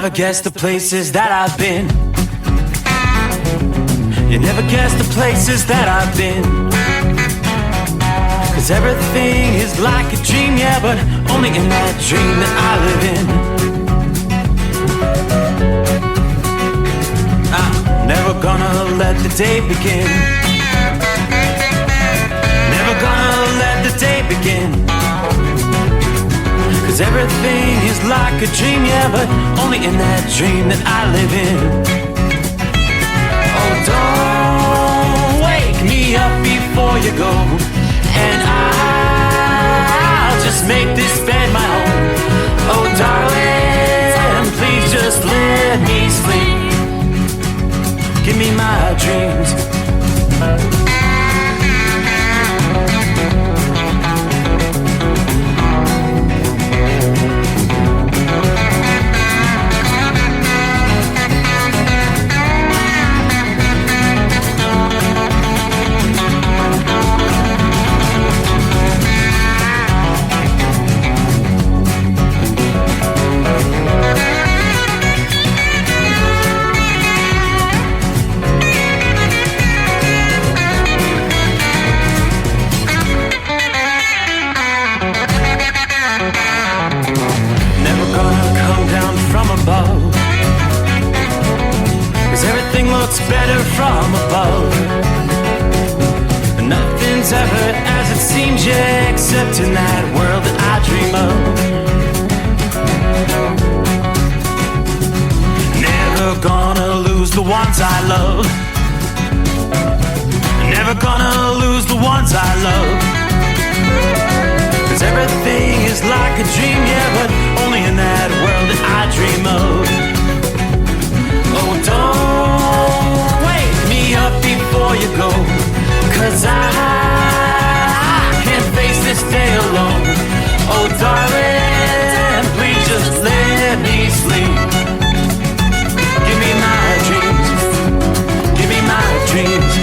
never guess the places that I've been. You never guess the places that I've been. 'Cause everything is like a dream, yeah, but only in that dream that I live in. I'm never gonna let the day begin. Never gonna let the day begin. 'Cause everything is like a dream, yeah, but only in that dream that I live in. Oh, don't wake me up before you go, and I'll just make this bed my home. Oh, darling, please just let me sleep. Give me my dreams. Better from above. Nothing's ever as it seems, yeah, except in that world that I dream of. Never gonna lose the ones I love. Never gonna lose the ones I love. 'Cause everything is like a dream, yeah, but only in that world that I dream of. Oh, don't wake me up before you go, 'cause I can't face this day alone. Oh, darling, please just let me sleep. Give me my dreams. Give me my dreams.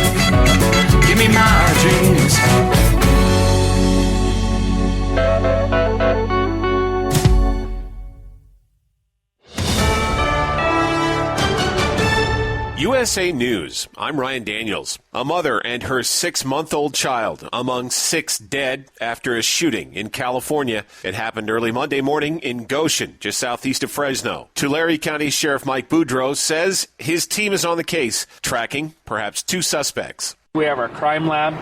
Give me my dreams. USA News. I'm Ryan Daniels. A mother and her 6-month-old child among 6 dead after a shooting in California. It happened early Monday morning in Goshen, just southeast of Fresno. Tulare County Sheriff Mike Boudreaux says his team is on the case, tracking perhaps 2 suspects. We have our crime lab,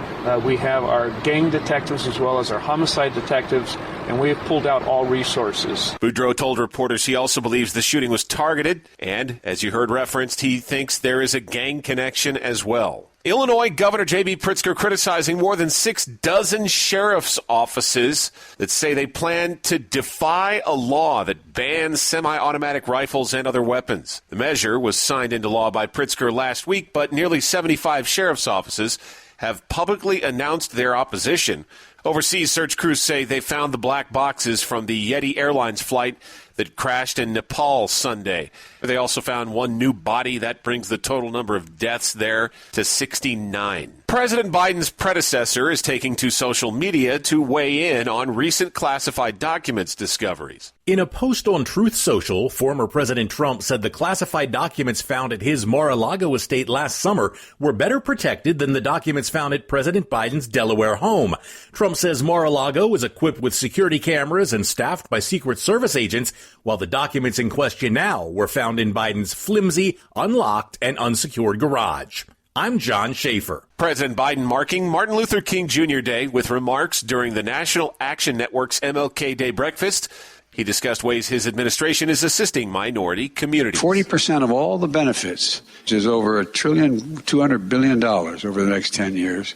we have our gang detectives as well as our homicide detectives, and we have pulled out all resources. Boudreaux told reporters he also believes the shooting was targeted, and, as you heard referenced, he thinks there is a gang connection as well. Illinois Governor J.B. Pritzker criticizing more than 6 dozen sheriff's offices that say they plan to defy a law that bans semi-automatic rifles and other weapons. The measure was signed into law by Pritzker last week, but nearly 75 sheriff's offices have publicly announced their opposition. Overseas search crews say they found the black boxes from the Yeti Airlines flight that crashed in Nepal Sunday. They also found 1 new body. That brings the total number of deaths there to 69. President Biden's predecessor is taking to social media to weigh in on recent classified documents discoveries. In a post on Truth Social, former President Trump said the classified documents found at his Mar-a-Lago estate last summer were better protected than the documents found at President Biden's Delaware home. Trump says Mar-a-Lago is equipped with security cameras and staffed by Secret Service agents, while the documents in question now were found in Biden's flimsy, unlocked, and unsecured garage. I'm John Schaefer. President Biden marking Martin Luther King Jr. Day with remarks during the National Action Network's MLK Day breakfast. He discussed ways his administration is assisting minority communities. 40% of all the benefits, which is over $1.2 trillion over the next 10 years,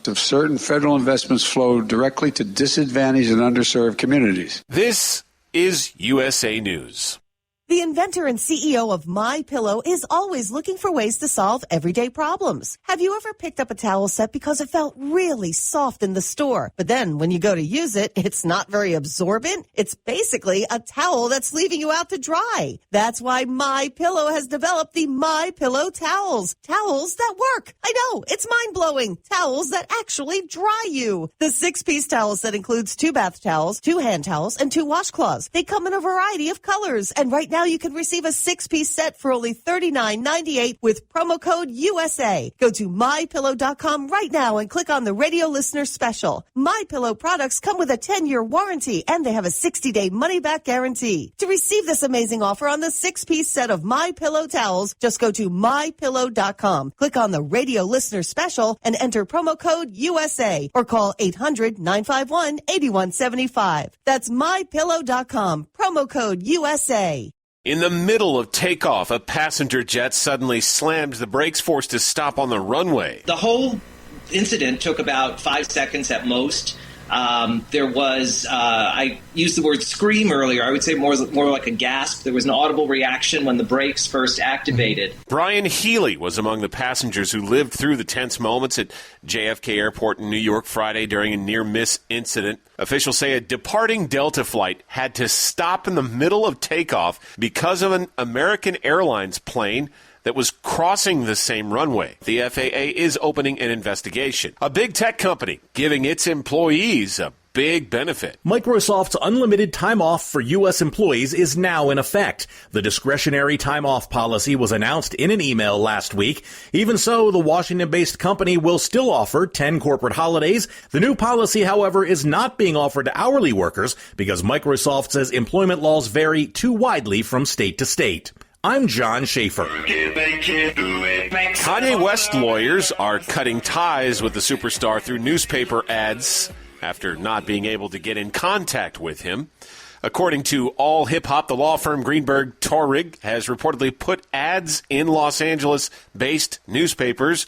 of certain federal investments flow directly to disadvantaged and underserved communities. This is USA News. The inventor and CEO of MyPillow is always looking for ways to solve everyday problems. Have you ever picked up a towel set because it felt really soft in the store, but then when you go to use it, it's not very absorbent? It's basically a towel that's leaving you out to dry. That's why MyPillow has developed the MyPillow towels. Towels that work. I know, it's mind-blowing. Towels that actually dry you. The 6-piece towel set includes 2 bath towels, 2 hand towels, and 2 washcloths. They come in a variety of colors, and right now now you can receive a 6-piece set for only $39.98 with promo code USA. Go to MyPillow.com right now and click on the radio listener special. MyPillow products come with a 10-year warranty and they have a 60-day money-back guarantee. To receive this amazing offer on the 6-piece set of MyPillow towels, just go to MyPillow.com. Click on the radio listener special and enter promo code USA or call 800-951-8175. That's MyPillow.com. Promo code USA. In the middle of takeoff, a passenger jet suddenly slammed the brakes, forced to stop on the runway. The whole incident took about 5 seconds at most. There was, I used the word scream earlier. I would say more like a gasp. There was an audible reaction when the brakes first activated. Brian Healy was among the passengers who lived through the tense moments at JFK Airport in New York Friday during a near-miss incident. Officials say a departing Delta flight had to stop in the middle of takeoff because of an American Airlines plane that was crossing the same runway. The FAA is opening an investigation. A big tech company giving its employees a big benefit. Microsoft's unlimited time off for U.S. employees is now in effect. The discretionary time off policy was announced in an email last week. Even so, the Washington-based company will still offer 10 corporate holidays. The new policy, however, is not being offered to hourly workers because Microsoft says employment laws vary too widely from state to state. I'm John Schaefer. Kanye West lawyers are cutting ties with the superstar through newspaper ads after not being able to get in contact with him. According to All Hip Hop, the law firm Greenberg Traurig has reportedly put ads in Los Angeles-based newspapers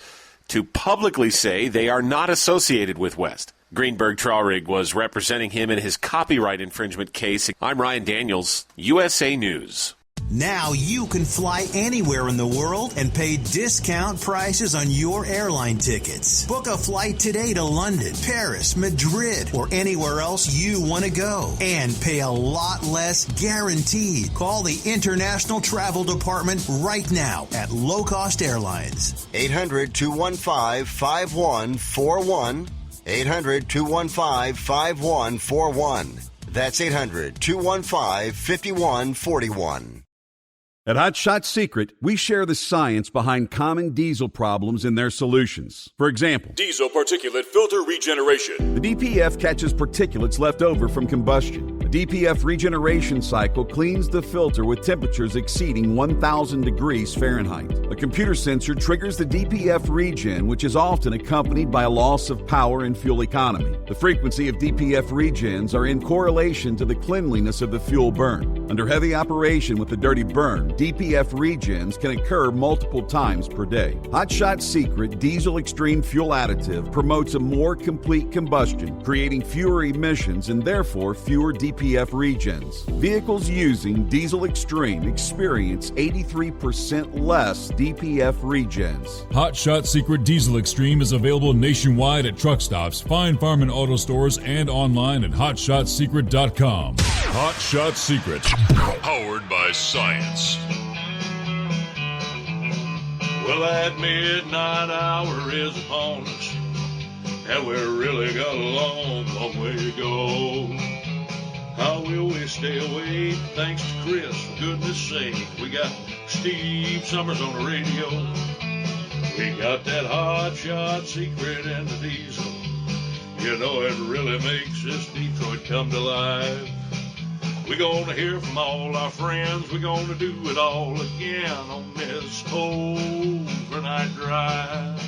to publicly say they are not associated with West. Greenberg Traurig was representing him in his copyright infringement case. I'm Ryan Daniels, USA News. Now you can fly anywhere in the world and pay discount prices on your airline tickets. Book a flight today to London, Paris, Madrid, or anywhere else you want to go. And pay a lot less guaranteed. Call the International Travel Department right now at Low Cost Airlines. 800-215-5141. 800-215-5141. That's 800-215-5141. At Hot Shot Secret, we share the science behind common diesel problems and their solutions. For example, diesel particulate filter regeneration. The DPF catches particulates left over from combustion. The DPF regeneration cycle cleans the filter with temperatures exceeding 1,000 degrees Fahrenheit. A computer sensor triggers the DPF regen, which is often accompanied by a loss of power and fuel economy. The frequency of DPF regens are in correlation to the cleanliness of the fuel burn. Under heavy operation with the dirty burn, DPF regens can occur multiple times per day. Hot Shot Secret Diesel Extreme Fuel Additive promotes a more complete combustion, creating fewer emissions and therefore fewer DPF regens. Vehicles using Diesel Extreme experience 83% less DPF regens. Hot Shot Secret Diesel Extreme is available nationwide at truck stops, fine farm and auto stores, and online at hotshotsecret.com. Hot Shot Secret, powered by science. Well, that midnight hour is upon us, and we've really got a long, long way to go. How will we stay awake? Thanks to Chris, for goodness sake. We got Steve Summers on the radio. We got that Hot Shot Secret and the diesel. You know, it really makes this Detroit come to life. We're going to hear from all our friends. We're going to do it all again on this overnight drive.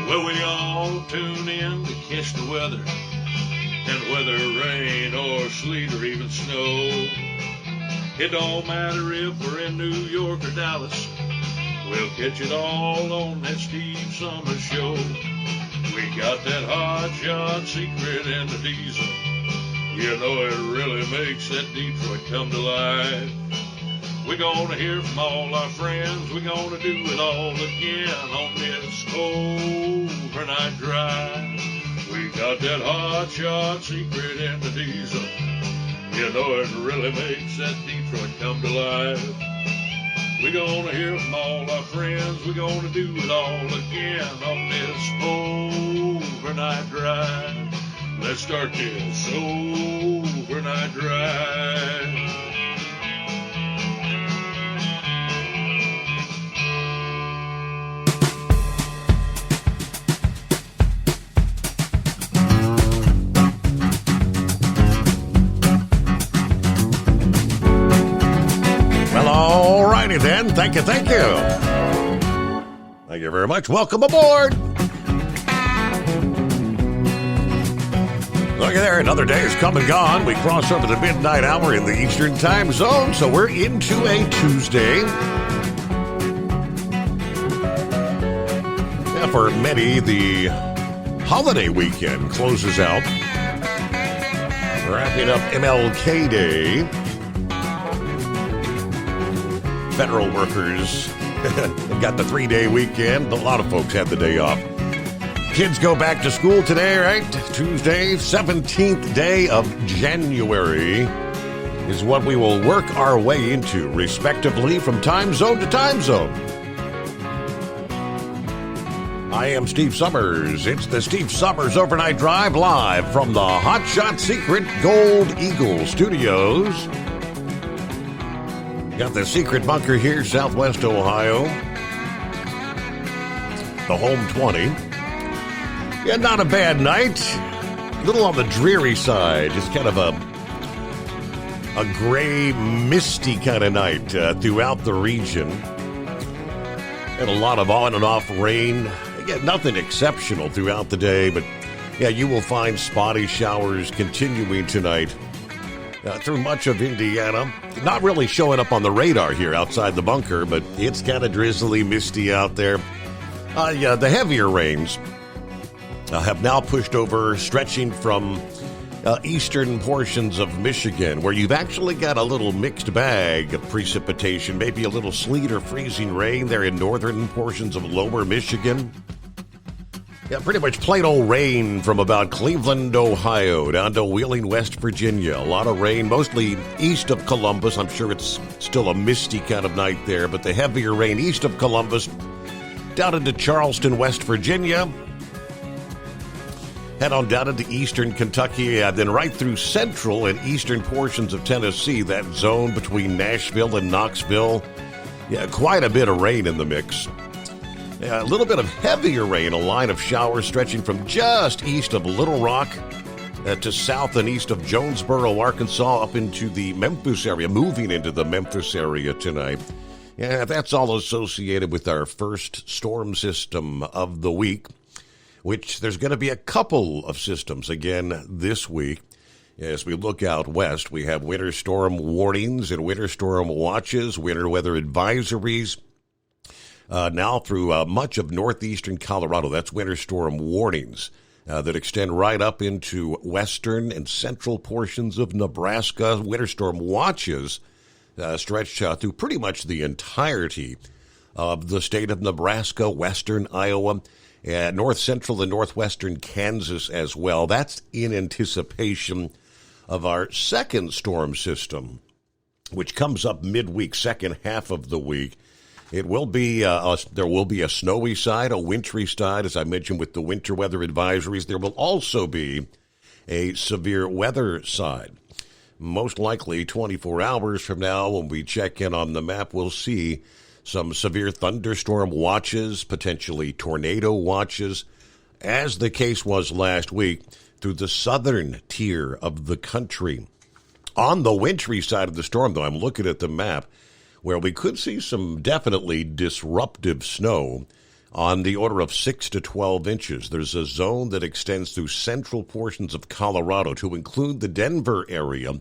Well, we all tune in to catch the weather, and whether rain or sleet or even snow, it don't matter if we're in New York or Dallas, we'll catch it all on that Steve Summers Show. We got that Hot Shot Secret and the diesel. You know it really makes that Detroit come to life. We're going to hear from all our friends. We're going to do it all again on this overnight drive. We got that hot shot secret in the diesel. You know it really makes that Detroit come to life. We're gonna hear from all our friends. We're gonna do it all again on this overnight drive. Let's start this overnight drive. Then. Thank you. Thank you very much. Welcome aboard. Look at there. Another day has come and gone. We cross over the midnight hour in the Eastern time zone, so we're into a Tuesday. Yeah, for many, the holiday weekend closes out. Wrapping up MLK Day. Federal workers got the 3-day weekend. A lot of folks had the day off. Kids go back to school today, right? Tuesday, 17th day of January is what we will work our way into, respectively, from time zone to time zone. I am Steve Summers. It's the Steve Summers Overnight Drive live from the Hot Shot Secret Gold Eagle Studios. Got the secret bunker here, Southwest Ohio. The home 20. Yeah, not a bad night. A little on the dreary side. Just kind of a gray, misty kind of night throughout the region. And a lot of on and off rain. Again, nothing exceptional throughout the day, but yeah, you will find spotty showers continuing tonight. Through much of Indiana. Not really showing up on the radar here outside the bunker, but it's kind of drizzly, misty out there. The heavier rains have now pushed over, stretching from eastern portions of Michigan, where you've actually got a little mixed bag of precipitation, maybe a little sleet or freezing rain there in northern portions of lower Michigan. Yeah, pretty much plain old rain from about Cleveland, Ohio, down to Wheeling, West Virginia. A lot of rain, mostly east of Columbus. I'm sure it's still a misty kind of night there, but the heavier rain east of Columbus, down into Charleston, West Virginia. Head on down into eastern Kentucky, and then right through central and eastern portions of Tennessee, that zone between Nashville and Knoxville. Yeah, quite a bit of rain in the mix. A little bit of heavier rain, a line of showers stretching from just east of Little Rock to south and east of Jonesboro, Arkansas, up into the Memphis area, moving into the Memphis area tonight. Yeah, that's all associated with our first storm system of the week, which there's going to be a couple of systems again this week. As we look out west, we have winter storm warnings and winter storm watches, winter weather advisories. Now through much of northeastern Colorado. That's winter storm warnings that extend right up into western and central portions of Nebraska. Winter storm watches stretch through pretty much the entirety of the state of Nebraska, western Iowa, and north central and northwestern Kansas as well. That's in anticipation of our second storm system, which comes up midweek, second half of the week. It will be, there will be a snowy side, a wintry side, as I mentioned with the winter weather advisories. There will also be a severe weather side. Most likely 24 hours from now, when we check in on the map, we'll see some severe thunderstorm watches, potentially tornado watches, as the case was last week through the southern tier of the country. On the wintry side of the storm, though, I'm looking at the map, where we could see some definitely disruptive snow on the order of 6 to 12 inches. There's a zone that extends through central portions of Colorado to include the Denver area,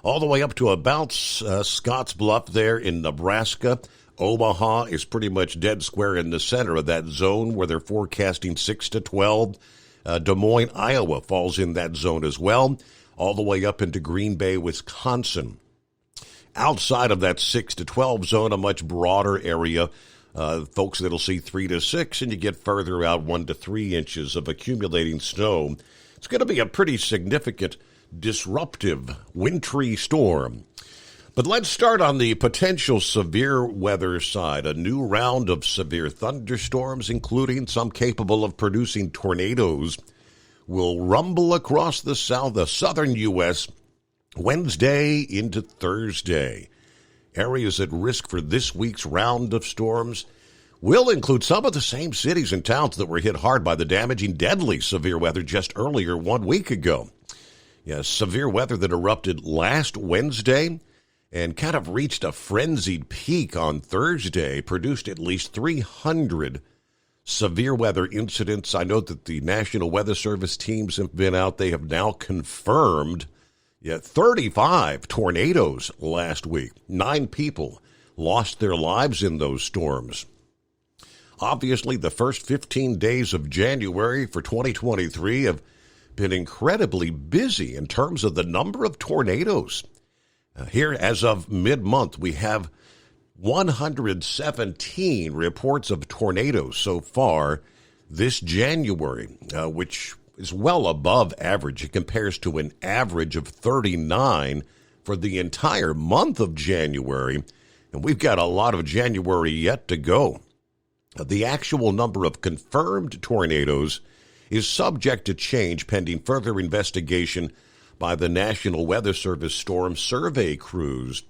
all the way up to about Scotts Bluff there in Nebraska. Omaha is pretty much dead square in the center of that zone where they're forecasting 6 to 12. Des Moines, Iowa falls in that zone as well, all the way up into Green Bay, Wisconsin. Outside of that 6 to 12 zone, a much broader area Folks that'll see 3 to 6, and you get further out 1 to 3 inches of accumulating snow. It's going to be a pretty significant, disruptive, wintry storm. But let's start on the potential severe weather side. A new round of severe thunderstorms, including some capable of producing tornadoes, will rumble across the southern U.S. Wednesday into Thursday. Areas at risk for this week's round of storms will include some of the same cities and towns that were hit hard by the damaging, deadly severe weather just earlier 1 week ago. Yes, severe weather that erupted last Wednesday and kind of reached a frenzied peak on Thursday, produced at least 300 severe weather incidents. I know that the National Weather Service teams have been out. They have now confirmed 35 tornadoes last week. 9 people lost their lives in those storms. Obviously, the first 15 days of January for 2023 have been incredibly busy in terms of the number of tornadoes. Here, as of mid-month, we have 117 reports of tornadoes so far this January, which is well above average. It compares to an average of 39 for the entire month of January, and we've got a lot of January yet to go. The actual number of confirmed tornadoes is subject to change pending further investigation by the National Weather Service storm survey crews.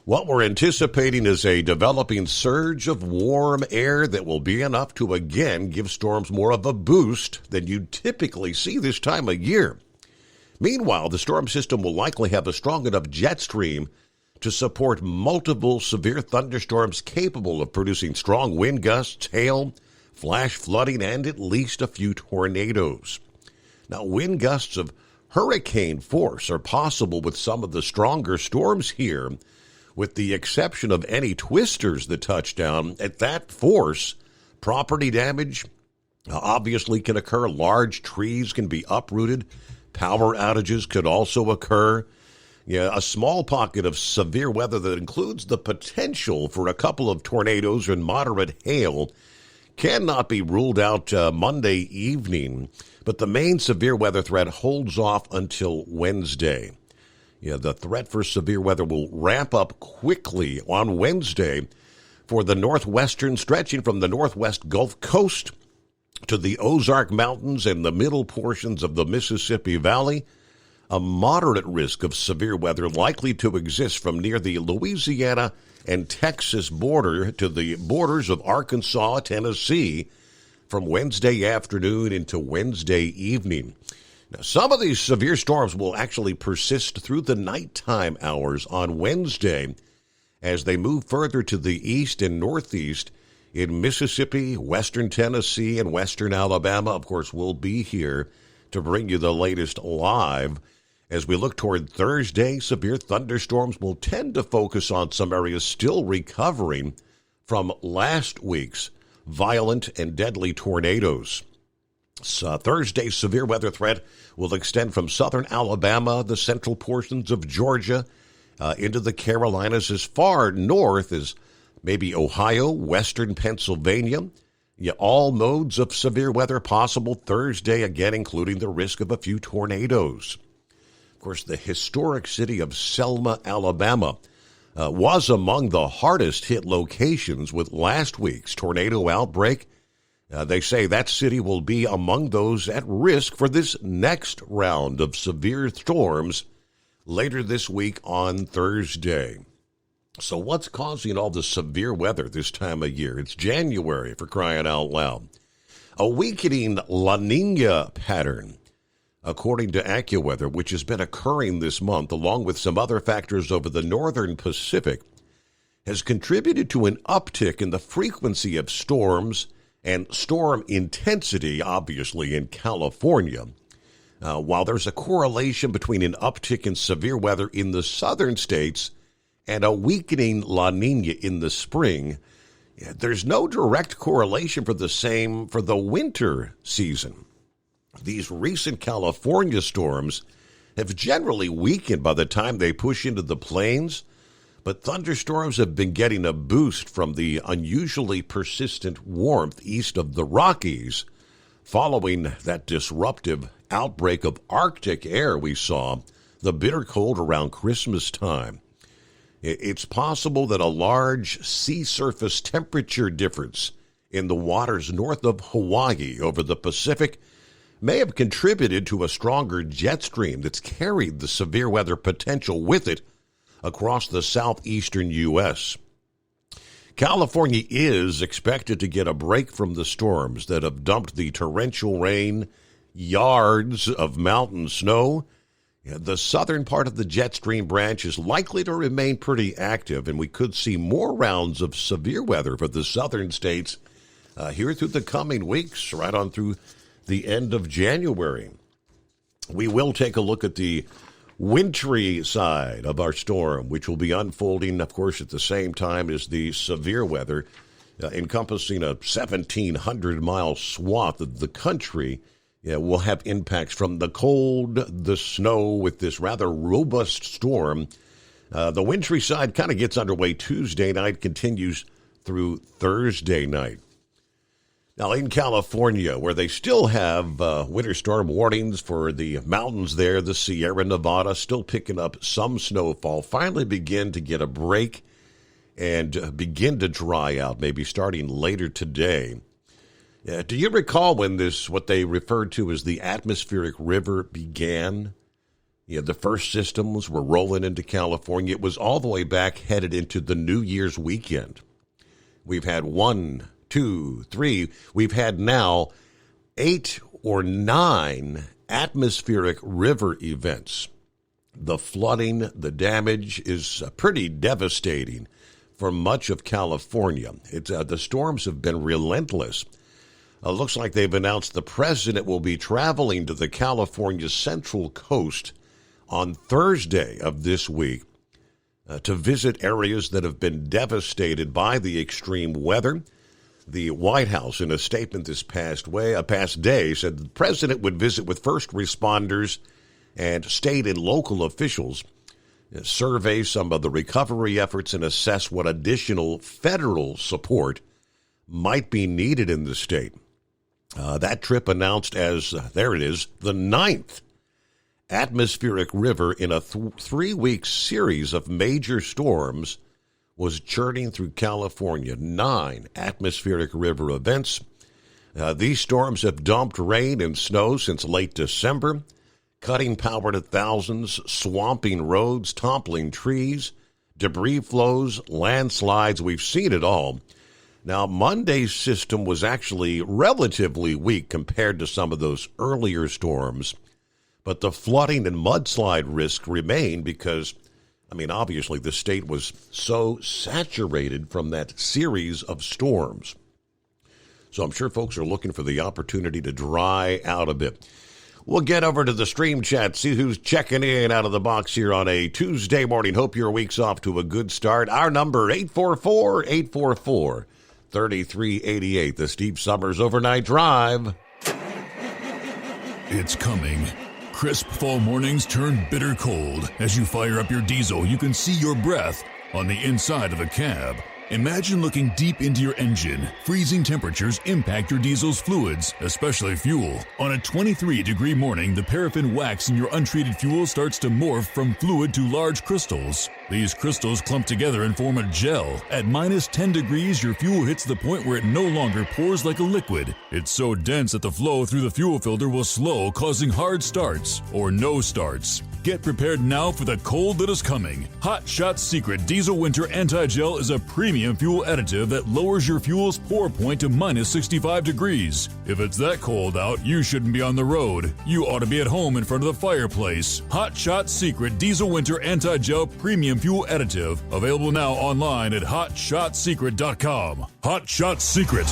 What we're anticipating is a developing surge of warm air that will be enough to again give storms more of a boost than you typically see this time of year. Meanwhile, the storm system will likely have a strong enough jet stream to support multiple severe thunderstorms capable of producing strong wind gusts, hail, flash flooding, and at least a few tornadoes. Now, wind gusts of hurricane force are possible with some of the stronger storms here, with the exception of any twisters that touch down. At that force, property damage obviously can occur. Large trees can be uprooted. Power outages could also occur. A small pocket of severe weather that includes the potential for a couple of tornadoes and moderate hail cannot be ruled out Monday evening, but the main severe weather threat holds off until Wednesday. The threat for severe weather will ramp up quickly on Wednesday for the northwestern, stretching from the northwest Gulf Coast to the Ozark Mountains and the middle portions of the Mississippi Valley. A moderate risk of severe weather likely to exist from near the Louisiana and Texas border to the borders of Arkansas, Tennessee, from Wednesday afternoon into Wednesday evening. Now, some of these severe storms will actually persist through the nighttime hours on Wednesday as they move further to the east and northeast in Mississippi, western Tennessee, and western Alabama. Of course, we'll be here to bring you the latest live. As we look toward Thursday, severe thunderstorms will tend to focus on some areas still recovering from last week's violent and deadly tornadoes. Thursday's severe weather threat will extend from southern Alabama, the central portions of Georgia, into the Carolinas, as far north as maybe Ohio, western Pennsylvania. All modes of severe weather possible Thursday, again, including the risk of a few tornadoes. Of course, the historic city of Selma, Alabama, was among the hardest hit locations with last week's tornado outbreak. They say that city will be among those at risk for this next round of severe storms later this week on Thursday. So what's causing all the severe weather this time of year? It's January, for crying out loud. A weakening La Nina pattern, according to AccuWeather, which has been occurring this month, along with some other factors over the northern Pacific, has contributed to an uptick in the frequency of storms and storm intensity, obviously, in California. While there's a correlation between an uptick in severe weather in the southern states and a weakening La Nina in the spring, there's no direct correlation for the winter season. These recent California storms have generally weakened by the time they push into the plains, But thunderstorms have been getting a boost from the unusually persistent warmth east of the Rockies following that disruptive outbreak of Arctic air we saw, the bitter cold around Christmas time. It's possible that a large sea surface temperature difference in the waters north of Hawaii over the Pacific may have contributed to a stronger jet stream that's carried the severe weather potential with it across the southeastern U.S. California is expected to get a break from the storms that have dumped the torrential rain, yards of mountain snow. The southern part of the jet stream branch is likely to remain pretty active, and we could see more rounds of severe weather for the southern states here through the coming weeks, right on through the end of January. We will take a look at the wintry side of our storm, which will be unfolding, of course, at the same time as the severe weather, encompassing a 1,700-mile swath of the country. Will have impacts from the cold, the snow, with this rather robust storm. The wintry side kind of gets underway Tuesday night, continues through Thursday night. Now, in California, where they still have winter storm warnings for the mountains there, the Sierra Nevada, still picking up some snowfall, finally begin to get a break and begin to dry out, maybe starting later today. Do you recall when what they referred to as the atmospheric river began? The first systems were rolling into California. It was all the way back headed into the New Year's weekend. We've had 1, 2, 3. We've had now 8 or 9 atmospheric river events. The flooding, the damage is pretty devastating for much of California. The storms have been relentless. Looks like they've announced the president will be traveling to the California Central Coast on Thursday of this week to visit areas that have been devastated by the extreme weather. The White House, in a statement this past day, said the president would visit with first responders and state and local officials, survey some of the recovery efforts, and assess what additional federal support might be needed in the state. That trip announced as, there it is, the 9th atmospheric river in a 3-week series of major storms was churning through California. 9 atmospheric river events. These storms have dumped rain and snow since late December, cutting power to thousands, swamping roads, toppling trees, debris flows, landslides. We've seen it all. Now, Monday's system was actually relatively weak compared to some of those earlier storms, but the flooding and mudslide risk remained because, obviously the state was so saturated from that series of storms. So I'm sure folks are looking for the opportunity to dry out a bit. We'll get over to the stream chat, see who's checking in out of the box here on a Tuesday morning. Hope your week's off to a good start. Our number, 844-844. 3388, the Steve Summers Overnight Drive. It's coming. Crisp fall mornings turn bitter cold. As you fire up your diesel, you can see your breath on the inside of a cab. Imagine looking deep into your engine. Freezing temperatures impact your diesel's fluids, especially fuel. On a 23-degree morning, the paraffin wax in your untreated fuel starts to morph from fluid to large crystals. These crystals clump together and form a gel. At minus 10 degrees, your fuel hits the point where it no longer pours like a liquid. It's so dense that the flow through the fuel filter will slow, causing hard starts or no starts. Get prepared now for the cold that is coming. Hot Shot Secret Diesel Winter Anti-Gel is a premium fuel additive that lowers your fuel's pour point to minus 65 degrees. If it's that cold out, you shouldn't be on the road. You ought to be at home in front of the fireplace. Hot Shot Secret Diesel Winter Anti-Gel Premium Fuel Additive. Available now online at HotShotSecret.com. Hot Shot Secret.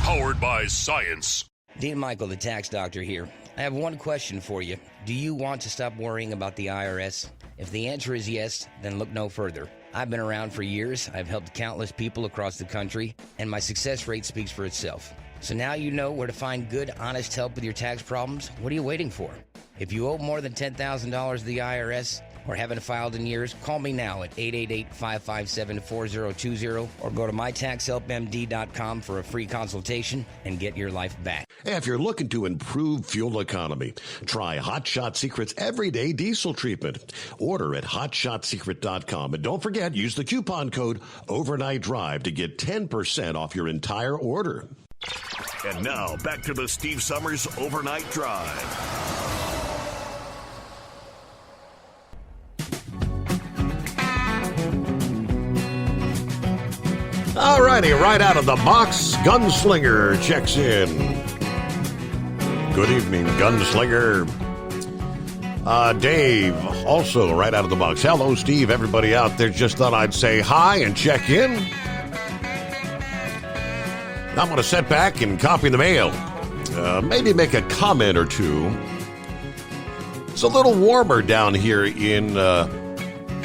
Powered by science. Dean Michael, the tax doctor here. I have one question for you. Do you want to stop worrying about the IRS? If the answer is yes, then look no further. I've been around for years. I've helped countless people across the country, and my success rate speaks for itself. So now you know where to find good, honest help with your tax problems. What are you waiting for? If you owe more than $10,000 to the IRS, or haven't filed in years, call me now at 888-557-4020 or go to mytaxhelpmd.com for a free consultation and get your life back. If you're looking to improve fuel economy, try Hot Shot Secret's Everyday Diesel Treatment. Order at hotshotsecret.com. And don't forget, use the coupon code Overnight Drive to get 10% off your entire order. And now, back to the Steve Summers Overnight Drive. All righty, right out of the box, Gunslinger checks in. Good evening, Gunslinger. Dave, also right out of the box. Hello, Steve. Everybody out there just thought I'd say hi and check in. I'm going to sit back and copy the mail. Maybe make a comment or two. It's a little warmer down here in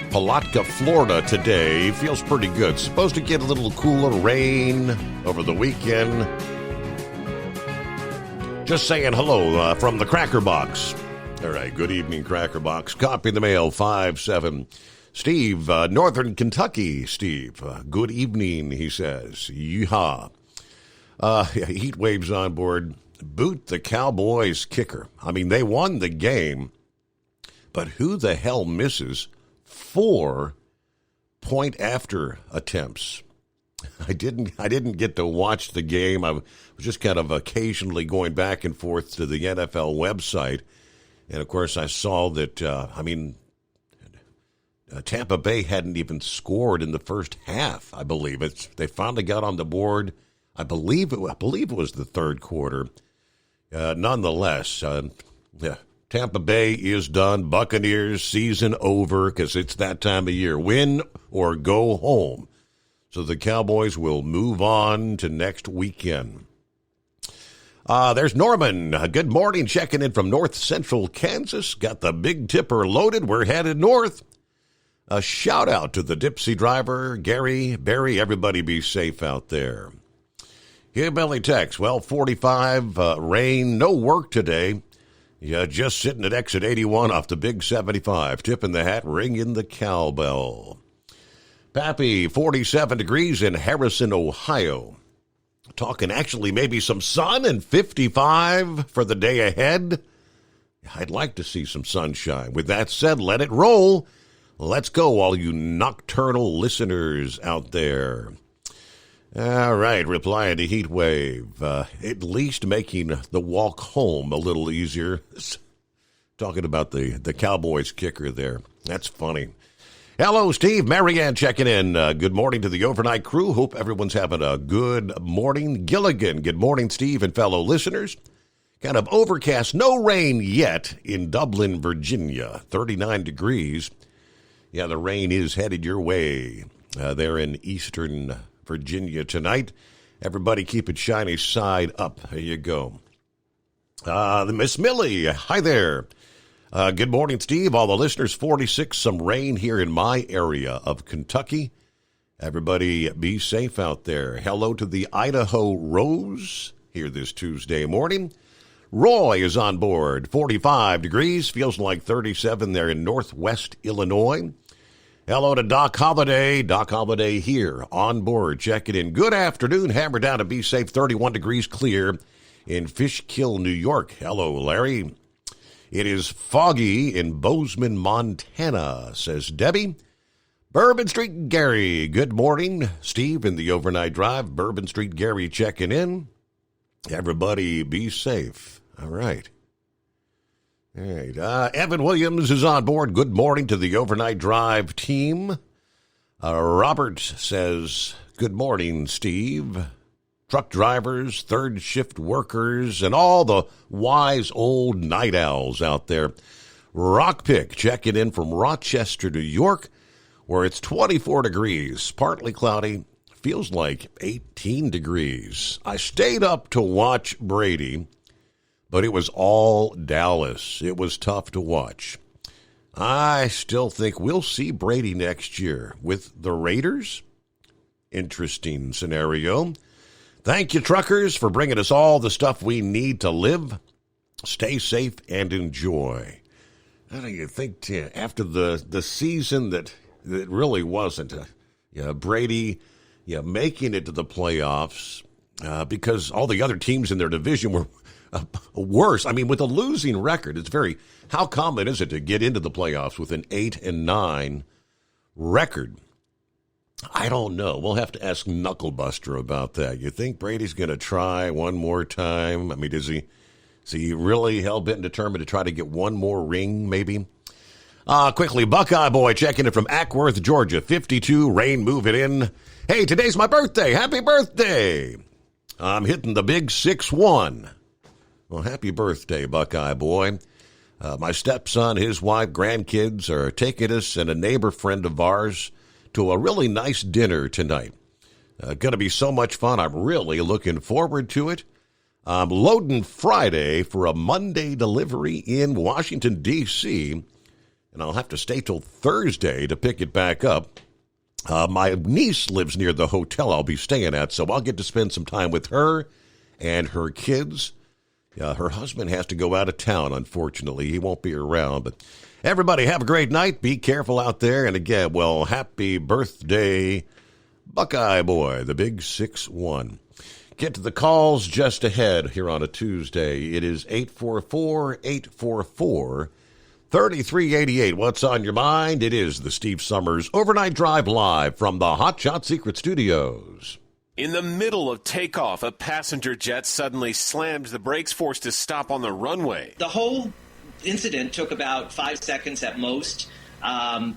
Palatka, Florida today. Feels pretty good. Supposed to get a little cooler rain over the weekend. Just saying hello from the Cracker Box. All right, good evening, Cracker Box. Copy the mail, 5-7. Steve, Northern Kentucky, Steve. Good evening, he says. Yeehaw. Heat waves on board. Boot the Cowboys kicker. I mean, they won the game, but who the hell misses 4 point-after attempts? I didn't get to watch the game. I was just kind of occasionally going back and forth to the NFL website. And, of course, I saw that, Tampa Bay hadn't even scored in the first half, I believe. They finally got on the board. I believe it was the third quarter. Nonetheless, Tampa Bay is done. Buccaneers season over because it's that time of year. Win or go home. So the Cowboys will move on to next weekend. There's Norman. Good morning. Checking in from north central Kansas. Got the Big Tipper loaded. We're headed north. A shout out to the Dipsy driver, Gary, Barry. Everybody be safe out there. Hillbilly text. Well, 45, rain, no work today. Yeah, just sitting at exit 81 off the big 75. Tipping the hat, ringing the cowbell. Pappy, 47 degrees in Harrison, Ohio. Talking actually maybe some sun and 55 for the day ahead. I'd like to see some sunshine. With that said, let it roll. Let's go, all you nocturnal listeners out there. All right, replying to Heat Wave. At least making the walk home a little easier. Talking about the Cowboys kicker there. That's funny. Hello, Steve. Marianne checking in. Good morning to the overnight crew. Hope everyone's having a good morning. Gilligan, good morning, Steve and fellow listeners. Kind of overcast, no rain yet in Dublin, Virginia. 39 degrees. Yeah, the rain is headed your way there in eastern Virginia tonight. Everybody keep it shiny side up. There you go. Miss Millie, hi there. Good morning, Steve. All the listeners, 46, some rain here in my area of Kentucky. Everybody be safe out there. Hello to the Idaho Rose here this Tuesday morning. Roy is on board, 45 degrees, feels like 37 there in northwest Illinois. Hello to Doc Holiday. Doc Holiday here on board, checking in. Good afternoon. Hammer down to be safe, 31 degrees clear in Fishkill, New York. Hello, Larry. It is foggy in Bozeman, Montana, says Debbie. Bourbon Street Gary, good morning. Steve in the overnight drive. Bourbon Street Gary checking in. Everybody be safe. All right. All right. Evan Williams is on board. Good morning to the overnight drive team. Robert says, good morning, Steve. Truck drivers, third shift workers, and all the wise old night owls out there. Rockpick checking in from Rochester, New York, where it's 24 degrees, partly cloudy, feels like 18 degrees. I stayed up to watch Brady, but it was all Dallas. It was tough to watch. I still think we'll see Brady next year with the Raiders. Interesting scenario. Thank you, truckers, for bringing us all the stuff we need to live. Stay safe and enjoy. I don't you think after the season that really wasn't Brady making it to the playoffs because all the other teams in their division were worse. I mean, with a losing record, how common is it to get into the playoffs with an 8-9 record? I don't know. We'll have to ask Knucklebuster about that. You think Brady's going to try one more time? I mean, is he really hell-bent and determined to try to get one more ring, maybe? Quickly, Buckeye Boy checking in from Ackworth, Georgia. 52, rain moving in. Hey, today's my birthday. Happy birthday. I'm hitting the big 6-1. Well, happy birthday, Buckeye Boy. My stepson, his wife, grandkids are taking us and a neighbor friend of ours to a really nice dinner tonight. Going to be so much fun. I'm really looking forward to it. I'm loading Friday for a Monday delivery in Washington, D.C., and I'll have to stay till Thursday to pick it back up. My niece lives near the hotel I'll be staying at, so I'll get to spend some time with her and her kids. Her husband has to go out of town, unfortunately. He won't be around, but everybody have a great night. Be careful out there. And again, well, happy birthday, Buckeye Boy, the big 6-1. Get to the calls just ahead here on a Tuesday. It is 844-844-3388. What's on your mind? It is the Steve Summers Overnight Drive live from the Hot Shot Secret Studios. In the middle of takeoff, a passenger jet suddenly slammed the brakes, forced to stop on the runway. The whole incident took about 5 seconds at most.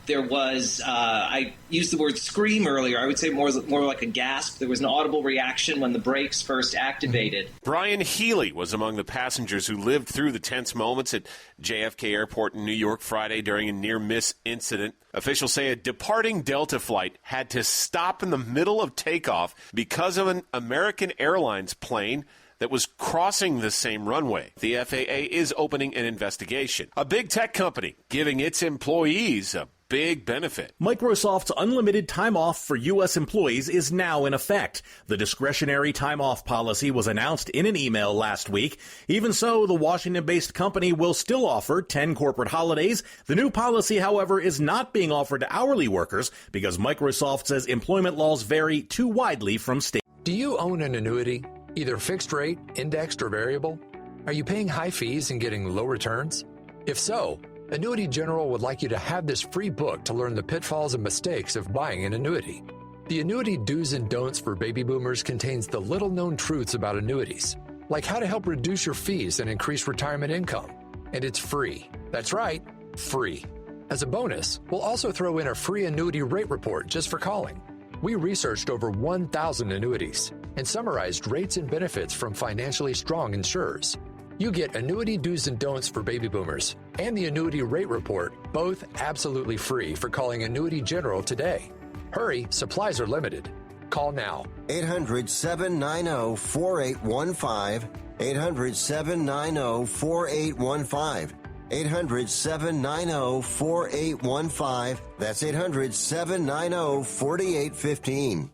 There was, I used the word scream earlier. I would say more like a gasp. There was an audible reaction when the brakes first activated. Brian Healy was among the passengers who lived through the tense moments at JFK Airport in New York Friday during a near-miss incident. Officials say a departing Delta flight had to stop in the middle of takeoff because of an American Airlines plane that was crossing the same runway. The FAA is opening an investigation. A big tech company giving its employees a big benefit. Microsoft's unlimited time off for U.S. employees is now in effect. The discretionary time off policy was announced in an email last week. Even so, the Washington-based company will still offer 10 corporate holidays. The new policy, however, is not being offered to hourly workers because Microsoft says employment laws vary too widely from state. Do you own an annuity? Either fixed rate, indexed, or variable? Are you paying high fees and getting low returns? If so, Annuity General would like you to have this free book to learn the pitfalls and mistakes of buying an annuity. The Annuity Do's and Don'ts for Baby Boomers contains the little-known truths about annuities, like how to help reduce your fees and increase retirement income. And it's free. That's right, free. As a bonus, we'll also throw in a free annuity rate report just for calling. We researched over 1,000 annuities and summarized rates and benefits from financially strong insurers. You get Annuity Do's and Don'ts for Baby Boomers and the Annuity Rate Report, both absolutely free for calling Annuity General today. Hurry, supplies are limited. Call now. 800-790-4815. 800-790-4815. 800-790-4815. That's 800-790-4815.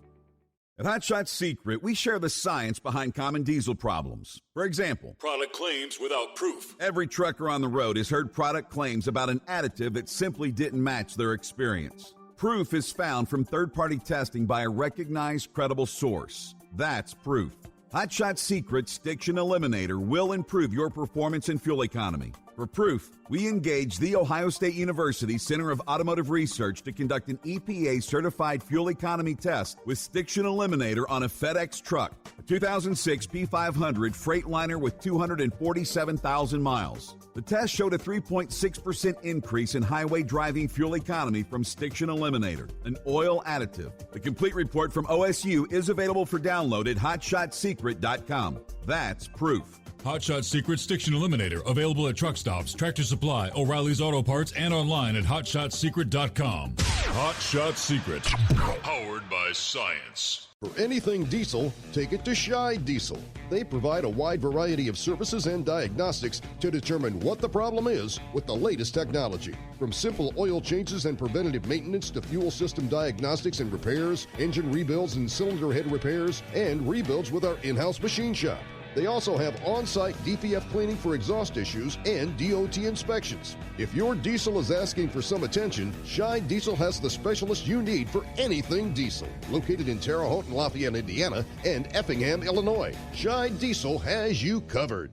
At Hot Shot Secret, we share the science behind common diesel problems. For example, product claims without proof. Every trucker on the road has heard product claims about an additive that simply didn't match their experience. Proof is found from third-party testing by a recognized, credible source. That's proof. Hot Shot Secret's Stiction Eliminator will improve your performance and fuel economy. For proof, we engaged the Ohio State University Center of Automotive Research to conduct an EPA-certified fuel economy test with Stiction Eliminator on a FedEx truck, a 2006 P500 Freightliner with 247,000 miles. The test showed a 3.6% increase in highway driving fuel economy from Stiction Eliminator, an oil additive. The complete report from OSU is available for download at hotshotsecret.com. That's proof. Hot Shot Secret Stiction Eliminator, available at truck stops, Tractor Supply, O'Reilly's Auto Parts, and online at hotshotsecret.com. Hot Shot Secret, powered by science. For anything diesel, take it to Shy Diesel. They provide a wide variety of services and diagnostics to determine what the problem is with the latest technology. From simple oil changes and preventative maintenance to fuel system diagnostics and repairs, engine rebuilds and cylinder head repairs, and rebuilds with our in-house machine shop. They also have on-site DPF cleaning for exhaust issues and DOT inspections. If your diesel is asking for some attention, Shine Diesel has the specialist you need for anything diesel. Located in Terre Haute and Lafayette, Indiana, and Effingham, Illinois, Shine Diesel has you covered.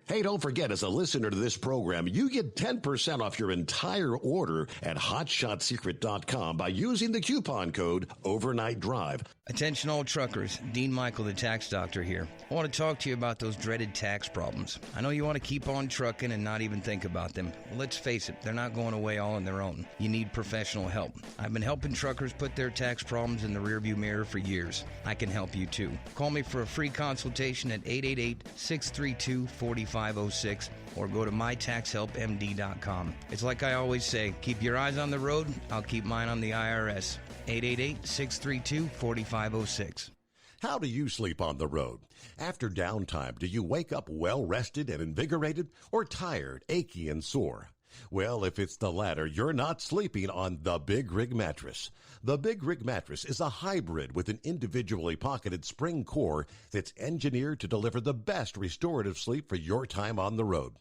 Hey, don't forget, as a listener to this program, you get 10% off your entire order at HotShotSecret.com by using the coupon code Overnight Drive. Attention all truckers, Dean Michael, the tax doctor here. I want to talk to you about those dreaded tax problems. I know you want to keep on trucking and not even think about them. Well, let's face it, they're not going away all on their own. You need professional help. I've been helping truckers put their tax problems in the rearview mirror for years. I can help you too. Call me for a free consultation at 888-632-4506 or go to mytaxhelpmd.com. It's like I always say, keep your eyes on the road, I'll keep mine on the IRS. 888-632-4506. How do you sleep on the road? After downtime, do you wake up well-rested and invigorated or tired, achy, and sore? Well, if it's the latter, you're not sleeping on the Big Rig Mattress. The Big Rig Mattress is a hybrid with an individually pocketed spring core that's engineered to deliver the best restorative sleep for your time on the road.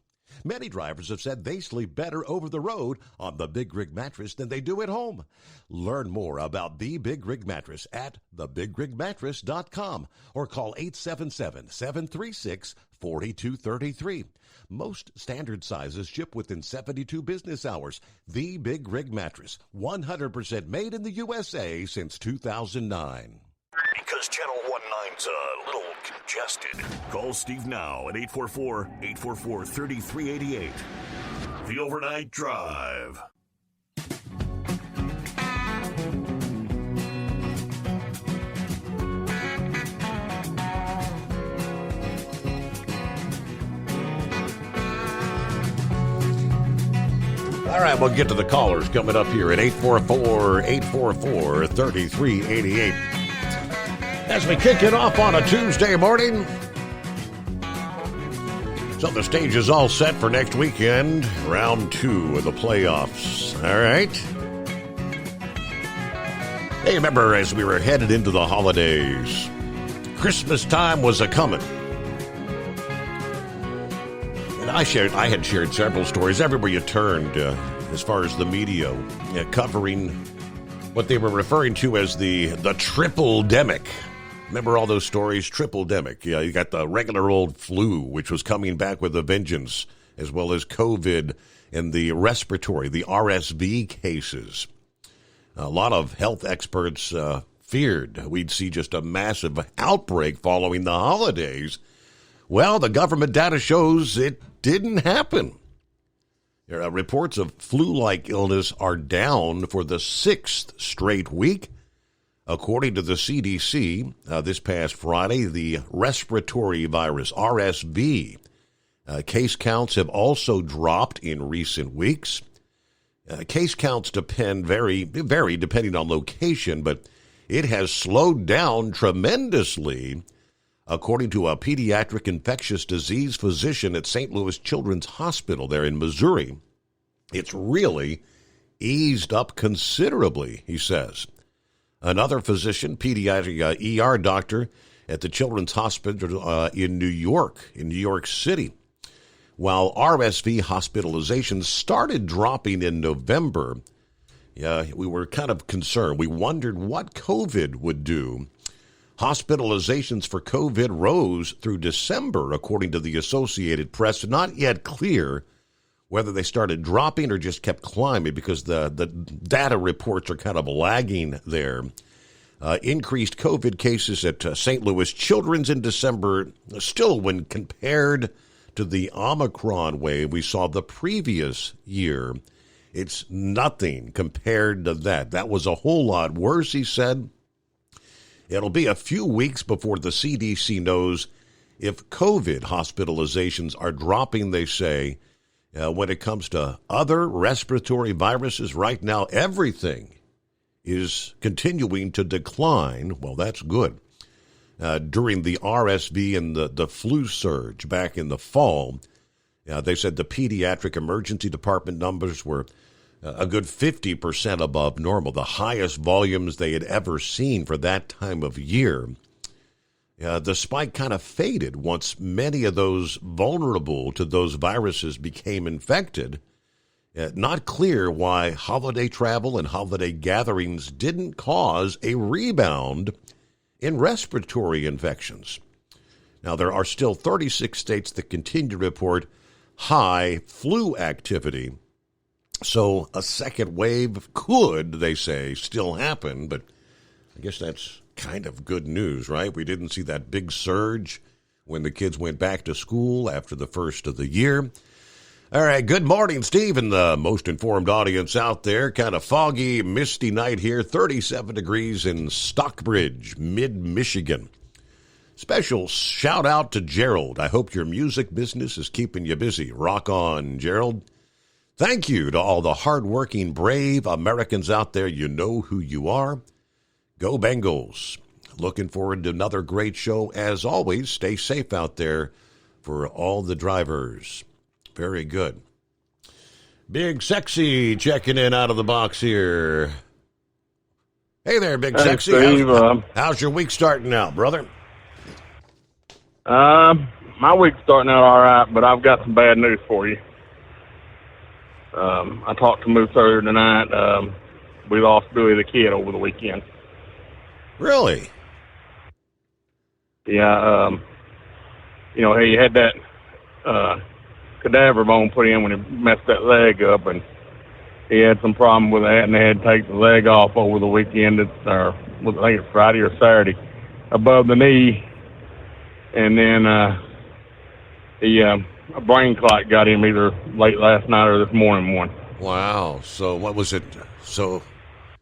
Many drivers have said they sleep better over the road on the Big Rig Mattress than they do at home. Learn more about the Big Rig Mattress at thebigrigmattress.com or call 877-736-4233. Most standard sizes ship within 72 business hours. The Big Rig Mattress, 100% made in the USA since 2009. Because Channel 19's a little congested. Call Steve now at 844-844-3388. The Overnight Drive. All right, we'll get to the callers coming up here at 844-844-3388. As we kick it off on a Tuesday morning. So the stage is all set for next weekend, round 2 of the playoffs. All right. Hey, remember as we were headed into the holidays, Christmas time was a-coming. And I had shared several stories everywhere you turned as far as the media covering what they were referring to as the triple-demic. Remember all those stories? Triple-demic. Yeah, you got the regular old flu, which was coming back with a vengeance, as well as COVID and the respiratory, the RSV cases. A lot of health experts feared we'd see just a massive outbreak following the holidays. Well, the government data shows it didn't happen. Reports of flu-like illness are down for the 6th straight week. According to the CDC, this past Friday, the respiratory virus, RSV, case counts have also dropped in recent weeks. Case counts vary depending on location, but it has slowed down tremendously, according to a pediatric infectious disease physician at St. Louis Children's Hospital there in Missouri. It's really eased up considerably, he says. Another physician, pediatric ER doctor at the Children's Hospital in New York City. While RSV hospitalizations started dropping in November, we were kind of concerned. We wondered what COVID would do. Hospitalizations for COVID rose through December, according to the Associated Press. Not yet clear whether they started dropping or just kept climbing because the data reports are kind of lagging there. Increased COVID cases at St. Louis Children's in December. Still, when compared to the Omicron wave we saw the previous year, it's nothing compared to that. That was a whole lot worse, he said. It'll be a few weeks before the CDC knows if COVID hospitalizations are dropping, they say. When it comes to other respiratory viruses, right now everything is continuing to decline. Well, that's good. During the RSV and the flu surge back in the fall, they said the pediatric emergency department numbers were a good 50% above normal, the highest volumes they had ever seen for that time of year. the spike kind of faded once many of those vulnerable to those viruses became infected. Not clear why holiday travel and holiday gatherings didn't cause a rebound in respiratory infections. Now, there are still 36 states that continue to report high flu activity. So a second wave could, they say, still happen, but I guess that's kind of good news, right? We didn't see that big surge when the kids went back to school after the first of the year. All right, good morning, Steve, and the most informed audience out there. Kind of foggy, misty night here, 37 degrees in Stockbridge, mid-Michigan. Special shout out to Gerald. I hope your music business is keeping you busy. Rock on, Gerald. Thank you to all the hardworking, brave Americans out there. You know who you are. Go Bengals. Looking forward to another great show. As always, stay safe out there for all the drivers. Very good. Big Sexy checking in out of the box here. Hey there, Big Sexy. Steve, how's your week starting out, brother? My week's starting out all right, but I've got some bad news for you. I talked to Moose earlier tonight. We lost Billy the Kid over the weekend. Really? Yeah. He had that cadaver bone put in when he messed that leg up, and he had some problem with that, and they had to take the leg off over the weekend. I think it's Friday or Saturday, above the knee, and then a brain clot got him either late last night or this morning. Wow. So what was it? So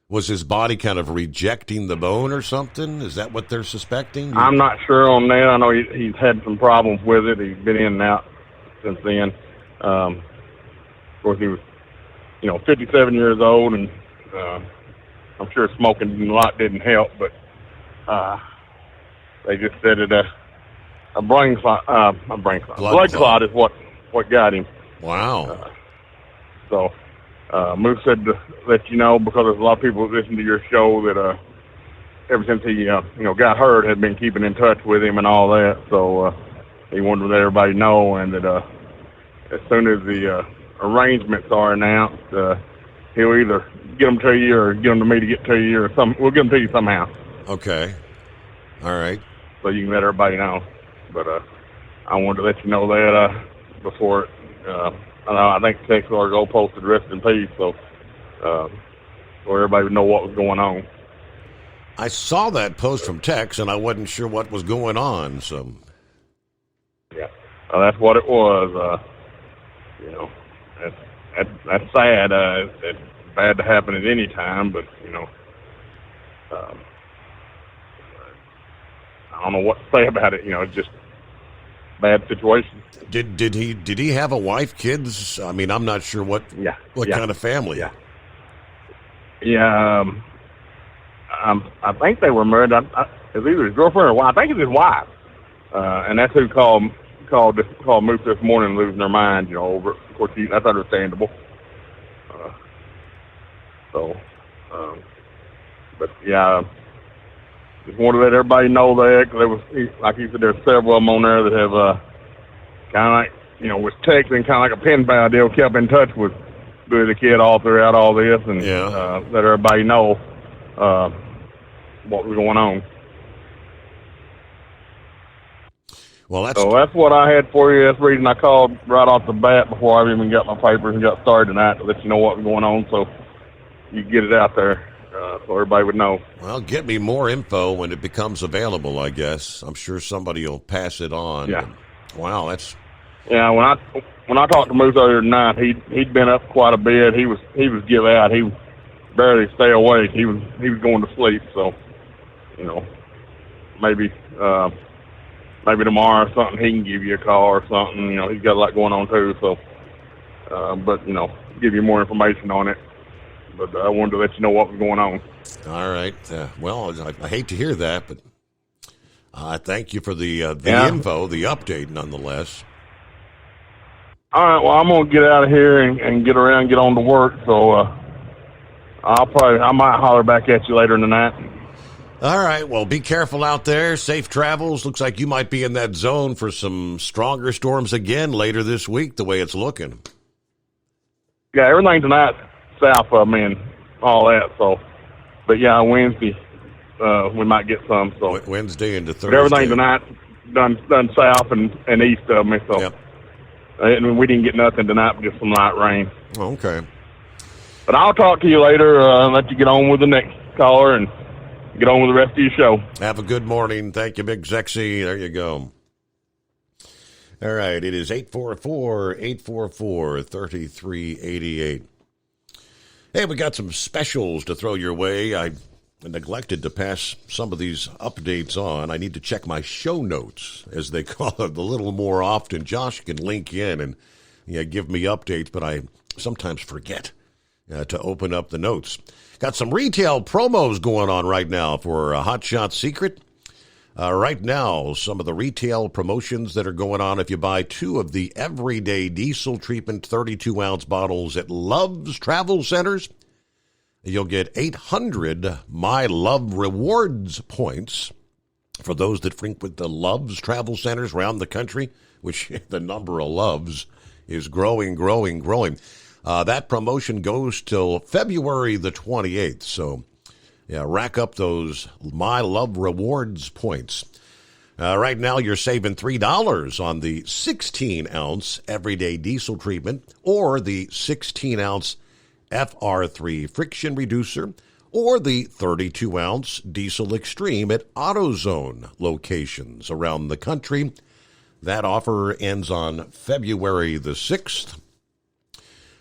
was his body kind of rejecting the bone or something? Is that what they're suspecting? I'm not sure on that. I know he's had some problems with it. He's been in and out since then. Of course, he was, 57 years old, and I'm sure smoking a lot didn't help, but they just said that blood clot is what got him. Wow. Moose said to let you know, because there's a lot of people that listen to your show that ever since he got hurt, had been keeping in touch with him and all that. So he wanted to let everybody know, and that as soon as the arrangements are announced, he'll either get them to you or get them to me to get to you, or we'll get them to you somehow. Okay. All right. So you can let everybody know. But I wanted to let you know that before I think Texas Argo posted rest in peace, so everybody would know what was going on. I saw that post from Tex, and I wasn't sure what was going on. So yeah, that's what it was. That's sad. It's bad to happen at any time, but I don't know what to say about it. It's just bad situation. Did he have a wife, kids? I mean, I'm not sure what kind of family. Yeah. I think they were married. It's either his girlfriend or wife. I think it's his wife. And that's who called Moose this morning, losing their mind. Over. Of course, that's understandable. But yeah. Just wanted to let everybody know that, because there was, like you said, there's several of them on there that have kind of like, was texting, kind of like a pen pal deal, kept in touch with Billy the Kid all throughout all this, and let everybody know what was going on. Well, that's what I had for you. That's the reason I called right off the bat before I even got my papers and got started tonight, to let you know what was going on, so you get it out there. So everybody would know. Well, get me more info when it becomes available, I guess. I'm sure somebody will pass it on. Yeah. Wow, that's... Yeah, when I talked to Moose earlier tonight, he'd been up quite a bit. He was give out. He barely stay awake. He was going to sleep. So, maybe tomorrow or something he can give you a call or something. He's got a lot going on too. So, but give you more information on it. But I wanted to let you know what was going on. All right. Well, I hate to hear that, but thank you for the info, the update, nonetheless. All right. Well, I'm going to get out of here and get around and get on to work. So I might holler back at you later in the night. All right, well, be careful out there. Safe travels. Looks like you might be in that zone for some stronger storms again later this week, the way it's looking. Yeah, everything tonight south of me and all that. So, but yeah, Wednesday we might get some. So Wednesday into Thursday. But everything tonight done south and east of me. So, and we didn't get nothing tonight, but just some light rain. Okay. But I'll talk to you later. Let you get on with the next caller and get on with the rest of your show. Have a good morning. Thank you, Big Sexy. There you go. All right, it is 844-844-3388. Hey, we got some specials to throw your way. I neglected to pass some of these updates on. I need to check my show notes, as they call it, a little more often. Josh can link in and give me updates, but I sometimes forget to open up the notes. Got some retail promos going on right now for Hot Shot Secret. Right now, some of the retail promotions that are going on, if you buy 2 of the Everyday Diesel Treatment 32-ounce bottles at Love's Travel Centers, you'll get 800 My Love Rewards points for those that frequent the Love's Travel Centers around the country, which the number of Loves is growing. That promotion goes till February the 28th, so rack up those My Love Rewards points. Right now, you're saving $3 on the 16-ounce Everyday Diesel Treatment or the 16-ounce FR3 Friction Reducer or the 32-ounce Diesel Extreme at AutoZone locations around the country. That offer ends on February the 6th.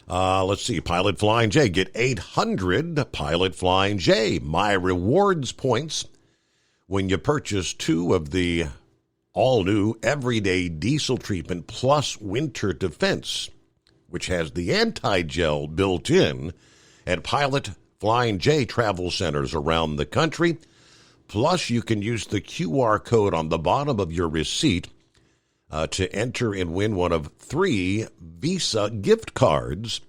Let's see, Pilot Flying J. Get 800 Pilot Flying J My Rewards points when you purchase 2 of the all-new Everyday Diesel Treatment Plus Winter Defense, which has the anti-gel built in at Pilot Flying J travel centers around the country. Plus, you can use the QR code on the bottom of your receipt to enter and win one of 3 Visa gift cards.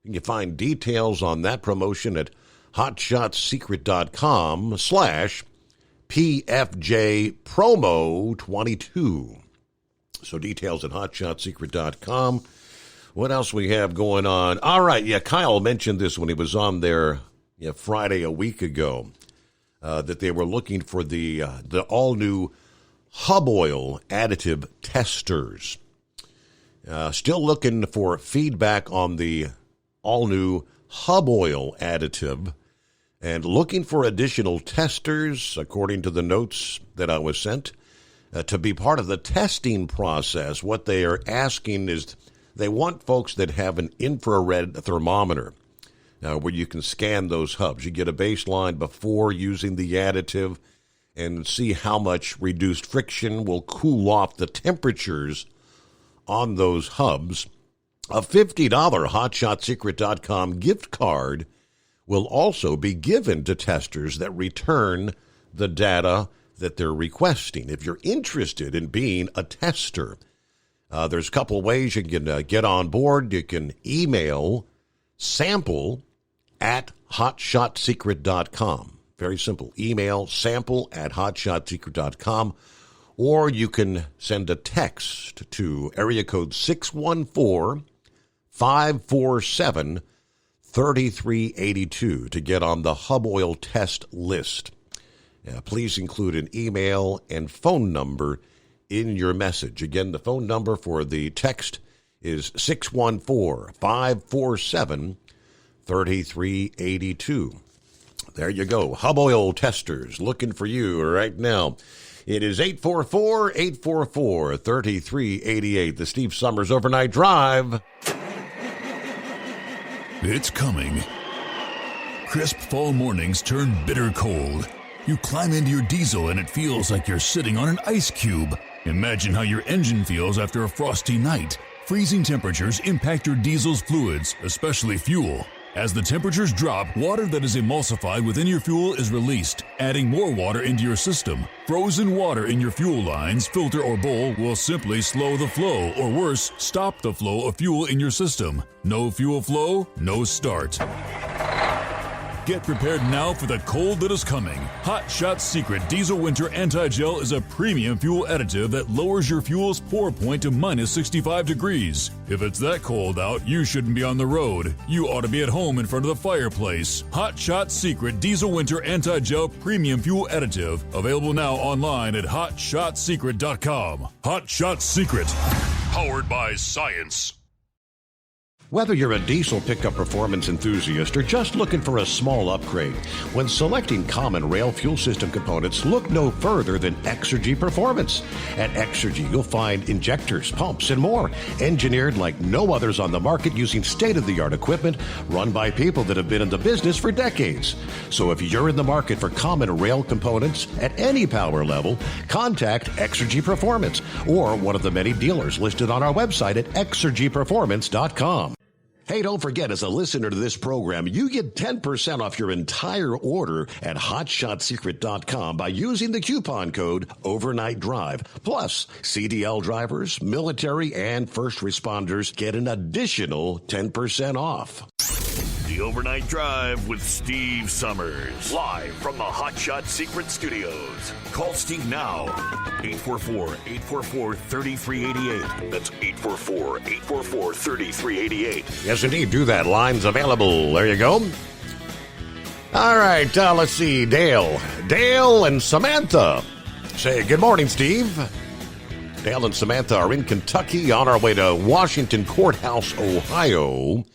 You can find details on that promotion at hotshotsecret.com/PFJpromo22. So details at hotshotsecret.com. What else we have going on? All right, Kyle mentioned this when he was on there Friday a week ago, that they were looking for the all-new hub oil additive testers. Still looking for feedback on the all-new hub oil additive and looking for additional testers, according to the notes that I was sent, to be part of the testing process. What they are asking is they want folks that have an infrared thermometer where you can scan those hubs. You get a baseline before using the additive and see how much reduced friction will cool off the temperatures on those hubs. A $50 HotShotSecret.com gift card will also be given to testers that return the data that they're requesting. If you're interested in being a tester, there's a couple ways you can get on board. You can email sample@hotshotsecret.com. Very simple. Email sample@hotshotsecret.com, or you can send a text to area code 614-547-3382 to get on the hub oil test list. Please include an email and phone number in your message. Again, the phone number for the text is 614-547-3382. There you go. Hub oil testers looking for you right now. It is 844-844-3388. The Steve Summers Overnight Drive. It's coming. Crisp fall mornings turn bitter cold. You climb into your diesel and it feels like you're sitting on an ice cube. Imagine how your engine feels after a frosty night. Freezing temperatures impact your diesel's fluids, especially fuel. As the temperatures drop, water that is emulsified within your fuel is released, adding more water into your system. Frozen water in your fuel lines, filter, or bowl will simply slow the flow, or worse, stop the flow of fuel in your system. No fuel flow, no start. Get prepared now for the cold that is coming. Hot Shot Secret Diesel Winter Anti-Gel is a premium fuel additive that lowers your fuel's pour point to minus 65 degrees. If it's that cold out, you shouldn't be on the road. You ought to be at home in front of the fireplace. Hot Shot Secret Diesel Winter Anti-Gel Premium Fuel Additive. Available now online at hotshotsecret.com. Hot Shot Secret. Powered by science. Whether you're a diesel pickup performance enthusiast or just looking for a small upgrade, when selecting common rail fuel system components, look no further than Exergy Performance. At Exergy, you'll find injectors, pumps, and more, engineered like no others on the market using state-of-the-art equipment run by people that have been in the business for decades. So if you're in the market for common rail components at any power level, contact Exergy Performance or one of the many dealers listed on our website at exergyperformance.com. Hey, don't forget, as a listener to this program, you get 10% off your entire order at hotshotsecret.com by using the coupon code Overnight Drive. Plus, CDL drivers, military, and first responders get an additional 10% off. The Overnight Drive with Steve Summers. Live from the Hot Shot Secret Studios. Call Steve now. 844-844-3388. That's 844-844-3388. Yes, indeed. Do that. Lines available. There you go. All right. Let's see. Dale and Samantha say good morning, Steve. Dale and Samantha are in Kentucky on our way to Washington Courthouse, Ohio.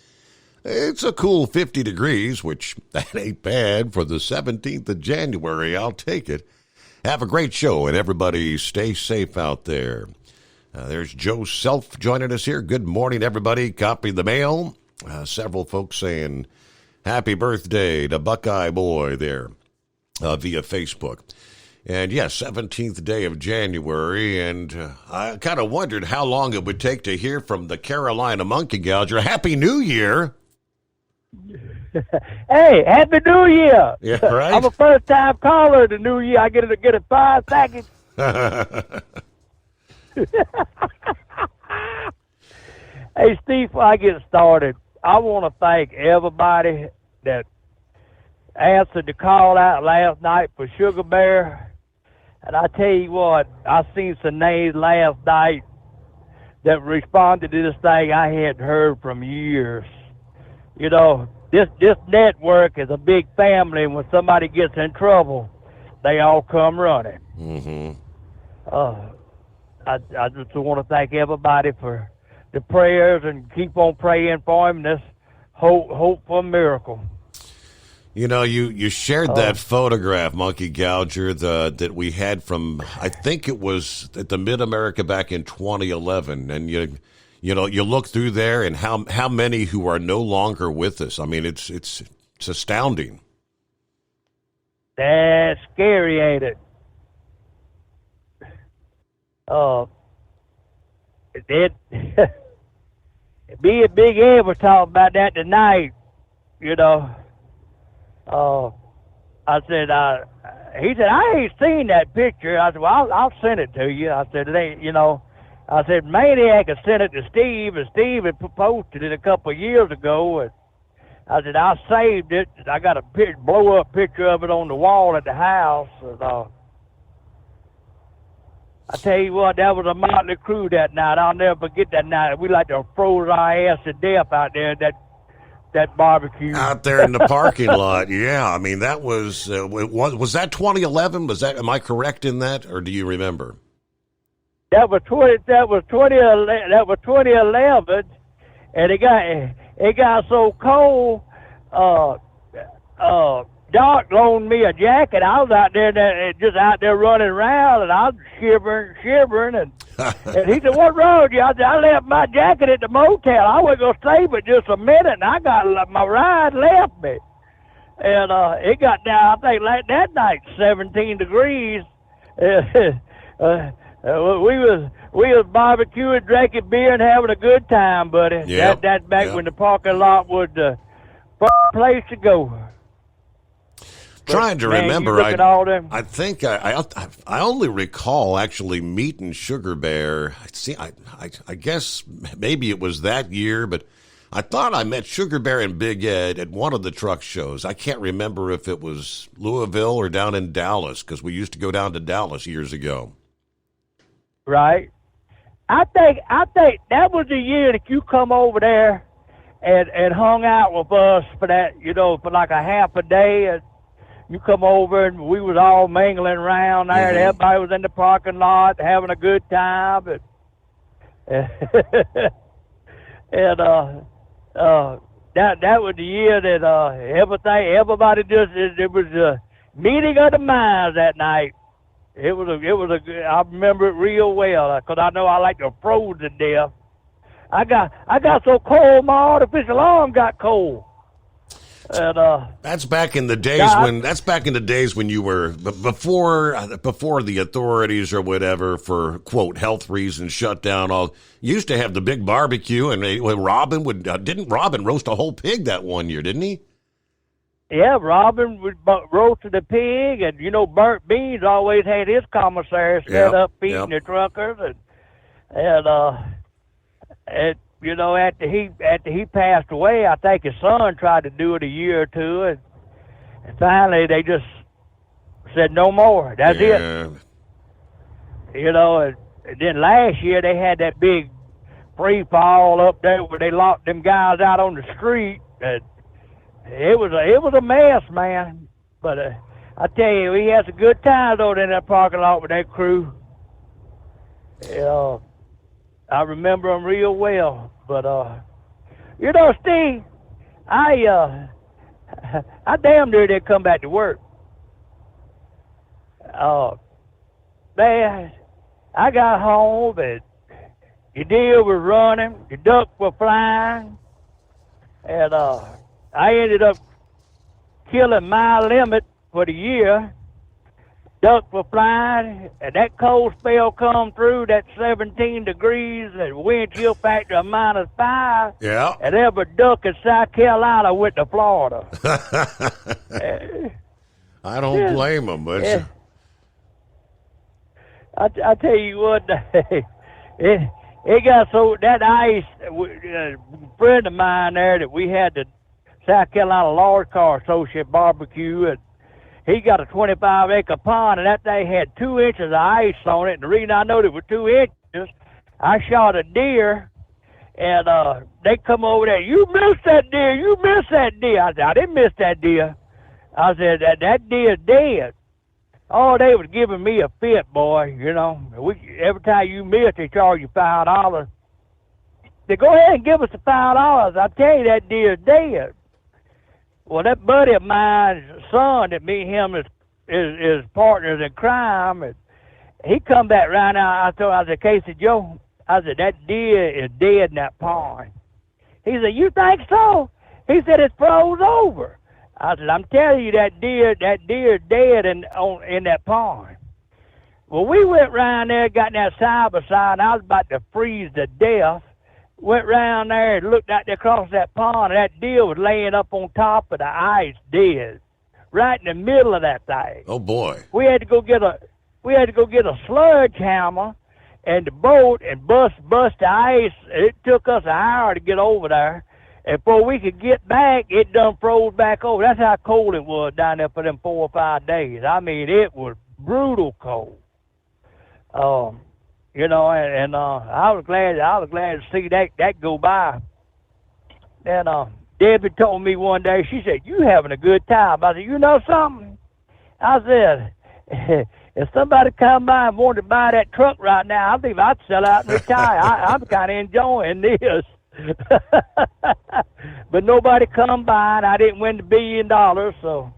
It's a cool 50 degrees, which that ain't bad for the 17th of January. I'll take it. Have a great show, and everybody stay safe out there. There's Joe Self joining us here. Good morning, everybody. Copy the mail. Several folks saying happy birthday to Buckeye Boy there via Facebook. And yes, 17th day of January, and I kind of wondered how long it would take to hear from the Carolina Monkey Gouger. Happy New Year! Hey, Happy New Year! Yeah, right? I'm a first-time caller to New Year. I get it 5 seconds. Hey, Steve, before I get started, I want to thank everybody that answered the call out last night for Sugar Bear. And I tell you what, I seen some names last night that responded to this thing I hadn't heard from years. You know, this network is a big family, and when somebody gets in trouble, they all come running. Mm-hmm. I just want to thank everybody for the prayers and keep on praying for him. This hope for a miracle. You know, you shared that photograph, Monkey Gouger, that we had from, I think it was at the Mid-America back in 2011, and you look through there and how many who are no longer with us. I mean, it's astounding. That's scary, ain't it? Me and Big Ed was talking about that tonight. You know, I said, he said, I ain't seen that picture. I said, well, I'll send it to you. I said, it ain't, you know. I said, Maniac had sent it to Steve, and Steve had posted it a couple of years ago. And I said, I saved it. I got a blow-up picture of it on the wall at the house. And, I tell you what, that was a motley crew that night. I'll never forget that night. We like to froze our ass to death out there at that barbecue. Out there in the parking lot, yeah. I mean, that was that 2011? Am I correct in that, or do you remember? That was 2011, and it got so cold. Doc loaned me a jacket. I was out there running around, and I was shivering, and he said, "What's wrong with you?" I said, "I left my jacket at the motel. I was gonna stay but just a minute, and I got my ride left me." And it got down, I think, like that night, 17 degrees. We was barbecuing, drinking beer, and having a good time, buddy. Yep. That's back when the parking lot was the first place to go. Trying to remember, I think I only recall actually meeting Sugar Bear. I guess maybe it was that year, but I thought I met Sugar Bear and Big Ed at one of the truck shows. I can't remember if it was Louisville or down in Dallas, because we used to go down to Dallas years ago. Right. I think that was the year that you come over there and hung out with us for that, for like a half a day. And you come over and we was all mingling around there. And everybody was in the parking lot having a good time. And that was the year that everybody just, it was a meeting of the minds that night. It was a good, I remember it real well, because I know I like to froze to death. I got so cold, my artificial arm got cold. And that's back in the days when you were before the authorities or whatever, for quote health reasons, shut down all. Used to have the big barbecue, and Robin didn't Robin roast a whole pig that one year, didn't he? Yeah, Robin roasted a pig, and Burnt Beans always had his commissary set up feeding the truckers, and after he passed away, I think his son tried to do it a year or two, and finally they just said no more. That's it. And then last year they had that big free fall up there where they locked them guys out on the street, and it was a mess, man. But I tell you, we had some good times over in that parking lot with that crew. I remember them real well. But Steve, I damn near didn't come back to work. Man, I got home and your deer was running, your duck were flying, and I ended up killing my limit for the year. Ducks were flying, and that cold spell come through, that 17 degrees, and wind chill factor of -5. Yeah. And every duck in South Carolina went to Florida. I don't blame them, but I tell you what, it got so, that ice, a friend of mine there that we had the South Carolina Large Car Associate barbecue, and he got a 25-acre pond, and that thing had 2 inches of ice on it. And the reason I know it was 2 inches, I shot a deer, and they come over there. You missed that deer. You missed that deer. I said, I didn't miss that deer. I said, that deer's dead. Oh, they was giving me a fit, boy. Every time you miss, they charge you $5. They go ahead and give us the $5. I tell you, that deer's dead. Well, that buddy of mine's son, that me and him is partners in crime, and he come back right now. I said, Casey Joe, I said, that deer is dead in that pond. He said, you think so? He said, it's froze over. I said, I'm telling you, that deer is dead in that pond. Well, we went round there, got in that side-by-side, and I was about to freeze to death. Went round there and looked out there across that pond, and that deer was laying up on top of the ice, dead, right in the middle of that thing. Oh boy! We had to go get a sledgehammer and the boat and bust the ice. It took us an hour to get over there, and before we could get back, it done froze back over. That's how cold it was down there for them 4 or 5 days. I mean, it was brutal cold. And I was glad to see that go by. And Debbie told me one day, she said, you having a good time. I said, you know something? I said, if somebody come by and wanted to buy that truck right now, I think I'd sell out and retire. I'm kind of enjoying this. But nobody come by, and I didn't win the $1 billion, so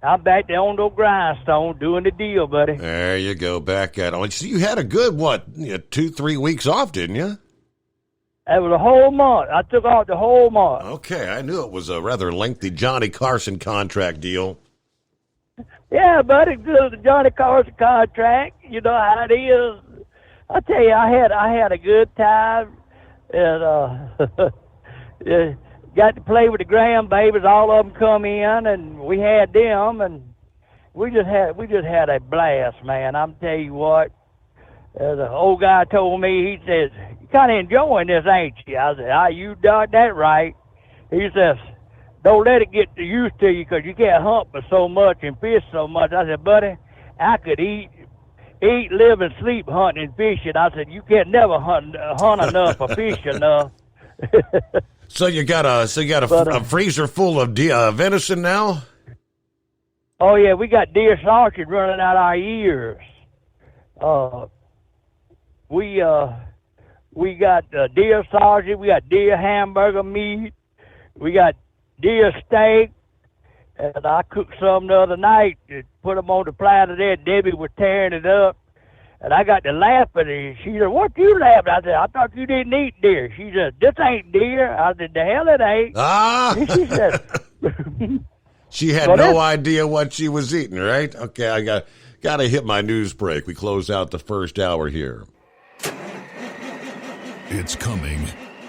I'm back there on the grindstone doing the deal, buddy. There you go, back at it. So you had a good, 2-3 weeks off, didn't you? It was a whole month. I took off the whole month. Okay, I knew it was a rather lengthy Johnny Carson contract deal. Yeah, buddy, the Johnny Carson contract. You know how it is. I tell you, I had a good time, and got to play with the grandbabies. All of them come in, and we had them, and we just had a blast, man. I'm tell you what. The old guy told me, he says, "You kind of enjoying this, ain't you?" I said, "You done that right." He says, don't let it get used to you because you can't hunt for so much and fish so much. I said, buddy, I could eat, live, and sleep hunting and fishing. I said, you can't never hunt enough or fish enough. So you got a freezer full of venison now? Oh yeah, we got deer sausage running out our ears. We got deer sausage, we got deer hamburger meat, we got deer steak, and I cooked some the other night and put them on the platter there. Debbie was tearing it up, and I got to laughing, and she said, what you laughing? I said, I thought you didn't eat deer. She said, this ain't deer. I said, the hell it ain't. Ah! She said... She had no idea what she was eating, right? Okay, I got to hit my news break. We close out the first hour here. It's coming.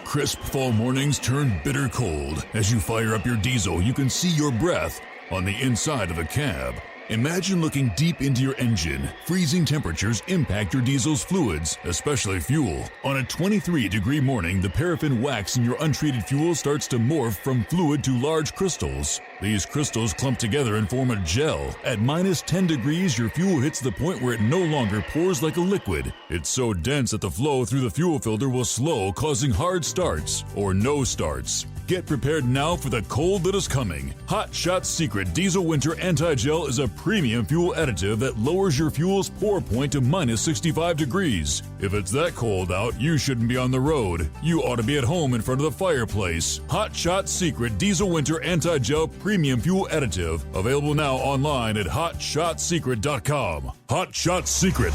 Crisp fall mornings turn bitter cold. As you fire up your diesel, you can see your breath on the inside of the cab. Imagine looking deep into your engine. Freezing temperatures impact your diesel's fluids, especially fuel. On a 23-degree morning, the paraffin wax in your untreated fuel starts to morph from fluid to large crystals. These crystals clump together and form a gel. At minus 10 degrees, your fuel hits the point where it no longer pours like a liquid. It's so dense that the flow through the fuel filter will slow, causing hard starts or no starts. Get prepared now for the cold that is coming. Hot Shot Secret Diesel Winter Anti-Gel is a premium fuel additive that lowers your fuel's pour point to minus 65 degrees. If it's that cold out, you shouldn't be on the road. You ought to be at home in front of the fireplace. Hot Shot Secret Diesel Winter Anti-Gel Premium Fuel Additive. Available now online at HotShotSecret.com. Hot Shot Secret.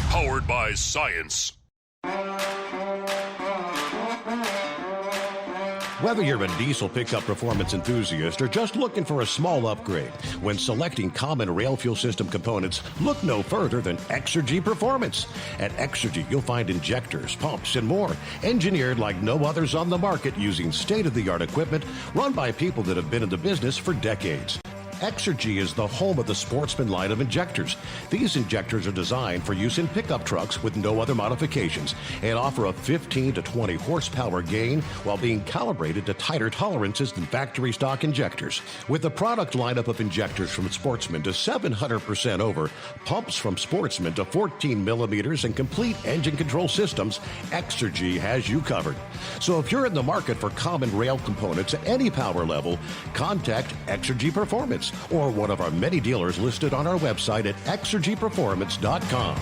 Powered by science. Whether you're a diesel pickup performance enthusiast or just looking for a small upgrade, when selecting common rail fuel system components, look no further than Exergy Performance. At Exergy, you'll find injectors, pumps, and more, engineered like no others on the market using state-of-the-art equipment run by people that have been in the business for decades. Exergy is the home of the Sportsman line of injectors. These injectors are designed for use in pickup trucks with no other modifications and offer a 15 to 20 horsepower gain while being calibrated to tighter tolerances than factory stock injectors. With a product lineup of injectors from Sportsman to 700% over, pumps from Sportsman to 14 millimeters, and complete engine control systems, Exergy has you covered. So if you're in the market for common rail components at any power level, contact Exergy Performance or one of our many dealers listed on our website at exergyperformance.com.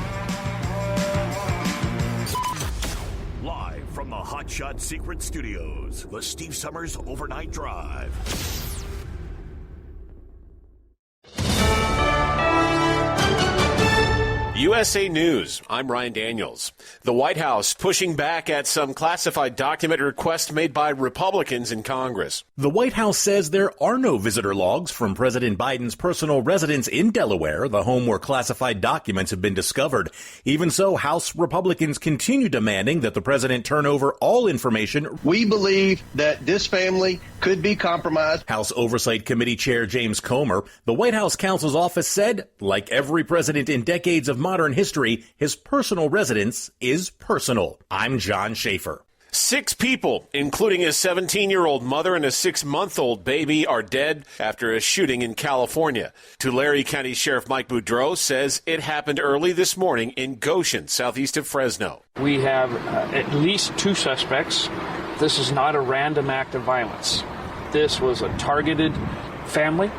Live from the Hot Shot Secret Studios, the Steve Summers Overnight Drive. USA News, I'm Ryan Daniels. The White House pushing back at some classified document requests made by Republicans in Congress. The White House says there are no visitor logs from President Biden's personal residence in Delaware, the home where classified documents have been discovered. Even so, House Republicans continue demanding that the president turn over all information. We believe that this family could be compromised. House Oversight Committee Chair James Comer, the White House counsel's office said, like every president in decades of modern history, his personal residence is personal. I'm John Schaefer. 6 people, including a 17-year-old mother and a 6-month-old baby, are dead after a shooting in California. Tulare County Sheriff Mike Boudreau says it happened early this morning in Goshen, southeast of Fresno. We have at least 2 suspects. This is not a random act of violence. This was a targeted family.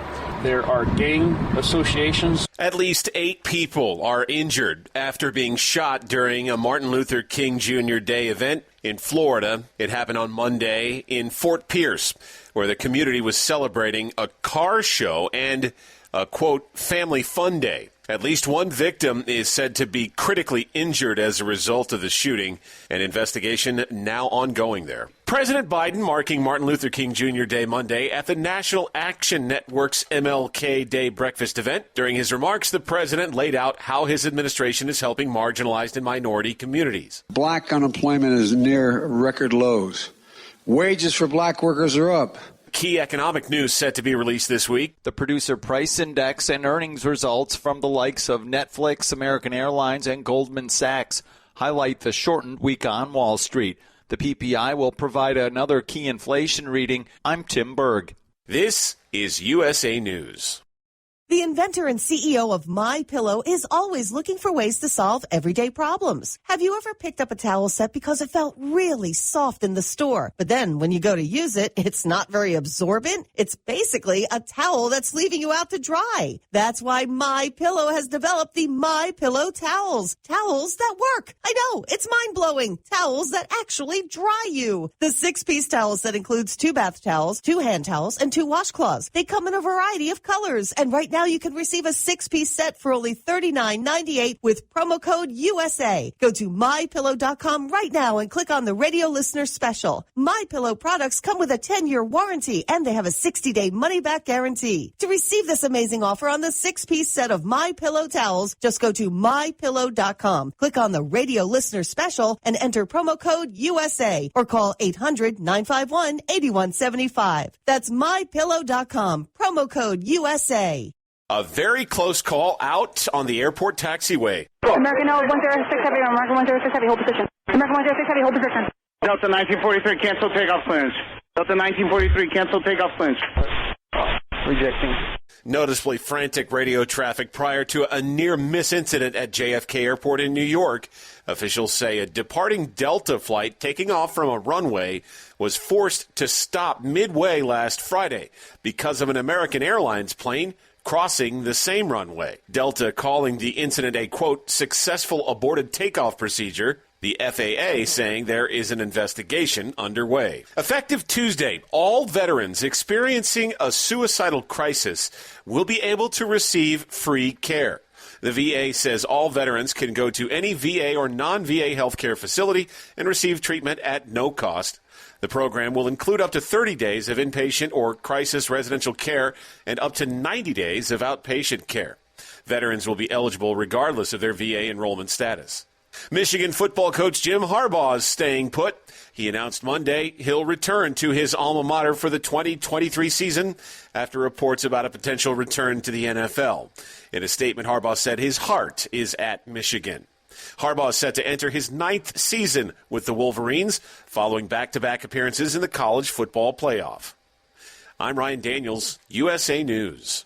There are gang associations. At least 8 people are injured after being shot during a Martin Luther King Jr. Day event in Florida. It happened on Monday in Fort Pierce, where the community was celebrating a car show and a, quote, family fun day. At least 1 victim is said to be critically injured as a result of the shooting. An investigation now ongoing there. President Biden marking Martin Luther King Jr. Day Monday at the National Action Network's MLK Day breakfast event. During his remarks, the president laid out how his administration is helping marginalized and minority communities. Black unemployment is near record lows. Wages for black workers are up. Key economic news set to be released this week. The Producer Price Index and earnings results from the likes of Netflix, American Airlines, and Goldman Sachs highlight the shortened week on Wall Street. The PPI will provide another key inflation reading. I'm Tim Berg. This is USA News. The inventor and CEO of MyPillow is always looking for ways to solve everyday problems. Have you ever picked up a towel set because it felt really soft in the store, but then when you go to use it, it's not very absorbent? It's basically a towel that's leaving you out to dry. That's why MyPillow has developed the MyPillow towels. Towels that work. I know, it's mind-blowing. Towels that actually dry you. The 6-piece towel set includes 2 bath towels, 2 hand towels, and 2 washcloths. They come in a variety of colors, and right now you can receive a 6-piece set for only $39.98 with promo code USA. Go to MyPillow.com right now and click on the radio listener special. MyPillow products come with a 10-year warranty and they have a 60-day money-back guarantee. To receive this amazing offer on the 6-piece set of MyPillow towels, just go to MyPillow.com. Click on the radio listener special and enter promo code USA or call 800-951-8175. That's MyPillow.com. Promo code USA. A very close call out on the airport taxiway. American 106 Heavy, American 106 Heavy, hold position. American 106 Heavy, hold position. Delta 1943, cancel takeoff clearance. Delta 1943, cancel takeoff clearance. Rejecting. Noticeably frantic radio traffic prior to a near-miss incident at JFK Airport in New York. Officials say a departing Delta flight taking off from a runway was forced to stop midway last Friday because of an American Airlines plane crossing the same runway. Delta calling the incident a, quote, successful aborted takeoff procedure. The FAA saying there is an investigation underway. Effective Tuesday, all veterans experiencing a suicidal crisis will be able to receive free care. The VA says all veterans can go to any VA or non-VA healthcare facility and receive treatment at no cost. The program will include up to 30 days of inpatient or crisis residential care and up to 90 days of outpatient care. Veterans will be eligible regardless of their VA enrollment status. Michigan football coach Jim Harbaugh is staying put. He announced Monday he'll return to his alma mater for the 2023 season after reports about a potential return to the NFL. In a statement, Harbaugh said his heart is at Michigan. Harbaugh is set to enter his 9th season with the Wolverines, following back-to-back appearances in the college football playoff. I'm Ryan Daniels, USA News.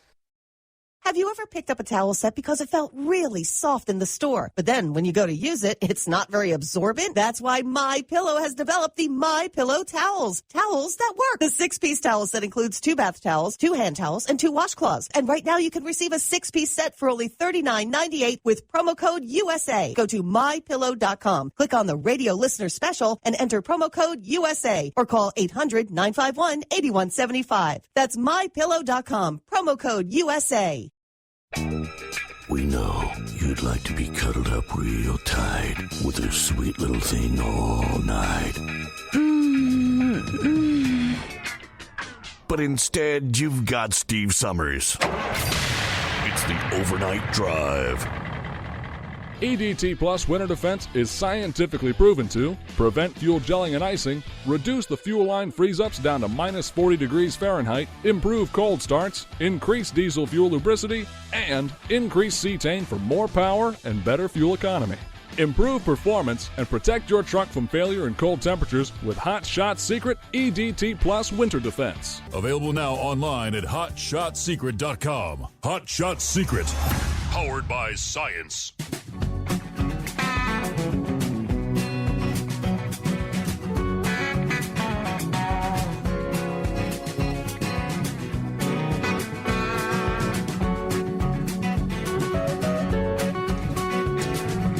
Have you ever picked up a towel set because it felt really soft in the store, but then when you go to use it, it's not very absorbent? That's why MyPillow has developed the MyPillow towels. Towels that work. The 6-piece towel set includes 2 bath towels, 2 hand towels, and 2 washcloths. And right now you can receive a 6-piece set for only $39.98 with promo code USA. Go to MyPillow.com. Click on the radio listener special and enter promo code USA or call 800-951-8175. That's MyPillow.com. Promo code USA. We know you'd like to be cuddled up real tight with a sweet little thing all night. But instead, you've got Steve Summers. It's the Overnight Drive. EDT Plus Winter Defense is scientifically proven to prevent fuel gelling and icing, reduce the fuel line freeze-ups down to minus 40 degrees Fahrenheit, improve cold starts, increase diesel fuel lubricity, and increase cetane for more power and better fuel economy. Improve performance and protect your truck from failure in cold temperatures with Hot Shot Secret EDT Plus Winter Defense. Available now online at HotShotSecret.com. Hot Shot Secret, powered by science.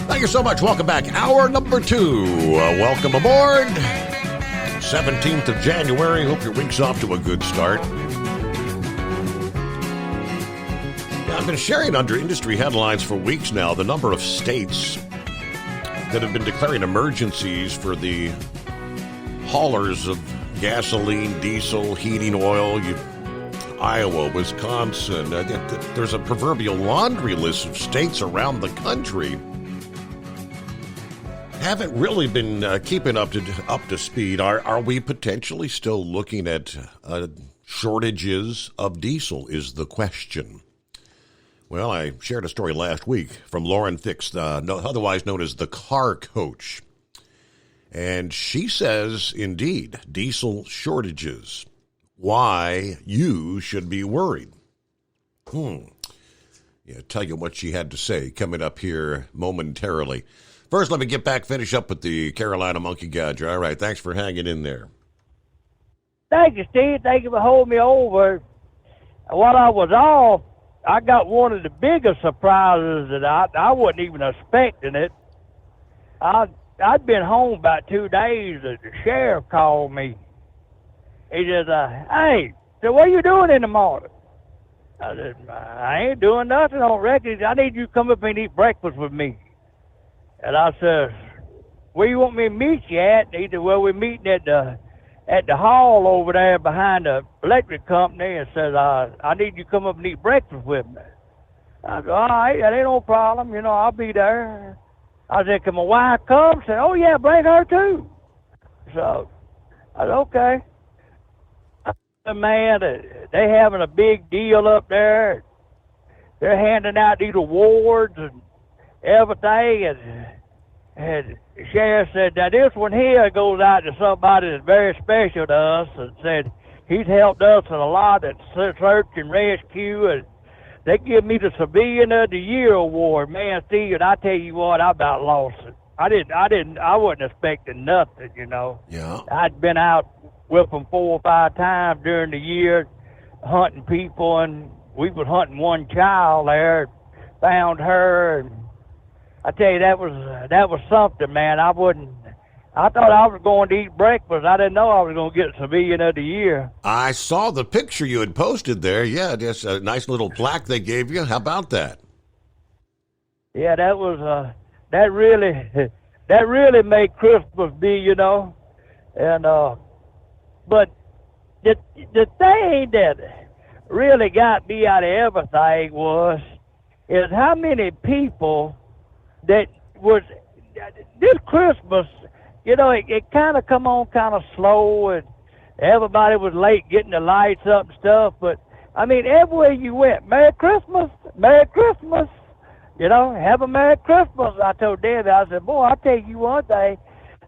Thank you so much. Welcome back. Hour number 2. Welcome aboard. 17th of January. Hope your week's off to a good start. I've been sharing under industry headlines for weeks now the number of states that have been declaring emergencies for the haulers of gasoline, diesel, heating oil. Iowa, Wisconsin. There's a proverbial laundry list of states around the country. Haven't really been keeping up to speed. Are we potentially still looking at shortages of diesel is the question. Well, I shared a story last week from Lauren Fix, otherwise known as the car coach. And she says, indeed, diesel shortages. Why you should be worried. Yeah, tell you what she had to say coming up here momentarily. First, let me get back, finish up with the Carolina Monkey Gadger. All right, thanks for hanging in there. Thank you, Steve. Thank you for holding me over. While I was off, I got one of the biggest surprises that I wasn't even expecting it. I'd been home about 2 days, and the sheriff called me. He says, hey, so what are you doing in the morning? I said, I ain't doing nothing on record. I need you to come up and eat breakfast with me. And I said, where you want me to meet you at? And he said, well, we're meeting at the hall over there behind the electric company, and says, I need you to come up and eat breakfast with me. I said, all right, that ain't no problem. I'll be there. I said, can my wife come? She said, oh, yeah, bring her too. So I said, okay. Man, they having a big deal up there. They're handing out these awards and everything, and the sheriff said, now this one here goes out to somebody that's very special to us, and said he's helped us in a lot at search and rescue, and they give me the Civilian of the Year award. Man, Steve, and I tell you what, I about lost it. I wasn't expecting nothing, Yeah. I'd been out with them 4 or 5 times during the year hunting people, and we was hunting one child there, found her, and I tell you, that was something, man. I thought I was going to eat breakfast. I didn't know I was going to get Civilian of the Year. I saw the picture you had posted there. Yeah, just a nice little plaque they gave you. How about that? Yeah, that was that really made Christmas be, and but the thing that really got me out of everything is how many people that was this Christmas, it kind of come on kind of slow, and everybody was late getting the lights up and stuff. But I mean, everywhere you went, Merry Christmas, Merry Christmas, have a Merry Christmas. I told Debbie, I said, boy, I'll tell you one thing.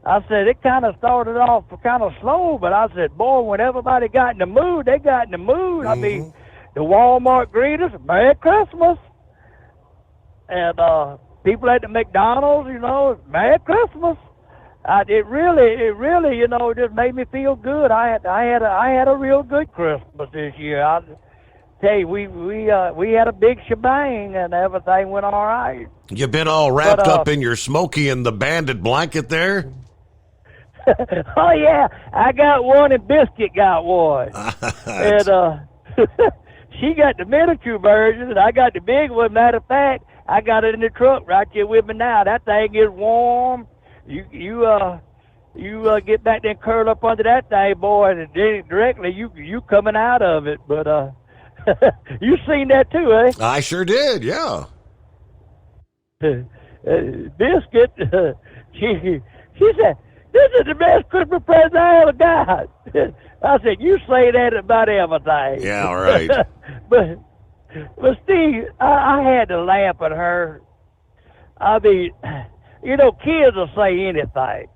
I said, it kind of started off kind of slow, but I said, boy, when everybody got in the mood, they got in the mood. I mean, the Walmart greeters, Merry Christmas. And people at the McDonald's, Merry Christmas. It really, just made me feel good. I had a real good Christmas this year. I tell you, we had a big shebang, and everything went all right. You been all wrapped up in your Smokey and the Bandit blanket there? Oh yeah, I got one, and Biscuit got one. And she got the miniature version, and I got the big one. Matter of fact, I got it in the truck right here with me now. That thing is warm. You get back there and curl up under that thing, boy, and then directly you coming out of it. But you seen that too, eh? I sure did, yeah. Biscuit, she said, this is the best Christmas present I ever got. I said, you say that about everything. Yeah, right. But Steve, I had to laugh at her. I mean, kids will say anything.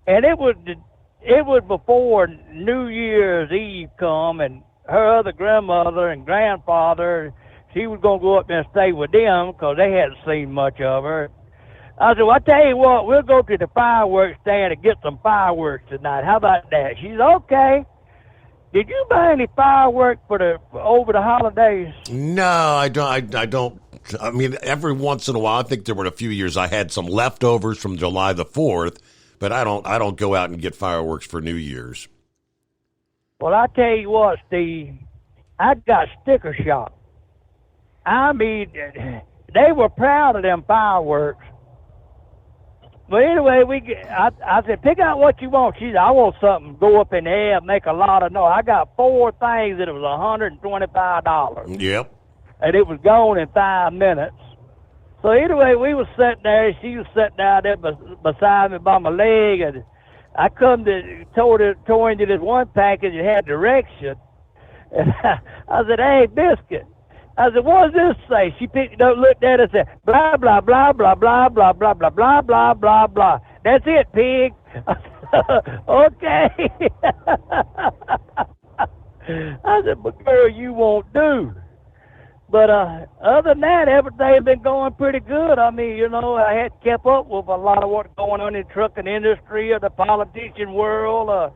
And it was before New Year's Eve come, and her other grandmother and grandfather, she was going to go up there and stay with them because they hadn't seen much of her. I said, well, I tell you what, we'll go to the fireworks stand and get some fireworks tonight. How about that? She said, okay. Did you buy any fireworks for over the holidays? No, I don't. I mean, every once in a while, I think there were a few years I had some leftovers from July the 4th, but I don't go out and get fireworks for New Year's. Well, I tell you what, Steve, I got sticker shock. I mean, they were proud of them fireworks. But anyway, I said, pick out what you want. She said, I want something go up in the air and make a lot of noise. I got 4 things that it was $125. Yep. And it was gone in 5 minutes. So anyway, we was sitting there. She was sitting down there beside me by my leg, and I come to toward into this one package that had direction. And I said, hey, Biscuit. I said, what does this say? She picked it up, looked at it, and said, blah, blah, blah, blah, blah, blah, blah, blah, blah, blah, blah, blah. That's it, pig. Okay. I said, but girl, you won't do. But other than that, everything's been going pretty good. I mean, you know, I had kept up with a lot of what's going on in the trucking industry or the politician world or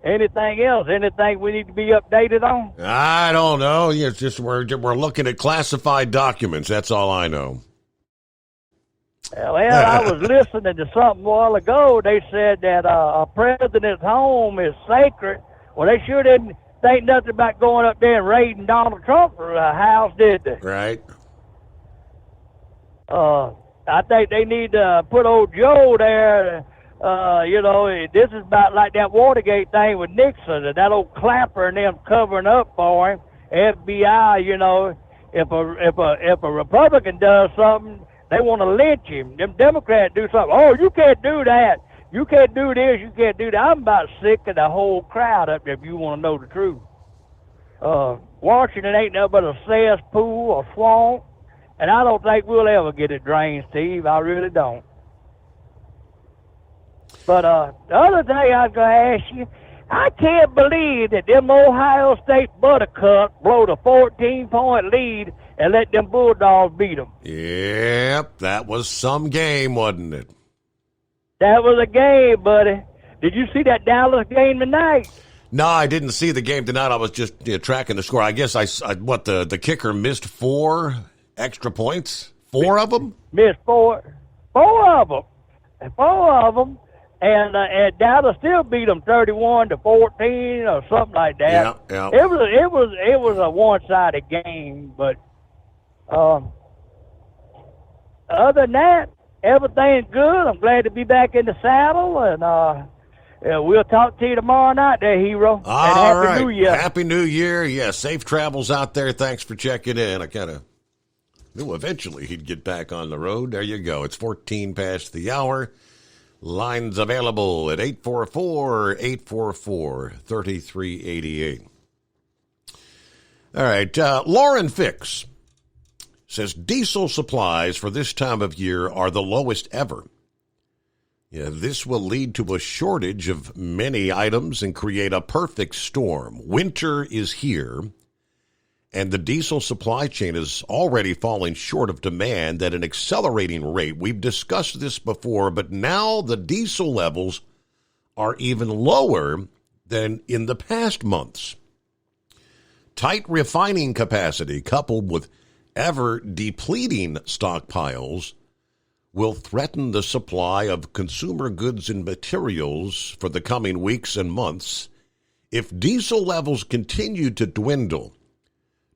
anything else. Anything we need to be updated on? I don't know. It's just we're looking at classified documents. That's all I know. Well, I was listening to something a while ago. They said that a president's home is sacred. Well, they sure didn't think nothing about going up there and raiding Donald Trump's house, did they? Right. I think they need to put old Joe there. You know, this is about like that Watergate thing with Nixon and that old Clapper and them covering up for him. FBI, you know, if a Republican does something, they want to lynch him. Them Democrats do something. Oh, you can't do that. You can't do this. You can't do that. I'm about sick of the whole crowd up there, if you want to know the truth. Washington ain't nothing but a cesspool, a swamp, and I don't think we'll ever get it drained, Steve. I really don't. But the other thing I was going to ask you, I can't believe that them Ohio State Buttercups blow the 14-point lead and let them Bulldogs beat them. Yep, that was some game, wasn't it? That was a game, buddy. Did you see that Dallas game tonight? No, I didn't see the game tonight. I was just tracking the score. I guess the kicker missed 4 extra points? 4 of them? Missed 4 of them. 4 of them. And Dallas still beat them 31-14 or something like that. Yeah. It was a one-sided game, but other than that, everything's good. I'm glad to be back in the saddle, and we'll talk to you tomorrow night there, hero. All and Happy New Year. Happy New Year. Yeah, safe travels out there. Thanks for checking in. I kind of knew eventually he'd get back on the road. There you go. It's 14 past the hour. Lines available at 844-844-3388. All right, Lauren Fix says diesel supplies for this time of year are the lowest ever. Yeah, this will lead to a shortage of many items and create a perfect storm. Winter is here, and the diesel supply chain is already falling short of demand at an accelerating rate. We've discussed this before, but now the diesel levels are even lower than in the past months. Tight refining capacity coupled with ever-depleting stockpiles will threaten the supply of consumer goods and materials for the coming weeks and months. If diesel levels continue to dwindle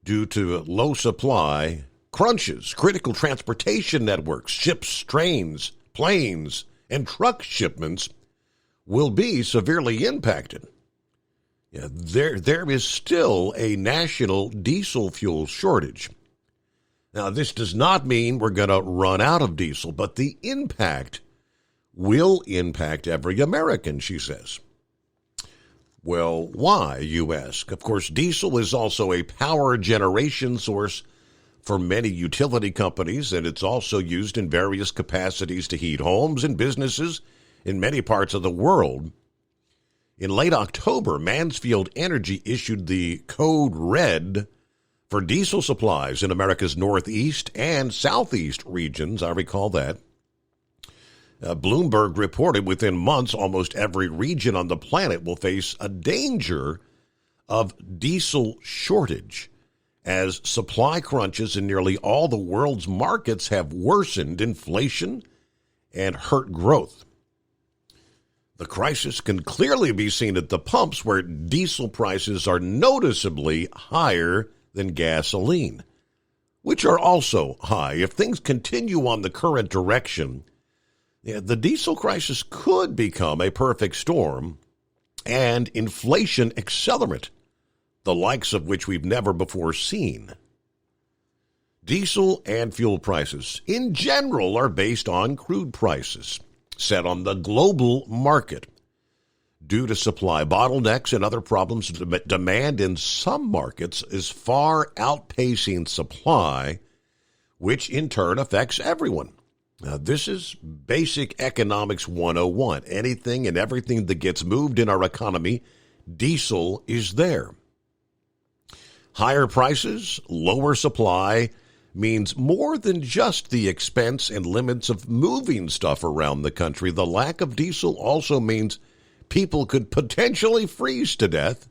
due to low supply, crunches, critical transportation networks, ships, trains, planes, and truck shipments will be severely impacted. Yeah, there is still a national diesel fuel shortage. Now, this does not mean we're going to run out of diesel, but the impact will impact every American, she says. Well, why, you ask? Of course, diesel is also a power generation source for many utility companies, and it's also used in various capacities to heat homes and businesses in many parts of the world. In late October, Mansfield Energy issued the Code Red for diesel supplies in America's northeast and southeast regions. I recall that. Bloomberg reported within months, almost every region on the planet will face a danger of diesel shortage as supply crunches in nearly all the world's markets have worsened inflation and hurt growth. The crisis can clearly be seen at the pumps, where diesel prices are noticeably higher than gasoline, which are also high. If things continue on the current direction, the diesel crisis could become a perfect storm and inflation accelerant, the likes of which we've never before seen. Diesel and fuel prices in general are based on crude prices set on the global market. Due to supply bottlenecks and other problems, demand in some markets is far outpacing supply, which in turn affects everyone. This is basic economics 101. Anything and everything that gets moved in our economy, diesel is there. Higher prices, lower supply means more than just the expense and limits of moving stuff around the country. The lack of diesel also means people could potentially freeze to death.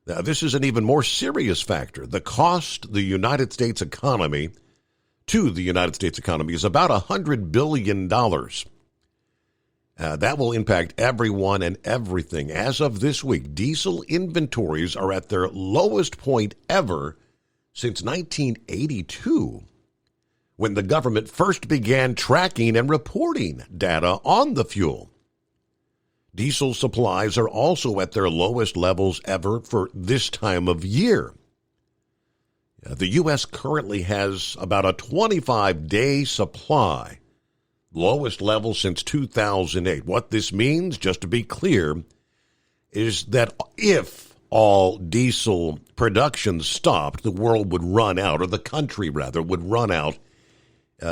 Now, this is an even more serious factor. The cost the United States economy to the United States economy is about $100 billion. That will impact everyone and everything. As of this week, diesel inventories are at their lowest point ever since 1982, when the government first began tracking and reporting data on the fuel. Diesel supplies are also at their lowest levels ever for this time of year. The U.S. currently has about a 25-day supply, lowest level since 2008. What this means, just to be clear, is that if all diesel production stopped, the world would run out, or the country, rather, would run out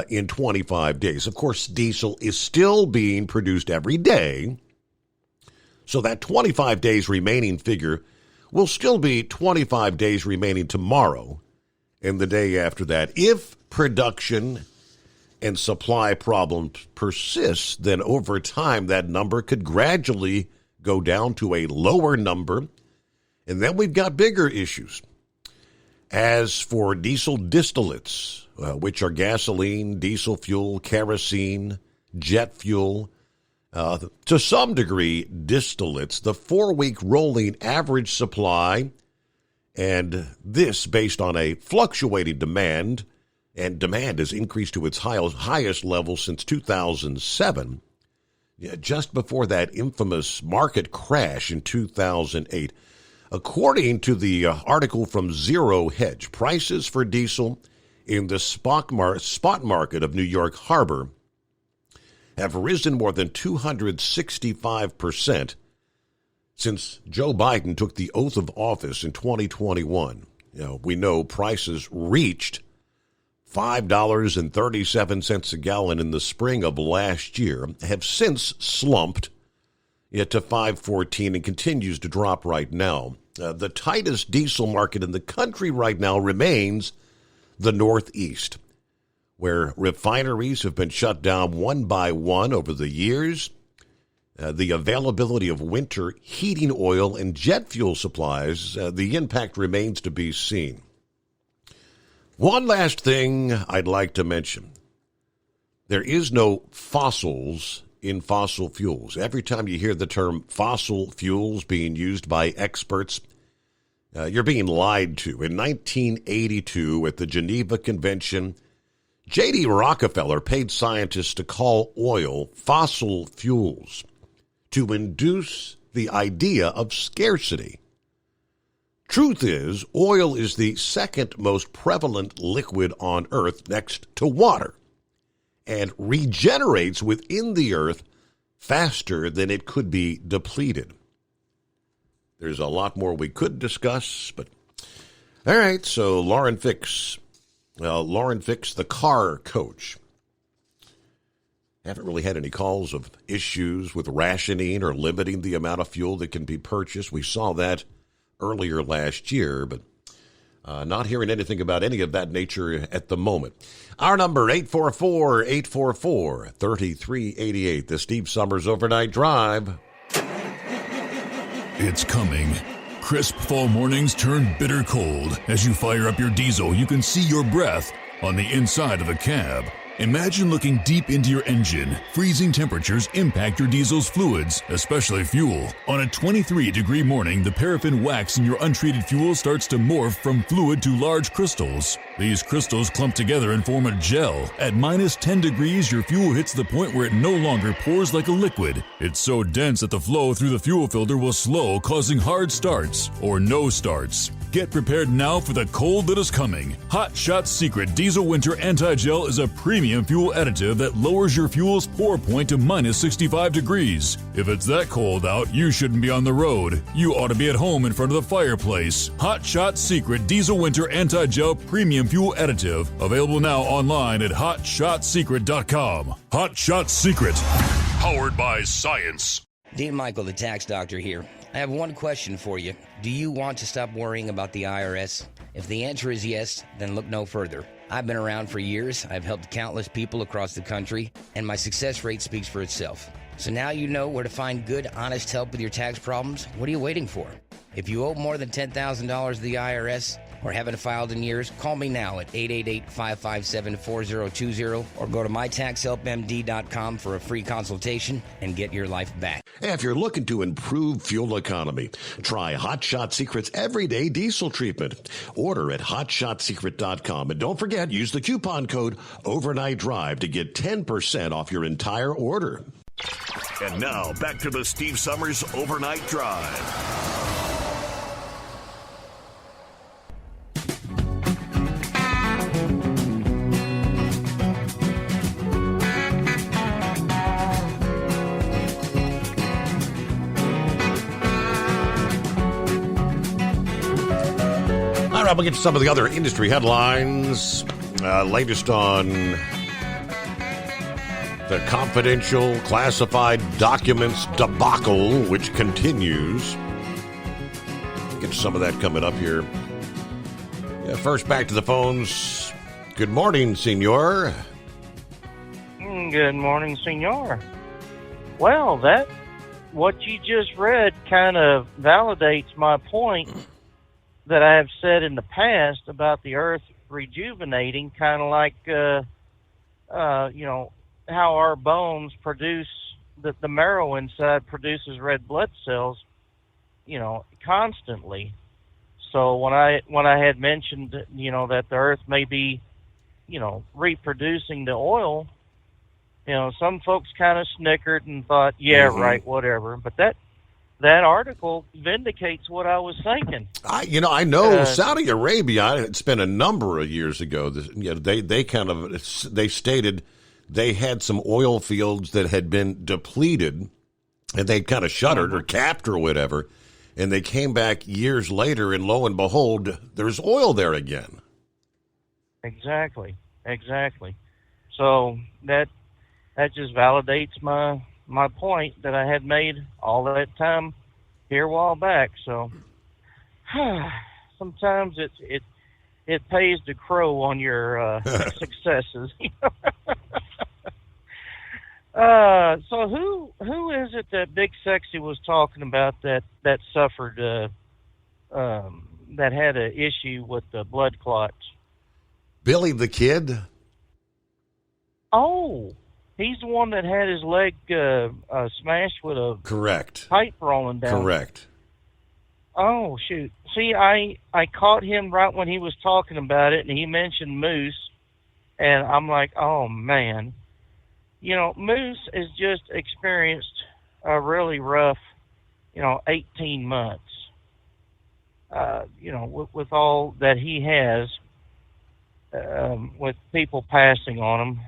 in 25 days. Of course, diesel is still being produced every day, so that 25 days remaining figure will still be 25 days remaining tomorrow and the day after that. If production and supply problems persist, then over time that number could gradually go down to a lower number. And then we've got bigger issues. As for diesel distillates, which are gasoline, diesel fuel, kerosene, jet fuel, to some degree distillates, the 4-week rolling average supply, and this based on a fluctuating demand, and demand has increased to its highest level since 2007, just before that infamous market crash in 2008. According to the article from Zero Hedge, prices for diesel in the spot market of New York Harbor have risen more than 265% since Joe Biden took the oath of office in 2021. We know prices reached $5.37 a gallon in the spring of last year, have since slumped to $5.14 and continues to drop right now. The tightest diesel market in the country right now remains the Northeast, where refineries have been shut down one by one over the years. The availability of winter heating oil and jet fuel supplies, the impact remains to be seen. One last thing I'd like to mention. There is no fossils in fossil fuels. Every time you hear the term fossil fuels being used by experts, you're being lied to. In 1982, at the Geneva Convention, J.D. Rockefeller paid scientists to call oil fossil fuels to induce the idea of scarcity. Truth is, oil is the second most prevalent liquid on Earth next to water, and regenerates within the earth faster than it could be depleted. There's a lot more we could discuss, but all right, so Lauren Fix, the car coach. Haven't really had any calls of issues with rationing or limiting the amount of fuel that can be purchased. We saw that earlier last year, but not hearing anything about any of that nature at the moment. Our number, 844-844-3388. The Steve Summers Overnight Drive. It's coming. Crisp fall mornings turn bitter cold. As you fire up your diesel, you can see your breath on the inside of the cab. Imagine looking deep into your engine. Freezing temperatures impact your diesel's fluids, especially fuel. On a 23-degree morning, the paraffin wax in your untreated fuel starts to morph from fluid to large crystals. These crystals clump together and form a gel. At minus 10 degrees, your fuel hits the point where it no longer pours like a liquid. It's so dense that the flow through the fuel filter will slow, causing hard starts or no starts. Get prepared now for the cold that is coming. Hot Shot Secret Diesel Winter Anti-Gel is a premium fuel additive that lowers your fuel's pour point to minus 65 degrees. If it's that cold out, you shouldn't be on the road. You ought to be at home in front of the fireplace. Hot Shot Secret Diesel Winter Anti-Gel Premium Fuel Additive. Available now online at hotshotsecret.com. Hot Shot Secret. Powered by science. Dean Michael, the tax doctor here. I have one question for you. Do you want to stop worrying about the IRS? If the answer is yes, then look no further. I've been around for years. I've helped countless people across the country, and my success rate speaks for itself. So now you know where to find good, honest help with your tax problems. What are you waiting for? If you owe more than $10,000 to the IRS or haven't filed in years, call me now at 888-557-4020 or go to mytaxhelpmd.com for a free consultation and get your life back. If you're looking to improve fuel economy, try Hot Shot Secret's everyday diesel treatment. Order at hotshotsecret.com. And don't forget, use the coupon code Overnight Drive to get 10% off your entire order. And now, back to the Steve Summers Overnight Drive. All right, we'll get to some of the other industry headlines. Latest on the confidential classified documents debacle, which continues. We'll get to some of that coming up here. First, back to the phones. Good morning, Senor. Good morning, Senor. Well, what you just read kind of validates my point that I have said in the past about the Earth rejuvenating, kind of like, how our bones produce, the marrow inside produces red blood cells, constantly. So when I had mentioned, that the Earth may be, reproducing the oil, some folks kind of snickered and thought, yeah, right, whatever. But that article vindicates what I was thinking. I know Saudi Arabia. It's been a number of years ago. They stated they had some oil fields that had been depleted, and they kind of shuttered or capped or whatever. And they came back years later, and lo and behold, there's oil there again. Exactly. So that just validates my point that I had made all that time here a while back. So sometimes it pays to crow on your successes. So who is it that Big Sexy was talking about that suffered that had an issue with the blood clots? Billy the Kid? Oh, he's the one that had his leg smashed with a pipe rolling down. Correct. Oh, shoot. See, I caught him right when he was talking about it, and he mentioned Moose, and I'm like, oh, man. Moose has just experienced a really rough, 18 months, with all that he has, with people passing on him.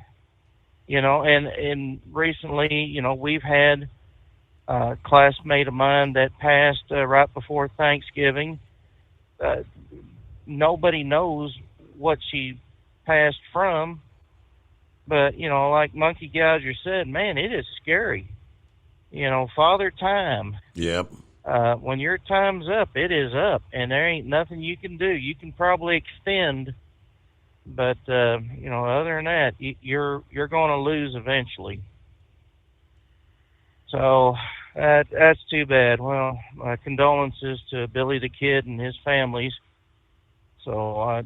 And recently, we've had a classmate of mine that passed right before Thanksgiving. Nobody knows what she passed from, but, like Monkey Gouger said, man, it is scary. Father Time. Yep. When your time's up, it is up, and there ain't nothing you can do. You can probably extend, but other than that, you're going to lose eventually. So that's too bad. Well, my condolences to Billy the Kid and his families. So I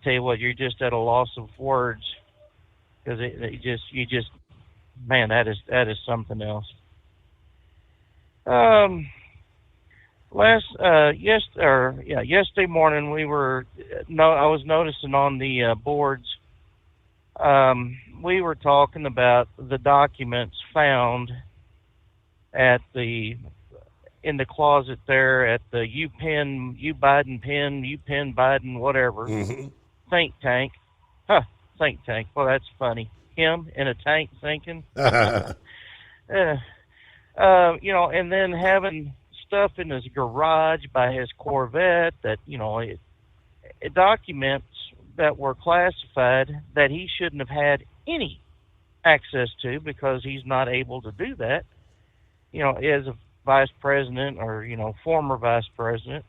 tell you what, you're just at a loss of words, because you just man, that is something else. Yesterday morning I was noticing on the boards, we were talking about the documents found at the in the closet there at the Biden Biden, whatever, think tank. Think tank. Well, that's funny. Him in a tank thinking. And then having stuff in his garage by his Corvette that, it documents that were classified that he shouldn't have had any access to because he's not able to do that, as a vice president or, former vice president.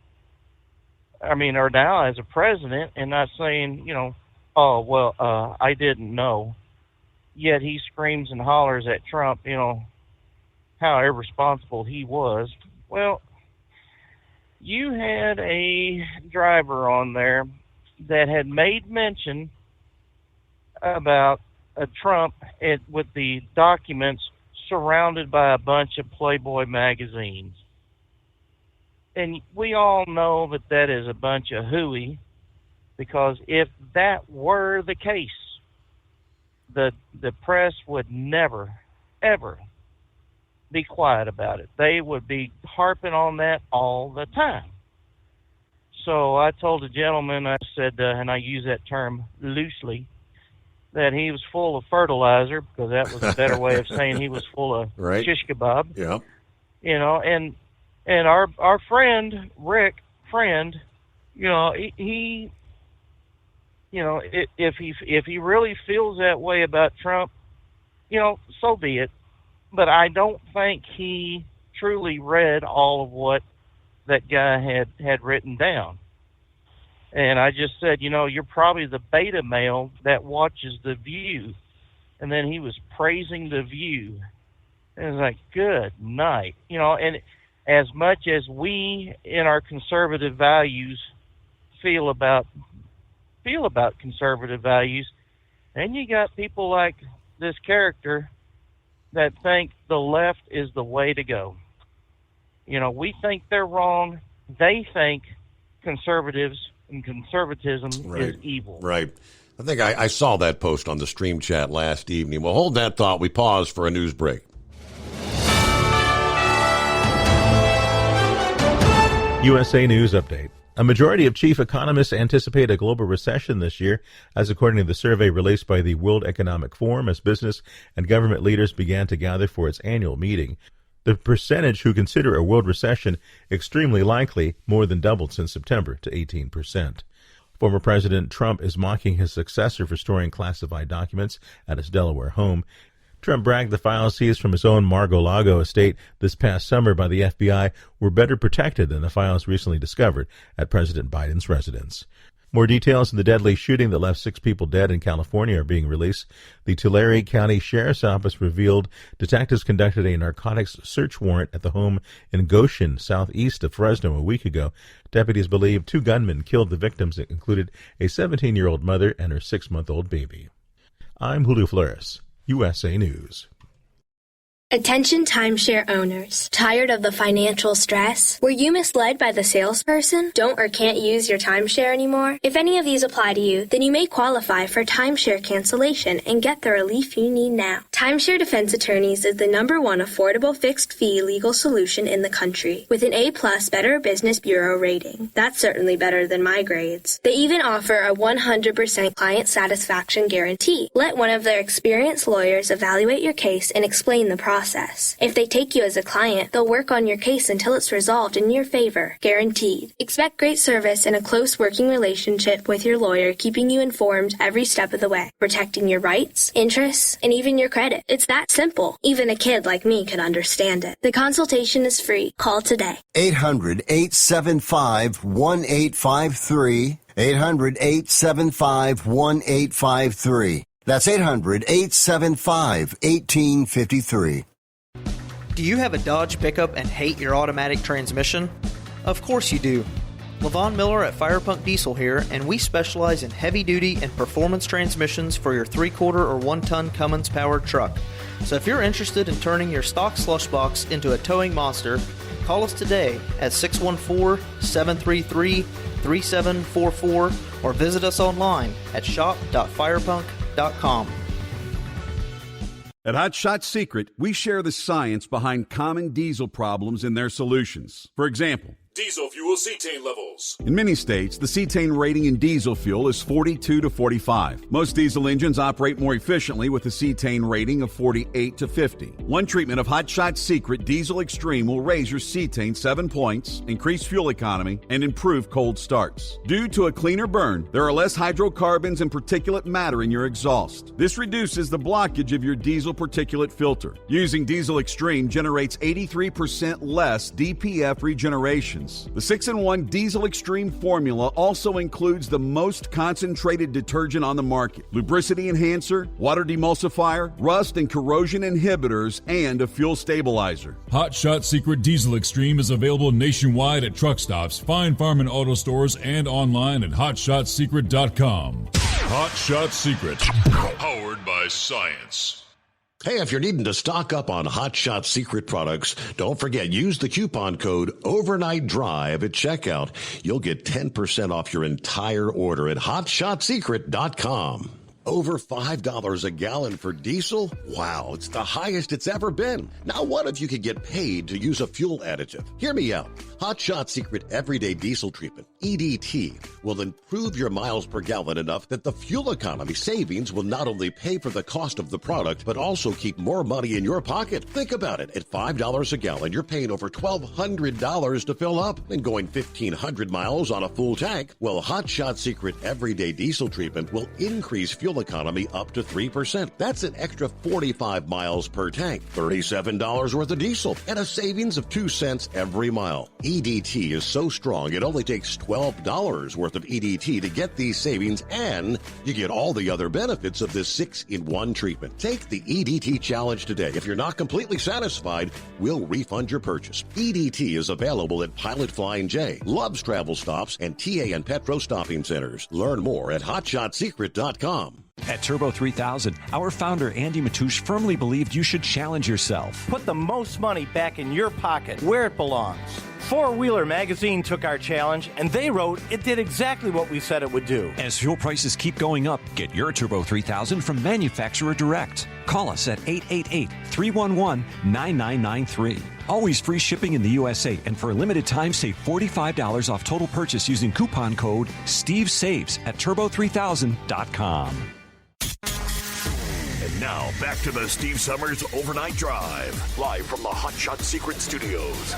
Or now as a president, and not saying, I didn't know. Yet he screams and hollers at Trump, how irresponsible he was. Well, you had a driver on there that had made mention about Trump with the documents surrounded by a bunch of Playboy magazines. And we all know that is a bunch of hooey, because if that were the case, the press would never, ever be quiet about it. They would be harping on that all the time. So I told the gentleman, I said, and I use that term loosely, that he was full of fertilizer, because that was a better way of saying he was full of shish kebab. Yeah. And our friend Rick, he if he really feels that way about Trump, so be it. But I don't think he truly read all of what that guy had written down. And I just said, you're probably the beta male that watches The View. And then he was praising The View. And it was like, good night. And as much as we in our conservative values feel about conservative values, and you got people like this character that think the left is the way to go. We think they're wrong. They think conservatives and conservatism is evil. Right. I think I saw that post on the stream chat last evening. Well, hold that thought. We pause for a news break. USA News Update. A majority of chief economists anticipate a global recession this year, as according to the survey released by the World Economic Forum as business and government leaders began to gather for its annual meeting. The percentage who consider a world recession extremely likely more than doubled since September to 18%. Former President Trump is mocking his successor for storing classified documents at his Delaware home. Trump bragged the files seized from his own Mar-a-Lago estate this past summer by the FBI were better protected than the files recently discovered at President Biden's residence. More details of the deadly shooting that left 6 people dead in California are being released. The Tulare County Sheriff's Office revealed detectives conducted a narcotics search warrant at the home in Goshen, southeast of Fresno, a week ago. Deputies believe 2 gunmen killed the victims that included a 17-year-old mother and her 6-month-old baby. I'm Julio Flores, USA News. Attention timeshare owners. Tired of the financial stress? Were you misled by the salesperson? Don't or can't use your timeshare anymore? If any of these apply to you, then you may qualify for timeshare cancellation and get the relief you need now. Timeshare Defense Attorneys is the #1 affordable fixed-fee legal solution in the country, with an A+ Better Business Bureau rating. That's certainly better than my grades. They even offer a 100% client satisfaction guarantee. Let one of their experienced lawyers evaluate your case and explain the process. If they take you as a client, they'll work on your case until it's resolved in your favor, guaranteed. Expect great service and a close working relationship with your lawyer, keeping you informed every step of the way, protecting your rights, interests, and even your credit. It's that simple. Even a kid like me could understand it. The consultation is free. Call today. 800-875-1853. 800-875-1853. That's 800-875-1853. Do you have a Dodge pickup and hate your automatic transmission? Of course you do. LaVon Miller at Firepunk Diesel here, and we specialize in heavy-duty and performance transmissions for your 3/4 or 1-ton Cummins-powered truck. So if you're interested in turning your stock slush box into a towing monster, call us today at 614-733-3744 or visit us online at shop.firepunk.com. At Hot Shot Secret, we share the science behind common diesel problems and their solutions. For example, diesel fuel cetane levels. in many states, the cetane rating in diesel fuel is 42 to 45. Most diesel engines operate more efficiently with a cetane rating of 48 to 50. One treatment of Hot Shot Secret Diesel Extreme will raise your cetane 7 points, increase fuel economy, and improve cold starts. Due to a cleaner burn, there are less hydrocarbons and particulate matter in your exhaust. This reduces the blockage of your diesel particulate filter. Using Diesel Extreme generates 83% less DPF regeneration. The 6-in-1 Diesel Extreme formula also includes the most concentrated detergent on the market, lubricity enhancer, water demulsifier, rust and corrosion inhibitors, and a fuel stabilizer. Hot Shot Secret Diesel Extreme is available nationwide at truck stops, fine farm and auto stores, and online at hotshotsecret.com. Hot Shot Secret, powered by science. Hey, if you're needing to stock up on Hot Shot Secret products, don't forget, use the coupon code Overnight Drive at checkout. You'll get 10% off your entire order at hotshotsecret.com. Over $5 a gallon for diesel? Wow, it's the highest it's ever been. Now, what if you could get paid to use a fuel additive? Hear me out. Hot Shot Secret Everyday Diesel Treatment, EDT, will improve your miles per gallon enough that the fuel economy savings will not only pay for the cost of the product, but also keep more money in your pocket. Think about it. At $5 a gallon, you're paying over $1,200 to fill up and going 1,500 miles on a full tank. Well, Hot Shot Secret Everyday Diesel Treatment will increase fuel economy up to 3%. That's an extra 45 miles per tank, $37 worth of diesel, and a savings of 2 cents every mile. EDT is so strong, it only takes $12 worth of EDT to get these savings, and you get all the other benefits of this 6-in-1 treatment. Take the EDT challenge today. If you're not completely satisfied, we'll refund your purchase. EDT is available at Pilot Flying J, Love's Travel Stops, and TA and Petro Stopping Centers. Learn more at hotshotsecret.com. At Turbo 3000, our founder Andy Matouche firmly believed you should challenge yourself. Put the most money back in your pocket, where it belongs. Four Wheeler magazine took our challenge, and they wrote it did exactly what we said it would do. As fuel prices keep going up, get your Turbo 3000 from manufacturer direct. Call us at 888-311-9993. Always free shipping in the USA, and for a limited time, save $45 off total purchase using coupon code STEVESAVES at turbo3000.com. And now, back to the Steve Summers Overnight Drive, live from the Hot Shot Secret Studios.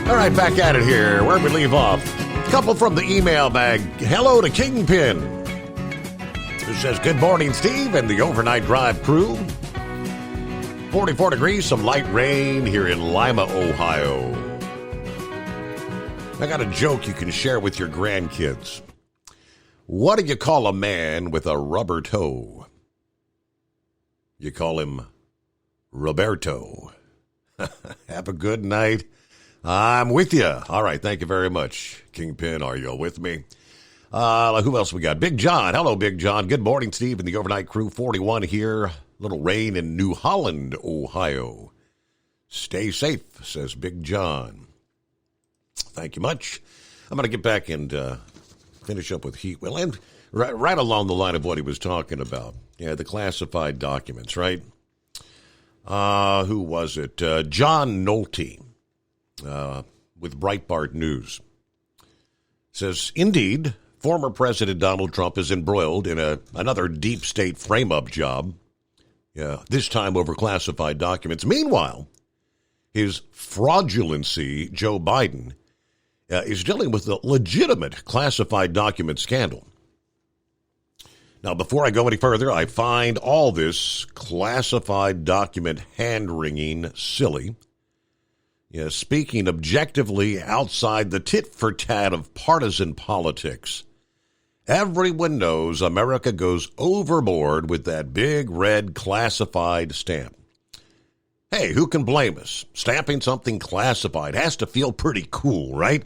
All right, back at it here, where we leave off. Couple from the email bag. Hello to Kingpin, who says, good morning, Steve, and the Overnight Drive crew. 44 degrees, some light rain here in Lima, Ohio. I got a joke you can share with your grandkids. What do you call a man with a rubber toe? You call him Roberto. Have a good night. I'm with you. All right, thank you very much. Kingpin, are you with me? Who else we got? Big John. Hello, Big John. Good morning, Steve and the Overnight Crew. 41 here. Little rain in New Holland, Ohio. Stay safe, says Big John. Thank you much. I'm going to get back and finish up with Heat. Well, and right along the line of what he was talking about. Yeah, the classified documents, right? Who was it? John Nolte. With Breitbart News. Says, indeed, former President Donald Trump is embroiled in another deep state frame-up job, this time over classified documents. Meanwhile, his fraudulency, Joe Biden, is dealing with a legitimate classified document scandal. Now, before I go any further, I find all this classified document hand-wringing silly. Speaking objectively outside the tit-for-tat of partisan politics, everyone knows America goes overboard with that big red classified stamp. Hey, who can blame us? Stamping something classified has to feel pretty cool, right?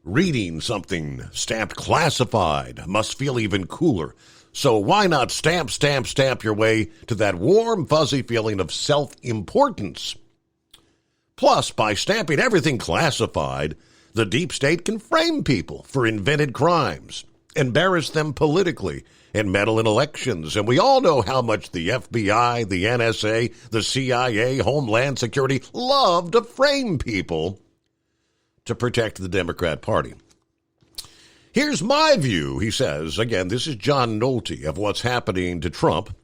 Reading something stamped classified must feel even cooler. So why not stamp your way to that warm, fuzzy feeling of self-importance? Plus, by stamping everything classified, the deep state can frame people for invented crimes, embarrass them politically, and meddle in elections. And we all know how much the FBI, the NSA, the CIA, Homeland Security love to frame people to protect the Democrat Party. Here's my view, he says. Again, this is John Nolte of what's happening to Trump.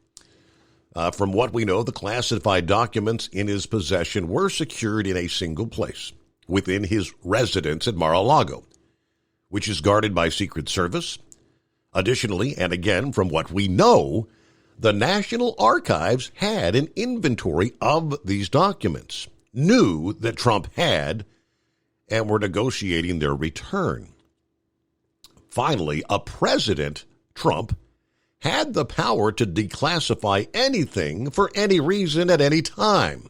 From what we know, the classified documents in his possession were secured in a single place within his residence at Mar-a-Lago, which is guarded by Secret Service. Additionally, and again, from what we know, the National Archives had an inventory of these documents, knew that Trump had, and were negotiating their return. Finally, a president, Trump, had the power to declassify anything for any reason at any time.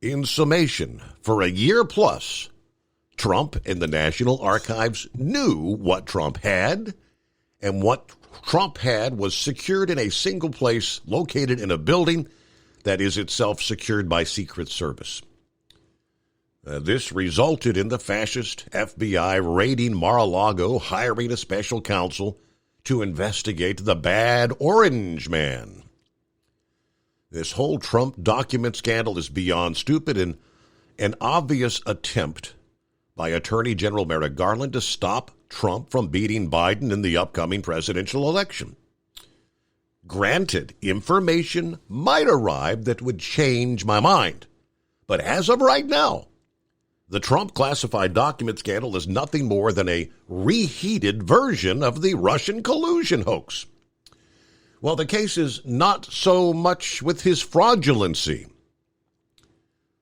In summation, for a year plus, Trump and the National Archives knew what Trump had, and what Trump had was secured in a single place located in a building that is itself secured by Secret Service. This resulted in the fascist FBI raiding Mar-a-Lago, hiring a special counsel to investigate the bad orange man. This whole Trump document scandal is beyond stupid and an obvious attempt by Attorney General Merrick Garland to stop Trump from beating Biden in the upcoming presidential election. Granted, information might arrive that would change my mind. But as of right now, the Trump classified document scandal is nothing more than a reheated version of the Russian collusion hoax. Well, the case is not so much with his fraudulency.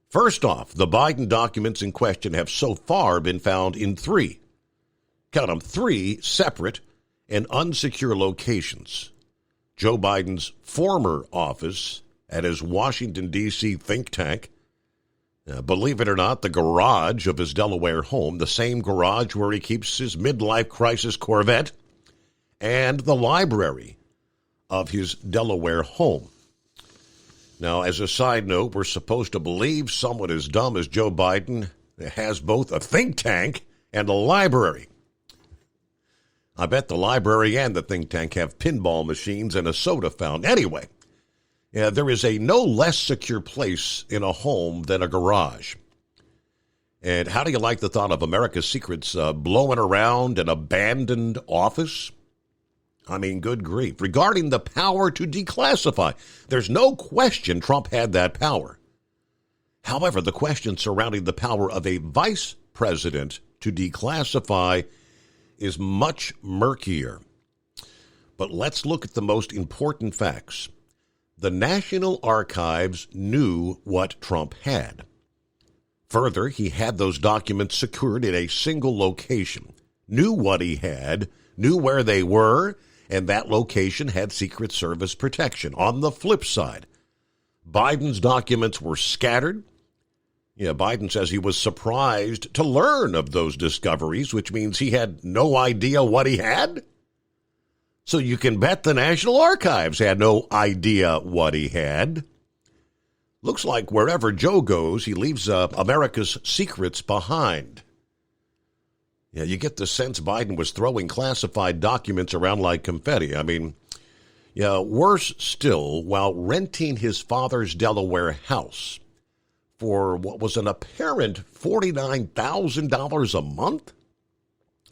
First off, the Biden documents in question have so far been found in three separate and unsecure locations. Joe Biden's former office at his Washington, D.C. think tank, believe it or not, the garage of his Delaware home, the same garage where he keeps his midlife crisis Corvette, and the library of his Delaware home. Now, as a side note, we're supposed to believe someone as dumb as Joe Biden has both a think tank and a library. I bet the library and the think tank have pinball machines and a soda fountain. Anyway, there is a no less secure place in a home than a garage. And how do you like the thought of America's secrets blowing around an abandoned office? I mean, good grief. Regarding the power to declassify, there's no question Trump had that power. However, the question surrounding the power of a vice president to declassify is much murkier. But let's look at the most important facts. The National Archives knew what Trump had. Further, he had those documents secured in a single location, knew what he had, knew where they were, and that location had Secret Service protection. On the flip side, Biden's documents were scattered. Biden says he was surprised to learn of those discoveries, which means he had no idea what he had. So you can bet the National Archives had no idea what he had. Looks like wherever Joe goes, he leaves America's secrets behind. Yeah, you get the sense Biden was throwing classified documents around like confetti. I mean, worse still, while renting his father's Delaware house for what was an apparent $49,000 a month,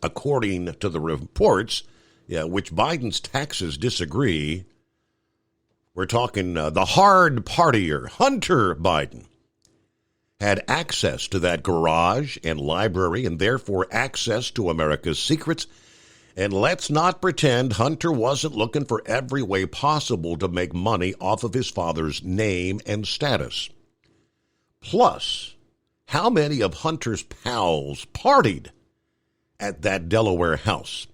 according to the reports, which Biden's taxes disagree. We're talking the hard partier, Hunter Biden, had access to that garage and library and therefore access to America's secrets. And let's not pretend Hunter wasn't looking for every way possible to make money off of his father's name and status. Plus, how many of Hunter's pals partied at that Delaware house?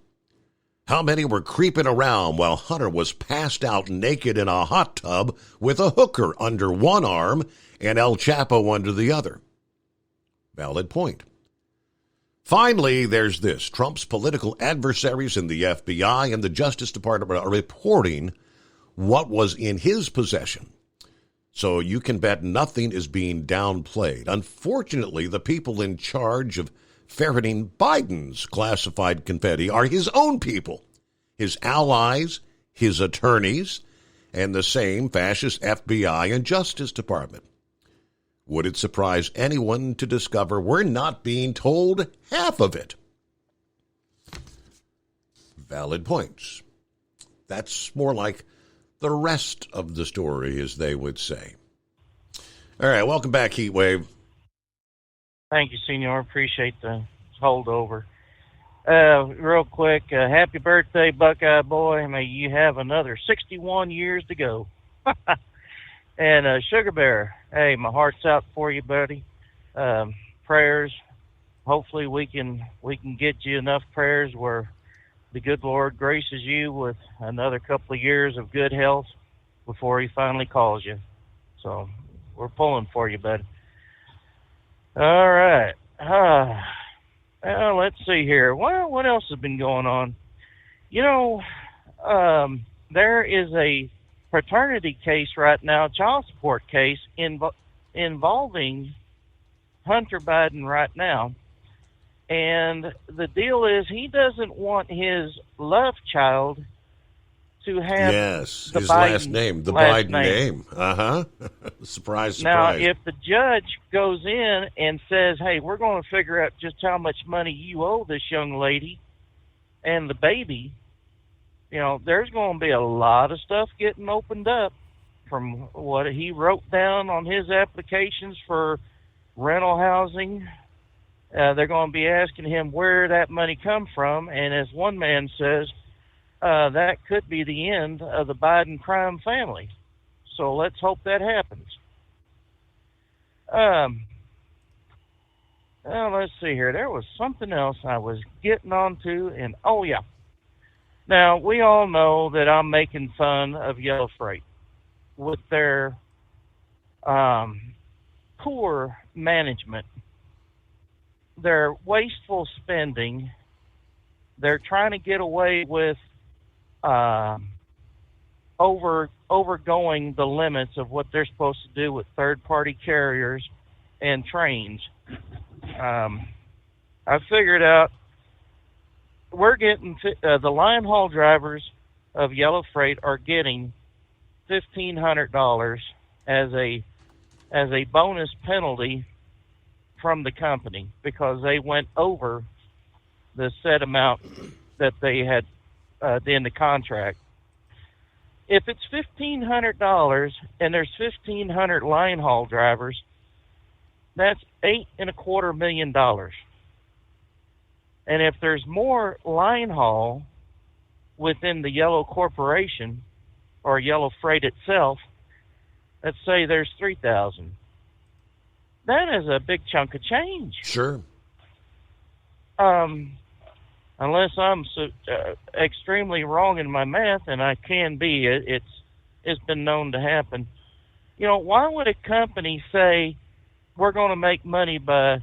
How many were creeping around while Hunter was passed out naked in a hot tub with a hooker under one arm and El Chapo under the other? Valid point. Finally, there's this. Trump's political adversaries in the FBI and the Justice Department are reporting what was in his possession. So you can bet nothing is being downplayed. Unfortunately, the people in charge of ferreting Biden's classified confetti are his own people, his allies, his attorneys, and the same fascist FBI and Justice Department. Would it surprise anyone to discover we're not being told half of it? Valid points. That's more like the rest of the story, as they would say. All right, welcome back, Heatwave. Thank you, Senor. Appreciate the holdover. Real quick, happy birthday, Buckeye boy. May you have another 61 years to go. And Sugar Bear, hey, my heart's out for you, buddy. Prayers. Hopefully we can get you enough prayers where the good Lord graces you with another couple of years of good health before he finally calls you. So we're pulling for you, bud. All right. Let's see here. Well, what else has been going on? You know, there is a paternity case right now, child support case involving Hunter Biden right now. And the deal is he doesn't want his love child to have his Biden last name, the Biden name. Surprise. Now, if the judge goes in and says, hey, we're going to figure out just how much money you owe this young lady and the baby, you know, there's going to be a lot of stuff getting opened up from what he wrote down on his applications for rental housing. They're going to be asking him where that money come from. And as one man says, that could be the end of the Biden crime family. So let's hope that happens. Let's see here. There was something else I was getting onto, and oh yeah. Now, we all know that I'm making fun of Yellow Freight with their poor management, their wasteful spending. They're trying to get away with overgoing the limits of what they're supposed to do with third-party carriers and trains. I figured out we're getting the line haul drivers of Yellow Freight are getting $1,500 as a bonus penalty from the company because they went over the set amount that they had in the contract. If it's $1,500 and there's 1,500 line haul drivers, that's $8.25 million. And if there's more line haul within the Yellow Corporation or Yellow Freight itself, let's say there's 3,000. That is a big chunk of change. Sure. Unless I'm extremely wrong in my math, and I can be, it's been known to happen. You know, why would a company say we're going to make money by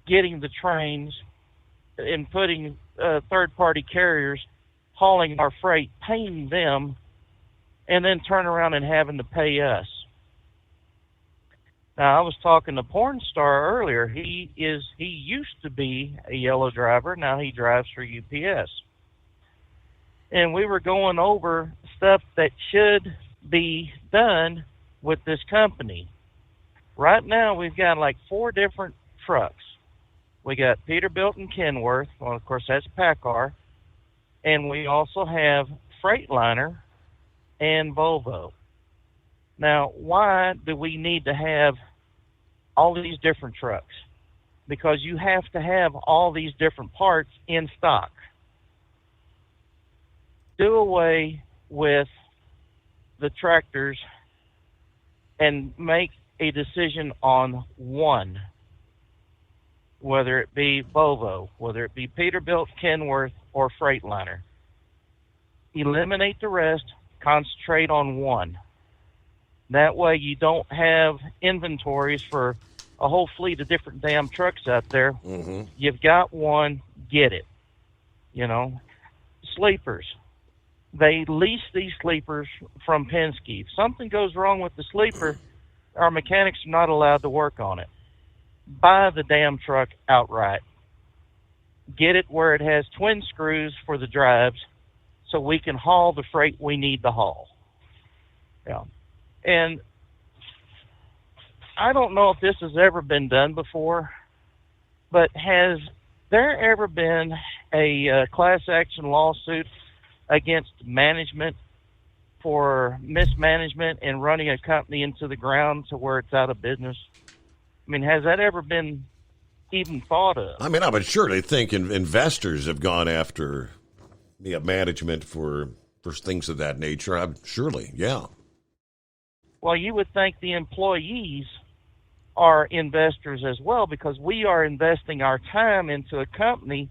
getting the trains and putting third-party carriers hauling our freight, paying them, and then turn around and having to pay us? Now, I was talking to Porn Star earlier. He used to be a Yellow driver. Now he drives for UPS. And we were going over stuff that should be done with this company. Right now, we've got like 4 different trucks. We got Peterbilt and Kenworth. Well, of course, that's PACCAR. And we also have Freightliner and Volvo. Now, why do we need to have all these different trucks? Because you have to have all these different parts in stock. Do away with the tractors and make a decision on one, whether it be Volvo, whether it be Peterbilt, Kenworth, or Freightliner. eliminate the rest, concentrate on one. That way you don't have inventories for a whole fleet of different damn trucks out there. Mm-hmm. You've got one, get it. You know, sleepers. They lease these sleepers from Penske. If something goes wrong with the sleeper, our mechanics are not allowed to work on it. Buy the damn truck outright. Get it where it has twin screws for the drives so we can haul the freight we need to haul. Yeah. And I don't know if this has ever been done before, but has there ever been a class action lawsuit against management for mismanagement and running a company into the ground to where it's out of business? I mean, has that ever been even thought of? I mean, I would surely think investors have gone after management for things of that nature. Surely, yeah. Well, you would think the employees are investors as well, because we are investing our time into a company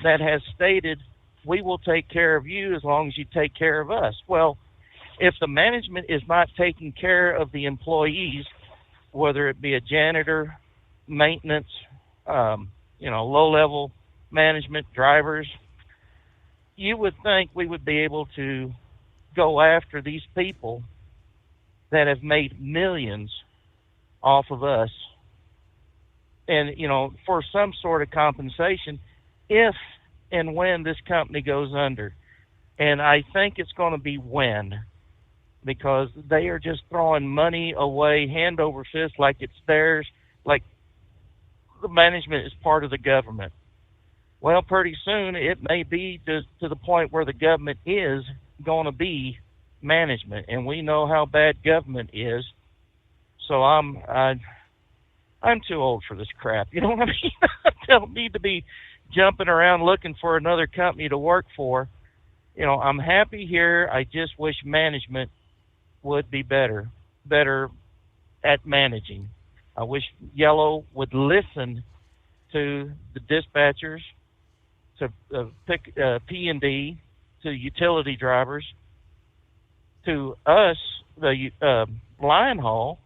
that has stated, we will take care of you as long as you take care of us. Well, if the management is not taking care of the employees, whether it be a janitor, maintenance, low-level management, drivers, you would think we would be able to go after these people that have made millions off of us and, for some sort of compensation if and when this company goes under. And I think it's going to be when, because they are just throwing money away hand over fist like it's theirs, like the management is part of the government. Well, pretty soon it may be to the point where the government is going to be management, and we know how bad government is. So I'm too old for this crap. You know what I mean? I don't need to be jumping around looking for another company to work for. I'm happy here. I just wish management would be better at managing. I wish Yellow would listen to the dispatchers, to P&D, to utility drivers, to us, the line haul,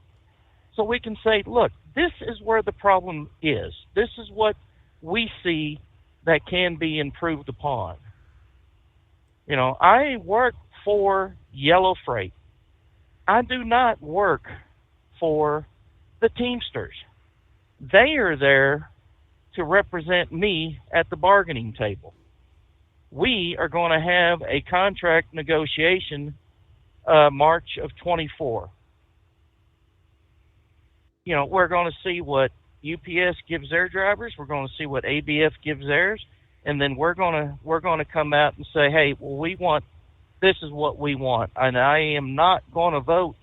so we can say, look, this is where the problem is. This is what we see that can be improved upon. I work for Yellow Freight. I do not work for the Teamsters. They are there to represent me at the bargaining table. We are going to have a contract negotiation March of 24. We're going to see what UPS gives their drivers. We're going to see what ABF gives theirs, and then we're going to come out and say, hey, well, this is what we want, and I am not going to vote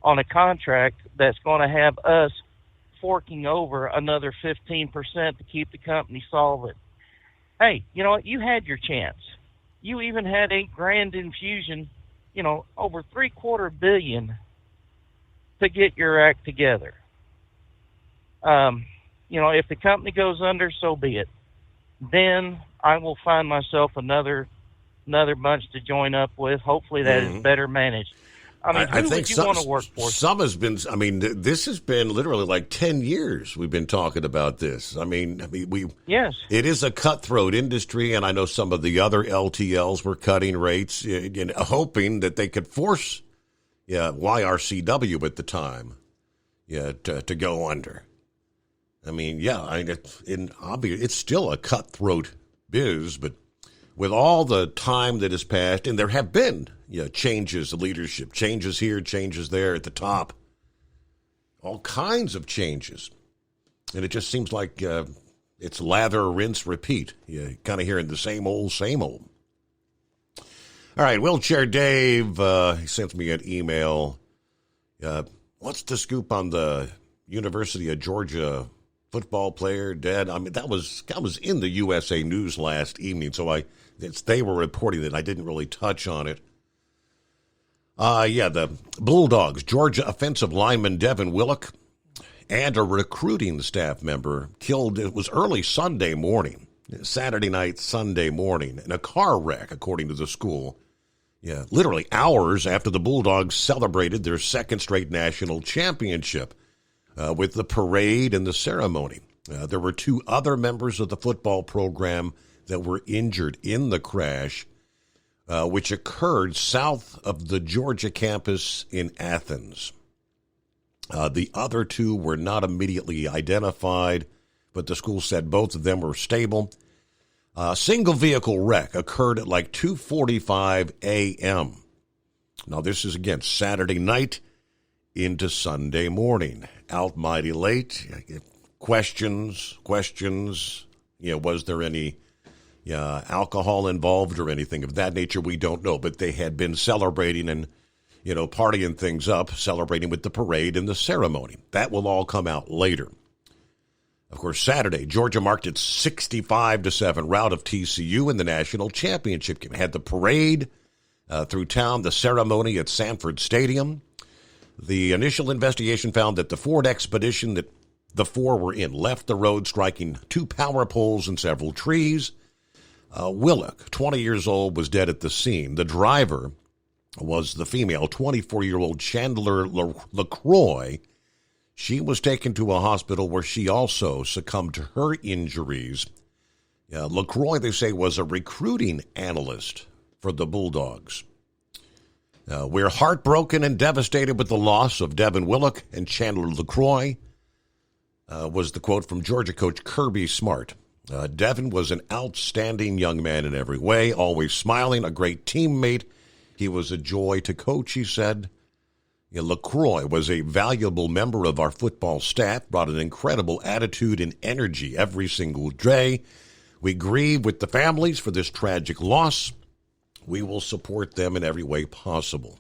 on a contract that's going to have us forking over another 15% to keep the company solvent. Hey, you know what? You had your chance. You even had $8,000 infusion, over $750 million to get your act together. If the company goes under, so be it. Then I will find myself another bunch to join up with. Hopefully that is better managed. I who think would you want to work for? Some has been. This has been literally like 10 years. We've been talking about this. Yes. It is a cutthroat industry, and I know some of the other LTLs were cutting rates, hoping that they could force, YRCW at the time, to go under. It's still a cutthroat biz, but with all the time that has passed, and there have been changes of leadership, changes here, changes there at the top, all kinds of changes. And it just seems like it's lather, rinse, repeat. You're kind of hearing the same old, same old. All right, Wheelchair Dave, he sent me an email. What's the scoop on the University of Georgia football player dead? That was in the USA News last evening, so they were reporting it. I didn't really touch on it. The Bulldogs, Georgia offensive lineman Devin Willock and a recruiting staff member killed. It was early Sunday morning. Saturday night, Sunday morning, in a car wreck, according to the school. Yeah, literally hours after the Bulldogs celebrated their second straight national championship with the parade and the ceremony. There were 2 other members of the football program that were injured in the crash, which occurred south of the Georgia campus in Athens. The other 2 were not immediately identified, but the school said both of them were stable. A single vehicle wreck occurred at like 2:45 a.m. Now, this is, again, Saturday night into Sunday morning. Out mighty late. Questions. Was there any alcohol involved or anything of that nature? We don't know, but they had been celebrating and, partying things up, celebrating with the parade and the ceremony. That will all come out later. Of course, Saturday, Georgia marked its 65-7 rout of TCU in the national championship game. Had the parade through town, the ceremony at Sanford Stadium. The initial investigation found that the Ford Expedition that the 4 were in left the road, striking 2 power poles and several trees. Willock, 20 years old, was dead at the scene. The driver was the female, 24-year-old Chandler LaCroix. She was taken to a hospital where she also succumbed to her injuries. LaCroix, they say, was a recruiting analyst for the Bulldogs. We're heartbroken and devastated with the loss of Devin Willock and Chandler LaCroix, was the quote from Georgia coach Kirby Smart. Devin was an outstanding young man in every way, always smiling, a great teammate. He was a joy to coach, he said. LaCroix was a valuable member of our football staff, brought an incredible attitude and energy every single day. We grieve with the families for this tragic loss. We will support them in every way possible.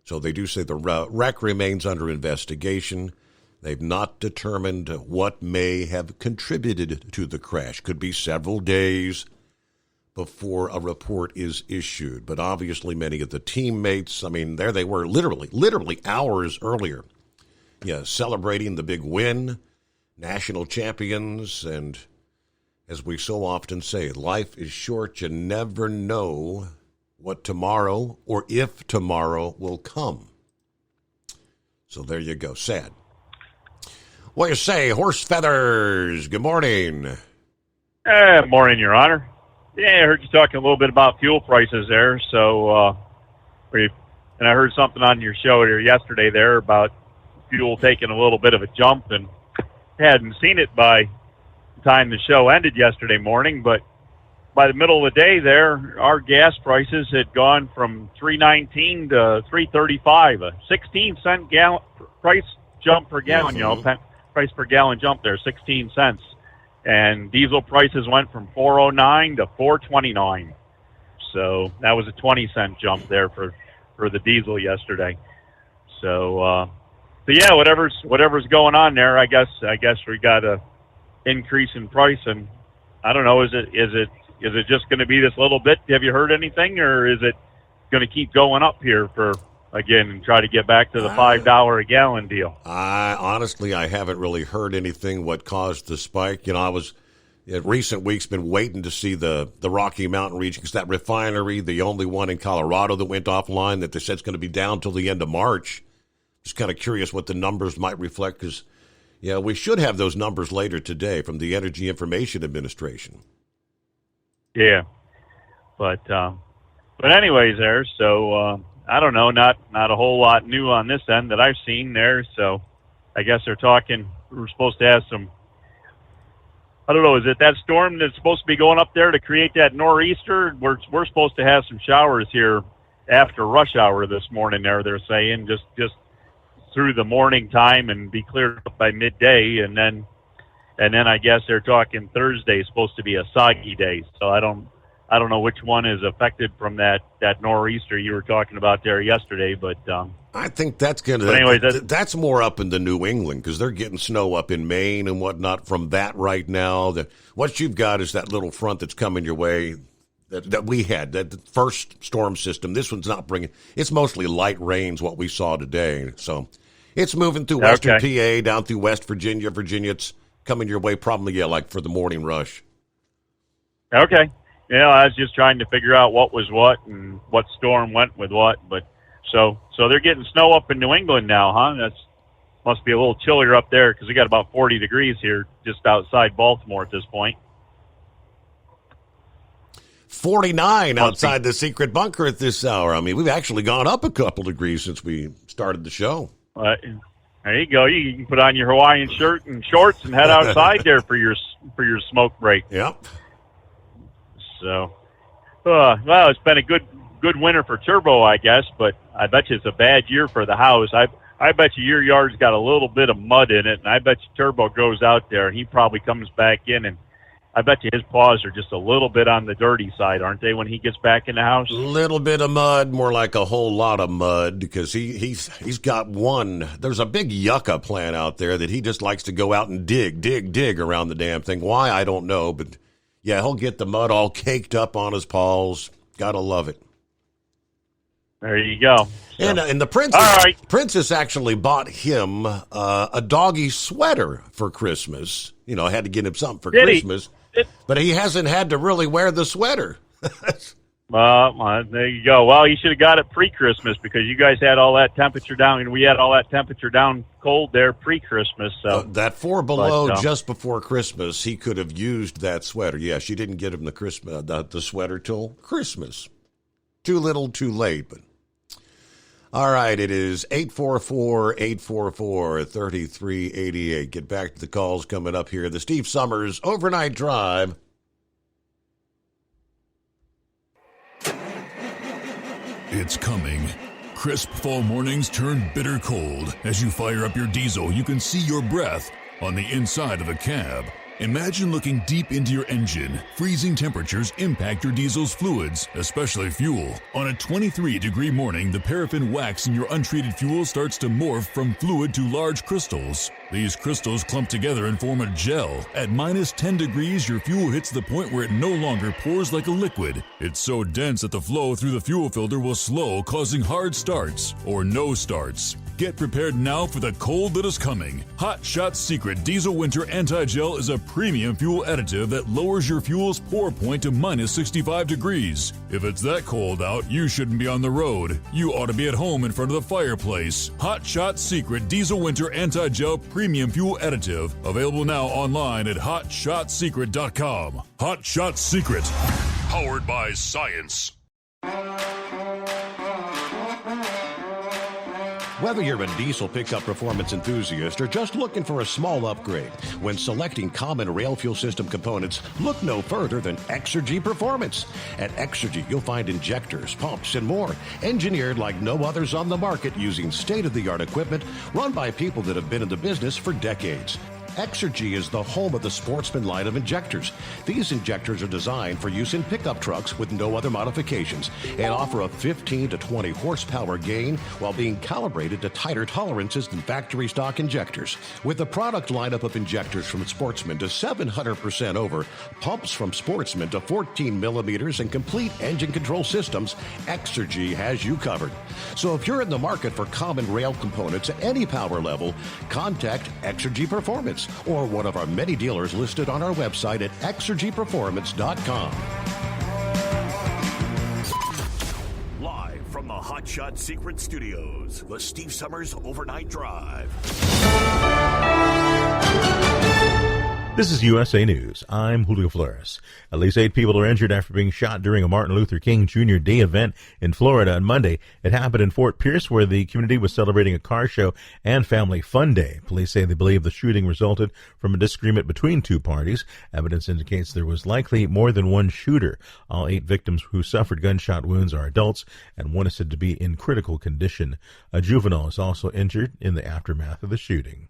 So they do say the wreck remains under investigation. They've not determined what may have contributed to the crash. Could be several days before a report is issued. But obviously many of the teammates, there they were literally hours earlier, celebrating the big win, national champions. And as we so often say, life is short. You never know what tomorrow or if tomorrow will come. So there you go. Sad. What do you say, Horse Feathers? Good morning. Morning, Your Honor. Yeah, I heard you talking a little bit about fuel prices there. So, and I heard something on your show here yesterday there about fuel taking a little bit of a jump, and hadn't seen it by the time the show ended yesterday morning. But by the middle of the day there, our gas prices had gone from $3.19 to $3.35, a 16-cent price jump per gallon. Price per gallon jump there, 16 cents. And diesel prices went from $4.09 to $4.29. So that was a 20-cent jump there for the diesel yesterday. So yeah, whatever's going on there, I guess we got a increase in price, and I don't know, is it just going to be this little bit? Have you heard anything, or is it going to keep going up here again and try to get back to the $5 a gallon deal? Honestly, I haven't really heard anything what caused the spike. I was in recent weeks been waiting to see the Rocky Mountain region, because that refinery, the only one in Colorado that went offline, that they said it's going to be down till the end of March. Just kind of curious what the numbers might reflect, because we should have those numbers later today from the Energy Information Administration. Yeah, but anyways, there. So I don't know, not a whole lot new on this end that I've seen there. So I guess they're talking. We're supposed to have some. I don't know. Is it that storm that's supposed to be going up there to create that nor'easter? We're supposed to have some showers here after rush hour this morning. They're saying just through the morning time and be cleared up by midday, and then I guess they're talking Thursday is supposed to be a soggy day. So I don't know which one is affected from that nor'easter you were talking about there yesterday, but I think that's going to. That's more up in the New England, because they're getting snow up in Maine and whatnot from that right now. What you've got is that little front that's coming your way that we had, that first storm system. This one's not bringing. It's mostly light rains, what we saw today. So it's moving through western PA, down through West Virginia. It's coming your way probably, like for the morning rush. Okay. I was just trying to figure out what was what and what storm went with what. But so they're getting snow up in New England now, huh? That's must be a little chillier up there because we got about 40 degrees here just outside Baltimore at this point. 49 outside the secret bunker at this hour. I mean, we've actually gone up a couple degrees since we started the show. There you go. You can put on your Hawaiian shirt and shorts and head outside there for your smoke break. Yep. So, well, it's been a good winter for Turbo, I guess, but I bet you it's a bad year for the house. I bet you your yard's got a little bit of mud in it, and I bet you Turbo goes out there and he probably comes back in, and I bet you his paws are just a little bit on the dirty side, aren't they, when he gets back in the house? A little bit of mud, more like a whole lot of mud, because he's got one. There's a big yucca plant out there that he just likes to go out and dig around the damn thing. Why, I don't know, but yeah, he'll get the mud all caked up on his paws. Gotta love it. There you go. So. And the princess actually bought him a doggy sweater for Christmas. I had to get him something for Christmas. But he hasn't had to really wear the sweater. There you go. Well, you should have got it pre-Christmas because you guys had all that temperature down, and we had all that temperature down cold there pre-Christmas. So that 4 below just before Christmas, he could have used that sweater. Yeah, she didn't get him the sweater till Christmas. Too little, too late, but. All right, it is 844-844-3388. Get back to the calls coming up here. The Steve Summers Overnight Drive. It's coming. Crisp fall mornings turn bitter cold. As you fire up your diesel, you can see your breath on the inside of a cab. Imagine looking deep into your engine. Freezing temperatures impact your diesel's fluids, especially fuel. On a 23-degree morning, the paraffin wax in your untreated fuel starts to morph from fluid to large crystals. These crystals clump together and form a gel. At minus 10 degrees, your fuel hits the point where it no longer pours like a liquid. It's so dense that the flow through the fuel filter will slow, causing hard starts or no starts. Get prepared now for the cold that is coming. Hot Shot Secret Diesel Winter Anti-Gel is a premium fuel additive that lowers your fuel's pour point to minus 65 degrees. If it's that cold out, you shouldn't be on the road. You ought to be at home in front of the fireplace. Hot Shot Secret Diesel Winter Anti-Gel Premium Fuel Additive. Available now online at HotShotSecret.com. Hot Shot Secret. Powered by science. Whether you're a diesel pickup performance enthusiast or just looking for a small upgrade, when selecting common rail fuel system components, look no further than Exergy Performance. At Exergy, you'll find injectors, pumps, and more, engineered like no others on the market using state-of-the-art equipment run by people that have been in the business for decades. Exergy is the home of the Sportsman line of injectors. These injectors are designed for use in pickup trucks with no other modifications and offer a 15 to 20 horsepower gain while being calibrated to tighter tolerances than factory stock injectors. With a product lineup of injectors from Sportsman to 700% over, pumps from Sportsman to 14 millimeters, and complete engine control systems, Exergy has you covered. So if you're in the market for common rail components at any power level, contact Exergy Performance or one of our many dealers listed on our website at exergyperformance.com. Live from the Hot Shot Secret Studios, the Steve Summers Overnight Drive. This is USA News. I'm Julio Flores. At least 8 people are injured after being shot during a Martin Luther King Jr. Day event in Florida on Monday. It happened in Fort Pierce, where the community was celebrating a car show and family fun day. Police say they believe the shooting resulted from a disagreement between two parties. Evidence indicates there was likely more than one shooter. All 8 victims who suffered gunshot wounds are adults, and one is said to be in critical condition. A juvenile is also injured in the aftermath of the shooting.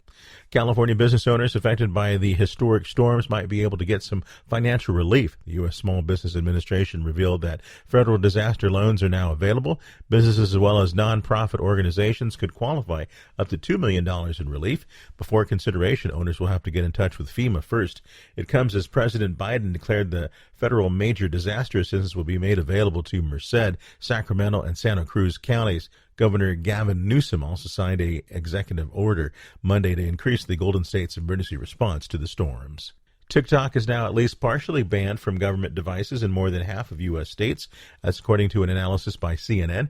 California business owners affected by the historic storms might be able to get some financial relief. The U.S. Small Business Administration revealed that federal disaster loans are now available. Businesses as well as nonprofit organizations could qualify up to $2 million in relief. Before consideration, owners will have to get in touch with FEMA first. It comes as President Biden declared the federal major disaster assistance will be made available to Merced, Sacramento, and Santa Cruz counties. Governor Gavin Newsom also signed an executive order Monday to increase the Golden State's emergency response to the storms. TikTok is now at least partially banned from government devices in more than half of U.S. states. That's according to an analysis by CNN.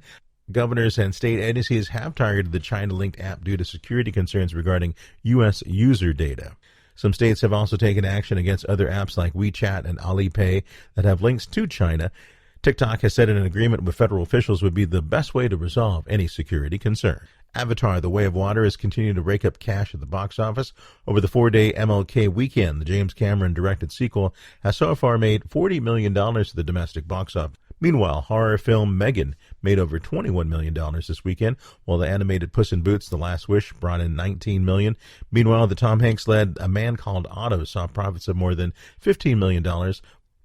Governors and state agencies have targeted the China-linked app due to security concerns regarding U.S. user data. Some states have also taken action against other apps like WeChat and Alipay that have links to China. TikTok has said an agreement with federal officials would be the best way to resolve any security concern. Avatar: The Way of Water is continuing to rake up cash at the box office. Over the 4-day MLK weekend, the James Cameron-directed sequel has so far made $40 million to the domestic box office. Meanwhile, horror film Megan made over $21 million this weekend, while the animated Puss in Boots: The Last Wish brought in $19 million. Meanwhile, the Tom Hanks-led A Man Called Otto saw profits of more than $15 million,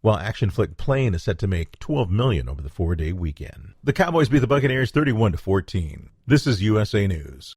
while action flick Plane is set to make $12 million over the 4-day weekend. The Cowboys beat the Buccaneers 31-14. This is USA News.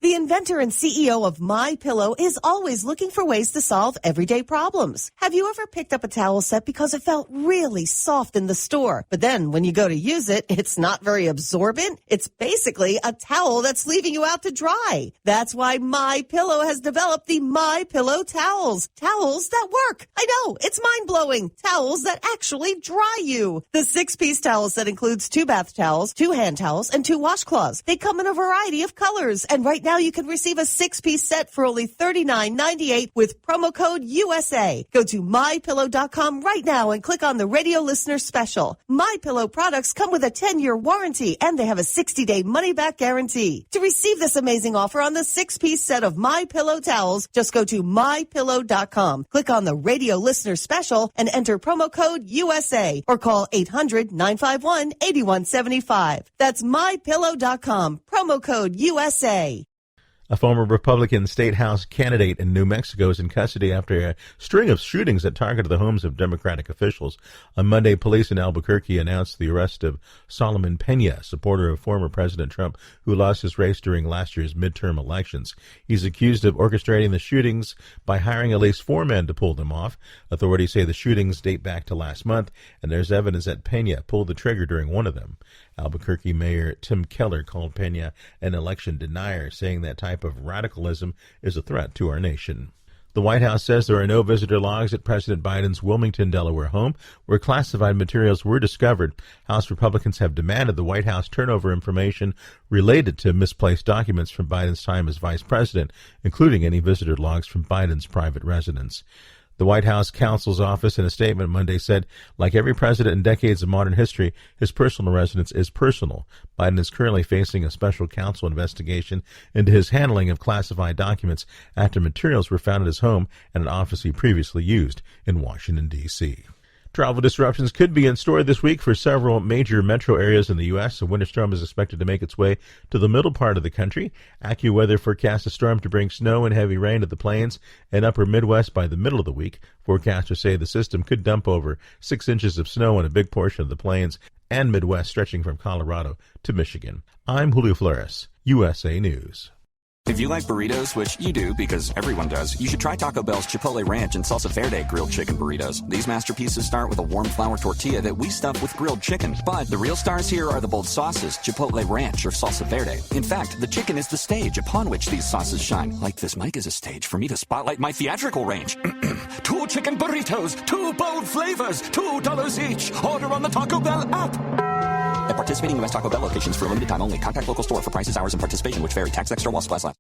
The inventor and CEO of MyPillow is always looking for ways to solve everyday problems. Have you ever picked up a towel set because it felt really soft in the store, but then when you go to use it, it's not very absorbent? It's basically a towel that's leaving you out to dry. That's why MyPillow has developed the MyPillow towels. Towels that work. I know, it's mind-blowing. Towels that actually dry you. The 6-piece towel set includes 2 bath towels, 2 hand towels, and 2 washcloths. They come in a variety of colors, and right now you can receive a 6-piece set for only $39.98 with promo code USA. Go to MyPillow.com right now and click on the radio listener special. MyPillow products come with a 10-year warranty and they have a 60-day money-back guarantee. To receive this amazing offer on the 6-piece set of MyPillow towels, just go to MyPillow.com. Click on the radio listener special and enter promo code USA or call 800-951-8175. That's MyPillow.com. Promo code USA. A former Republican state house candidate in New Mexico is in custody after a string of shootings that targeted the homes of Democratic officials. On Monday, police in Albuquerque announced the arrest of Solomon Pena, supporter of former President Trump, who lost his race during last year's midterm elections. He's accused of orchestrating the shootings by hiring at least 4 men to pull them off. Authorities say the shootings date back to last month, and there's evidence that Pena pulled the trigger during one of them. Albuquerque Mayor Tim Keller called Pena an election denier, saying that type of radicalism is a threat to our nation. The White House says there are no visitor logs at President Biden's Wilmington, Delaware home, where classified materials were discovered. House Republicans have demanded the White House turn over information related to misplaced documents from Biden's time as vice president, including any visitor logs from Biden's private residence. The White House counsel's office in a statement Monday said, like every president in decades of modern history, his personal residence is personal. Biden is currently facing a special counsel investigation into his handling of classified documents after materials were found at his home and an office he previously used in Washington, D.C. Travel disruptions could be in store this week for several major metro areas in the U.S. A winter storm is expected to make its way to the middle part of the country. AccuWeather forecasts a storm to bring snow and heavy rain to the plains and upper Midwest by the middle of the week. Forecasters say the system could dump over 6 inches of snow on a big portion of the plains and Midwest, stretching from Colorado to Michigan. I'm Julio Flores, USA News. If you like burritos, which you do because everyone does, you should try Taco Bell's Chipotle Ranch and Salsa Verde grilled chicken burritos. These masterpieces start with a warm flour tortilla that we stuff with grilled chicken. But the real stars here are the bold sauces, Chipotle Ranch or Salsa Verde. In fact, the chicken is the stage upon which these sauces shine. Like this mic is a stage for me to spotlight my theatrical range. 2 chicken burritos, 2 bold flavors, $2 each. Order on the Taco Bell app. At participating U.S. Taco Bell locations for a limited time only. Contact local store for prices, hours, and participation, which vary. Tax extra while supplies last.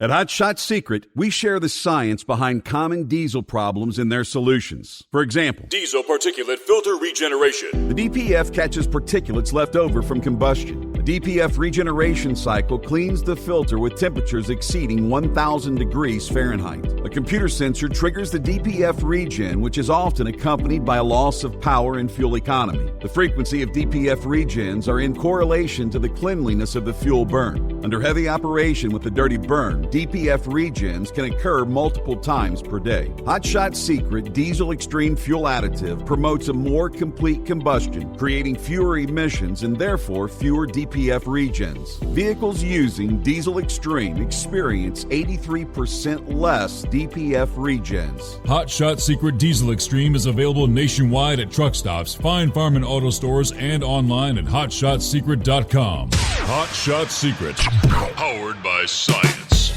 At Hot Shot Secret, we share the science behind common diesel problems and their solutions. For example, diesel particulate filter regeneration. The DPF catches particulates left over from combustion. The DPF regeneration cycle cleans the filter with temperatures exceeding 1,000 degrees Fahrenheit. A computer sensor triggers the DPF regen, which is often accompanied by a loss of power and fuel economy. The frequency of DPF regens are in correlation to the cleanliness of the fuel burn. Under heavy operation with the dirty burn, DPF regens can occur multiple times per day. Hot Shot Secret Diesel Extreme Fuel Additive promotes a more complete combustion, creating fewer emissions and therefore fewer DPF regens. Vehicles using Diesel Extreme experience 83% less DPF regens. Hot Shot Secret Diesel Extreme is available nationwide at truck stops, Fine Farm and Auto Stores, and online at hotshotsecret.com. Hot Shot Secret, powered by science.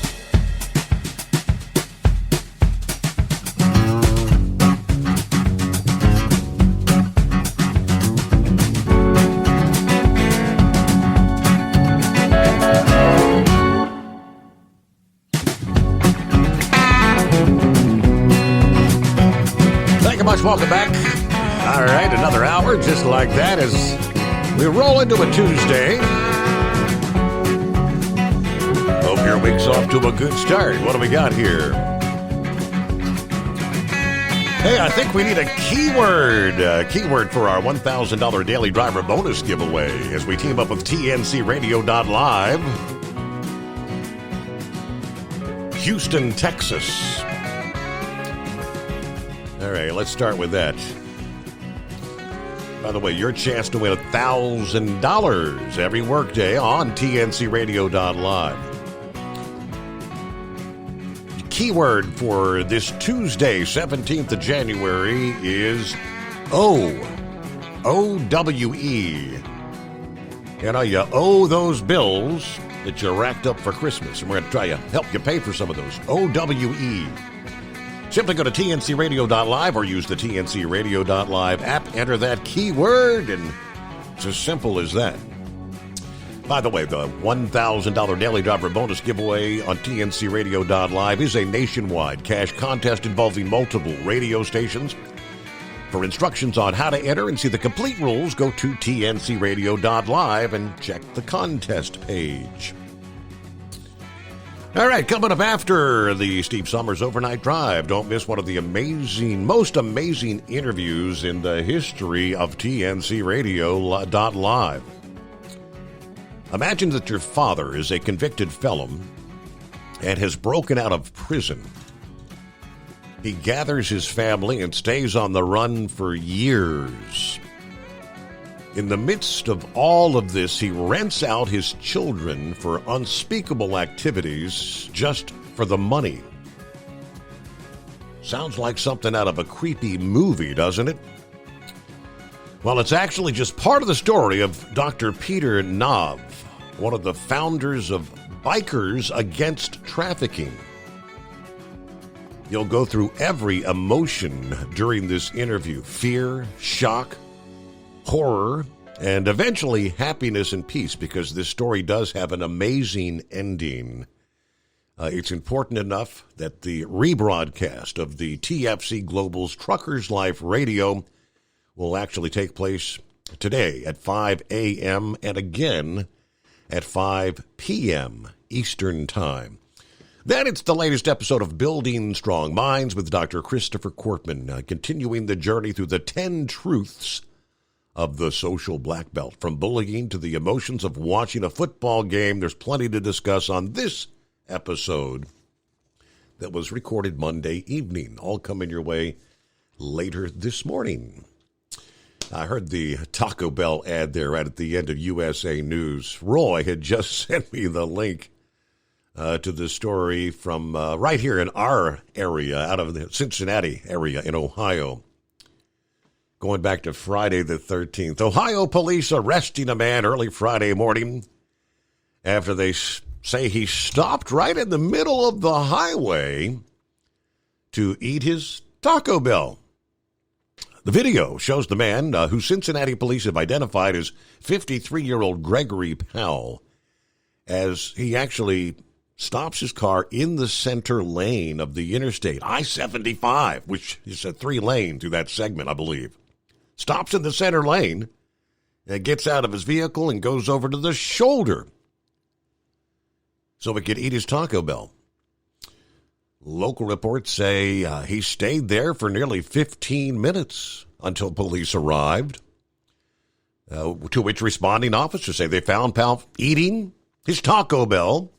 much. Welcome back. All right, another hour just like that as we roll into a Tuesday. Hope your week's off to a good start. What do we got here? Hey, I think we need a keyword. Keyword for our $1,000 daily driver bonus giveaway as we team up with TNCRadio.live. Houston, Texas. All right, let's start with that. By the way, your chance to win $1,000 every workday on TNCRadio.live. Keyword for this Tuesday, 17th of January, is O-W-E. You know, you owe those bills that you racked up for Christmas, and we're going to try to help you pay for some of those. O-W-E. Simply go to TNCRadio.live or use the TNCRadio.live app. Enter that keyword, and it's as simple as that. By the way, the $1,000 daily driver bonus giveaway on TNCRadio.live is a nationwide cash contest involving multiple radio stations. For instructions on how to enter and see the complete rules, go to TNCRadio.live and check the contest page. All right, coming up after the Steve Summers Overnight Drive, don't miss one of the most amazing interviews in the history of TNCRadio.live. Imagine that your father is a convicted felon and has broken out of prison. He gathers his family and stays on the run for years. In the midst of all of this, he rents out his children for unspeakable activities just for the money. Sounds like something out of a creepy movie, doesn't it? Well, it's actually just part of the story of Dr. Peter Nav, one of the founders of Bikers Against Trafficking. You'll go through every emotion during this interview: fear, shock, horror, and eventually happiness and peace, because this story does have an amazing ending. It's important enough that the rebroadcast of the TFC Global's Truckers Life Radio will actually take place today at 5 a.m. and again at 5 p.m. Eastern Time. Then it's the latest episode of Building Strong Minds with Dr. Christopher Cortman, continuing the journey through the 10 truths of the social black belt. From bullying to the emotions of watching a football game, there's plenty to discuss on this episode that was recorded Monday evening. All coming your way later this morning. I heard the Taco Bell ad there right at the end of USA News. Roy had just sent me the link to the story from right here in our area, out of the Cincinnati area in Ohio. Going back to Friday the 13th. Ohio police arresting a man early Friday morning after they say he stopped right in the middle of the highway to eat his Taco Bell. The video shows the man, who Cincinnati police have identified as 53-year-old Gregory Powell, as he actually stops his car in the center lane of the interstate, I-75, which is a 3-lane through that segment, I believe. Stops in the center lane and gets out of his vehicle and goes over to the shoulder so he could eat his Taco Bell. Local reports say he stayed there for nearly 15 minutes until police arrived, to which responding officers say they found Powell eating his Taco Bell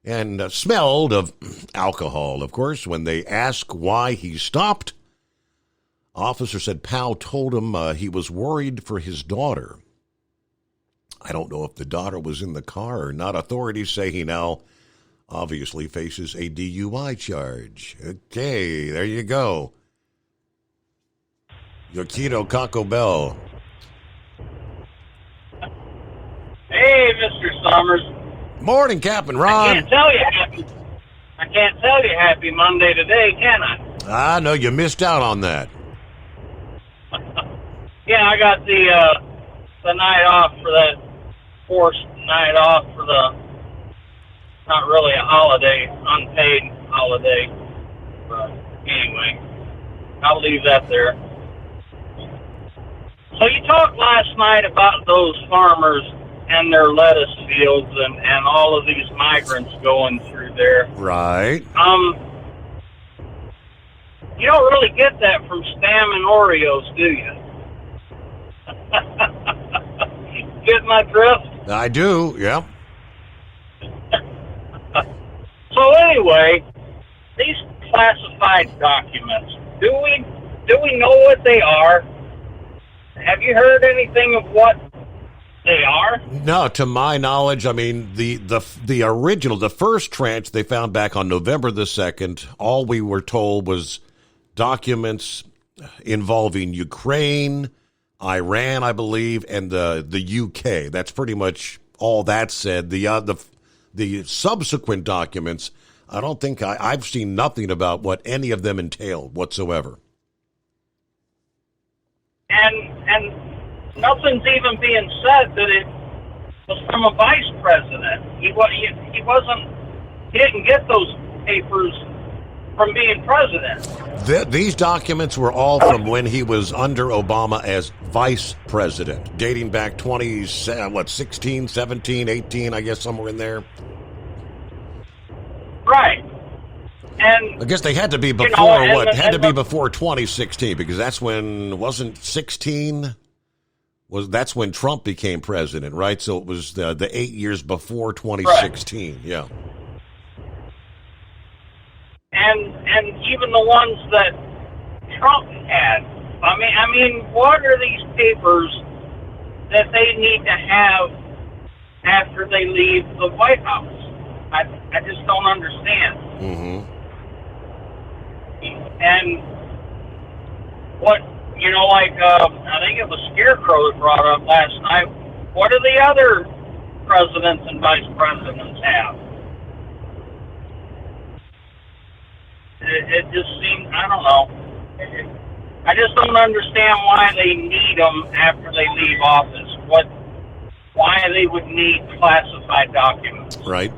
and smelled of alcohol. Of course, when they asked why he stopped, officer said Powell told him he was worried for his daughter. I don't know if the daughter was in the car or not. Authorities say he now obviously faces a DUI charge. Okay, there you go. Yoquito Taco Bell. Hey, Mr. Summers. Morning, Captain Ron. I can't tell you happy Monday today, can I? No, you missed out on that. Yeah, I got the night off for that forced night off for the, not really a holiday, unpaid holiday. But anyway, I'll leave that there. So you talked last night about those farmers and their lettuce fields and all of these migrants going through there. Right. You don't really get that from Spam and Oreos, do you? Get my drift? I do, yeah. So anyway, these classified documents, do we know what they are? Have you heard anything of what they are? No, to my knowledge, I mean, the original, the first tranche they found back on November the 2nd, all we were told was documents involving Ukraine, Iran, I believe, and the UK. That's pretty much all that said. The subsequent documents, I don't think I've seen nothing about what any of them entail whatsoever. And nothing's even being said that it was from a vice president. He didn't get those papers from being president. These documents were all from when he was under Obama as vice president, dating back 16, 17, 18, I guess somewhere in there. Right. And I guess they had to be before before 2016, because that's when wasn't 16 that's when Trump became president, right? So it was the 8 years before 2016. Right. Yeah. And even the ones that Trump had. I mean, what are these papers that they need to have after they leave the White House? I just don't understand. Mm-hmm. And what, I think it was Scarecrow that brought up last night, what do the other presidents and vice presidents have? It just seems, I don't know. I just don't understand why they need them after they leave office. Why they would need classified documents. Right.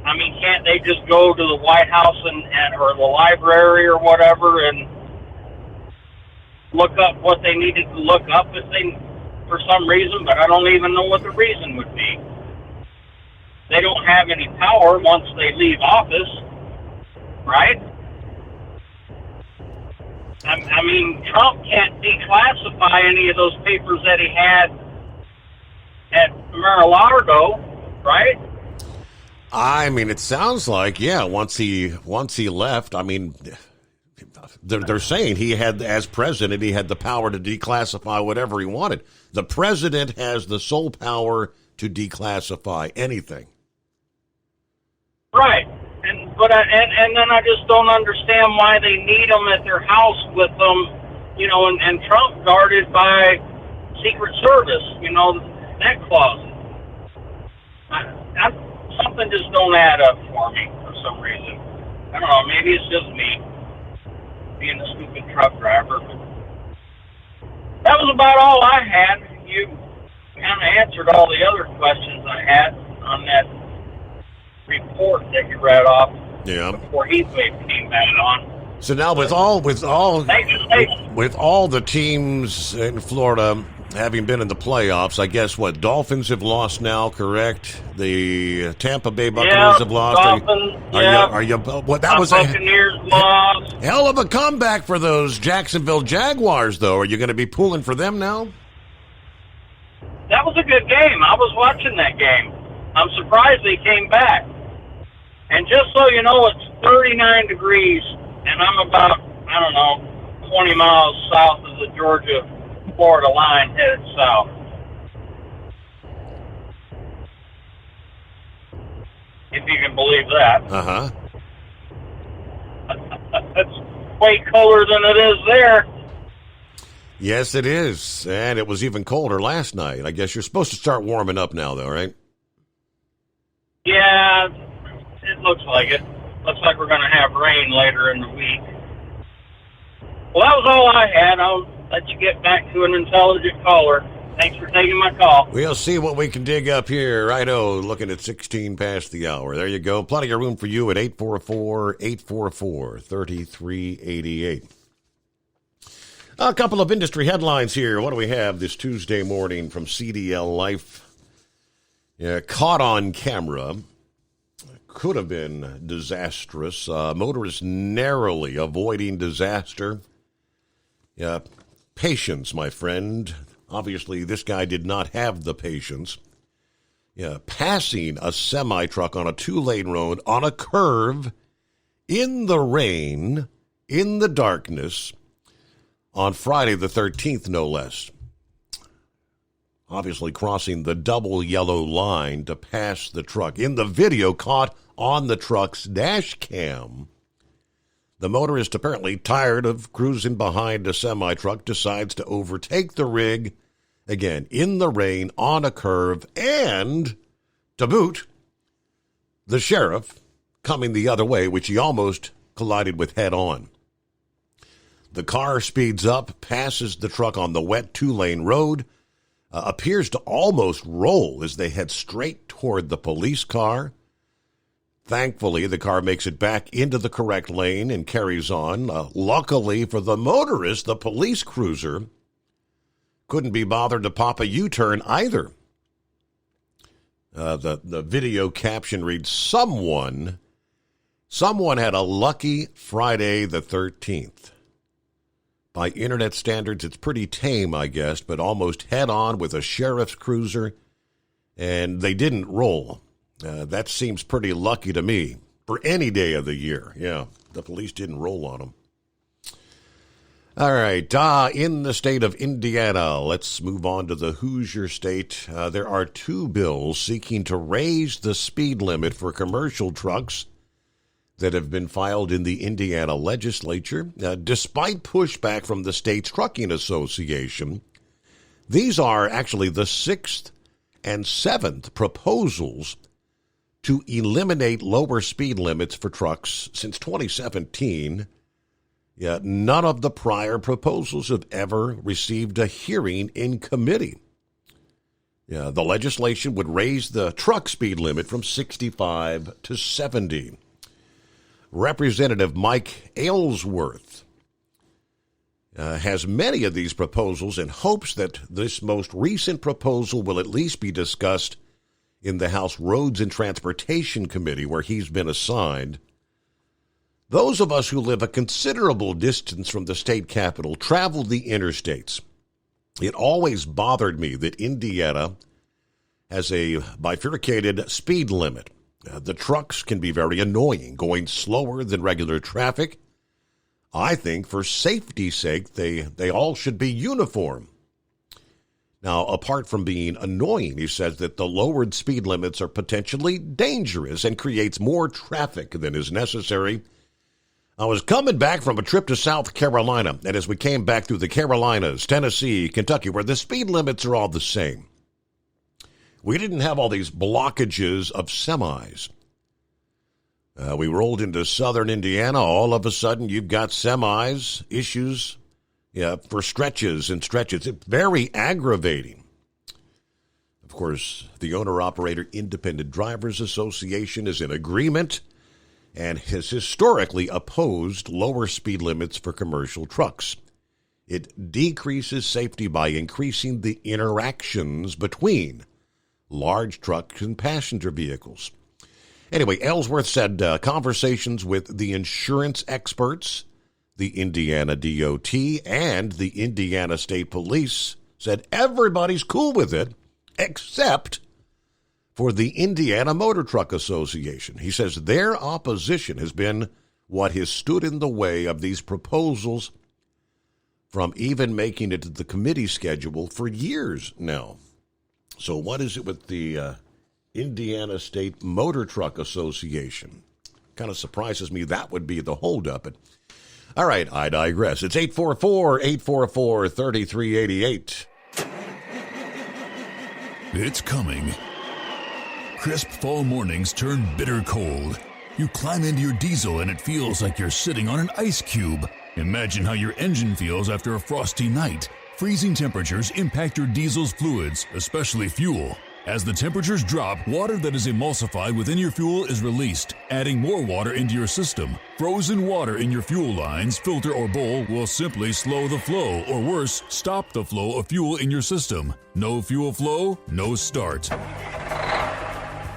I mean, can't they just go to the White House or the library or whatever and look up what they needed to look up for some reason, but I don't even know what the reason would be. They don't have any power once they leave office, right? I mean, Trump can't declassify any of those papers that he had at Mar-a-Lago, right? I mean, it sounds like, yeah, once he left, I mean, they're saying he had, as president, he had the power to declassify whatever he wanted. The president has the sole power to declassify anything. Right. And then I just don't understand why they need them at their house with them, and Trump guarded by Secret Service, that closet. Something just don't add up for me for some reason. I don't know, maybe it's just me being a stupid truck driver. But that was about all I had. You kind of answered all the other questions I had on that report that you read off before Heatwave came back on. So now with all the teams in Florida having been in the playoffs, I guess Dolphins have lost now, correct? The Tampa Bay Buccaneers have lost. Dolphins, that was Buccaneers lost. Hell of a comeback for those Jacksonville Jaguars, though. Are you going to be pulling for them now? That was a good game. I was watching that game. I'm surprised they came back. And just so you know, it's 39 degrees, and I'm about, 20 miles south of the Georgia-Florida line headed south. If you can believe that. Uh-huh. It's way colder than it is there. Yes, it is. And it was even colder last night. I guess you're supposed to start warming up now, though, right? Yeah, it looks like it. Looks like we're going to have rain later in the week. Well, that was all I had. I'll let you get back to an intelligent caller. Thanks for taking my call. We'll see what we can dig up here. Righto, looking at 16 past the hour. There you go. Plenty of room for you at 844-844-3388. A couple of industry headlines here. What do we have this Tuesday morning from CDL Life? Caught on camera. Could have been disastrous. Motorists narrowly avoiding disaster. Patience, my friend. Obviously, this guy did not have the patience. Passing a semi-truck on a 2-lane road on a curve in the rain, in the darkness, on Friday the 13th, no less. Obviously crossing the double yellow line to pass the truck. In the video caught on the truck's dash cam, the motorist, apparently tired of cruising behind a semi-truck, decides to overtake the rig, again, in the rain, on a curve, and, to boot, the sheriff coming the other way, which he almost collided with head-on. The car speeds up, passes the truck on the wet 2-lane road, appears to almost roll as they head straight toward the police car. Thankfully, the car makes it back into the correct lane and carries on. Luckily for the motorist, the police cruiser couldn't be bothered to pop a U-turn either. The video caption reads, Someone had a lucky Friday the 13th. By internet standards, it's pretty tame, I guess, but almost head-on with a sheriff's cruiser, and they didn't roll. That seems pretty lucky to me for any day of the year. Yeah, the police didn't roll on them. All right, in the state of Indiana, let's move on to the Hoosier state. There are 2 bills seeking to raise the speed limit for commercial trucks that have been filed in the Indiana legislature. Despite pushback from the state's trucking association, these are actually the 6th and 7th proposals to eliminate lower speed limits for trucks since 2017. None of the prior proposals have ever received a hearing in committee. The legislation would raise the truck speed limit from 65 to 70. Representative Mike Aylesworth has many of these proposals and hopes that this most recent proposal will at least be discussed in the House Roads and Transportation Committee, where he's been assigned. Those of us who live a considerable distance from the state capitol travel the interstates. It always bothered me that Indiana has a bifurcated speed limit. The trucks can be very annoying, going slower than regular traffic. I think for safety's sake, they all should be uniform. Now, apart from being annoying, he says that the lowered speed limits are potentially dangerous and creates more traffic than is necessary. I was coming back from a trip to South Carolina, and as we came back through the Carolinas, Tennessee, Kentucky, where the speed limits are all the same, we didn't have all these blockages of semis. We rolled into southern Indiana. All of a sudden, you've got semis, issues for stretches and stretches. It's very aggravating. Of course, the Owner-Operator Independent Drivers Association is in agreement and has historically opposed lower speed limits for commercial trucks. It decreases safety by increasing the interactions between large trucks and passenger vehicles. Anyway, Ellsworth said conversations with the insurance experts, the Indiana DOT, and the Indiana State Police said everybody's cool with it except for the Indiana Motor Truck Association. He says their opposition has been what has stood in the way of these proposals from even making it to the committee schedule for years now. So what is it with the Indiana State Motor Truck Association? Kind of surprises me that would be the holdup. But all right, I digress. It's 844-844-3388. It's coming. Crisp fall mornings turn bitter cold. You climb into your diesel and it feels like you're sitting on an ice cube. Imagine how your engine feels after a frosty night. Freezing temperatures impact your diesel's fluids, especially fuel. As the temperatures drop, water that is emulsified within your fuel is released, adding more water into your system. Frozen water in your fuel lines, filter, or bowl will simply slow the flow, or worse, stop the flow of fuel in your system. No fuel flow, no start.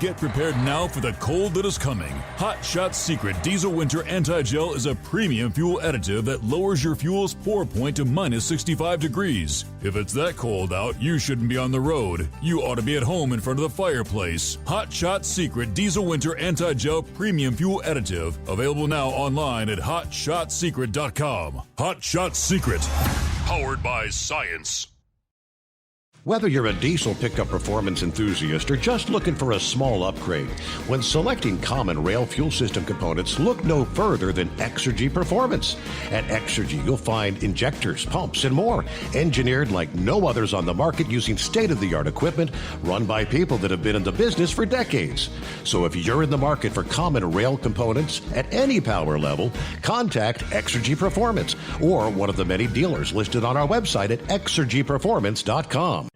Get prepared now for the cold that is coming. Hot Shot Secret Diesel Winter Anti-Gel is a premium fuel additive that lowers your fuel's pour point to minus 65 degrees. If it's that cold out, you shouldn't be on the road. You ought to be at home in front of the fireplace. Hot Shot Secret Diesel Winter Anti-Gel Premium Fuel Additive. Available now online at HotShotSecret.com. Hot Shot Secret. Powered by science. Whether you're a diesel pickup performance enthusiast or just looking for a small upgrade, when selecting common rail fuel system components, look no further than Exergy Performance. At Exergy, you'll find injectors, pumps, and more, engineered like no others on the market using state-of-the-art equipment run by people that have been in the business for decades. So if you're in the market for common rail components at any power level, contact Exergy Performance or one of the many dealers listed on our website at exergyperformance.com.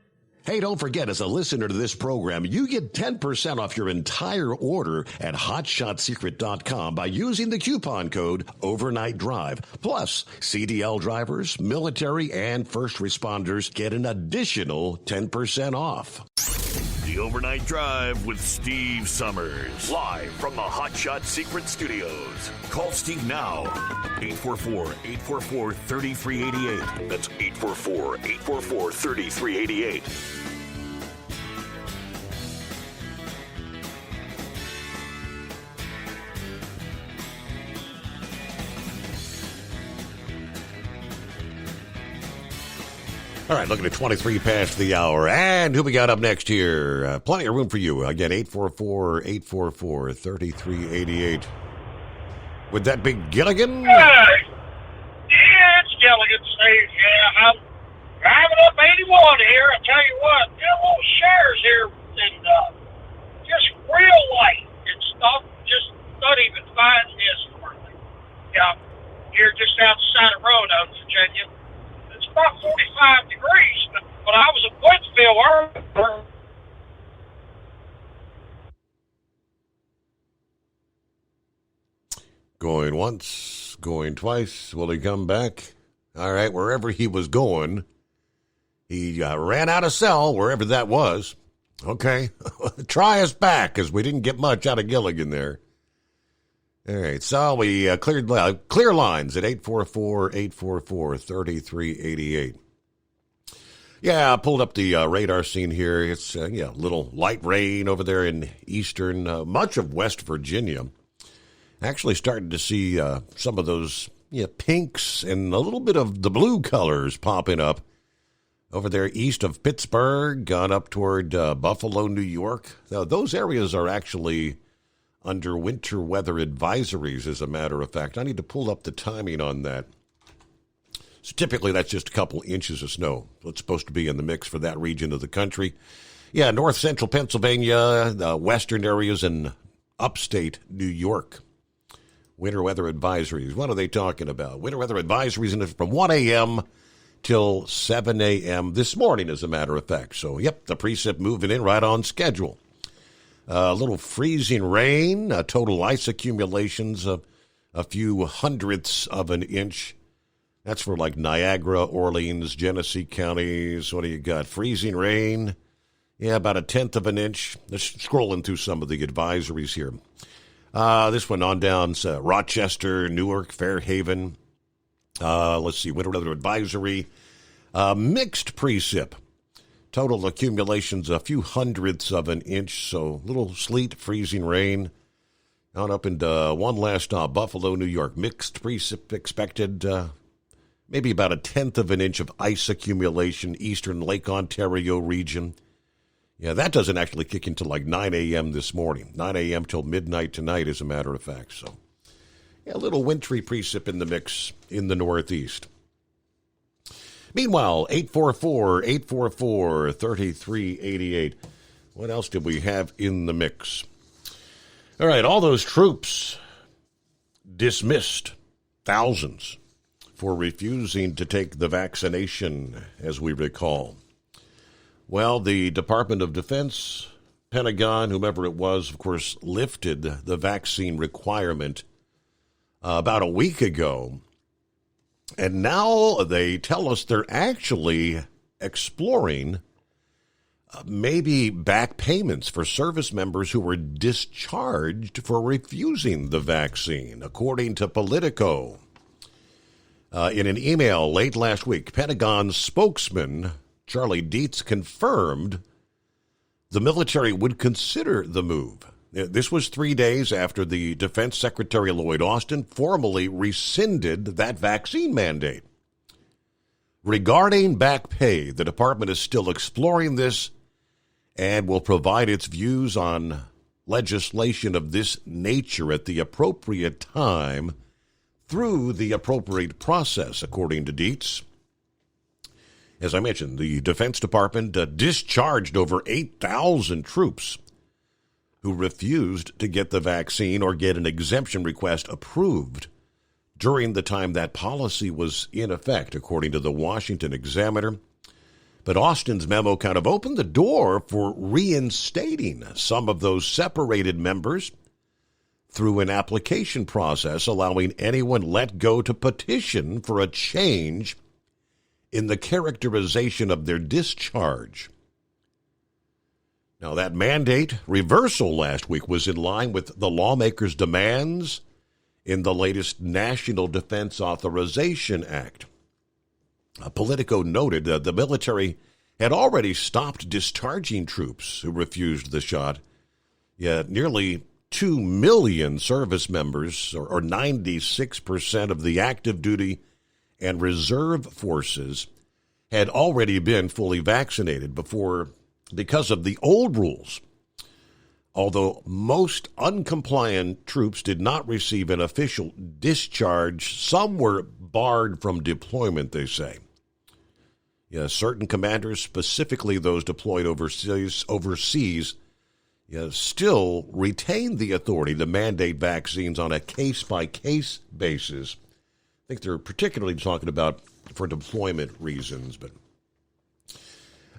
Hey, don't forget, as a listener to this program, you get 10% off your entire order at HotShotSecret.com by using the coupon code Overnight Drive. Plus, CDL drivers, military, and first responders get an additional 10% off. The Overnight Drive with Steve Summers. Live from the Hot Shot Secret Studios. Call Steve now. 844-844-3388. That's 844-844-3388. All right, looking at 23 past the hour. And who we got up next here? Plenty of room for you. Again, 844-844-3388. Would that be Gilligan? Yeah, it's Gilligan, Steve. Yeah, I'm driving up 81 here. I tell you what, them little shares here, and just real light. It's not even fine this morning. Yeah, here just outside of Roanoke, Virginia. It's about 45 degrees, but when I was at Woodsville earlier. Going once, going twice. Will he come back? All right, wherever he was going, he ran out of cell, wherever that was. Okay, try us back, because we didn't get much out of Gilligan there. All right, so we clear lines at 844-844-3388. Yeah, I pulled up the radar scene here. It's a little light rain over there in eastern, much of West Virginia. Actually started to see some of those pinks and a little bit of the blue colors popping up over there east of Pittsburgh, gone up toward Buffalo, New York. Now, those areas are actually under winter weather advisories, as a matter of fact. I need to pull up the timing on that. So typically that's just a couple inches of snow. It's supposed to be in the mix for that region of the country. Yeah, north central Pennsylvania, the western areas, and upstate New York. Winter weather advisories. What are they talking about? Winter weather advisories from 1 a.m. till 7 a.m. this morning, as a matter of fact. So, yep, the precip moving in right on schedule. A little freezing rain, total ice accumulations of a few hundredths of an inch. That's for like Niagara, Orleans, Genesee counties. What do you got? Freezing rain. Yeah, about a tenth of an inch. Just scrolling through some of the advisories here. This one on down Rochester, Newark, Fairhaven. Let's see, winter weather advisory. Mixed precip. Total accumulations a few hundredths of an inch, so little sleet, freezing rain. On up into one last stop, Buffalo, New York. Mixed precip expected, maybe about a tenth of an inch of ice accumulation, eastern Lake Ontario region. Yeah, that doesn't actually kick into like 9 a.m. this morning. 9 a.m. till midnight tonight, as a matter of fact. So, yeah, a little wintry precip in the mix in the Northeast. Meanwhile, 844-844-3388. What else did we have in the mix? All right, all those troops dismissed, thousands, for refusing to take the vaccination, as we recall. Well, the Department of Defense, Pentagon, whomever it was, of course, lifted the vaccine requirement about a week ago. And now they tell us they're actually exploring maybe back payments for service members who were discharged for refusing the vaccine, according to Politico. In an email late last week, Pentagon spokesman Charlie Dietz confirmed the military would consider the move. This was 3 days after the Defense Secretary Lloyd Austin formally rescinded that vaccine mandate. Regarding back pay, the department is still exploring this and will provide its views on legislation of this nature at the appropriate time through the appropriate process, according to Dietz. As I mentioned, the Defense Department discharged over 8,000 troops who refused to get the vaccine or get an exemption request approved during the time that policy was in effect, according to the Washington Examiner. But Austin's memo kind of opened the door for reinstating some of those separated members through an application process, allowing anyone let go to petition for a change in the characterization of their discharge. Now, that mandate reversal last week was in line with the lawmakers' demands in the latest National Defense Authorization Act. Politico noted that the military had already stopped discharging troops who refused the shot, yet nearly 2 million service members, or 96% of the active duty and reserve forces, had already been fully vaccinated because of the old rules. Although most uncompliant troops did not receive an official discharge, some were barred from deployment, they say. Yeah, certain commanders, specifically those deployed overseas, still retain the authority to mandate vaccines on a case-by-case basis. I think they're particularly talking about for deployment reasons, but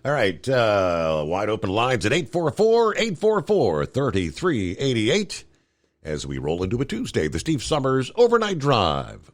all right, wide open lines at 844-844-3388 as we roll into a Tuesday, the Steve Summers Overnight Drive.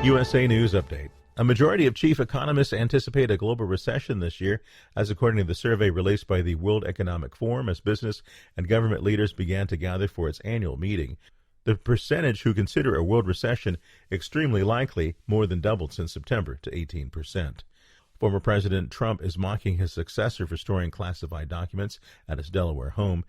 USA News Update. A majority of chief economists anticipate a global recession this year, as according to the survey released by the World Economic Forum as business and government leaders began to gather for its annual meeting. The percentage who consider a world recession extremely likely more than doubled since September to 18%. Former President Trump is mocking his successor for storing classified documents at his Delaware home.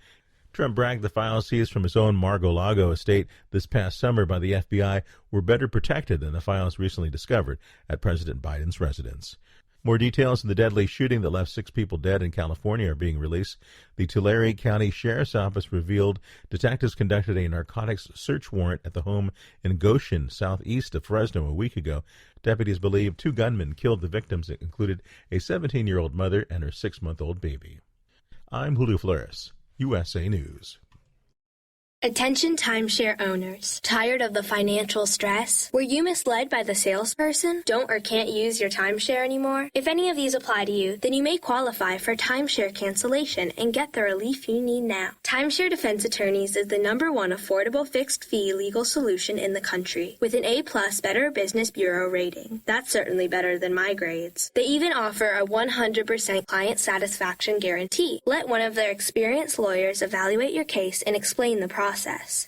Trump bragged the files seized from his own Mar-a-Lago estate this past summer by the FBI were better protected than the files recently discovered at President Biden's residence. More details in the deadly shooting that left 6 people dead in California are being released. The Tulare County Sheriff's Office revealed detectives conducted a narcotics search warrant at the home in Goshen, southeast of Fresno, a week ago. Deputies believe 2 gunmen killed the victims that included a 17-year-old mother and her 6-month-old baby. I'm Julio Flores, USA News. Attention timeshare owners. Tired of the financial stress? Were you misled by the salesperson? Don't or can't use your timeshare anymore? If any of these apply to you, then you may qualify for timeshare cancellation and get the relief you need now. Timeshare Defense Attorneys is the #1 affordable fixed-fee legal solution in the country, with an A+ Better Business Bureau rating. That's certainly better than my grades. They even offer a 100% client satisfaction guarantee. Let one of their experienced lawyers evaluate your case and explain the process.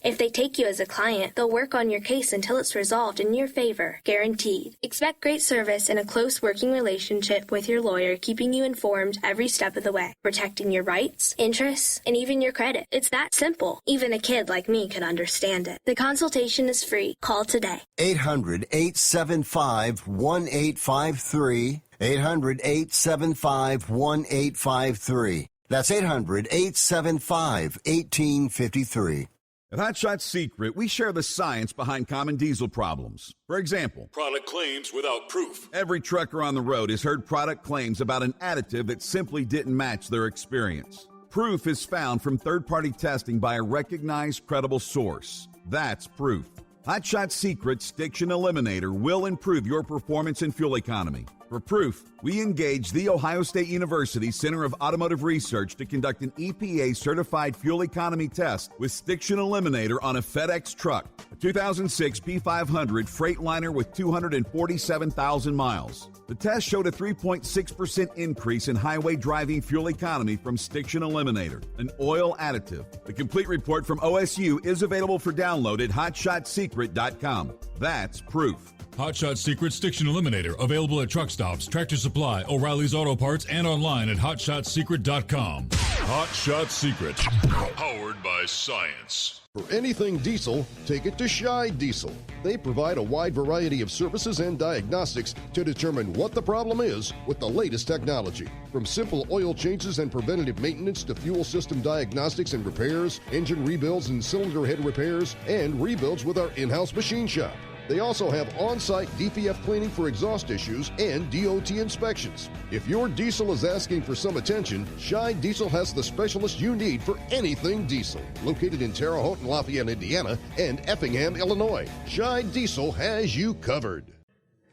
If they take you as a client, they'll work on your case until it's resolved in your favor, guaranteed. Expect great service and a close working relationship with your lawyer, keeping you informed every step of the way, protecting your rights, interests, and even your credit. It's that simple. Even a kid like me can understand it. The consultation is free. Call today. 800-875-1853. 800-875-1853. That's 800-875-1853. At Hot Shot Secret, we share the science behind common diesel problems. For example, product claims without proof. Every trucker on the road has heard product claims about an additive that simply didn't match their experience. Proof is found from third-party testing by a recognized, credible source. That's Proof. Hot Shot Secret Stiction Eliminator will improve your performance and fuel economy. For Proof, we engaged The Ohio State University Center of Automotive Research to conduct an EPA-certified fuel economy test with Stiction Eliminator on a FedEx truck, a 2006 P500 Freightliner with 247,000 miles. The test showed a 3.6% increase in highway driving fuel economy from Stiction Eliminator, an oil additive. The complete report from OSU is available for download at hotshotsecret.com. That's Proof. Hot Shot Secret Stiction Eliminator, available at truck stops, Tractor Supply, O'Reilly's Auto Parts, and online at hotshotsecret.com. Hot Shot Secret, powered by science. For anything diesel, take it to Scheid Diesel. They provide a wide variety of services and diagnostics to determine what the problem is with the latest technology. From simple oil changes and preventative maintenance to fuel system diagnostics and repairs, engine rebuilds and cylinder head repairs, and rebuilds with our in-house machine shop. They also have on-site DPF cleaning for exhaust issues and DOT inspections. If your diesel is asking for some attention, Scheid Diesel has the specialist you need for anything diesel. Located in Terre Haute and Lafayette, Indiana, and Effingham, Illinois, Scheid Diesel has you covered.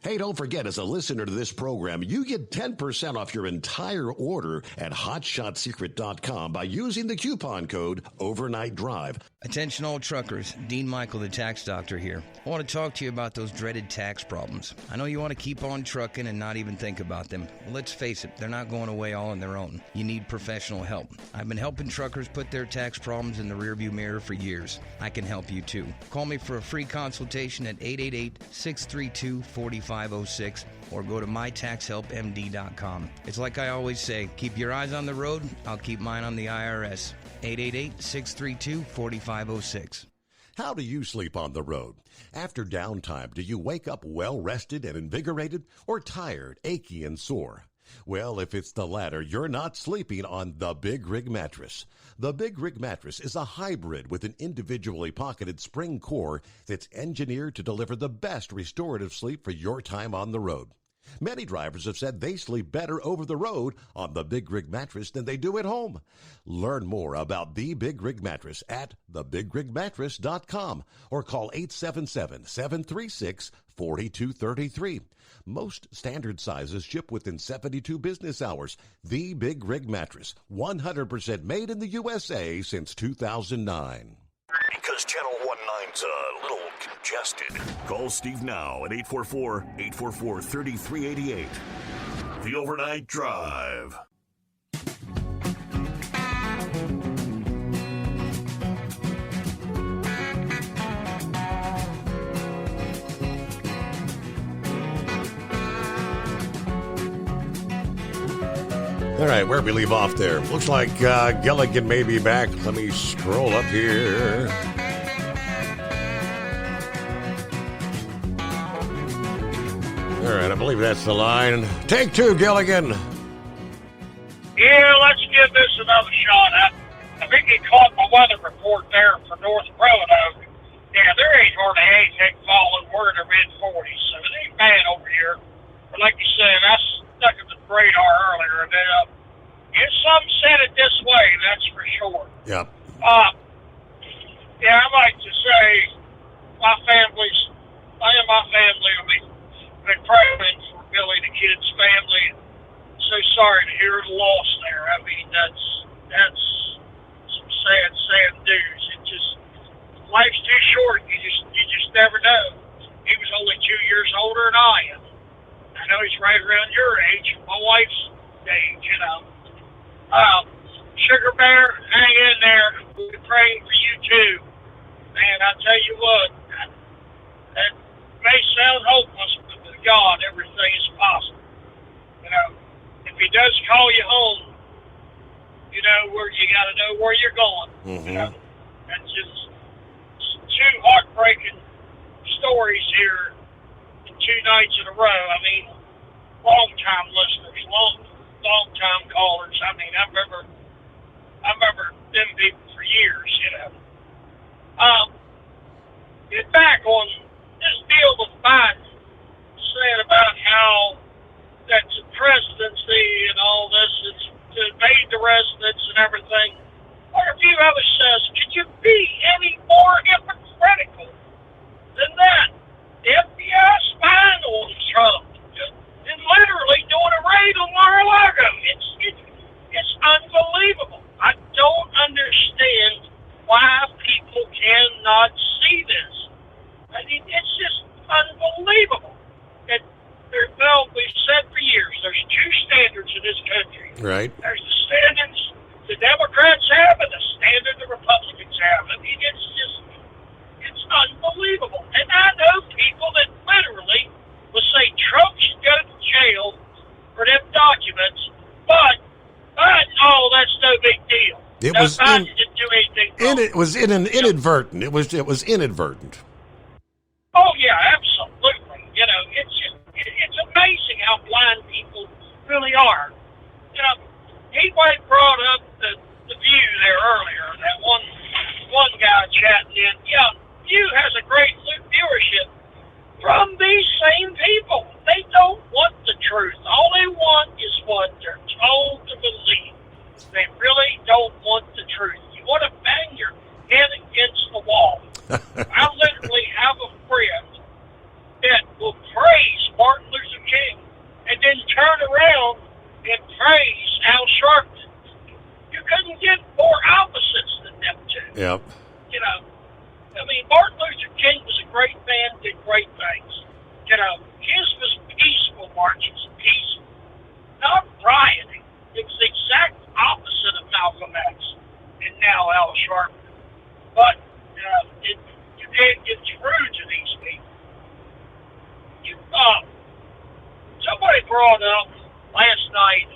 Hey, don't forget, as a listener to this program, you get 10% off your entire order at hotshotsecret.com by using the coupon code Overnight Drive. Attention all truckers, Dean Michael, the tax doctor here. I want to talk to you about those dreaded tax problems. I know you want to keep on trucking and not even think about them. Well, let's face it, they're not going away all on their own. You need professional help. I've been helping truckers put their tax problems in the rearview mirror for years. I can help you too. Call me for a free consultation at 888-632-4506 or go to mytaxhelpmd.com. It's like I always say, keep your eyes on the road, I'll keep mine on the IRS. 888-632-4506. How do you sleep on the road? After downtime, do you wake up well-rested and invigorated or tired, achy, and sore? Well, if it's the latter, you're not sleeping on the Big Rig Mattress. The Big Rig Mattress is a hybrid with an individually pocketed spring core that's engineered to deliver the best restorative sleep for your time on the road. Many drivers have said they sleep better over the road on the Big Rig Mattress than they do at home. Learn more about the Big Rig Mattress at thebigrigmattress.com or call 877-736-4233. Most standard sizes ship within 72 business hours. The Big Rig Mattress, 100% made in the USA since 2009. Because Channel 19's a little congested. Call Steve now at 844-844-3388. The Overnight Drive. All right, where we leave off there? Looks like Gilligan may be back. Let me scroll up here. All right, I believe that's the line. Take two, Gilligan. Yeah, let's give this another shot. I think he caught my weather report there for North Roanoke. Yeah, there ain't hardly anything falling. We're in the mid-40s, so it ain't bad over here. But like you said, I stuck at the radar earlier, and some said it this way, that's for sure. Yep. Yeah, I'd like to say my family will be praying for Billy the kid's family. So sorry to hear the loss there. I mean, that's some sad news. It just, life's too short. You just never know. He was only 2 years older than I am. I know he's right around your age, my wife's age, you know. Sugar Bear, hang in there. We're praying for you too. Man, I tell you what, that may sound hopeless, but with God, everything is possible. You know, if he does call you home, you know where you got to know where you're going. Mm-hmm. You know, that's just two heartbreaking stories here in 2 nights in a row. I mean, long-time listeners, long-time callers. I mean, I remember them people for years, you know. Get back on this deal with Biden, saying about how that's the presidency and all this, it's to invade the residents and everything. the Democrats have and the standard the Republicans have. I mean, it's unbelievable. And I know people that literally will say Trump should go to jail for them documents, but oh, that's no big deal. Biden didn't do anything wrong. It was inadvertent. It was inadvertent. Oh yeah, absolutely. You know, it's amazing how blind people really are. You know, Heatwave brought up the View there earlier. That one guy chatting in. Yeah, View has a great viewership from these same people. They don't want the truth. All they want is what they're told to believe. They really don't want the truth. You want to bang your head against the wall. I literally have a friend that will praise Martin Luther King and then turn around and praise Al Sharpton. You couldn't get more opposites than them two. Yep. You know, I mean, Martin Luther King was a great man, did great things. You know, his was peaceful marches, peaceful, not rioting. It was the exact opposite of Malcolm X and now Al Sharpton. But you can't get through to these people. Somebody brought up last night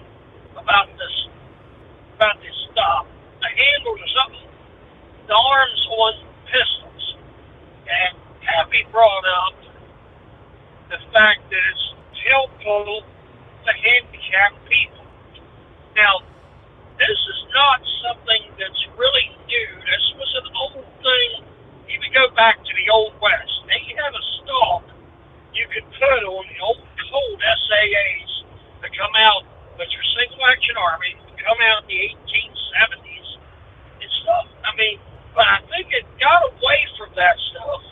about this stop, the handle or something, the arms on pistols, and Happy brought up the fact that it's helpful to handicapped people. Now, this is not something that's really new. This was an old thing. Even go back to the Old West. They had a stalk you could put on the old cold SAAs that come out, which are Single Action Army, come out in the 1870s and stuff. I mean, but I think it got away from that stuff.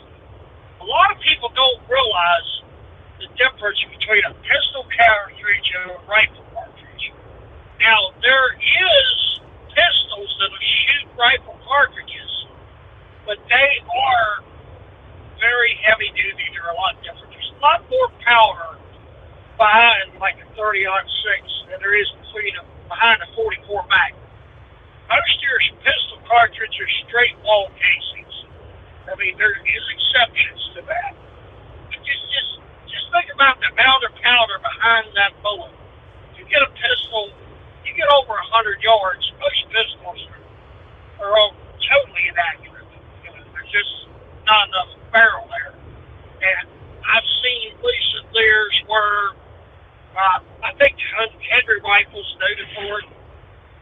A lot of people don't realize the difference between a pistol cartridge and a rifle cartridge. Now, there is pistols that will shoot rifle cartridges, but they are very heavy duty. They're a lot different. There's a lot more powder behind like a 30-06 than there is behind a 44 Magnum. Most of your pistol cartridges are straight wall casings. I mean, there is exceptions to that. But just think about the amount of powder behind that bullet. If you get a pistol, you get over 100 yards, most pistols are all totally inaccurate. You know, there's just not enough barrel there. And I've seen recent years where I think Henry rifles noted for it,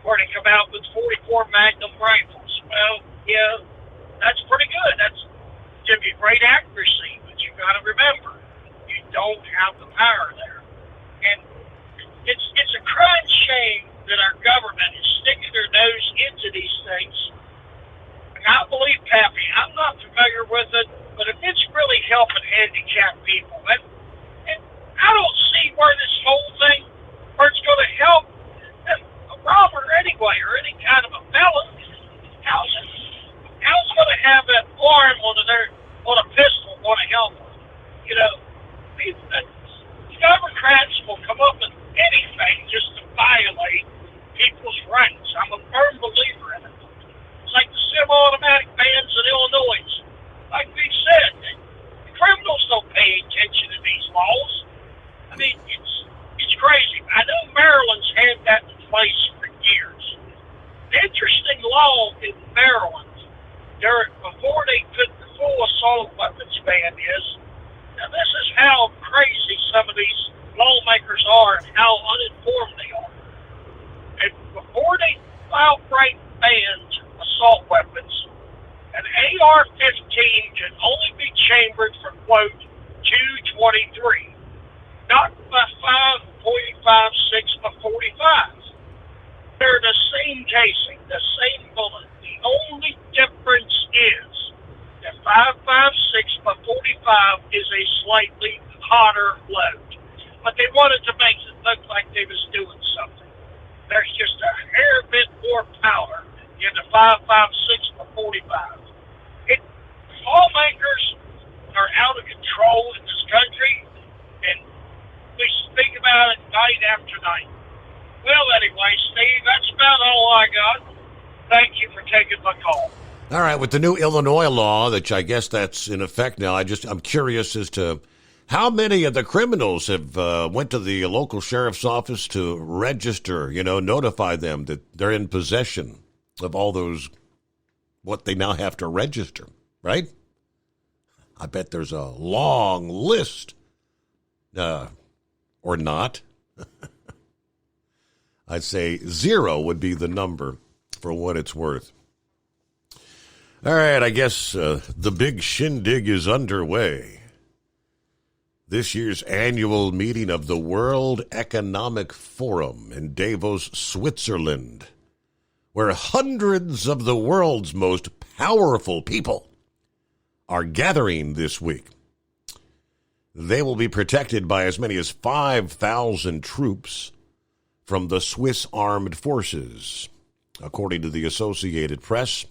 where they come out with 44 Magnum rifles. Well, yeah, that's pretty good. That's give you great accuracy, but you got to remember, you don't have the power there. And it's a crying shame that our government is sticking their nose into these things. And I believe, Pappy, I'm not familiar with it, but if it's really helping handicapped people, and I don't see where this whole thing, where it's going to help a robber anyway, or any kind of a felon. How's it going to have that arm on a pistol going to help them? You know, the Democrats will come up with anything just to violate people's rights. I'm a firm believer in it. It's like the semi-automatic bans in Illinois. Like we said, the criminals don't pay attention to these laws. I mean, it's crazy. I know Maryland's had that in place for years. The interesting law in Maryland, before they put the full assault weapons ban is, now this is how crazy some of these lawmakers are and how uninformed they are. And before they outright banned assault weapons, an AR-15 can only be chambered for, quote, .223, not by 5.45, 6 by 45. They're the same casing, the same bullet. The only difference is that 5.56 by 45 is a slightly hotter load. But they wanted to make it look like they was doing something. There's just a hair bit more powder in the 5.56 by 45. Lawmakers are out of control in this country, and we speak about it night after night. Well, anyway, Steve, that's about all I got. taking my call. All right, with the new Illinois law, which I guess that's in effect now, I'm curious as to how many of the criminals have went to the local sheriff's office to register, notify them that they're in possession of all those, what they now have to register, right? I bet there's a long list, or not. I'd say 0 would be the number for what it's worth. All right, I guess the big shindig is underway. This year's annual meeting of the World Economic Forum in Davos, Switzerland, where hundreds of the world's most powerful people are gathering this week. They will be protected by as many as 5,000 troops from the Swiss Armed Forces, according to the Associated Press.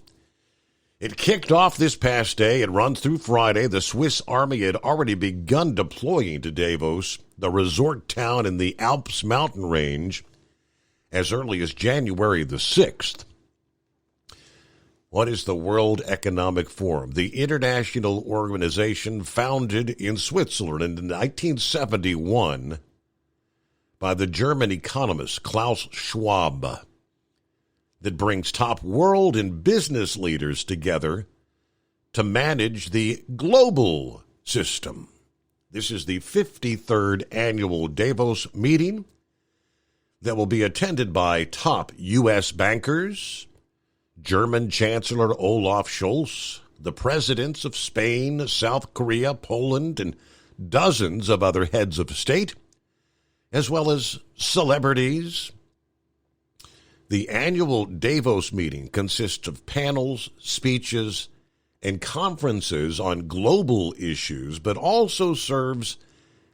It kicked off this past day. It runs through Friday. The Swiss Army had already begun deploying to Davos, the resort town in the Alps mountain range, as early as January the 6th. What is the World Economic Forum? The international organization founded in Switzerland in 1971 by the German economist Klaus Schwab, that brings top world and business leaders together to manage the global system. This is the 53rd annual Davos meeting that will be attended by top U.S. bankers, German Chancellor Olaf Scholz, the presidents of Spain, South Korea, Poland, and dozens of other heads of state, as well as celebrities. The annual Davos meeting consists of panels, speeches, and conferences on global issues, but also serves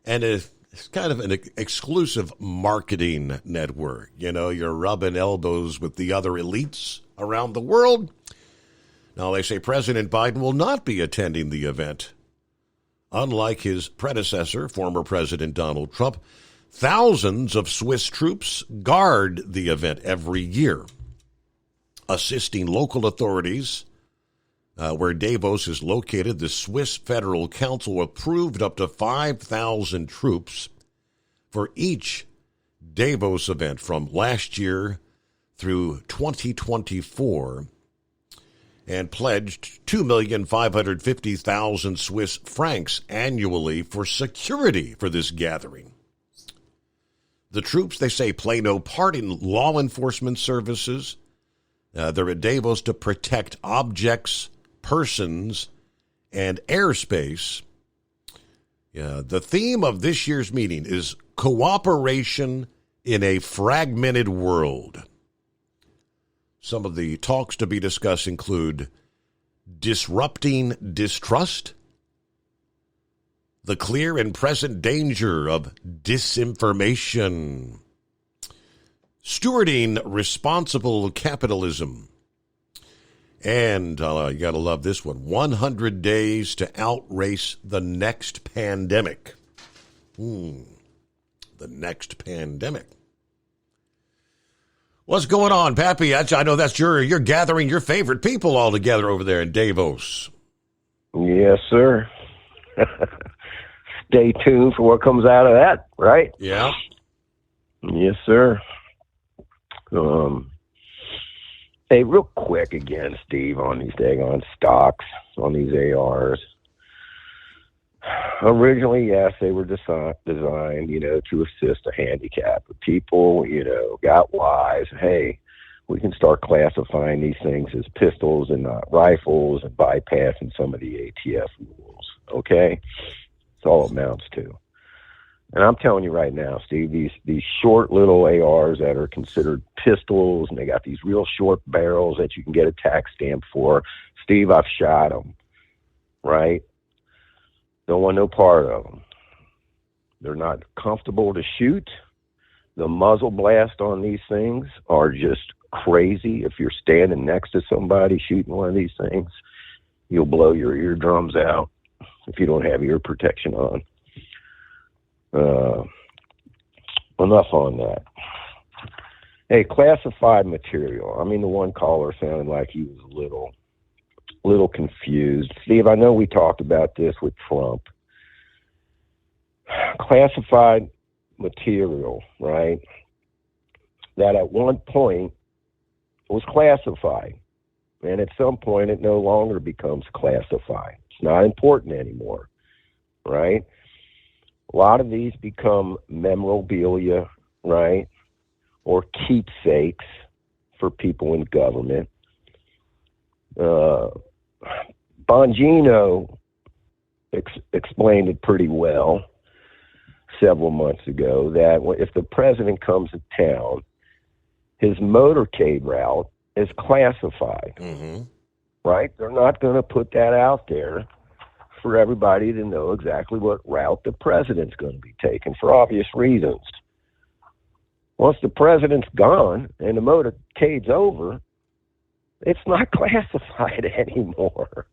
as kind of an exclusive marketing network. You're rubbing elbows with the other elites around the world. Now, they say President Biden will not be attending the event. Unlike his predecessor, former President Donald Trump, thousands of Swiss troops guard the event every year, assisting local authorities. Where Davos is located, the Swiss Federal Council approved up to 5,000 troops for each Davos event from last year through 2024 and pledged 2,550,000 Swiss francs annually for security for this gathering. The troops, they say, play no part in law enforcement services. They're at Davos to protect objects, persons, and airspace. The theme of this year's meeting is cooperation in a fragmented world. Some of the talks to be discussed include disrupting distrust, the clear and present danger of disinformation, stewarding responsible capitalism, and you got to love this one, 100 days to outrace the next pandemic. The next pandemic. What's going on, Pappy? I know that's you're gathering your favorite people all together over there in Davos. Yes, sir. Stay tuned for what comes out of that, right? Yeah. Yes, sir. Hey, real quick again, Steve, on these daggone stocks, on these ARs. Originally, yes, they were designed, to assist a handicapped. But people, got wise. Hey, we can start classifying these things as pistols and not rifles and bypassing some of the ATF rules. Okay? That's all it amounts to. And I'm telling you right now, Steve, these short little ARs that are considered pistols, and they got these real short barrels that you can get a tax stamp for. Steve, I've shot them, right? Don't want no part of them. They're not comfortable to shoot. The muzzle blast on these things are just crazy. If you're standing next to somebody shooting one of these things, you'll blow your eardrums out if you don't have ear protection on. Enough on that. Hey, classified material. I mean, the one caller sounded like he was a little confused. Steve, I know we talked about this with Trump. Classified material, right? That at one point was classified, and at some point it no longer becomes classified. It's not important anymore, right? A lot of these become memorabilia, right? Or keepsakes for people in government. Bongino explained it pretty well several months ago, that if the president comes to town, his motorcade route is classified, right? They're not going to put that out there for everybody to know exactly what route the president's going to be taking, for obvious reasons. Once the president's gone and the motorcade's over, it's not classified anymore.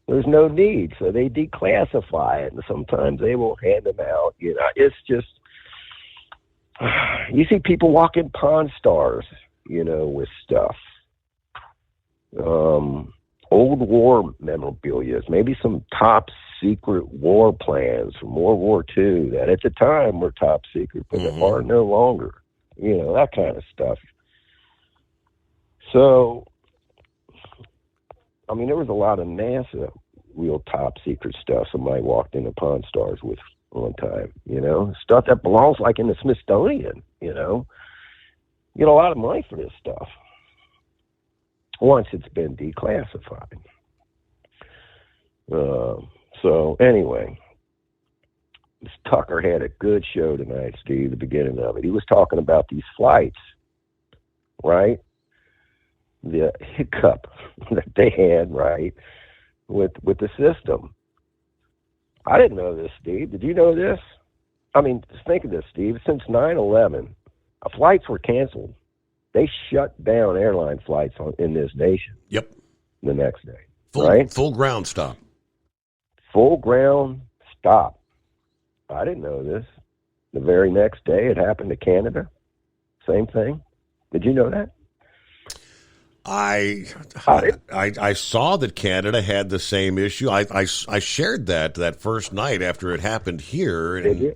There's no need, so they declassify it, and sometimes they will hand them out. You know, it's just, you see people walking Pawn Stars, you know, with stuff. Old war memorabilia, maybe some top secret war plans from World War II that at the time were top secret, but are no longer. You know, that kind of stuff. So, I mean, there was a lot of NASA real top secret stuff somebody walked into Pawn Stars with one time, you know, stuff that belongs like in the Smithsonian, you know. You get a lot of money for this stuff once it's been declassified. So anyway, Tucker had a good show tonight, Steve, the beginning of it. He was talking about these flights, right? The hiccup that they had, right, with the system. I didn't know this, Steve. Did you know this? I mean, just think of this, Steve. Since 9/11, flights were canceled. They shut down airline flights in this nation. Yep. The next day, right? Full ground stop. Full ground stop. I didn't know this. The very next day, it happened to Canada. Same thing. Did you know that? I saw that Canada had the same issue. I shared that first night after it happened here. And, Did you?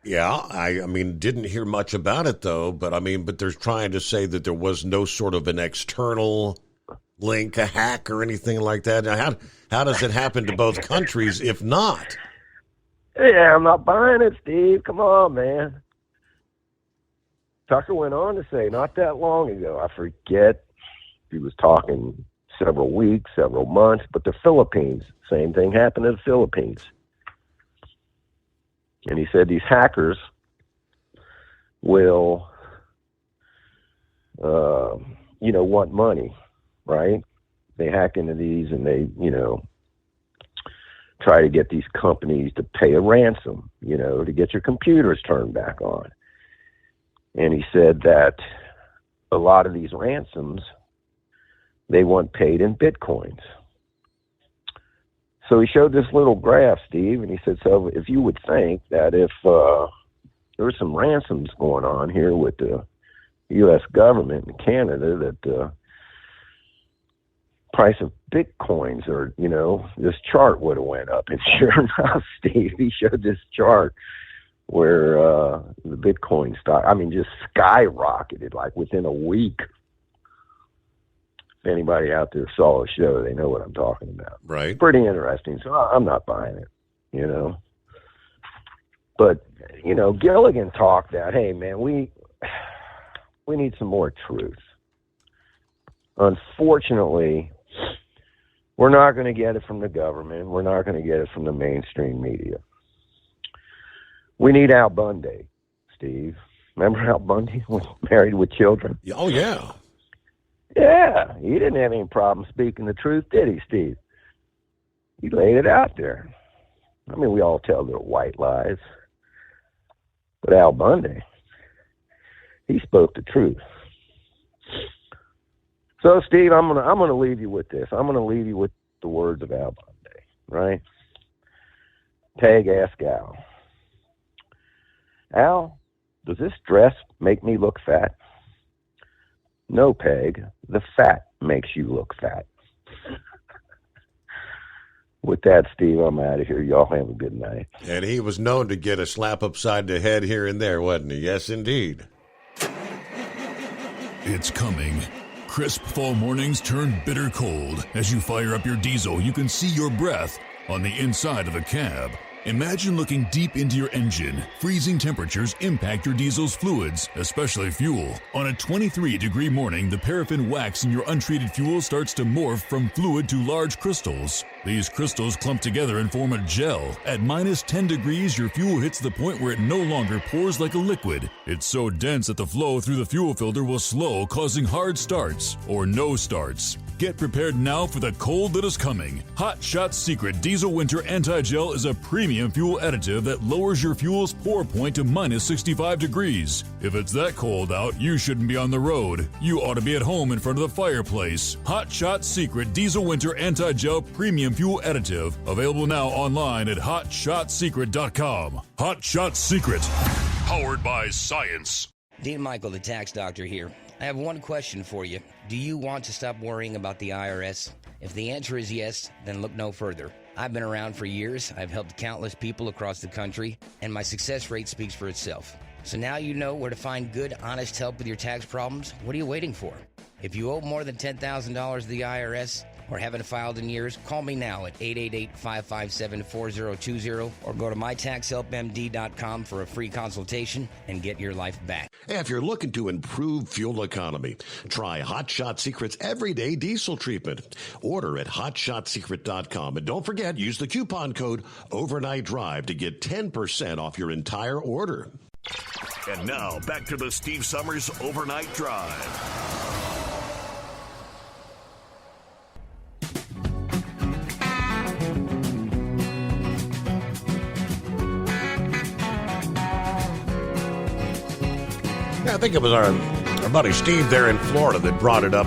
Yeah, I mean, didn't hear much about it though. But they're trying to say that there was no sort of an external link, a hack, or anything like that. Now, how does it happen to both countries if not? Yeah, I'm not buying it, Steve. Come on, man. Tucker went on to say not that long ago, I forget, he was talking several weeks, several months, but the Philippines, same thing happened to the Philippines. And he said these hackers will, want money, right? They hack into these and they, try to get these companies to pay a ransom, to get your computers turned back on. And he said that a lot of these ransoms, they want paid in Bitcoins. So he showed this little graph, Steve, and he said, so if you would think that if there were some ransoms going on here with the U.S. government in Canada, that the price of Bitcoins or, this chart would have went up. And sure enough, Steve, he showed this chart where the Bitcoin stock, just skyrocketed, like within a week. If anybody out there saw a show, they know what I'm talking about. Right. It's pretty interesting. So I'm not buying it, But, Gilligan talked that, hey, man, we need some more truth. Unfortunately, we're not going to get it from the government. We're not going to get it from the mainstream media. We need Al Bundy, Steve. Remember Al Bundy was married with children? Oh, yeah. Yeah, he didn't have any problem speaking the truth, did he, Steve? He laid it out there. We all tell little white lies. But Al Bundy, he spoke the truth. So, Steve, I'm gonna leave you with this. I'm gonna leave you with the words of Al Bundy, right? Tag, ask Al. Al, does this dress make me look fat? No, Peg, the fat makes you look fat. With that, Steve, I'm out of here. Y'all have a good night. And he was known to get a slap upside the head here and there, wasn't he? Yes, indeed. It's coming. Crisp fall mornings turn bitter cold. As you fire up your diesel, you can see your breath on the inside of the cab. Imagine looking deep into your engine. Freezing temperatures impact your diesel's fluids, especially fuel. On a 23-degree morning, the paraffin wax in your untreated fuel starts to morph from fluid to large crystals. These crystals clump together and form a gel. At minus 10 degrees, your fuel hits the point where it no longer pours like a liquid. It's so dense that the flow through the fuel filter will slow, causing hard starts or no starts. Get prepared now for the cold that is coming. Hot Shot Secret Diesel Winter Anti-Gel is a premium fuel additive that lowers your fuel's pour point to minus 65 degrees. If it's that cold out, you shouldn't be on the road. You ought to be at home in front of the fireplace. Hot Shot Secret Diesel Winter Anti-Gel Premium Fuel Additive. Available now online at HotShotSecret.com. Hot Shot Secret. Powered by science. Dean Michael, the tax doctor here. I have one question for you. Do you want to stop worrying about the IRS? If the answer is yes, then look no further. I've been around for years. I've helped countless people across the country, and my success rate speaks for itself. So now you know where to find good, honest help with your tax problems. What are you waiting for? If you owe more than $10,000 to the IRS or haven't filed in years, call me now at 888-557-4020 or go to mytaxhelpmd.com for a free consultation and get your life back. If you're looking to improve fuel economy, try Hot Shot Secret's Everyday Diesel Treatment. Order at hotshotsecret.com. And don't forget, use the coupon code Overnight Drive to get 10% off your entire order. And now, back to the Steve Summers Overnight Drive. Yeah, I think it was our buddy Steve there in Florida that brought it up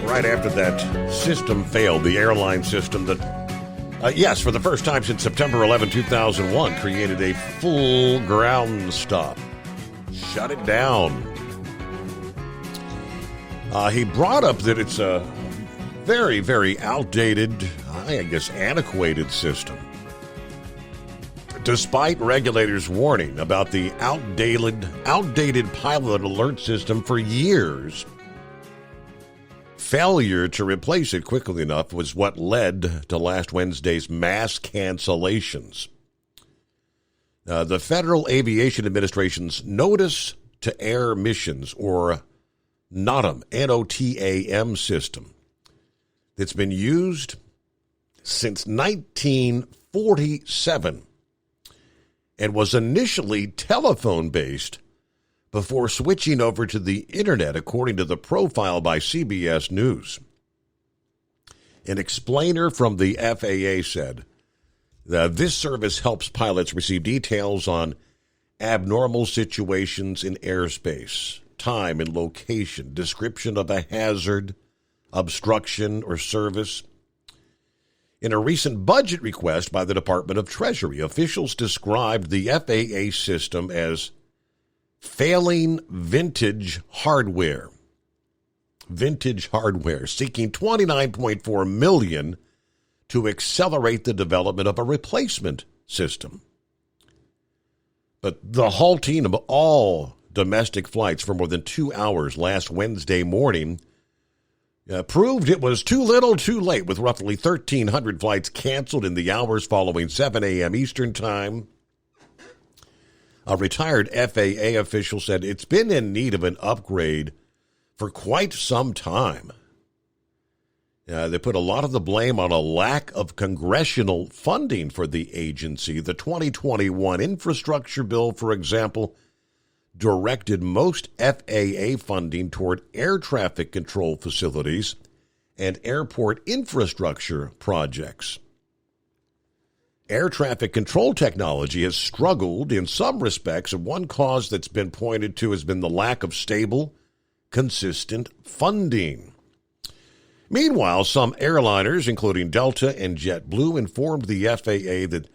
right after that system failed, the airline system that, yes, for the first time since September 11, 2001, created a full ground stop. Shut it down. He brought up that it's a very, very outdated, I guess, antiquated system. Despite regulators' warning about the outdated pilot alert system for years, failure to replace it quickly enough was what led to last Wednesday's mass cancellations. The Federal Aviation Administration's Notice to Air Missions, or NOTAM, N-O-T-A-M system, that's been used since 1947 and was initially telephone-based before switching over to the Internet, according to the profile by CBS News. An explainer from the FAA said that this service helps pilots receive details on abnormal situations in airspace, time and location, description of a hazard, obstruction, or service. In a recent budget request by the Department of Treasury, officials described the FAA system as failing vintage hardware, seeking $29.4 million to accelerate the development of a replacement system. But the halting of all domestic flights for more than 2 hours last Wednesday morning proved it was too little too late, with roughly 1,300 flights canceled in the hours following 7 a.m. Eastern Time. A retired FAA official said it's been in need of an upgrade for quite some time. They put a lot of the blame on a lack of congressional funding for the agency. The 2021 infrastructure bill, for example, directed most FAA funding toward air traffic control facilities and airport infrastructure projects. Air traffic control technology has struggled in some respects, and one cause that's been pointed to has been the lack of stable, consistent funding. Meanwhile, some airliners, including Delta and JetBlue, informed the FAA that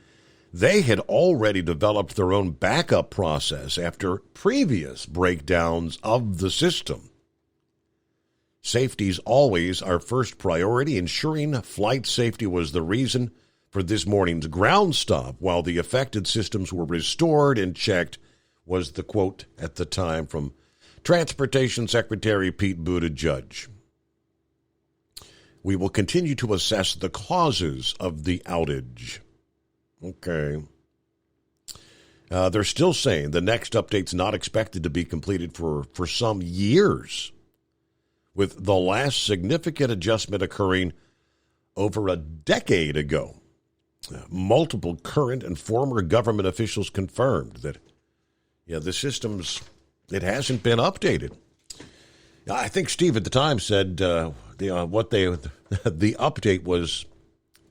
they had already developed their own backup process after previous breakdowns of the system. Safety's always our first priority. Ensuring flight safety was the reason for this morning's ground stop while the affected systems were restored and checked, was the quote at the time from Transportation Secretary Pete Buttigieg. We will continue to assess the causes of the outage. Okay. They're still saying the next update's not expected to be completed for some years, with the last significant adjustment occurring over a decade ago. Multiple current and former government officials confirmed that, the systems, it hasn't been updated. I think Steve at the time said the update was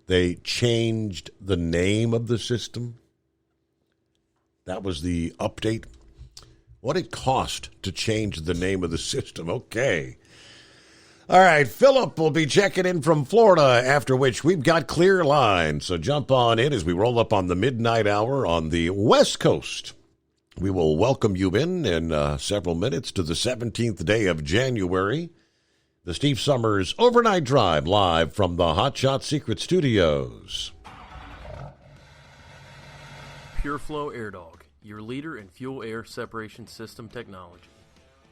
they changed the name of the system. That was the update. What it cost to change the name of the system. Okay. All right, Philip will be checking in from Florida, after which we've got clear line. So jump on in as we roll up on the midnight hour on the West Coast. We will welcome you in several minutes to the 17th day of January. The Steve Summers Overnight Drive live from the Hot Shot Secret Studios. PureFlow Air Dog, your leader in fuel air separation system technology.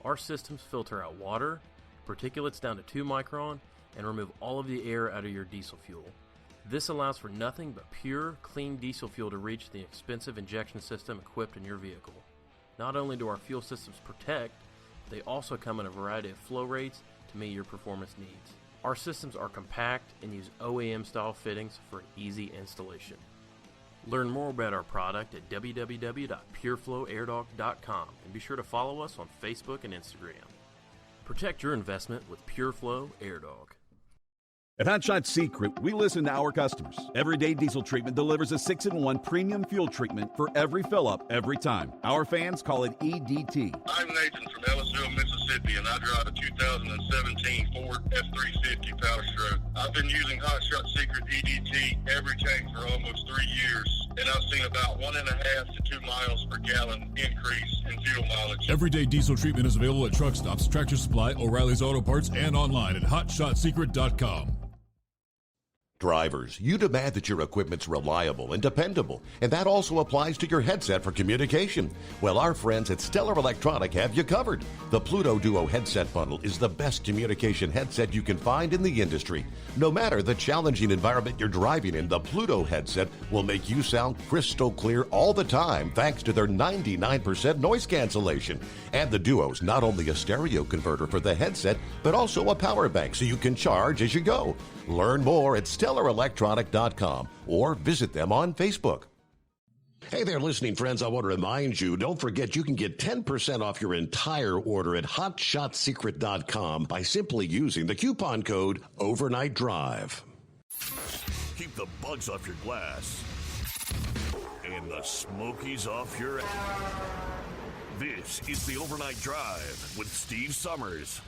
Our systems filter out water, particulates down to 2 micron, and remove all of the air out of your diesel fuel. This allows for nothing but pure, clean diesel fuel to reach the expensive injection system equipped in your vehicle. Not only do our fuel systems protect, but they also come in a variety of flow rates to meet your performance needs. Our systems are compact and use OEM-style fittings for an easy installation. Learn more about our product at www.pureflowairdog.com and be sure to follow us on Facebook and Instagram. Protect your investment with PureFlow Air Dog. At Hot Shot Secret, we listen to our customers. Everyday Diesel Treatment delivers a 6-in-1 premium fuel treatment for every fill-up, every time. Our fans call it EDT. I'm Nathan from Ellisville, Mississippi, and I drive a 2017 Ford F-350 Power Stroke. I've been using Hot Shot Secret EDT every tank for almost 3 years, and I've seen about 1.5 to 2 miles per gallon increase in fuel mileage. Everyday Diesel Treatment is available at truck stops, Tractor Supply, O'Reilly's Auto Parts, and online at hotshotsecret.com. Drivers, you demand that your equipment's reliable and dependable, and that also applies to your headset for communication. Well, our friends at Stellar Electronic have you covered. The Pluto Duo headset bundle is the best communication headset you can find in the industry. No matter the challenging environment you're driving in, the Pluto headset will make you sound crystal clear all the time thanks to their 99% noise cancellation. And the Duo's not only a stereo converter for the headset, but also a power bank so you can charge as you go. Learn more at StellarElectronic.com or visit them on Facebook. Hey there, listening friends. I want to remind you, don't forget you can get 10% off your entire order at HotShotSecret.com by simply using the coupon code Overnight Drive. Keep the bugs off your glass and the smokies off your ass. This is the Overnight Drive with Steve Summers.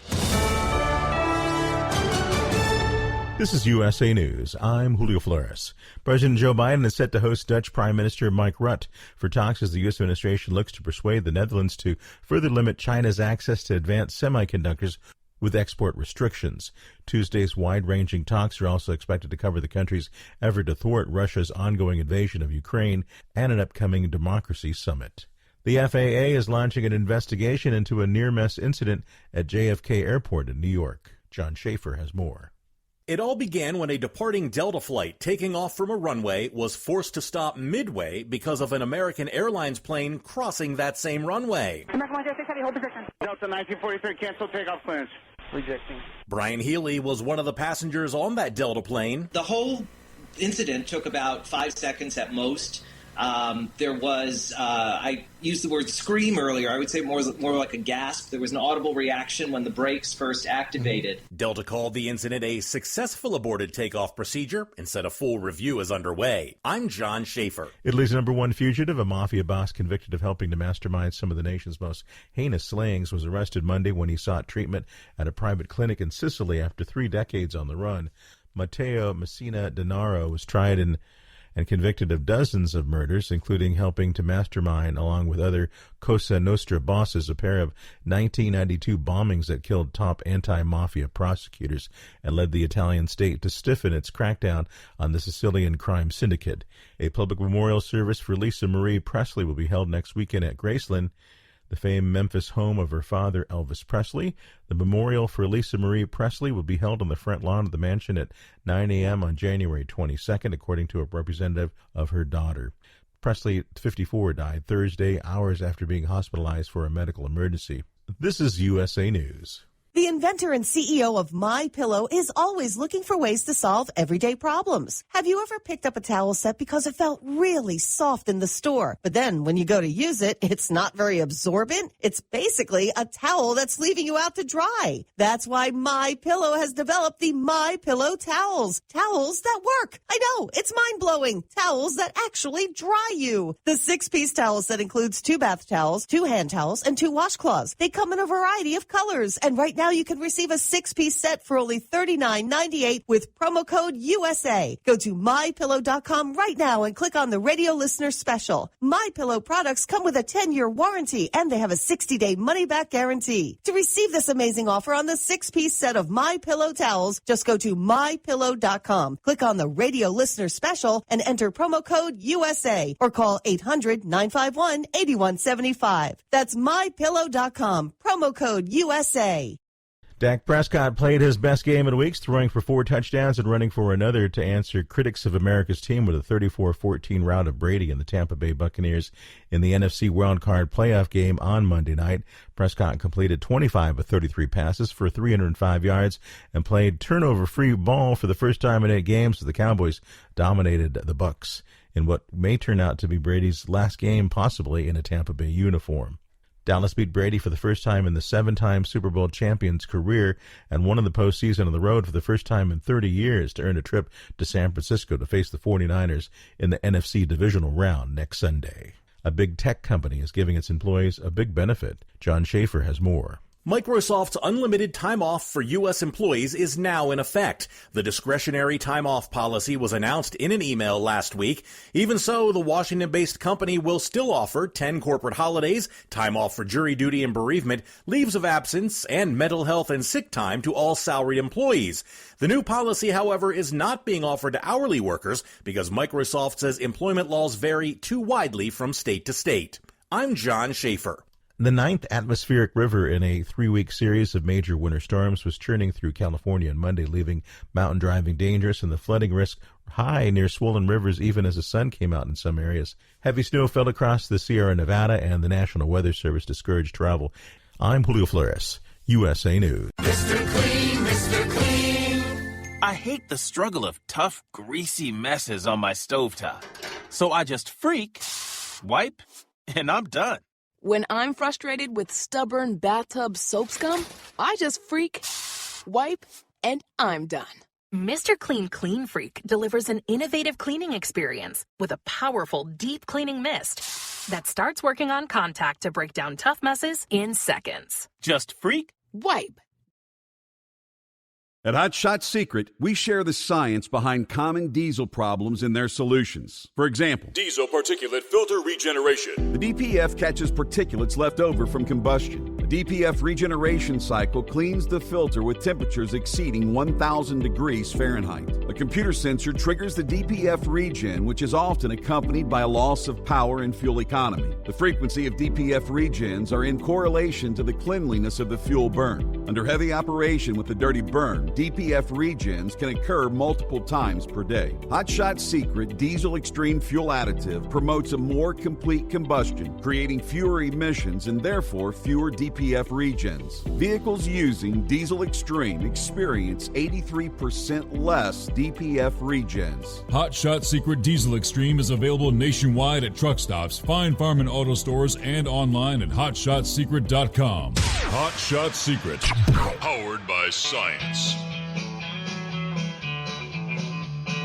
This is USA News. I'm Julio Flores. President Joe Biden is set to host Dutch Prime Minister Mark Rutte for talks as the U.S. administration looks to persuade the Netherlands to further limit China's access to advanced semiconductors with export restrictions. Tuesday's wide-ranging talks are also expected to cover the country's effort to thwart Russia's ongoing invasion of Ukraine and an upcoming democracy summit. The FAA is launching an investigation into a near-miss incident at JFK Airport in New York. John Schaefer has more. It all began when a departing Delta flight taking off from a runway was forced to stop midway because of an American Airlines plane crossing that same runway. American 106, hold position. Delta 1943, cancel takeoff clearance. Rejecting. Brian Healy was one of the passengers on that Delta plane. The whole incident took about 5 seconds at most. There was, I used the word scream earlier. I would say more like a gasp. There was an audible reaction when the brakes first activated. Delta called the incident a successful aborted takeoff procedure and said a full review is underway. I'm John Schaefer. Italy's #1 fugitive, a mafia boss convicted of helping to mastermind some of the nation's most heinous slayings, was arrested Monday when he sought treatment at a private clinic in Sicily after 3 decades on the run. Matteo Messina Denaro was tried and and convicted of dozens of murders, including helping to mastermind, along with other Cosa Nostra bosses, a pair of 1992 bombings that killed top anti-mafia prosecutors and led the Italian state to stiffen its crackdown on the Sicilian crime syndicate. A public memorial service for Lisa Marie Presley will be held next weekend at Graceland, the famed Memphis home of her father, Elvis Presley. The memorial for Lisa Marie Presley will be held on the front lawn of the mansion at 9 a.m. on January 22nd, according to a representative of her daughter. Presley, 54, died Thursday, hours after being hospitalized for a medical emergency. This is USA News. The inventor and CEO of MyPillow is always looking for ways to solve everyday problems. Have you ever picked up a towel set because it felt really soft in the store, but then when you go to use it, it's not very absorbent? It's basically a towel that's leaving you out to dry. That's why MyPillow has developed the MyPillow towels. Towels that work. I know, it's mind-blowing. Towels that actually dry you. The 6-piece towel set includes 2 bath towels, 2 hand towels, and 2 washcloths. They come in a variety of colors, and right now you can receive a 6-piece set for only $39.98 with promo code USA. Go to MyPillow.com right now and click on the radio listener special. MyPillow products come with a 10-year warranty and they have a 60-day money-back guarantee. To receive this amazing offer on the 6-piece set of MyPillow towels, just go to MyPillow.com. Click on the radio listener special and enter promo code USA or call 800-951-8175. That's MyPillow.com. Promo code USA. Dak Prescott played his best game in weeks, throwing for 4 touchdowns and running for another to answer critics of America's team with a 34-14 rout of Brady and the Tampa Bay Buccaneers in the NFC wildcard playoff game on Monday night. Prescott completed 25 of 33 passes for 305 yards and played turnover-free ball for the first time in 8 games as the Cowboys dominated the Bucs in what may turn out to be Brady's last game, possibly in a Tampa Bay uniform. Dallas beat Brady for the first time in the 7-time Super Bowl champion's career and won in the postseason on the road for the first time in 30 years to earn a trip to San Francisco to face the 49ers in the NFC divisional round next Sunday. A big tech company is giving its employees a big benefit. John Schaefer has more. Microsoft's unlimited time off for U.S. employees is now in effect. The discretionary time off policy was announced in an email last week. Even so, the Washington-based company will still offer 10 corporate holidays, time off for jury duty and bereavement, leaves of absence, and mental health and sick time to all salaried employees. The new policy, however, is not being offered to hourly workers because Microsoft says employment laws vary too widely from state to state. I'm John Schaefer. The 9th atmospheric river in a 3-week series of major winter storms was churning through California on Monday, leaving mountain driving dangerous and the flooding risk high near swollen rivers even as the sun came out in some areas. Heavy snow fell across the Sierra Nevada and the National Weather Service discouraged travel. I'm Julio Flores, USA News. Mr. Clean, Mr. Clean. I hate the struggle of tough, greasy messes on my stovetop. So I just freak, wipe, and I'm done. When I'm frustrated with stubborn bathtub soap scum, I just freak, wipe, and I'm done. Mr. Clean Clean Freak delivers an innovative cleaning experience with a powerful deep cleaning mist that starts working on contact to break down tough messes in seconds. Just freak, wipe. At Hot Shot Secret, we share the science behind common diesel problems and their solutions. For example, diesel particulate filter regeneration. The DPF catches particulates left over from combustion. The DPF regeneration cycle cleans the filter with temperatures exceeding 1,000 degrees Fahrenheit. A computer sensor triggers the DPF regen, which is often accompanied by a loss of power and fuel economy. The frequency of DPF regens are in correlation to the cleanliness of the fuel burn. Under heavy operation with the dirty burn, DPF regens can occur multiple times per day. Hot Shot Secret Diesel Extreme Fuel Additive promotes a more complete combustion, creating fewer emissions and therefore fewer DPF regens. Vehicles using Diesel Extreme experience 83% less DPF regens. Hot Shot Secret Diesel Extreme is available nationwide at truck stops, fine farm and auto stores, and online at hotshotsecret.com. Hot Shot Secret, powered by science.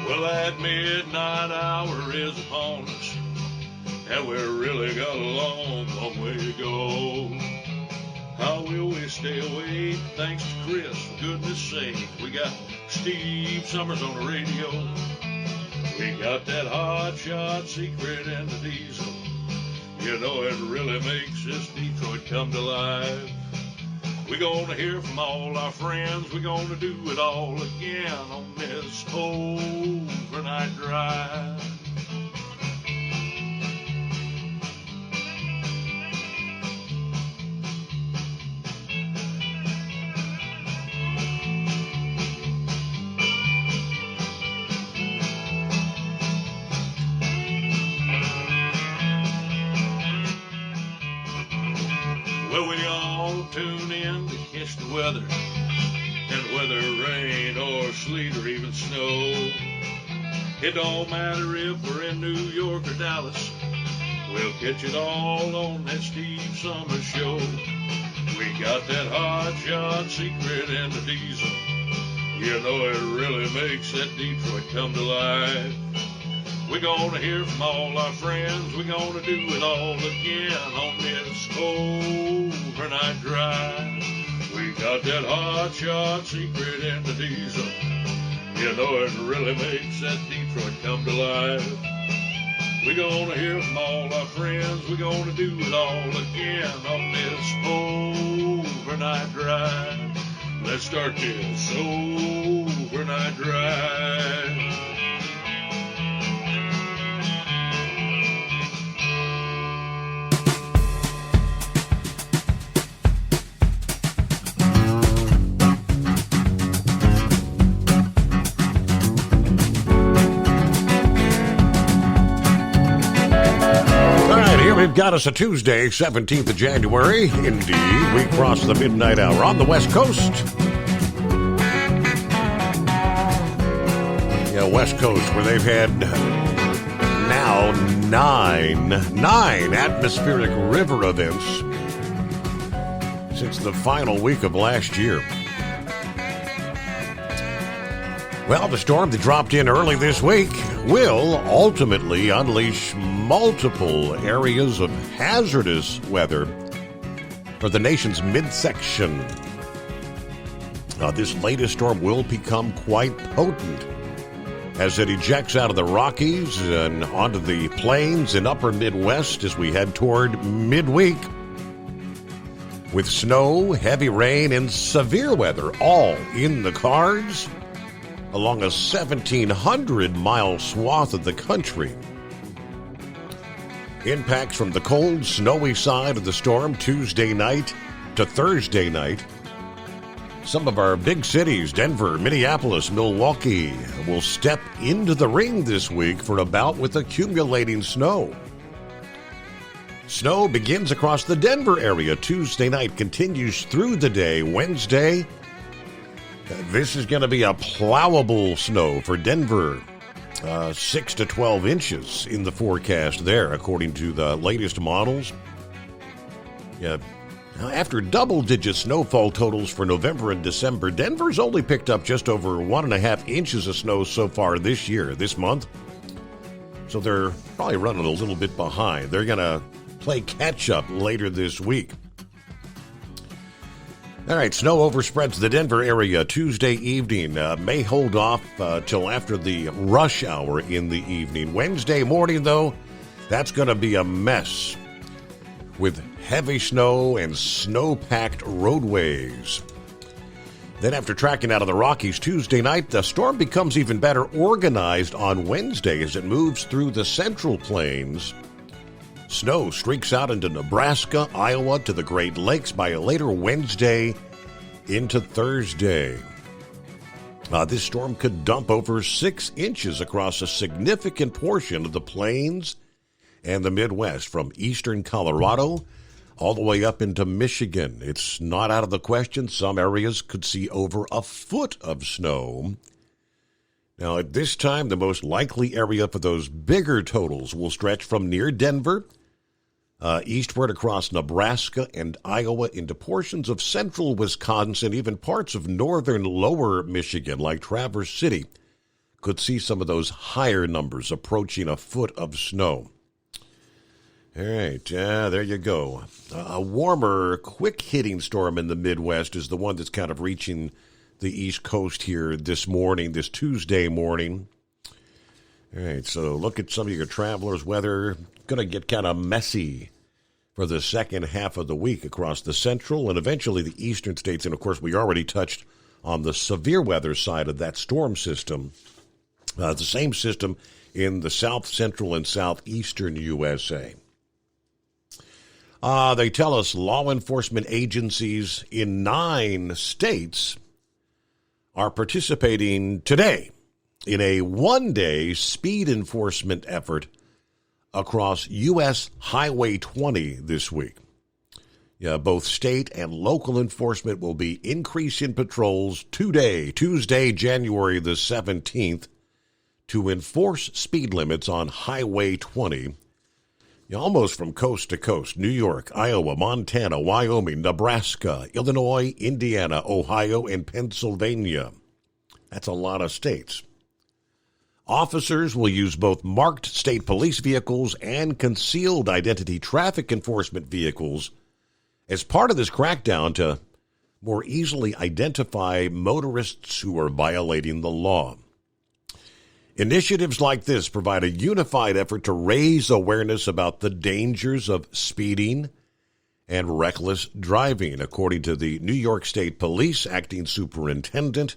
Well, that midnight hour is upon us, and we're really got a long, long way to go. How will we stay awake? Thanks to Chris, for goodness sake. We got Steve Summers on the radio. We got that hot shot secret in the diesel. You know it really makes this Detroit come to life. We're gonna hear from all our friends. We're gonna do it all again on this overnight drive. Well, we all tune in to catch the weather, and whether rain or sleet or even snow, it don't matter if we're in New York or Dallas, we'll catch it all on that Steve Summers Show. We got that hot shot secret in the diesel. You know it really makes that Detroit come to life. We're gonna hear from all our friends. We're gonna do it all again on this overnight drive. We got that hot shot secret in the diesel. You know it really makes that Detroit come to life. We're gonna hear from all our friends. We're gonna do it all again on this overnight drive. Let's start this overnight drive. We've got us a Tuesday, 17th of January. Indeed, we cross the midnight hour on the West Coast. Yeah, West Coast, where they've had now nine atmospheric river events since the final week of last year. Well, the storm that dropped in early this week will ultimately unleash multiple areas of hazardous weather for the nation's midsection. This latest storm will become quite potent as it ejects out of the Rockies and onto the plains and upper Midwest as we head toward midweek. With snow, heavy rain, and severe weather all in the cards along a 1,700-mile swath of the country. Impacts from the cold, snowy side of the storm Tuesday night to Thursday night. Some of our big cities, Denver, Minneapolis, Milwaukee, will step into the ring this week for a bout with accumulating snow. Snow begins across the Denver area Tuesday night, continues through the day Wednesday. This is going to be a plowable snow for Denver. 6 to 12 inches in the forecast there, according to the latest models. Yeah. After double-digit snowfall totals for November and December, Denver's only picked up just over 1.5 inches of snow so far this year, this month. So they're probably running a little bit behind. They're going to play catch-up later this week. All right, snow overspreads the Denver area Tuesday evening. May hold off till after the rush hour in the evening. Wednesday morning, though, that's going to be a mess with heavy snow and snow-packed roadways. Then after tracking out of the Rockies Tuesday night, the storm becomes even better organized on Wednesday as it moves through the Central Plains. Snow streaks out into Nebraska, Iowa, to the Great Lakes by a later Wednesday into Thursday. This storm could dump over 6 inches across a significant portion of the plains and the Midwest, from eastern Colorado all the way up into Michigan. It's not out of the question. Some areas could see over a foot of snow. Now, at this time, the most likely area for those bigger totals will stretch from near Denver eastward across Nebraska and Iowa into portions of central Wisconsin, even parts of northern lower Michigan like Traverse City could see some of those higher numbers approaching a foot of snow. All right, there you go. A warmer, quick-hitting storm in the Midwest is the one that's kind of reaching the East Coast here this morning, this Tuesday morning. All right, so look at some of your travelers' weather. Going to get kind of messy for the second half of the week across the central and eventually the eastern states. And, of course, we already touched on the severe weather side of that storm system. The same system in the south central and southeastern USA. They tell us law enforcement agencies in 9 states are participating today in a one-day speed enforcement effort across U.S. Highway 20 this week. Yeah, both state and local enforcement will be increasing patrols today, Tuesday, January the 17th, to enforce speed limits on Highway 20, almost from coast to coast. New York, Iowa, Montana, Wyoming, Nebraska, Illinois, Indiana, Ohio, and Pennsylvania. That's a lot of states. Officers will use both marked state police vehicles and concealed identity traffic enforcement vehicles as part of this crackdown to more easily identify motorists who are violating the law. Initiatives like this provide a unified effort to raise awareness about the dangers of speeding and reckless driving, according to the New York State Police Acting Superintendent.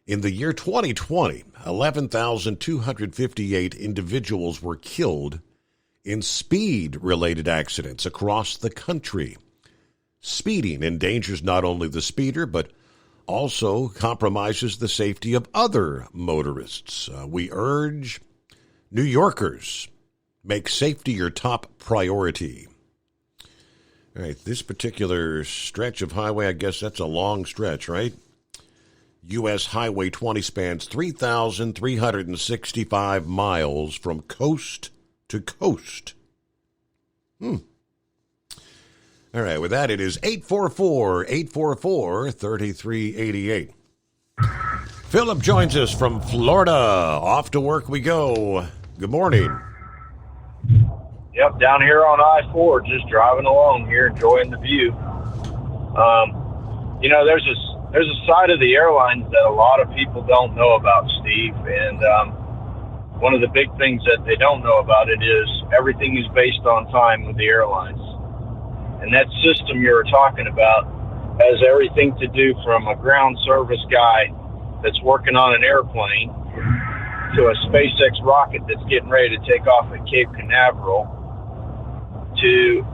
In the year 2020, 11,258 individuals were killed in speed-related accidents across the country. Speeding endangers not only the speeder, but also compromises the safety of other motorists. We urge New Yorkers, make safety your top priority. All right, this particular stretch of highway, I guess that's a long stretch, right? U.S. Highway 20 spans 3,365 miles from coast to coast. All right, with that, it is 844-844-3388. Philip joins us from Florida. Off to work we go. Good morning. Yep, down here on I-4, just driving along here, enjoying the view. There's a side of the airlines that a lot of people don't know about, Steve, and one of the big things that they don't know about it is everything is based on time with the airlines. And that system you're talking about has everything to do from a ground service guy that's working on an airplane to a SpaceX rocket that's getting ready to take off at Cape Canaveral to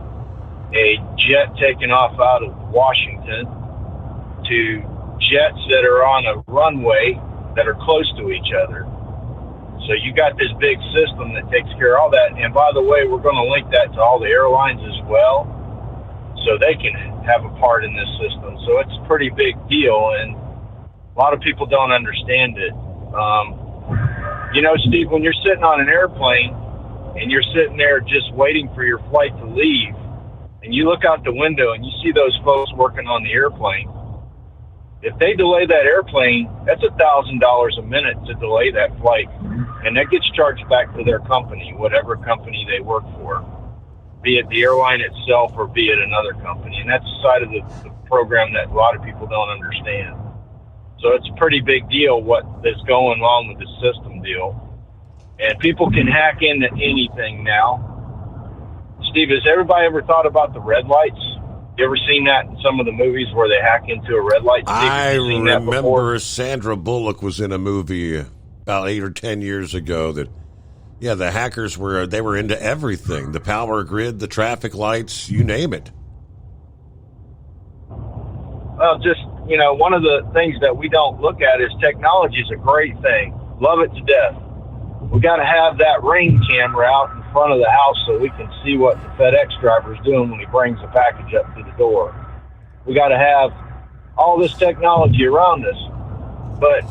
a jet taking off out of Washington to jets that are on a runway that are close to each other. So you got this big system that takes care of all that. And by the way, we're going to link that to all the airlines as well, so they can have a part in this system. So it's a pretty big deal, and a lot of people don't understand it. Steve, when you're sitting on an airplane and you're sitting there just waiting for your flight to leave, and you look out the window and you see those folks working on the airplane, if they delay that airplane, that's $1,000 a minute to delay that flight. And that gets charged back to their company, whatever company they work for, be it the airline itself or be it another company. And that's the side of the program that a lot of people don't understand. So it's a pretty big deal what is going on with the system deal. And people can hack into anything now. Steve, has everybody ever thought about the red lights? You ever seen that in some of the movies where they hack into a red light? Steve, I remember Sandra Bullock was in a movie about 8 or 10 years ago that, the hackers were into everything. The power grid, the traffic lights, you name it. Well, one of the things that we don't look at is technology is a great thing. Love it to death. We got to have that Ring camera out in front of the house so we can see what the FedEx driver's doing when he brings the package up to the door. We got to have all this technology around us. But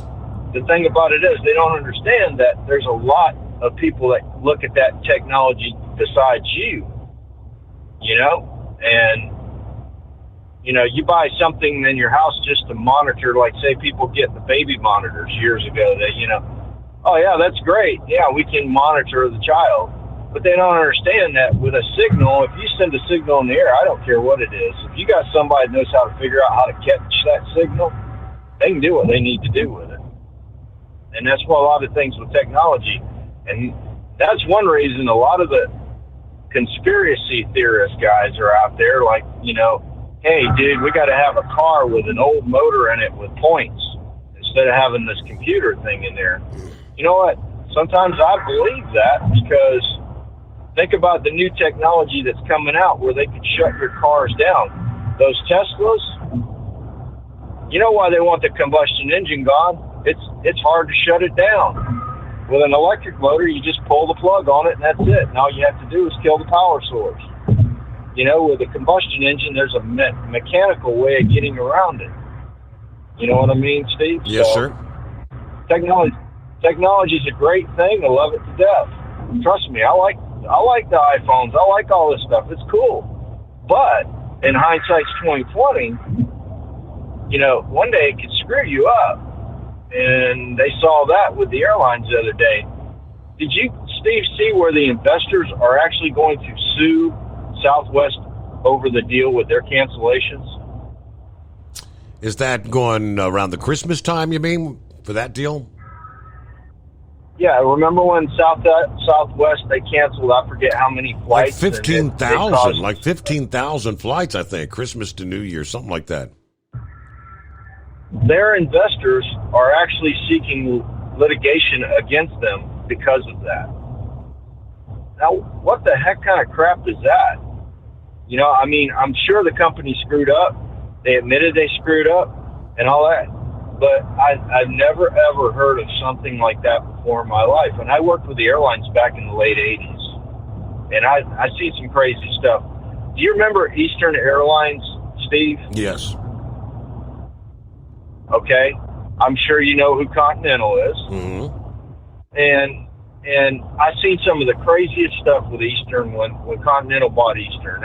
the thing about it is they don't understand that there's a lot of people that look at that technology besides you, and you buy something in your house just to monitor, like say people get the baby monitors years ago that, oh yeah, that's great. Yeah, we can monitor the child. But they don't understand that with a signal, if you send a signal in the air, I don't care what it is. If you got somebody that knows how to figure out how to catch that signal, they can do what they need to do with it. And that's why a lot of things with technology, And that's one reason a lot of the conspiracy theorist guys are out there like, hey, dude, we got to have a car with an old motor in it with points instead of having this computer thing in there. You know what? Sometimes I believe that, because think about the new technology that's coming out where they could shut your cars down. Those Teslas, you know why they want the combustion engine gone? It's hard to shut it down. With an electric motor, you just pull the plug on it and that's it. And all you have to do is kill the power source. With a combustion engine, there's a mechanical way of getting around it. You know what I mean, Steve? Yes, sir. Technology is a great thing. I love it to death. Trust me, I like the iPhones. I like all this stuff. It's cool. But in hindsight's 2020, one day it could screw you up. And they saw that with the airlines the other day. Did you, Steve, see where the investors are actually going to sue Southwest over the deal with their cancellations? Is that going around the Christmas time, you mean, for that deal? Yeah, remember when Southwest, they canceled, I forget how many flights? Like 15,000, like 15,000 flights, I think, Christmas to New Year, something like that. Their investors are actually seeking litigation against them because of that. Now, what the heck kind of crap is that? I'm sure the company screwed up. They admitted they screwed up and all that. But I've never, ever heard of something like that before in my life. And I worked with the airlines back in the late 80s. And I see some crazy stuff. Do you remember Eastern Airlines, Steve? Yes. Okay. I'm sure you know who Continental is. Mm-hmm. And I've seen some of the craziest stuff with Eastern when Continental bought Eastern.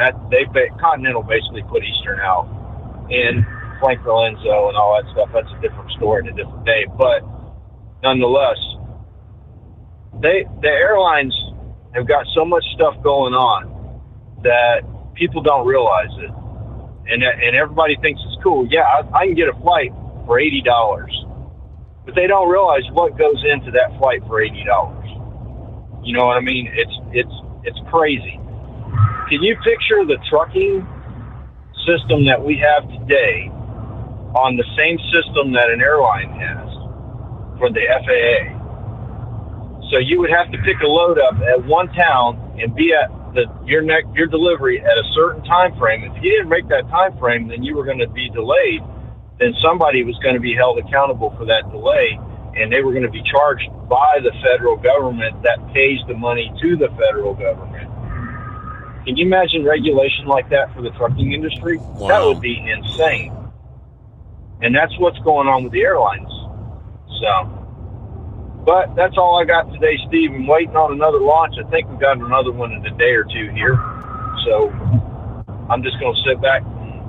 Continental basically put Eastern out. And Frank Lorenzo and all that stuff, that's a different story and a different day. But nonetheless, the airlines have got so much stuff going on that people don't realize it. And everybody thinks it's cool. Yeah, I can get a flight for $80. But they don't realize what goes into that flight for $80. You know what I mean? It's crazy. Can you picture the trucking system that we have today on the same system that an airline has for the FAA? So you would have to pick a load up at one town and be at your delivery at a certain time frame. If you didn't make that time frame, then you were going to be delayed. Then somebody was going to be held accountable for that delay, and they were going to be charged by the federal government that pays the money to the federal government. Can you imagine regulation like that for the trucking industry? Wow. That would be insane. And that's what's going on with the airlines. But that's all I got today, Steve. I'm waiting on another launch. I think we've got another one in a day or two here. So I'm just going to sit back and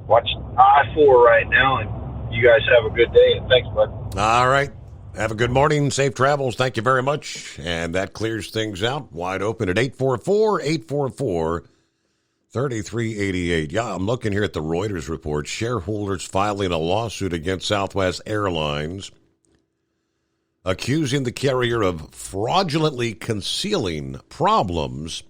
watch I-4 right now, and you guys have a good day, and thanks, bud. All right. Have a good morning. Safe travels. Thank you very much. And that clears things out. Wide open at 844-844-3388. Yeah, I'm looking here at the Reuters report. Shareholders filing a lawsuit against Southwest Airlines, accusing the carrier of fraudulently concealing problems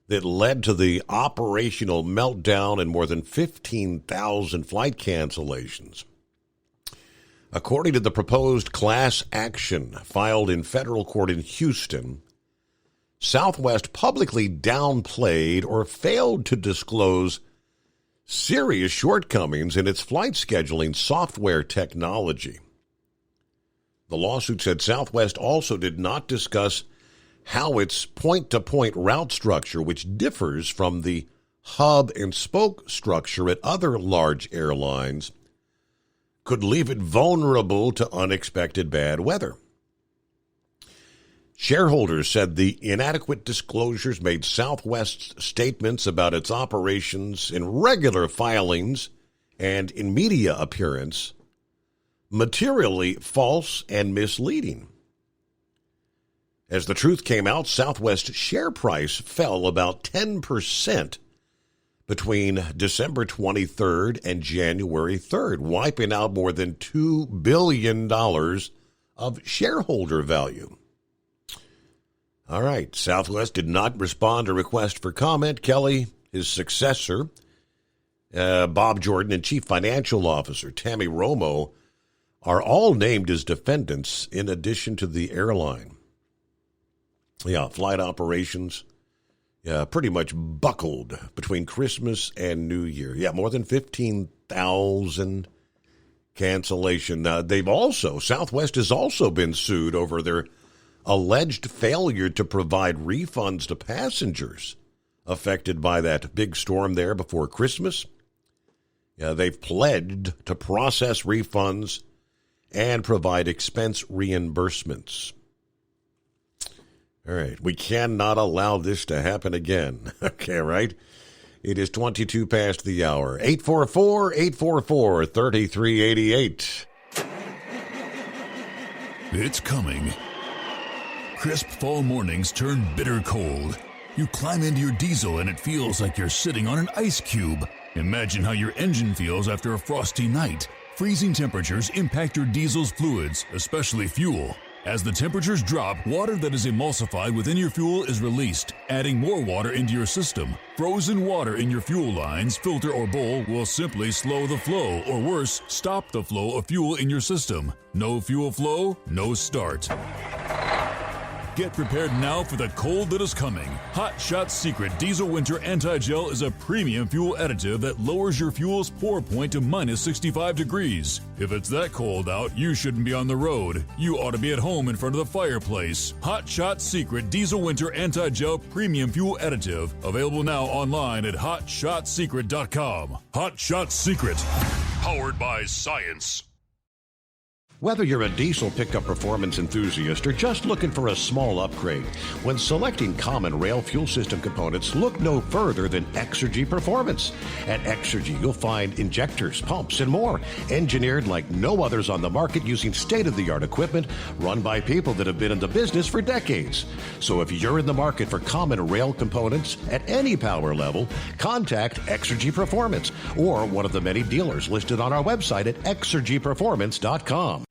that led to the operational meltdown and more than 15,000 flight cancellations. According to the proposed class action filed in federal court in Houston, Southwest publicly downplayed or failed to disclose serious shortcomings in its flight scheduling software technology. The lawsuit said Southwest also did not discuss how its point-to-point route structure, which differs from the hub and spoke structure at other large airlines, could leave it vulnerable to unexpected bad weather. Shareholders said the inadequate disclosures made Southwest's statements about its operations in regular filings and in media appearance materially false and misleading. As the truth came out, Southwest's share price fell about 10% between December 23rd and January 3rd, wiping out more than $2 billion of shareholder value. All right. Southwest did not respond to request for comment. Kelly, his successor, Bob Jordan, and Chief Financial Officer Tammy Romo are all named as defendants in addition to the airline. Yeah, flight operations, pretty much buckled between Christmas and New Year. Yeah, more than 15,000 cancellation. Southwest has also been sued over their alleged failure to provide refunds to passengers affected by that big storm there before Christmas. Yeah, they've pledged to process refunds and provide expense reimbursements. All right, we cannot allow this to happen again. Okay, right? It is 22 past the hour. 844-844-3388. It's coming. Crisp fall mornings turn bitter cold. You climb into your diesel and it feels like you're sitting on an ice cube. Imagine how your engine feels after a frosty night. Freezing temperatures impact your diesel's fluids, especially fuel. As the temperatures drop, water that is emulsified within your fuel is released, adding more water into your system. Frozen water in your fuel lines, filter, or bowl will simply slow the flow, or worse, stop the flow of fuel in your system. No fuel flow, no start. Get prepared now for the cold that is coming. Hot Shot Secret Diesel Winter Anti-Gel is a premium fuel additive that lowers your fuel's pour point to minus 65 degrees. If it's that cold out, you shouldn't be on the road. You ought to be at home in front of the fireplace. Hot Shot Secret Diesel Winter Anti-Gel Premium Fuel Additive. Available now online at hotshotsecret.com. Hot Shot Secret. Powered by science. Whether you're a diesel pickup performance enthusiast or just looking for a small upgrade, when selecting common rail fuel system components, look no further than Exergy Performance. At Exergy, you'll find injectors, pumps, and more, engineered like no others on the market using state-of-the-art equipment run by people that have been in the business for decades. So if you're in the market for common rail components at any power level, contact Exergy Performance or one of the many dealers listed on our website at exergyperformance.com.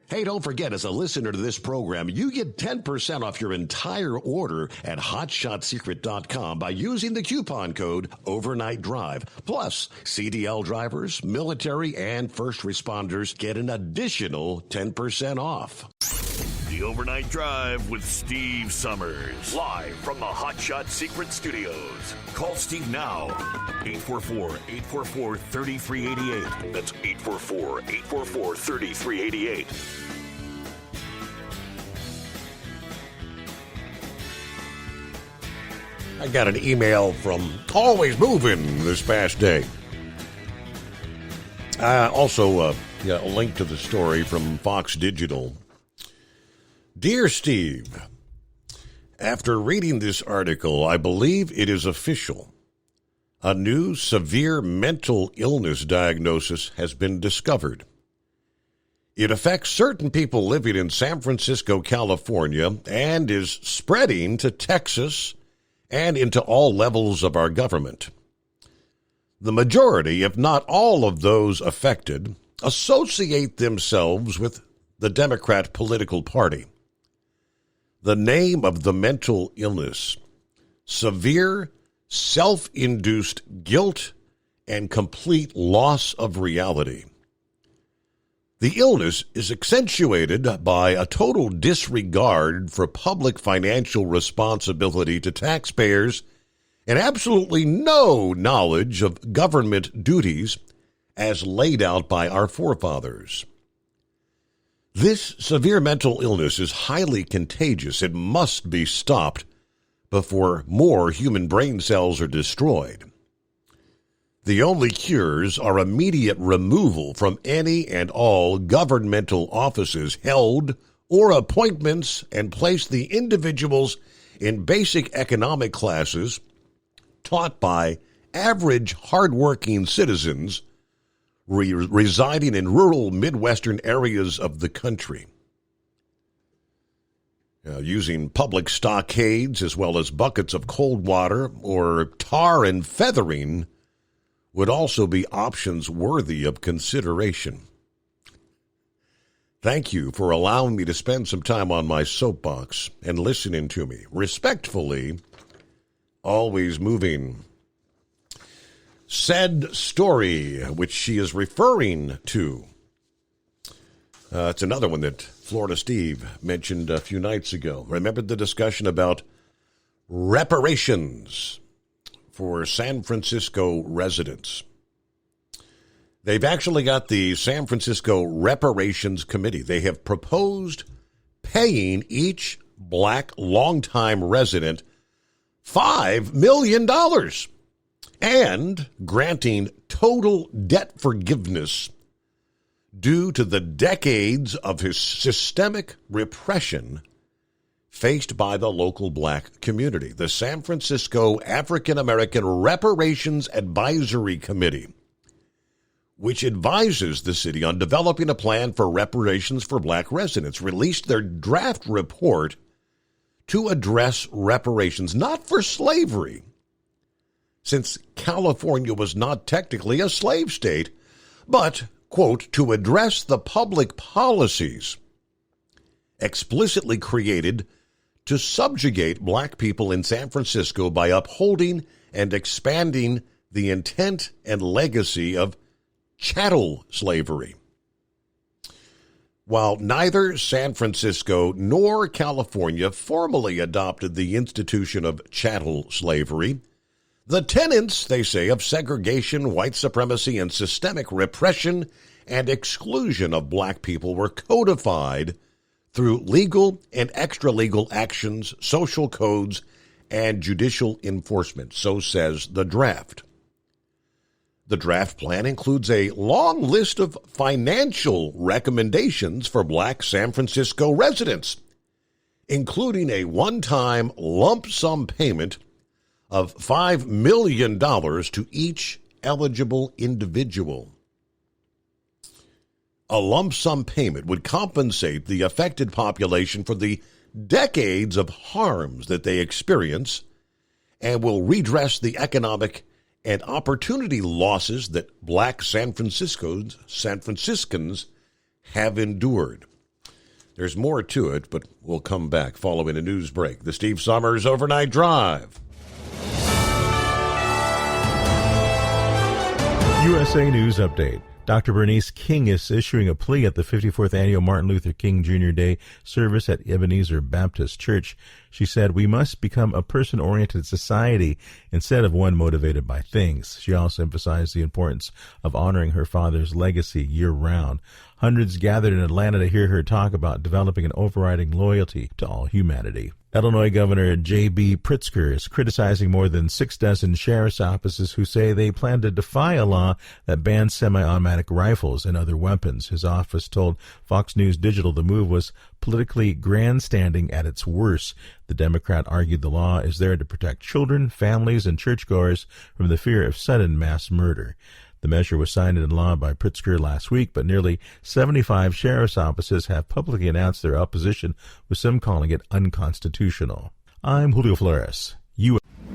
Hey, don't forget, as a listener to this program, you get 10% off your entire order at hotshotsecret.com by using the coupon code Overnight Drive. Plus, CDL drivers, military, and first responders get an additional 10% off. The Overnight Drive with Steve Summers. Live from the Hot Shot Secret Studios. Call Steve now. 844-844-3388. That's 844-844-3388. I got an email from Always Moving this past day. Also, a link to the story from Fox Digital. Dear Steve, after reading this article, I believe it is official. A new severe mental illness diagnosis has been discovered. It affects certain people living in San Francisco, California, and is spreading to Texas and into all levels of our government. The majority, if not all of those affected, associate themselves with the Democrat political party. The name of the mental illness: severe self-induced guilt and complete loss of reality. The illness is accentuated by a total disregard for public financial responsibility to taxpayers and absolutely no knowledge of government duties as laid out by our forefathers. This severe mental illness is highly contagious. It must be stopped before more human brain cells are destroyed. The only cures are immediate removal from any and all governmental offices held or appointments, and place the individuals in basic economic classes taught by average hardworking citizens residing in rural Midwestern areas of the country. Using public stockades as well as buckets of cold water or tar and feathering would also be options worthy of consideration. Thank you for allowing me to spend some time on my soapbox and listening to me. Respectfully, always moving. Said story, which she is referring to. It's another one that Florida Steve mentioned a few nights ago. Remember the discussion about reparations for San Francisco residents. They've actually got the San Francisco Reparations Committee. They have proposed paying each black longtime resident $5 million and granting total debt forgiveness due to the decades of his systemic repression faced by the local black community. The San Francisco African American Reparations Advisory Committee, which advises the city on developing a plan for reparations for black residents, released their draft report to address reparations, not for slavery, since California was not technically a slave state, but, quote, to address the public policies explicitly created to subjugate black people in San Francisco by upholding and expanding the intent and legacy of chattel slavery. While neither San Francisco nor California formally adopted the institution of chattel slavery, the tenets, they say, of segregation, white supremacy, and systemic repression and exclusion of black people were codified through legal and extra-legal actions, social codes, and judicial enforcement, so says the draft. The draft plan includes a long list of financial recommendations for black San Francisco residents, including a one-time lump sum payment of $5 million to each eligible individual. A lump sum payment would compensate the affected population for the decades of harms that they experience and will redress the economic and opportunity losses that black San Franciscans have endured. There's more to it, but we'll come back following a news break. The Steve Summers Overnight Drive. USA News Update. Dr. Bernice King is issuing a plea at the 54th Annual Martin Luther King Jr. Day service at Ebenezer Baptist Church. She said, "We must become a person-oriented society instead of one motivated by things." She also emphasized the importance of honoring her father's legacy year-round. Hundreds gathered in Atlanta to hear her talk about developing an overriding loyalty to all humanity. Illinois Governor J.B. Pritzker is criticizing more than 6 dozen sheriff's offices who say they plan to defy a law that bans semi-automatic rifles and other weapons. His office told Fox News Digital the move was politically grandstanding at its worst. The Democrat argued the law is there to protect children, families, and churchgoers from the fear of sudden mass murder. The measure was signed into law by Pritzker last week, but nearly 75 sheriff's offices have publicly announced their opposition, with some calling it unconstitutional. I'm Julio Flores.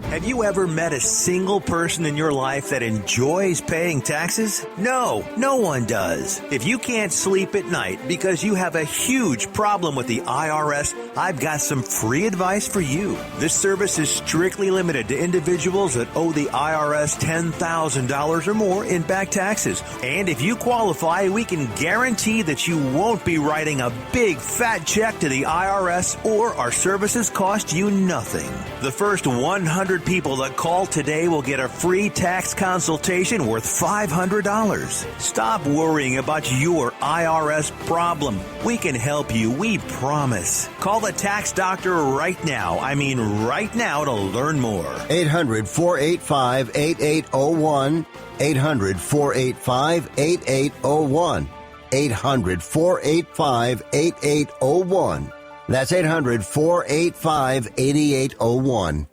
Have you ever met a single person in your life that enjoys paying taxes? No, no one does. If you can't sleep at night because you have a huge problem with the IRS, I've got some free advice for you. This service is strictly limited to individuals that owe the IRS $10,000 or more in back taxes. And if you qualify, we can guarantee that you won't be writing a big fat check to the IRS, or our services cost you nothing. The first 100 people that call today will get a free tax consultation worth $500. Stop worrying about your IRS problem. We can help you, we promise. Call the tax doctor right now. I mean right now, to learn more. 800-485-8801. 800-485-8801. 800-485-8801. That's 800-485-8801.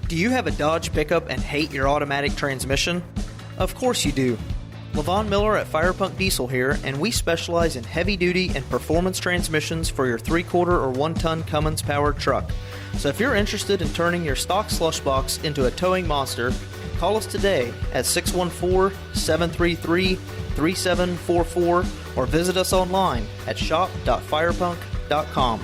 Do you have a Dodge pickup and hate your automatic transmission? Of course you do. LaVon Miller at Firepunk Diesel here, and we specialize in heavy-duty and performance transmissions for your 3-quarter or 1-ton Cummins-powered truck. So if you're interested in turning your stock slush box into a towing monster, call us today at 614-733-3744 or visit us online at shop.firepunk.com.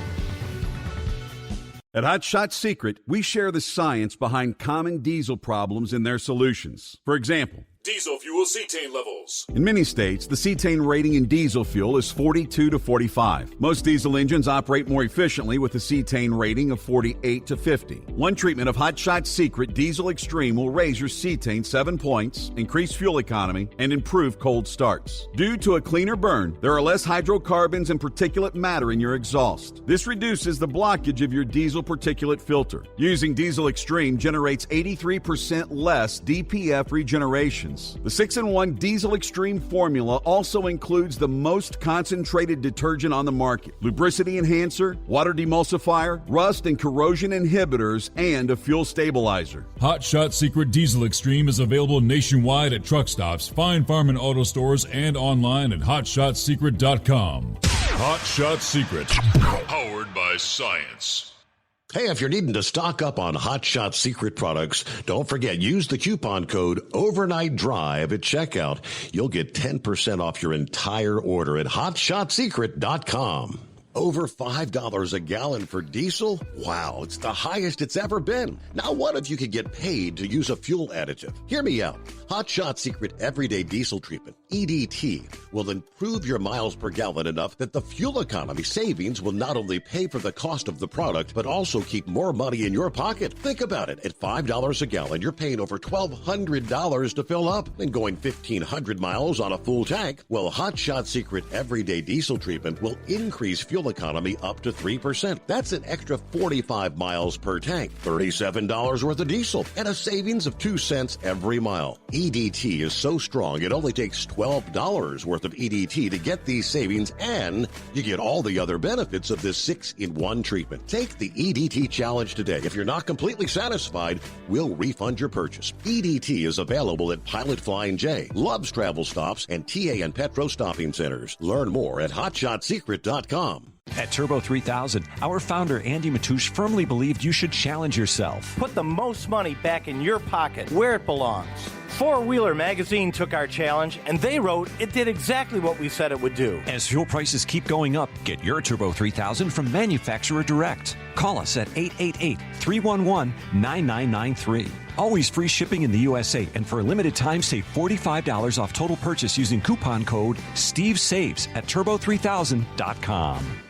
At Hot Shot Secret, we share the science behind common diesel problems and their solutions. For example, Diesel fuel cetane levels. in many states, the cetane rating in diesel fuel is 42 to 45. Most diesel engines operate more efficiently with a cetane rating of 48 to 50. One treatment of Hot Shot Secret Diesel Extreme will raise your cetane 7 points, increase fuel economy, and improve cold starts. Due to a cleaner burn, there are less hydrocarbons and particulate matter in your exhaust. This reduces the blockage of your diesel particulate filter. Using Diesel Extreme generates 83% less DPF regeneration. The 6-in-1 Diesel Extreme formula also includes the most concentrated detergent on the market, lubricity enhancer, water demulsifier, rust and corrosion inhibitors, and a fuel stabilizer. Hot Shot Secret Diesel Extreme is available nationwide at truck stops, Fine Farm and auto stores, and online at hotshotsecret.com. Hot Shot Secret, powered by science. Hey, if you're needing to stock up on Hot Shot Secret products, don't forget, use the coupon code Overnight Drive at checkout. You'll get 10% off your entire order at hotshotsecret.com. Over $5 a gallon for diesel? Wow, it's the highest it's ever been. Now what if you could get paid to use a fuel additive? Hear me out. Hot Shot Secret Everyday Diesel Treatment, EDT, will improve your miles per gallon enough that the fuel economy savings will not only pay for the cost of the product, but also keep more money in your pocket. Think about it. At $5 a gallon, you're paying over $1,200 to fill up and going 1,500 miles on a full tank. Well, Hot Shot Secret Everyday Diesel Treatment will increase fuel economy up to 3%. That's an extra 45 miles per tank, $37 worth of diesel, and a savings of 2 cents every mile. EDT is so strong, it only takes $12 worth of EDT to get these savings, and you get all the other benefits of this 6-in-1 treatment. Take the EDT challenge today. If you're not completely satisfied, we'll refund your purchase. EDT is available at Pilot Flying J, Love's Travel Stops, and TA and Petro Stopping Centers. Learn more at hotshotsecret.com. At Turbo 3000, our founder Andy Matouche firmly believed you should challenge yourself. Put the most money back in your pocket, where it belongs. Four Wheeler Magazine took our challenge, and they wrote it did exactly what we said it would do. As fuel prices keep going up, get your Turbo 3000 from manufacturer direct. Call us at 888-311-9993. Always free shipping in the USA, and for a limited time, save $45 off total purchase using coupon code SteveSaves at turbo3000.com.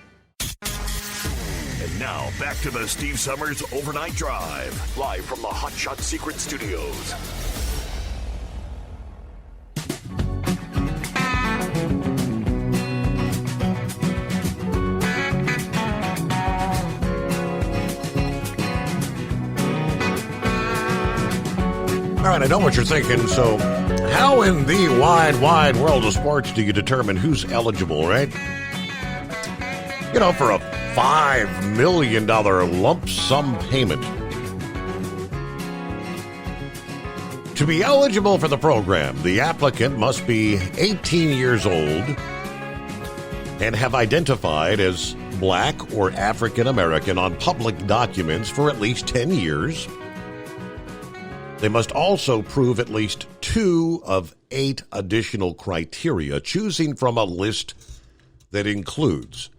And now, back to the Steve Summers Overnight Drive, live from the Hot Shot Secret Studios. All right, I know what you're thinking. So how in the wide, wide world of sports do you determine who's eligible, right? You know, for a $5 million lump sum payment. To be eligible for the program, the applicant must be 18 years old and have identified as Black or African American on public documents for at least 10 years. They must also prove at least 2 of 8 additional criteria, choosing from a list that includes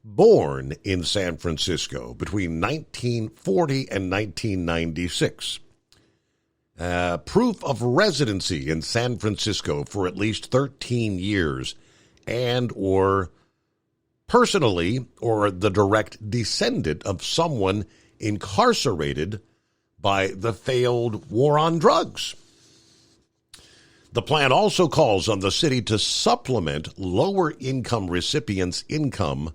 born in San Francisco between 1940 and 1996, proof of residency in San Francisco for at least 13 years, and or personally or the direct descendant of someone incarcerated by the failed war on drugs. The plan also calls on the city to supplement lower income recipients' income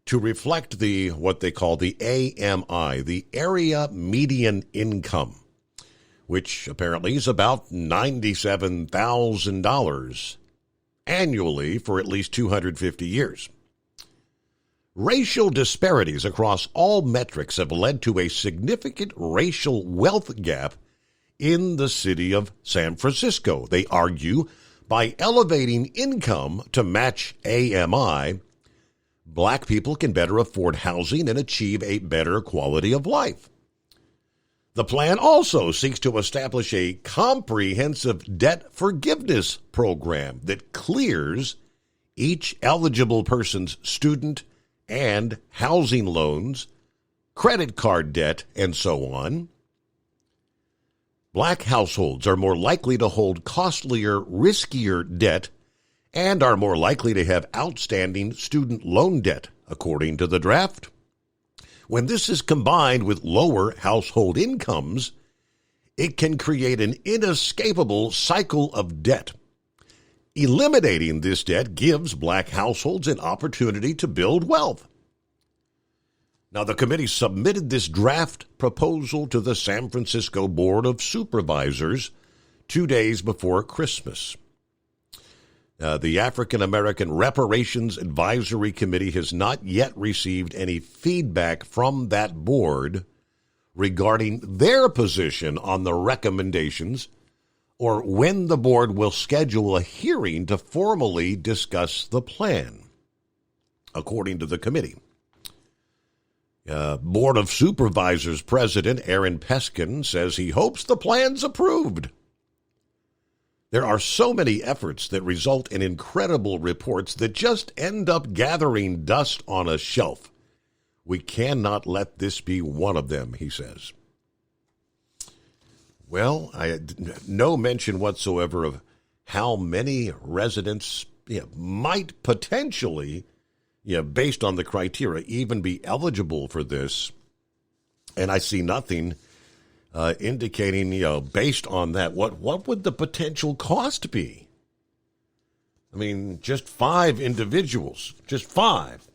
to reflect what they call the AMI, the Area Median Income, which apparently is about $97,000 annually for at least 250 years. Racial disparities across all metrics have led to a significant racial wealth gap in the city of San Francisco. They argue by elevating income to match AMI, Black people can better afford housing and achieve a better quality of life. The plan also seeks to establish a comprehensive debt forgiveness program that clears each eligible person's student and housing loans, credit card debt, and so on. Black households are more likely to hold costlier, riskier debt and are more likely to have outstanding student loan debt, according to the draft. When this is combined with lower household incomes, it can create an inescapable cycle of debt. Eliminating this debt gives black households an opportunity to build wealth. Now, the committee submitted this draft proposal to the San Francisco Board of Supervisors 2 days before Christmas. The African American Reparations Advisory Committee has not yet received any feedback from that board regarding their position on the recommendations or when the board will schedule a hearing to formally discuss the plan, according to the committee. Board of Supervisors President Aaron Peskin says he hopes the plan's approved. There are so many efforts that result in incredible reports that just end up gathering dust on a shelf. We cannot let this be one of them, he says. Well, no mention whatsoever of how many residents might potentially, based on the criteria, even be eligible for this. And I see nothing indicating, based on that, what would the potential cost be? I mean, just 5 individuals, just 5,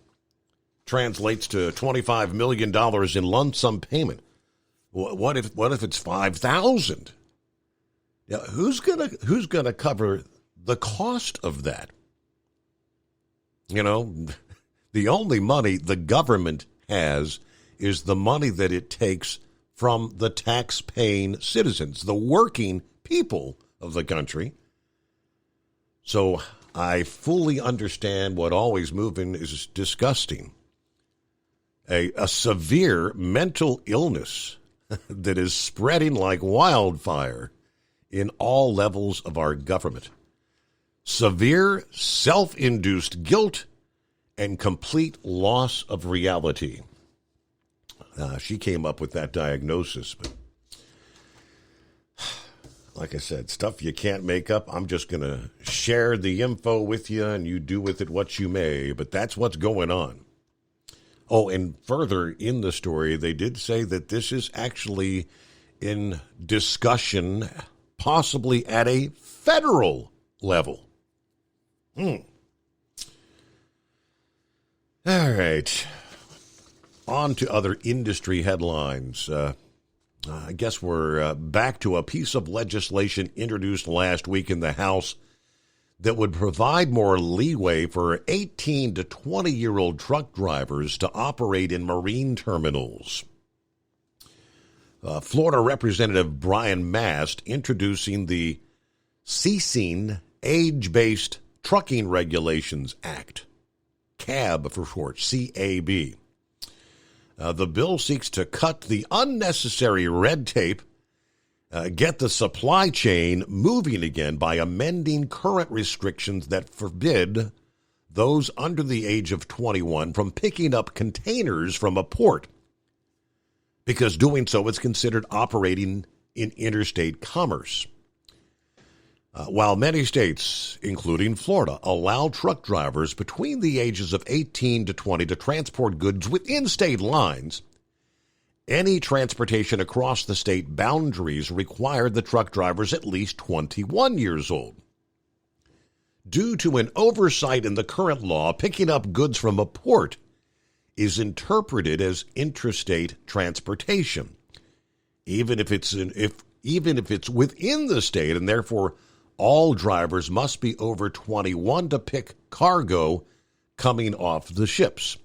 translates to $25 million in lump sum payment. What if it's 5,000? Now, who's gonna cover the cost of that? The only money the government has is the money that it takes from the tax-paying citizens, the working people of the country. So I fully understand what Always Moving is disgusting. A severe mental illness that is spreading like wildfire in all levels of our government. Severe self-induced guilt and complete loss of reality. She came up with that diagnosis, but like I said, stuff you can't make up. I'm just going to share the info with you, and you do with it what you may, but that's what's going on. Oh, and further in the story, they did say that this is actually in discussion, possibly at a federal level. All right. On to other industry headlines. I guess we're back to a piece of legislation introduced last week in the House that would provide more leeway for 18 to 20-year-old truck drivers to operate in marine terminals. Florida Representative Brian Mast introducing the Ceasing Age-Based Trucking Regulations Act, CAB for short, CAB. The bill seeks to cut the unnecessary red tape, get the supply chain moving again by amending current restrictions that forbid those under the age of 21 from picking up containers from a port, because doing so is considered operating in interstate commerce. While many states, including Florida, allow truck drivers between the ages of 18 to 20 to transport goods within state lines, any transportation across the state boundaries require the truck drivers at least 21 years old. Due to an oversight in the current law, picking up goods from a port is interpreted as interstate transportation, even if it's within the state, and therefore all drivers must be over 21 to pick cargo coming off the ships.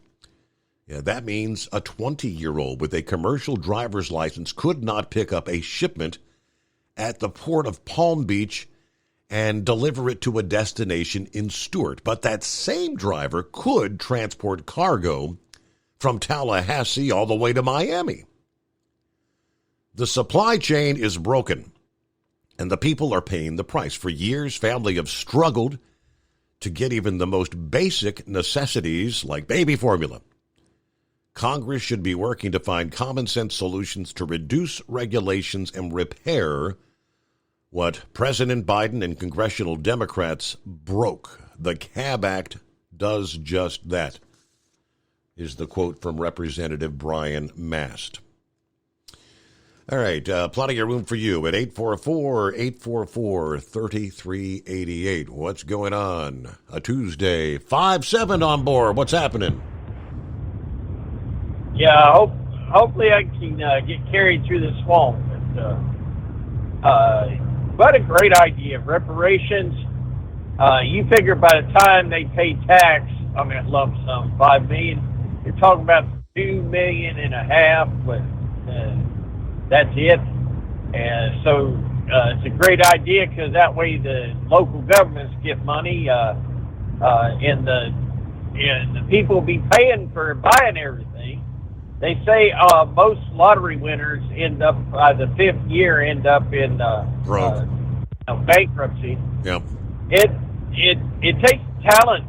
That means a 20-year-old with a commercial driver's license could not pick up a shipment at the port of Palm Beach and deliver it to a destination in Stuart. But that same driver could transport cargo from Tallahassee all the way to Miami. The supply chain is broken, and the people are paying the price. For years, families have struggled to get even the most basic necessities like baby formula. Congress should be working to find common sense solutions to reduce regulations and repair what President Biden and congressional Democrats broke. The CAB Act does just that, is the quote from Representative Brian Mast. All right, plenty of room for you at 844-844-3388. What's going on? A Tuesday, 5-7 on board. What's happening? Yeah, hopefully I can get carried through the swamp. What a great idea. Reparations, you figure by the time they pay tax, I mean, lump sum, $5 million, you're talking about $2.5 million, but that's it. And so it's a great idea because that way the local governments get money, and the people will be paying for buying everything. They say most lottery winners end up by the fifth year in bankruptcy. Yep. It takes talent.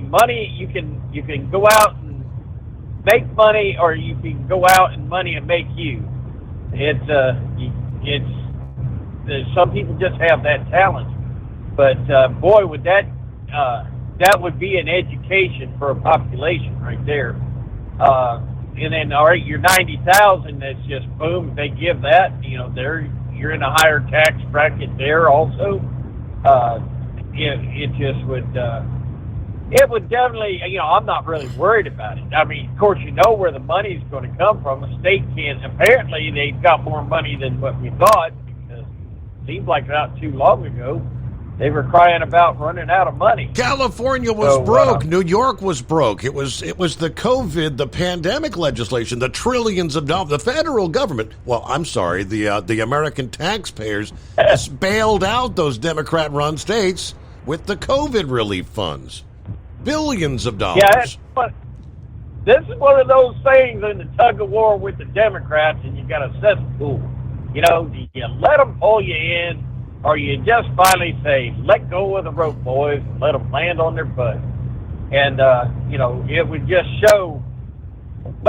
Money. You can go out and make money, or you can go out and money and make you. Some people just have that talent, but boy, would that would be an education for a population right there. And then, all right, your 90,000, that's just boom. They give that, you're in a higher tax bracket there also. It would definitely, I'm not really worried about it. I mean, of course, where the money's going to come from. The state apparently they've got more money than what we thought, because it seems like not too long ago they were crying about running out of money. California was broke. New York was broke. It was the COVID, the pandemic legislation, the trillions of dollars. The federal government, the American taxpayers just bailed out those Democrat-run states with the COVID relief funds. Billions of dollars. Yeah, this is one of those things in the tug of war with the Democrats, and you got a cesspool. Do you let them pull you in, or you just finally say, let go of the rope, boys, and let them land on their butt? And, it would just show, I'm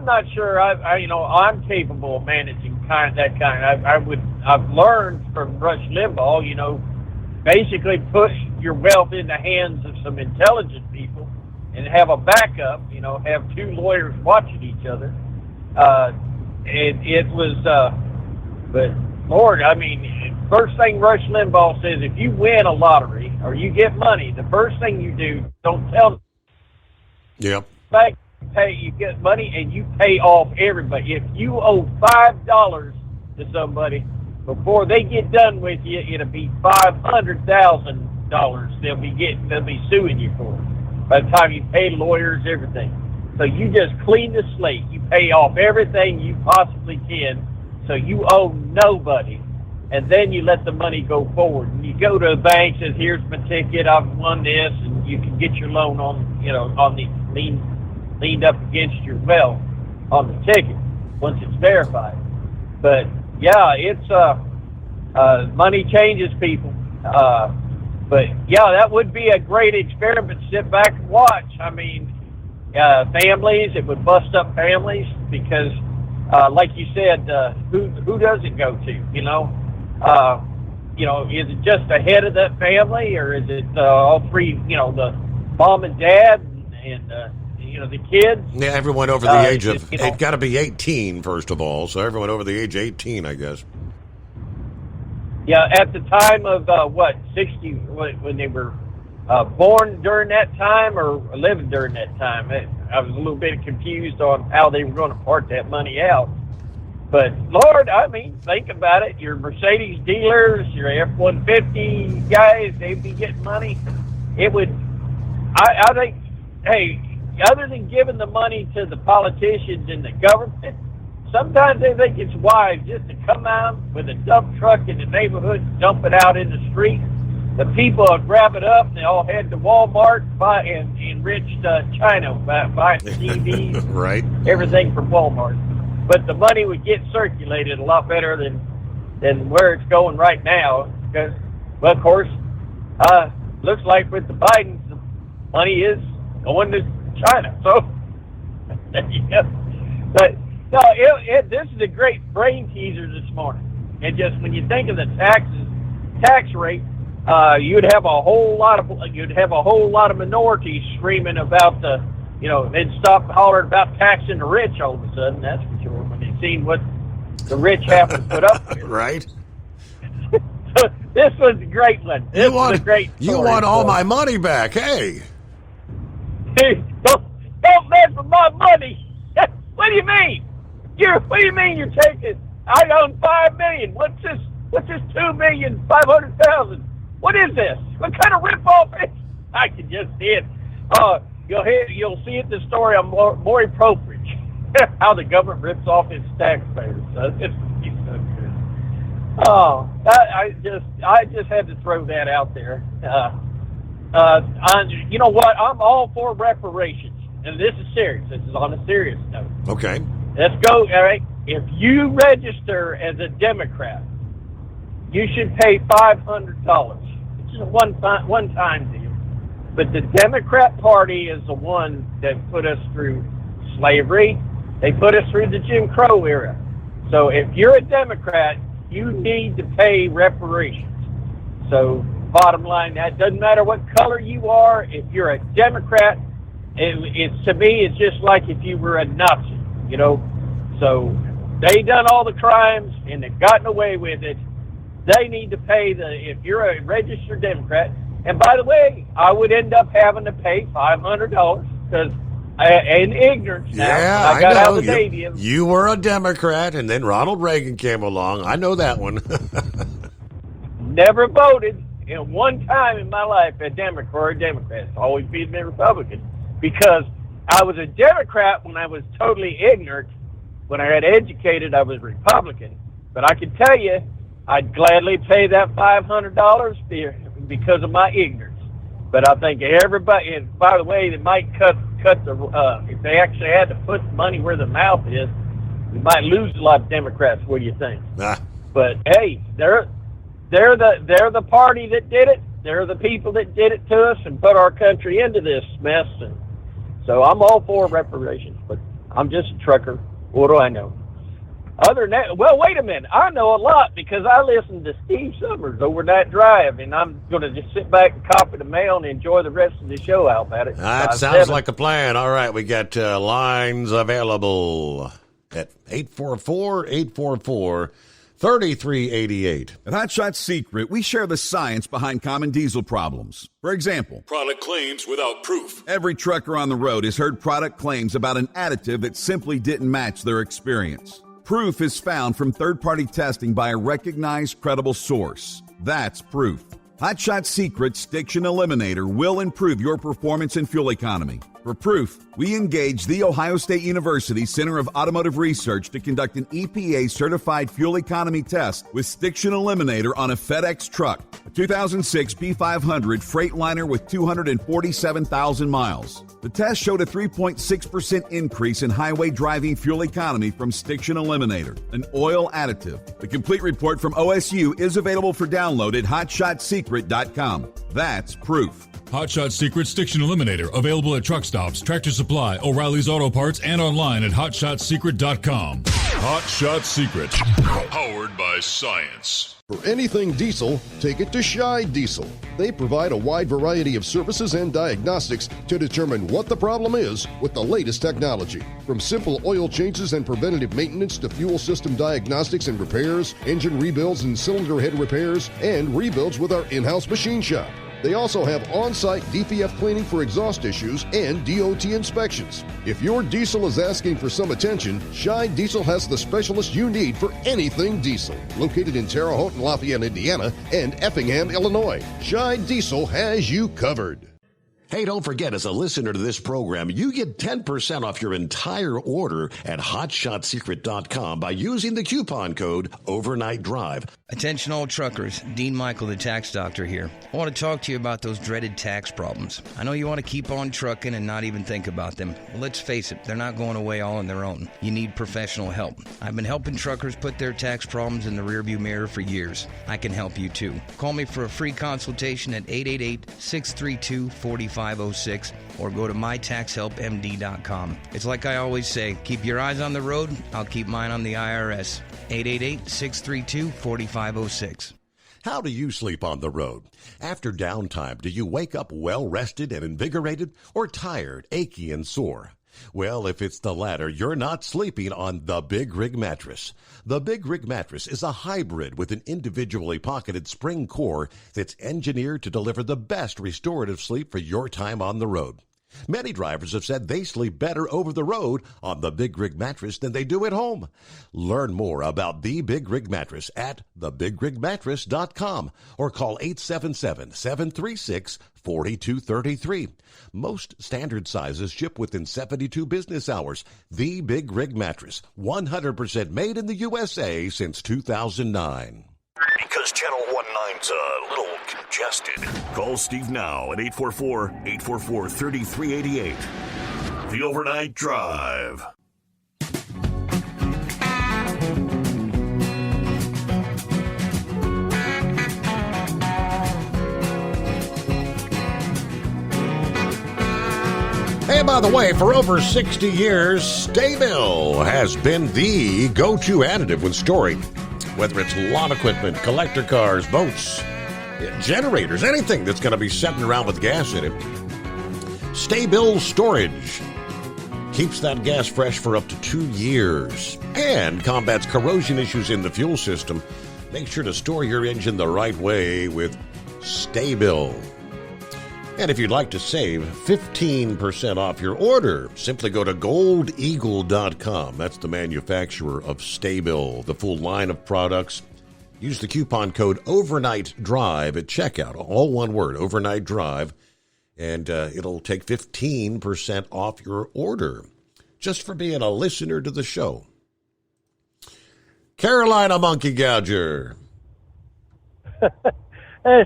not sure I'm capable of managing that kind. I've learned from Rush Limbaugh, basically put your wealth in the hands of some intelligent people and have a backup, have two lawyers watching each other. But Lord, first thing Rush Limbaugh says, if you win a lottery or you get money, the first thing you do, don't tell them. Yep. You get money and you pay off everybody. If you owe $5 to somebody, before they get done with you, it'll be $500,000 they'll be suing you for by the time you pay lawyers, everything. So you just clean the slate. You pay off everything you possibly can, so you owe nobody, and then you let the money go forward. And you go to a bank, says, "Here's my ticket. I've won this," and you can get your loan on the leaned up against your wealth on the ticket once it's verified. But yeah, it's money changes people. But yeah, that would be a great experiment. Sit back and watch. Families, it would bust up families because, like you said, who does it go to? Is it just the head of that family, or is it all three? The mom and dad and the kids. Yeah, everyone over the age of it's got to be 18 first of all. So everyone over the age of 18, I guess. Yeah, at the time of 60 when they were born during that time or living during that time. I was a little bit confused on how they were going to part that money out. But Lord, think about it. Your Mercedes dealers, your F-150 guys, they'd be getting money. It would. I think. Hey, other than giving the money to the politicians and the government, sometimes they think it's wise just to come out with a dump truck in the neighborhood and dump it out in the street. The people will grab it up and they all head to Walmart and enrich China buying TVs, right? Everything from Walmart. But the money would get circulated a lot better than where it's going right now. Because, of course, looks like with the Bidens, the money is going to China. So, there you go. But, no, this is a great brain teaser this morning. And just when you think of the tax rate, you'd have a whole lot of minorities screaming about they'd stop hollering about taxing the rich all of a sudden. That's for sure. When they've seen what the rich have to put up with. Right. So this was a great one. This was a great story. You want all my money back, hey? Hey, don't mess with my money. What do you mean? What do you mean you're taking? I own $5 million. What's this? What's this $2,500,000? What is this? What kind of ripoff is? I can just see it. You'll see it in the story on Maury Propridge, how the government rips off its taxpayers. So it's so good. Oh, I just had to throw that out there. You know what? I'm all for reparations, and this is serious. This is on a serious note. Okay. Let's go. All right. If you register as a Democrat, you should pay $500. It's just a one-time deal. But the Democrat Party is the one that put us through slavery. They put us through the Jim Crow era. So if you're a Democrat, you need to pay reparations. So bottom line, that doesn't matter what color you are. If you're a Democrat, it's to me, it's just like if you were a Nazi, So they done all the crimes and they've gotten away with it. They need to pay if you're a registered Democrat. And by the way, I would end up having to pay $500 because in ignorance now. Yeah, I got out of the Navy. You were a Democrat, and then Ronald Reagan came along. I know that one. Never voted in one time in my life a Democrat or a Democrat. It's always been a Republican because I was a Democrat when I was totally ignorant. When I got educated, I was Republican. But I can tell you, I'd gladly pay that $500 because of my ignorance. But I think everybody, and by the way, they might cut the, if they actually had to put money where the mouth is, we might lose a lot of Democrats. What do you think? But hey, they're the party that did it. They're the people that did it to us and put our country into this mess. And so I'm all for reparations, but I'm just a trucker. What do I know? Other than that, well, wait a minute. I know a lot because I listened to Steve Summers over that drive, and I'm going to just sit back and copy the mail and enjoy the rest of the show. How about it? That sounds like a plan. All right, we got lines available at 844-844-3388. At Hot Shot Secret, we share the science behind common diesel problems. For example, product claims without proof. Every trucker on the road has heard product claims about an additive that simply didn't match their experience. Proof is found from third-party testing by a recognized, credible source. That's proof. Hot Shot Secret's Stiction Eliminator will improve your performance and fuel economy. For proof, we engaged the Ohio State University Center of Automotive Research to conduct an EPA-certified fuel economy test with Stiction Eliminator on a FedEx truck, a 2006 P500 Freightliner with 247,000 miles. The test showed a 3.6% increase in highway driving fuel economy from Stiction Eliminator, an oil additive. The complete report from OSU is available for download at hotshotsecret.com. That's proof. Hot Shot Secret Stiction Eliminator, available at truck stops, Tractor Supply, O'Reilly's Auto Parts, and online at hotshotsecret.com. Hot Shot Secret, powered by science. For anything diesel, take it to Scheid Diesel. They provide a wide variety of services and diagnostics to determine what the problem is with the latest technology. From simple oil changes and preventative maintenance to fuel system diagnostics and repairs, engine rebuilds and cylinder head repairs, and rebuilds with our in-house machine shop. They also have on-site DPF cleaning for exhaust issues and DOT inspections. If your diesel is asking for some attention, Scheid Diesel has the specialist you need for anything diesel. Located in Terre Haute and Lafayette, Indiana, and Effingham, Illinois, Scheid Diesel has you covered. Hey, don't forget, as a listener to this program, you get 10% off your entire order at HotShotSecret.com by using the coupon code Overnight Drive. Attention all truckers, Dean Michael, the tax doctor here. I want to talk to you about those dreaded tax problems. I know you want to keep on trucking and not even think about them. Well, let's face it, they're not going away all on their own. You need professional help. I've been helping truckers put their tax problems in the rearview mirror for years. I can help you too. Call me for a free consultation at 888-632-4506 or go to mytaxhelpmd.com. It's like I always say, keep your eyes on the road, I'll keep mine on the IRS. 888-632-4506. How do you sleep on the road? After downtime, do you wake up well-rested and invigorated or tired, achy, and sore? Well, if it's the latter, you're not sleeping on the Big Rig Mattress. The Big Rig Mattress is a hybrid with an individually pocketed spring core that's engineered to deliver the best restorative sleep for your time on the road. Many drivers have said they sleep better over the road on the Big Rig Mattress than they do at home. Learn more about the Big Rig Mattress at thebigrigmattress.com or call 877-736-4233. Most standard sizes ship within 72 business hours. The Big Rig Mattress, 100% made in the USA since 2009. Because Channel 19's a little congested. Call Steve now at 844-844-3388. The Overnight Drive. Hey, by the way, for over 60 years, Sta-Bil has been the go-to additive when storing. Whether it's lawn equipment, collector cars, boats, generators, anything that's going to be sitting around with gas in it. Sta-Bil Storage keeps that gas fresh for up to 2 years and combats corrosion issues in the fuel system. Make sure to store your engine the right way with Sta-Bil. And if you'd like to save 15% off your order, simply go to goldeagle.com. That's the manufacturer of Sta-Bil, the full line of products. Use the coupon code Overnight Drive at checkout, all one word, Overnight Drive, and it'll take 15% off your order just for being a listener to the show. Carolina Monkey Gouger.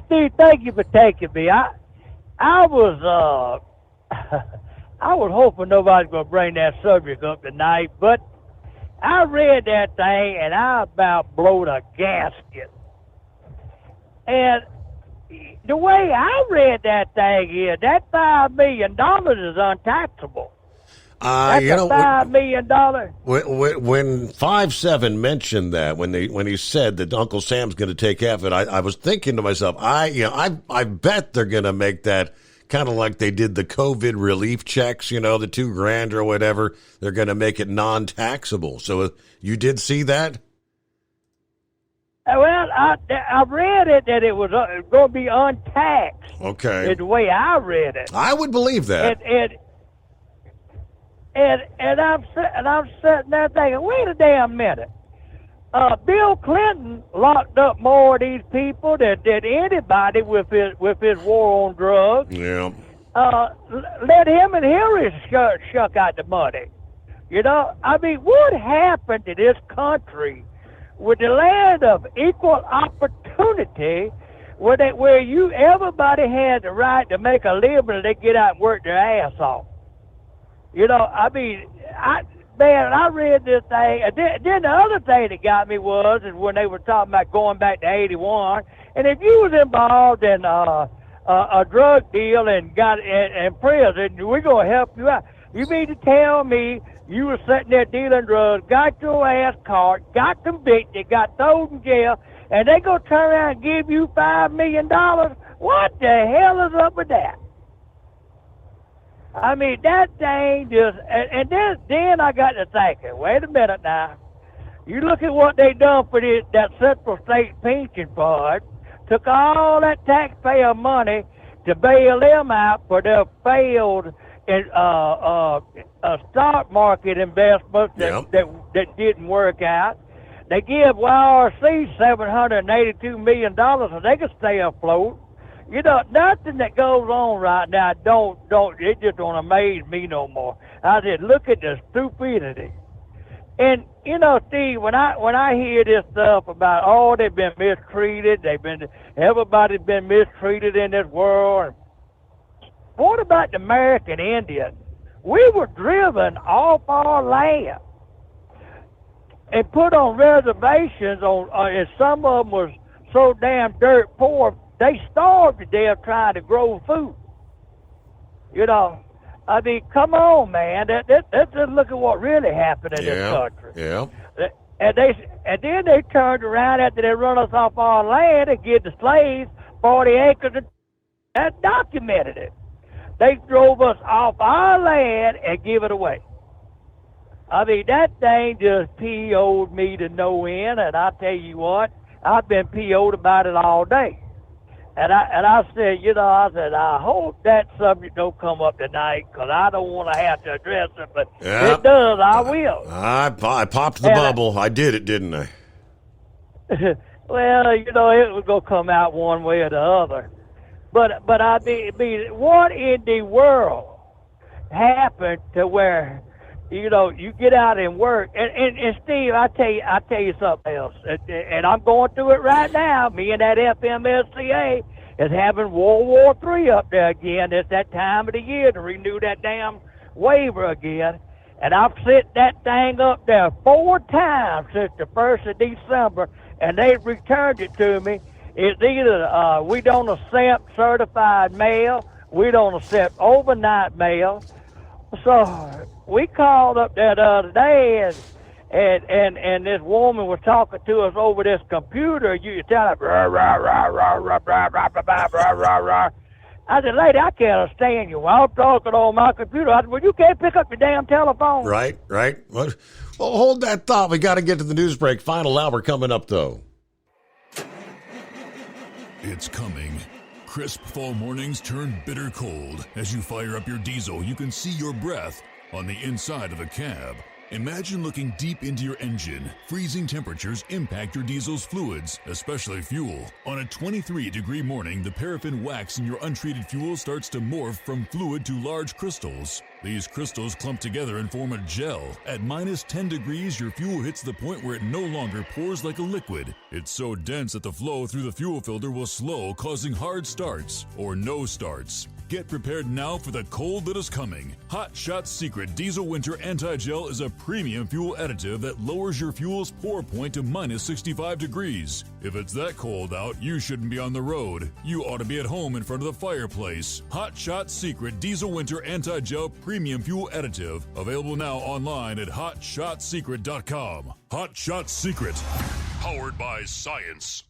Steve, thank you for taking me. I was hoping nobody's going to bring that subject up tonight, but I read that thing and I about blowed a gasket. And the way I read that thing is that $5 million is untaxable. That's $5 million. When 5-7 mentioned that, when he said that Uncle Sam's going to take half of it, I was thinking to myself, I bet they're going to make that kind of like they did the COVID relief checks, the $2,000 or whatever. They're going to make it non-taxable. So you did see that? Well, I read it that it was going to be untaxed. Okay. Is the way I read it. I would believe that. And I'm sitting there thinking, wait a damn minute. Bill Clinton locked up more of these people than anybody with his war on drugs. Yeah. Let him and Hillary shuck out the money. What happened to this country with the land of equal opportunity, where everybody had the right to make a living and they get out and work their ass off? I read this thing. Then the other thing that got me was when they were talking about going back to 81. And if you was involved in a drug deal and got in prison, we're going to help you out. You mean to tell me you were sitting there dealing drugs, got your ass caught, got convicted, got thrown in jail, and they going to turn around and give you $5 million? What the hell is up with that? That thing just, and then I got to thinking, wait a minute now. You look at what they done for that Central State Pension Fund, took all that taxpayer money to bail them out for their failed stock market investments that didn't work out. They give YRC $782 million so they could stay afloat. You know, nothing that goes on right now it just don't amaze me no more. I said, look at the stupidity. And you know, Steve, when I hear this stuff about they've been mistreated, everybody's been mistreated in this world. What about the American Indian? We were driven off our land and put on reservations and some of them was so damn dirt poor they starved to death trying to grow food. You know, I mean, come on, man. Let's just look at what really happened in this country. Yeah. And then they turned around after they run us off our land and give the slaves 40 acres and documented it. They drove us off our land and give it away. I mean, that thing just PO'd me to no end, and I tell you what, I've been PO'd about it all day. And I said, I hope that subject don't come up tonight because I don't want to have to address it, but it does, I will. I popped the bubble. I did it, didn't I? Well, it was going to come out one way or the other. But I mean, what in the world happened to where, you get out and work? And Steve, I tell you something else. And I'm going through it right now. Me and that FMSCA is having World War III up there again. It's that time of the year to renew that damn waiver again. And I've sent that thing up there 4 times since the 1st of December, and they've returned it to me. It's either we don't accept certified mail, we don't accept overnight mail. So we called up there the other day, and this woman was talking to us over this computer. You tell her, rah, rah, rah, rah, rah, rah, rah, rah, rah, rah, rah. I said, lady, I can't understand you. Well, I'm talking on my computer. I said, well, you can't pick up your damn telephone. Right. Well, hold that thought. We got to get to the news break. Final hour coming up, though. It's coming. Crisp fall mornings turn bitter cold. As you fire up your diesel, you can see your breath on the inside of a cab. Imagine looking deep into your engine. Freezing temperatures impact your diesel's fluids, especially fuel. On a 23-degree morning, the paraffin wax in your untreated fuel starts to morph from fluid to large crystals. These crystals clump together and form a gel. At minus 10 degrees, your fuel hits the point where it no longer pours like a liquid. It's so dense that the flow through the fuel filter will slow, causing hard starts or no starts. Get prepared now for the cold that is coming. Hot Shot Secret Diesel Winter Anti-Gel is a premium fuel additive that lowers your fuel's pour point to minus 65 degrees. If it's that cold out, you shouldn't be on the road. You ought to be at home in front of the fireplace. Hot Shot Secret Diesel Winter Anti-Gel Premium Fuel Additive. Available now online at HotShotSecret.com. Hot Shot Secret. Powered by science.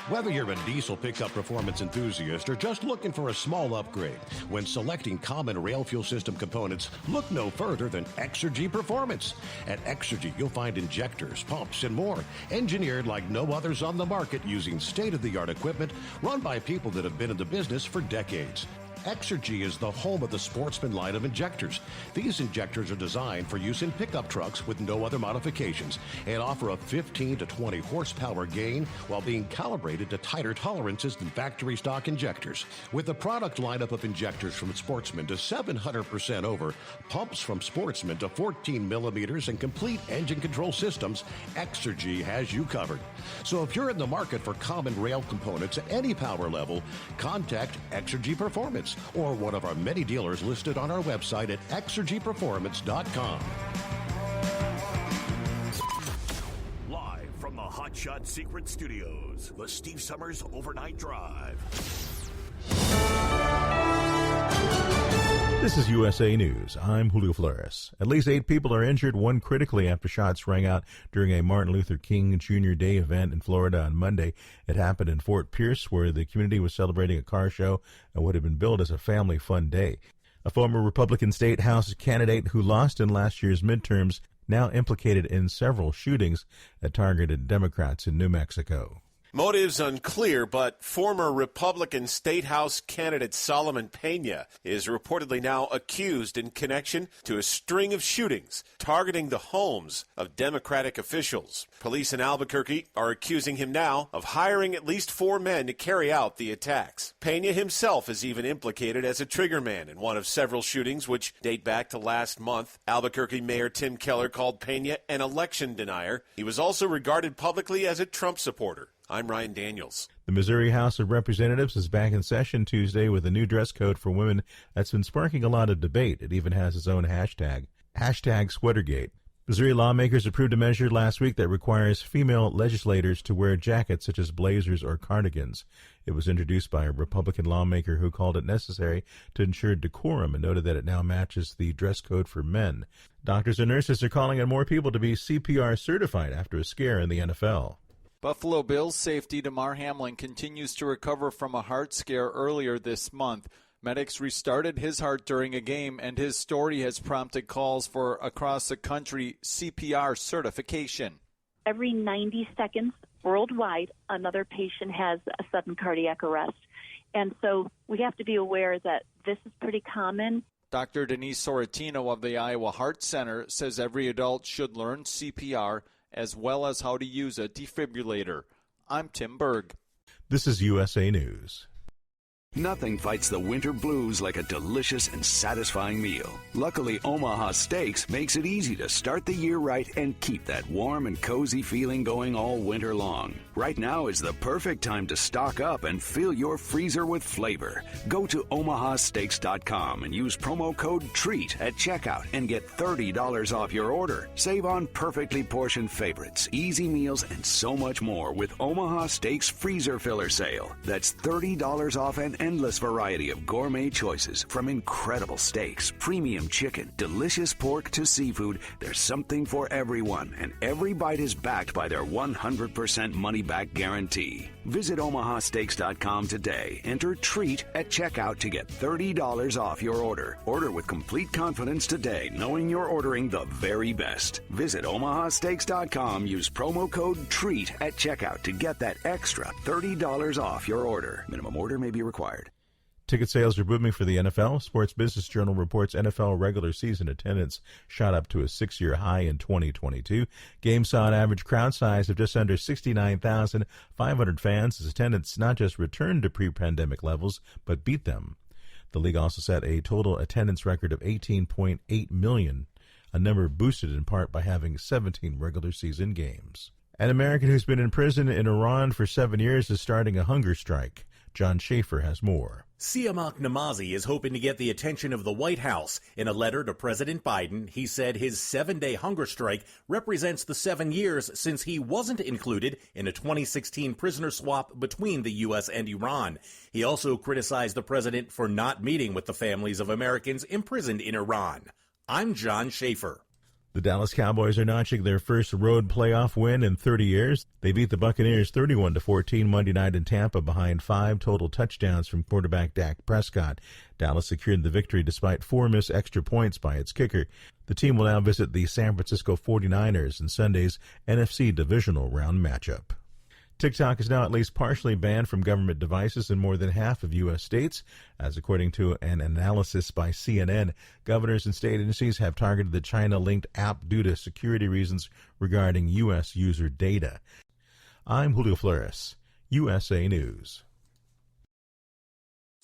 Whether you're a diesel pickup performance enthusiast or just looking for a small upgrade, when selecting common rail fuel system components, look no further than Exergy Performance. At Exergy, you'll find injectors, pumps, and more, engineered like no others on the market using state-of-the-art equipment run by people that have been in the business for decades. Exergy is the home of the Sportsman line of injectors. These injectors are designed for use in pickup trucks with no other modifications and offer a 15 to 20 horsepower gain while being calibrated to tighter tolerances than factory stock injectors. With a product lineup of injectors from Sportsman to 700% over, pumps from Sportsman to 14 millimeters, and complete engine control systems, Exergy has you covered. So if you're in the market for common rail components at any power level, contact Exergy Performance or one of our many dealers listed on our website at exergyperformance.com. Live from the Hot Shot Secret Studios, the Steve Summers Overnight Drive. This is USA News. I'm Julio Flores. At least 8 people are injured, 1 critically, after shots rang out during a Martin Luther King Jr. Day event in Florida on Monday. It happened in Fort Pierce, where the community was celebrating a car show and what had been billed as a family fun day. A former Republican state house candidate who lost in last year's midterms, now implicated in several shootings that targeted Democrats in New Mexico. Motives unclear, but former Republican State House candidate Solomon Pena is reportedly now accused in connection to a string of shootings targeting the homes of Democratic officials. Police in Albuquerque are accusing him now of hiring at least 4 men to carry out the attacks. Pena himself is even implicated as a triggerman in one of several shootings which date back to last month. Albuquerque Mayor Tim Keller called Pena an election denier. He was also regarded publicly as a Trump supporter. I'm Ryan Daniels. The Missouri House of Representatives is back in session Tuesday with a new dress code for women that's been sparking a lot of debate. It even has its own hashtag Sweatergate. Missouri lawmakers approved a measure last week that requires female legislators to wear jackets such as blazers or cardigans. It was introduced by a Republican lawmaker who called it necessary to ensure decorum and noted that it now matches the dress code for men. Doctors and nurses are calling on more people to be CPR certified after a scare in the NFL. Buffalo Bills safety Damar Hamlin continues to recover from a heart scare earlier this month. Medics restarted his heart during a game, and his story has prompted calls for across-the-country CPR certification. Every 90 seconds worldwide, another patient has a sudden cardiac arrest. And so we have to be aware that this is pretty common. Dr. Denise Soratino of the Iowa Heart Center says every adult should learn CPR as well as how to use a defibrillator. I'm Tim Berg. This is USA News. Nothing fights the winter blues like a delicious and satisfying meal. Luckily, Omaha Steaks makes it easy to start the year right and keep that warm and cozy feeling going all winter long. Right now is the perfect time to stock up and fill your freezer with flavor. Go to omahasteaks.com and use promo code TREAT at checkout and get $30 off your order. Save on perfectly portioned favorites, easy meals, and so much more with Omaha Steaks Freezer Filler Sale. That's $30 off an endless variety of gourmet choices, from incredible steaks, premium chicken, delicious pork to seafood. There's something for everyone, and every bite is backed by their 100% money-back guarantee. Visit omahasteaks.com today. Enter TREAT at checkout to get $30 off your order. Order with complete confidence today, knowing you're ordering the very best. Visit omahasteaks.com. Use promo code TREAT at checkout to get that extra $30 off your order. Minimum order may be required. Ticket sales are booming for the NFL. Sports Business Journal reports NFL regular season attendance shot up to a 6-year high in 2022. Games saw an average crowd size of just under 69,500 fans as attendance not just returned to pre-pandemic levels, but beat them. The league also set a total attendance record of 18.8 million, a number boosted in part by having 17 regular season games. An American who's been in prison in Iran for 7 years is starting a hunger strike. John Schaefer has more. Siamak Namazi is hoping to get the attention of the White House. In a letter to President Biden, he said his 7-day hunger strike represents the 7 years since he wasn't included in a 2016 prisoner swap between the U.S. and Iran. He also criticized the president for not meeting with the families of Americans imprisoned in Iran. I'm John Schaefer. The Dallas Cowboys are notching their first road playoff win in 30 years. They beat the Buccaneers 31-14 Monday night in Tampa behind 5 total touchdowns from quarterback Dak Prescott. Dallas secured the victory despite 4 missed extra points by its kicker. The team will now visit the San Francisco 49ers in Sunday's NFC divisional round matchup. TikTok is now at least partially banned from government devices in more than half of U.S. states. As according to an analysis by CNN, governors and state agencies have targeted the China-linked app due to security reasons regarding U.S. user data. I'm Julio Flores, USA News.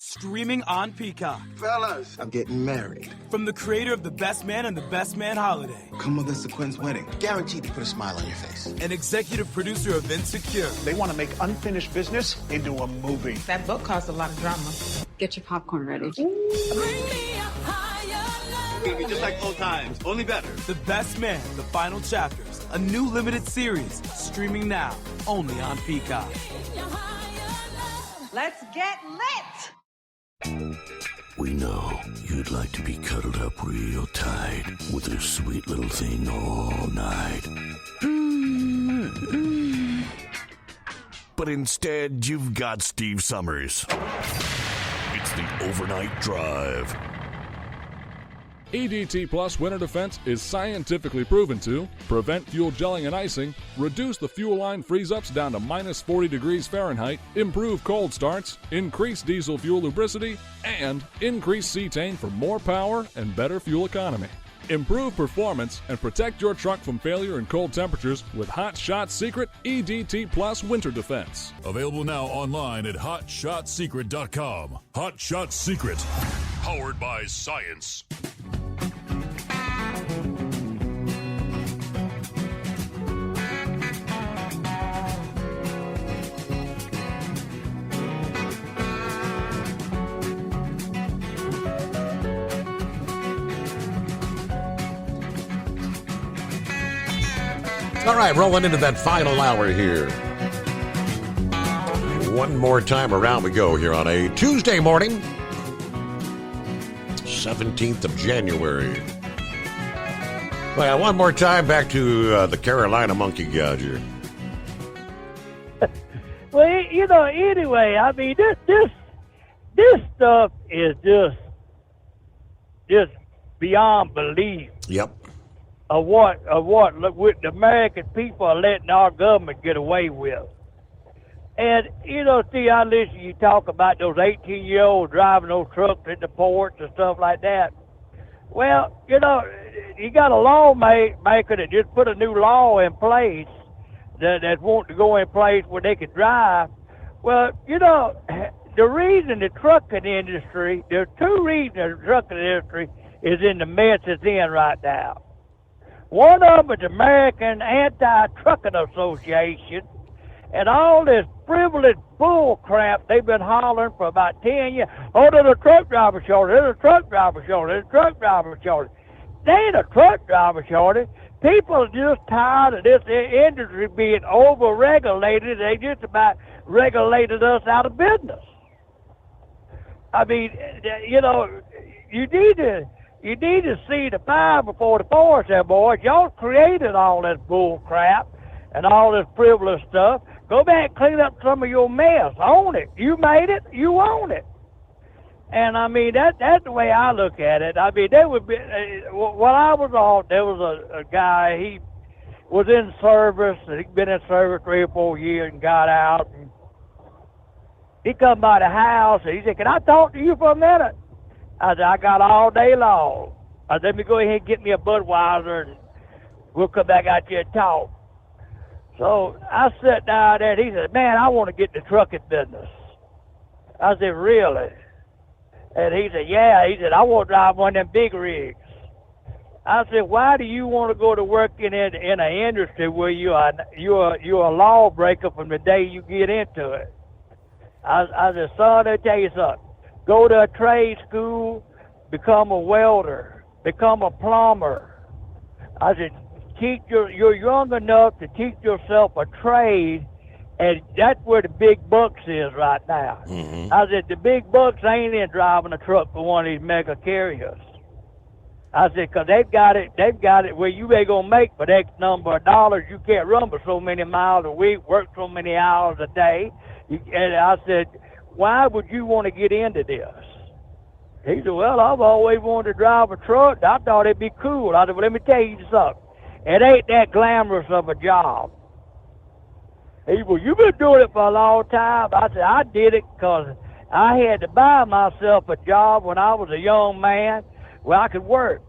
Streaming on Peacock. Fellas, I'm getting married. From the creator of The Best Man and The Best Man Holiday. Come with us to Quinn's wedding. Guaranteed to put a smile on your face. And executive producer of Insecure. They want to make unfinished business into a movie. That book caused a lot of drama. Get your popcorn ready. Bring me up higher. It's gonna be just like old times, only better. The Best Man, The Final Chapters. A new limited series. Streaming now. Only on Peacock. Let's get lit! We know you'd like to be cuddled up real tight with a sweet little thing all night. But instead, you've got Steve Summers. It's the Overnight Drive. EDT Plus Winter Defense is scientifically proven to prevent fuel gelling and icing, reduce the fuel line freeze-ups down to minus 40 degrees Fahrenheit, improve cold starts, increase diesel fuel lubricity, and increase cetane for more power and better fuel economy. Improve performance and protect your truck from failure in cold temperatures with Hot Shot Secret EDT Plus Winter Defense. Available now online at HotShotSecret.com. Hot Shot Secret, powered by science. All right, rolling into that final hour here. One more time around we go here on a Tuesday morning, 17th of January. Well, one more time back to the Carolina Monkey Gouger. Well, anyway, I mean, this stuff is just beyond belief. Yep. Of what with the American people are letting our government get away with. And, see, I listen to you talk about those 18-year-olds driving those trucks in the ports and stuff like that. Well, you got a lawmaker that just put a new law in place that wants to go in place where they can drive. Well, the reason the trucking industry, there's two reasons the trucking industry is in the mess it's in right now. One of them is the American Anti-Trucking Association, and all this frivolous bull crap they've been hollering for about 10 years. Oh, there's a truck driver shortage, there's a truck driver shortage, there's a truck driver shortage. There ain't a truck driver shortage. People are just tired of this industry being over-regulated. They just about regulated us out of business. I mean, you need to see the fire before the forest there, boys. Y'all created all this bull crap and all this frivolous stuff. Go back and clean up some of your mess. Own it. You made it. You own it. And, I mean, that's the way I look at it. I mean, there would be, while I was off, there was a guy, he was in service, and he'd been in service 3 or 4 years and got out. And he come by the house, and he said, "Can I talk to you for a minute?" I said, "I got all day long." I said, "Let me go ahead and get me a Budweiser, and we'll come back out here and talk." So I sat down there, and he said, "Man, I want to get in the trucking business." I said, "Really?" And he said, "Yeah." He said, "I want to drive one of them big rigs." I said, "Why do you want to go to work in an industry where you're a lawbreaker from the day you get into it?" I said, "Son, I'll tell you something. Go to a trade school, become a welder, become a plumber." I said, you're young enough to teach yourself a trade, and that's where the big bucks is right now. Mm-hmm. I said, the big bucks ain't in driving a truck for one of these mega carriers. I said, because they've got it where you ain't going to make but X number of dollars. You can't run for so many miles a week, work so many hours a day. And I said, why would you want to get into this? He said, "Well, I've always wanted to drive a truck. I thought it'd be cool." I said, "Well, let me tell you something. It ain't that glamorous of a job." He said, "Well, you've been doing it for a long time." I said, "I did it because I had to buy myself a job when I was a young man where I could work."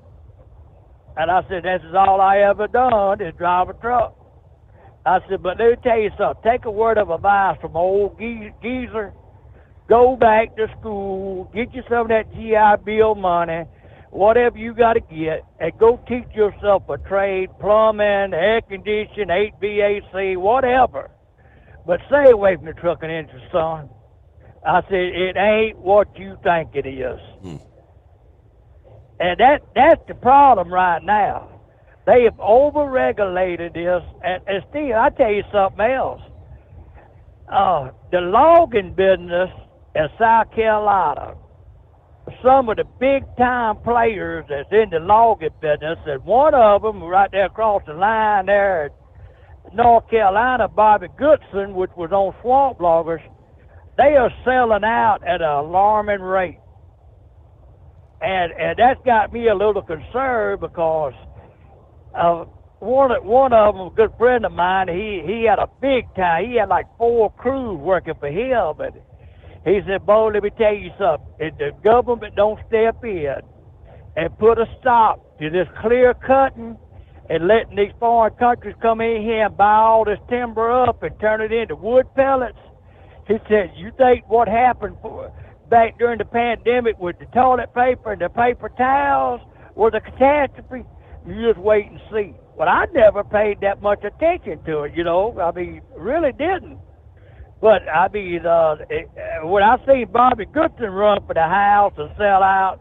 And I said, "This is all I ever done is drive a truck." I said, "But let me tell you something. Take a word of advice from old geezer. Go back to school, get you some of that GI Bill money, whatever you got to get, and go teach yourself a trade, plumbing, air conditioning, HVAC, whatever. But stay away from the trucking industry, son." I said, "It ain't what you think it is." And that's the problem right now. They have over-regulated this. And Steve, I tell you something else. The logging business in South Carolina, some of the big-time players that's in the logging business, and one of them right there across the line there at North Carolina, Bobby Goodson, which was on Swamp Loggers, they are selling out at an alarming rate. And that's got me a little concerned because one of them, a good friend of mine, he had a big time. He had like 4 crews working for him. And he said, "Bo, let me tell you something. If the government don't step in and put a stop to this clear cutting and letting these foreign countries come in here and buy all this timber up and turn it into wood pellets," he said, "you think what happened back during the pandemic with the toilet paper and the paper towels was a catastrophe? You just wait and see." Well, I never paid that much attention to it, I mean, really didn't. But, I mean, when I seen Bobby Goodson run for the House and sell out,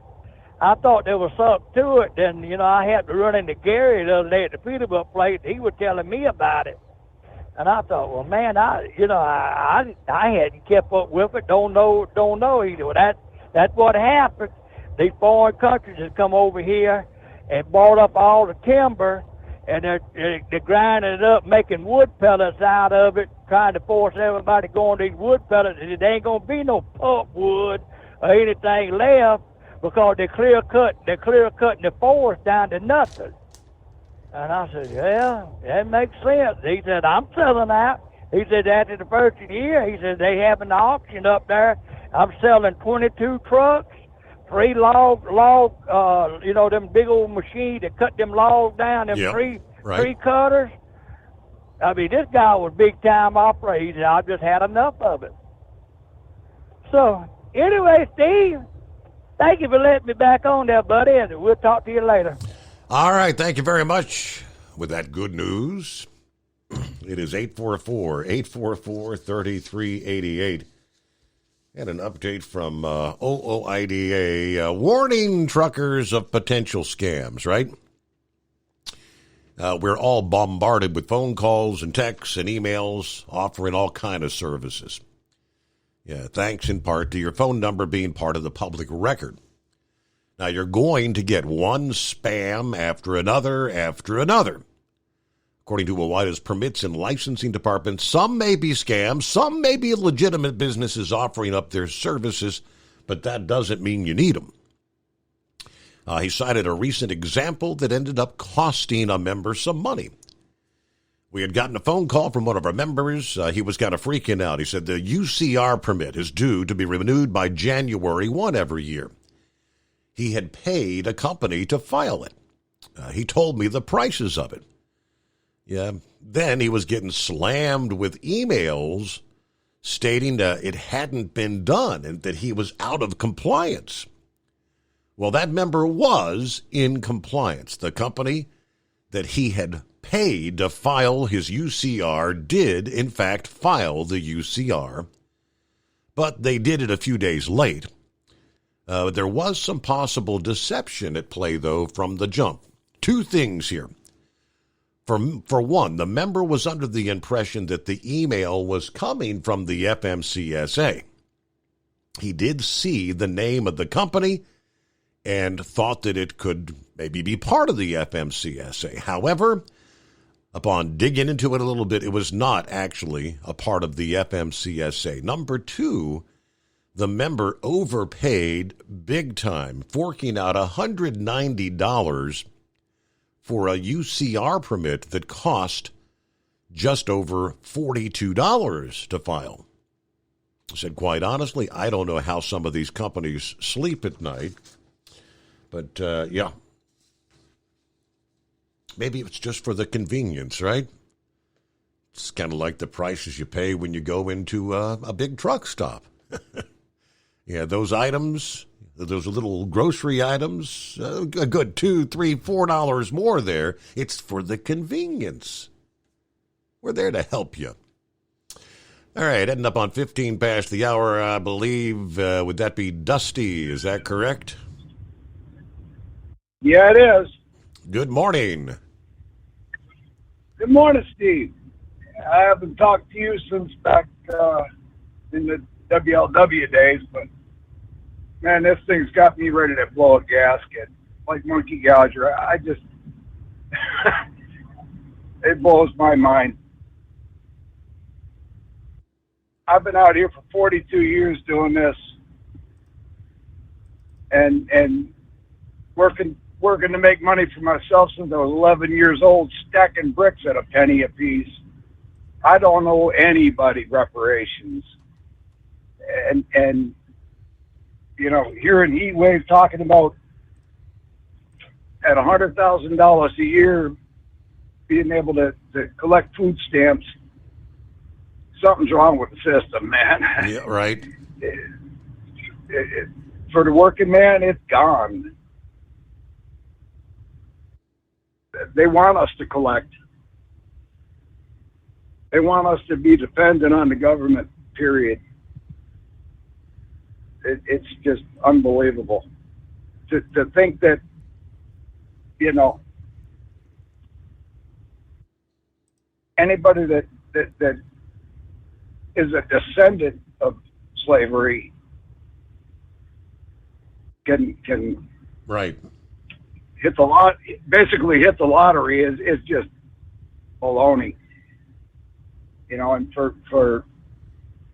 I thought there was something to it. Then, I had to run into Gary the other day at the Peterbilt place. He was telling me about it. And I thought, well, man, I hadn't kept up with it. Don't know either. Well, that's what happened. These foreign countries have come over here and bought up all the timber, and they're grinding it up, making wood pellets out of it, trying to force everybody to go on these wood pellets. And there ain't gonna be no pulp wood or anything left because they're clear cutting the forest down to nothing. And I said, yeah, that makes sense. He said, I'm selling out. He said, after the first year, he said, they have an auction up there. I'm selling 22 trucks, 3 log, them big old machines that cut them logs down, them tree cutters. I mean, this guy was big time operator. He said, I've just had enough of it. So, anyway, Steve, thank you for letting me back on there, buddy, and we'll talk to you later. All right, thank you very much. With that good news, it is 844-844-3388. And an update from OOIDA warning truckers of potential scams, right? We're all bombarded with phone calls and texts and emails offering all kind of services. Yeah, thanks in part to your phone number being part of the public record. Now, you're going to get one spam after another. According to OOIDA's permits and licensing department, some may be scams, some may be legitimate businesses offering up their services, but that doesn't mean you need them. He cited a recent example that ended up costing a member some money. We had gotten a phone call from one of our members. He was kind of freaking out. He said the UCR permit is due to be renewed by January 1 every year. He had paid a company to file it. He told me the prices of it. Yeah. Then he was getting slammed with emails stating that it hadn't been done and that he was out of compliance. Well, that member was in compliance. The company that he had paid to file his UCR did, in fact, file the UCR, but they did it a few days late. There was some possible deception at play, though, from the jump. 2 things here. For one, the member was under the impression that the email was coming from the FMCSA. He did see the name of the company and thought that it could maybe be part of the FMCSA. However, upon digging into it a little bit, it was not actually a part of the FMCSA. Number 2, the member overpaid big time, forking out $190 for a UCR permit that cost just over $42 to file. I said, quite honestly, I don't know how some of these companies sleep at night, but yeah. Maybe it's just for the convenience, right? It's kind of like the prices you pay when you go into a big truck stop. Yeah, those items, those little grocery items, a good $2, $3, $4 more there. It's for the convenience. We're there to help you. All right, heading up on 15 past the hour, I believe. Would that be Dusty? Is that correct? Yeah, it is. Good morning. Good morning, Steve. I haven't talked to you since back in the WLW days, but man, this thing's got me ready to blow a gasket, like Monkey Gouger. I just, it blows my mind. I've been out here for 42 years doing this, and working to make money for myself since I was 11 years old, stacking bricks at a penny a piece. I don't owe anybody reparations. And you know, hearing Heat Wave talking about at $100,000 a year being able to collect food stamps, something's wrong with the system, man. Yeah, right. For the working man, it's gone. They want us to collect. They want us to be dependent on the government, period. It's just unbelievable to think that, you know, anybody that is a descendant of slavery can right hit the lottery is just baloney. You know, and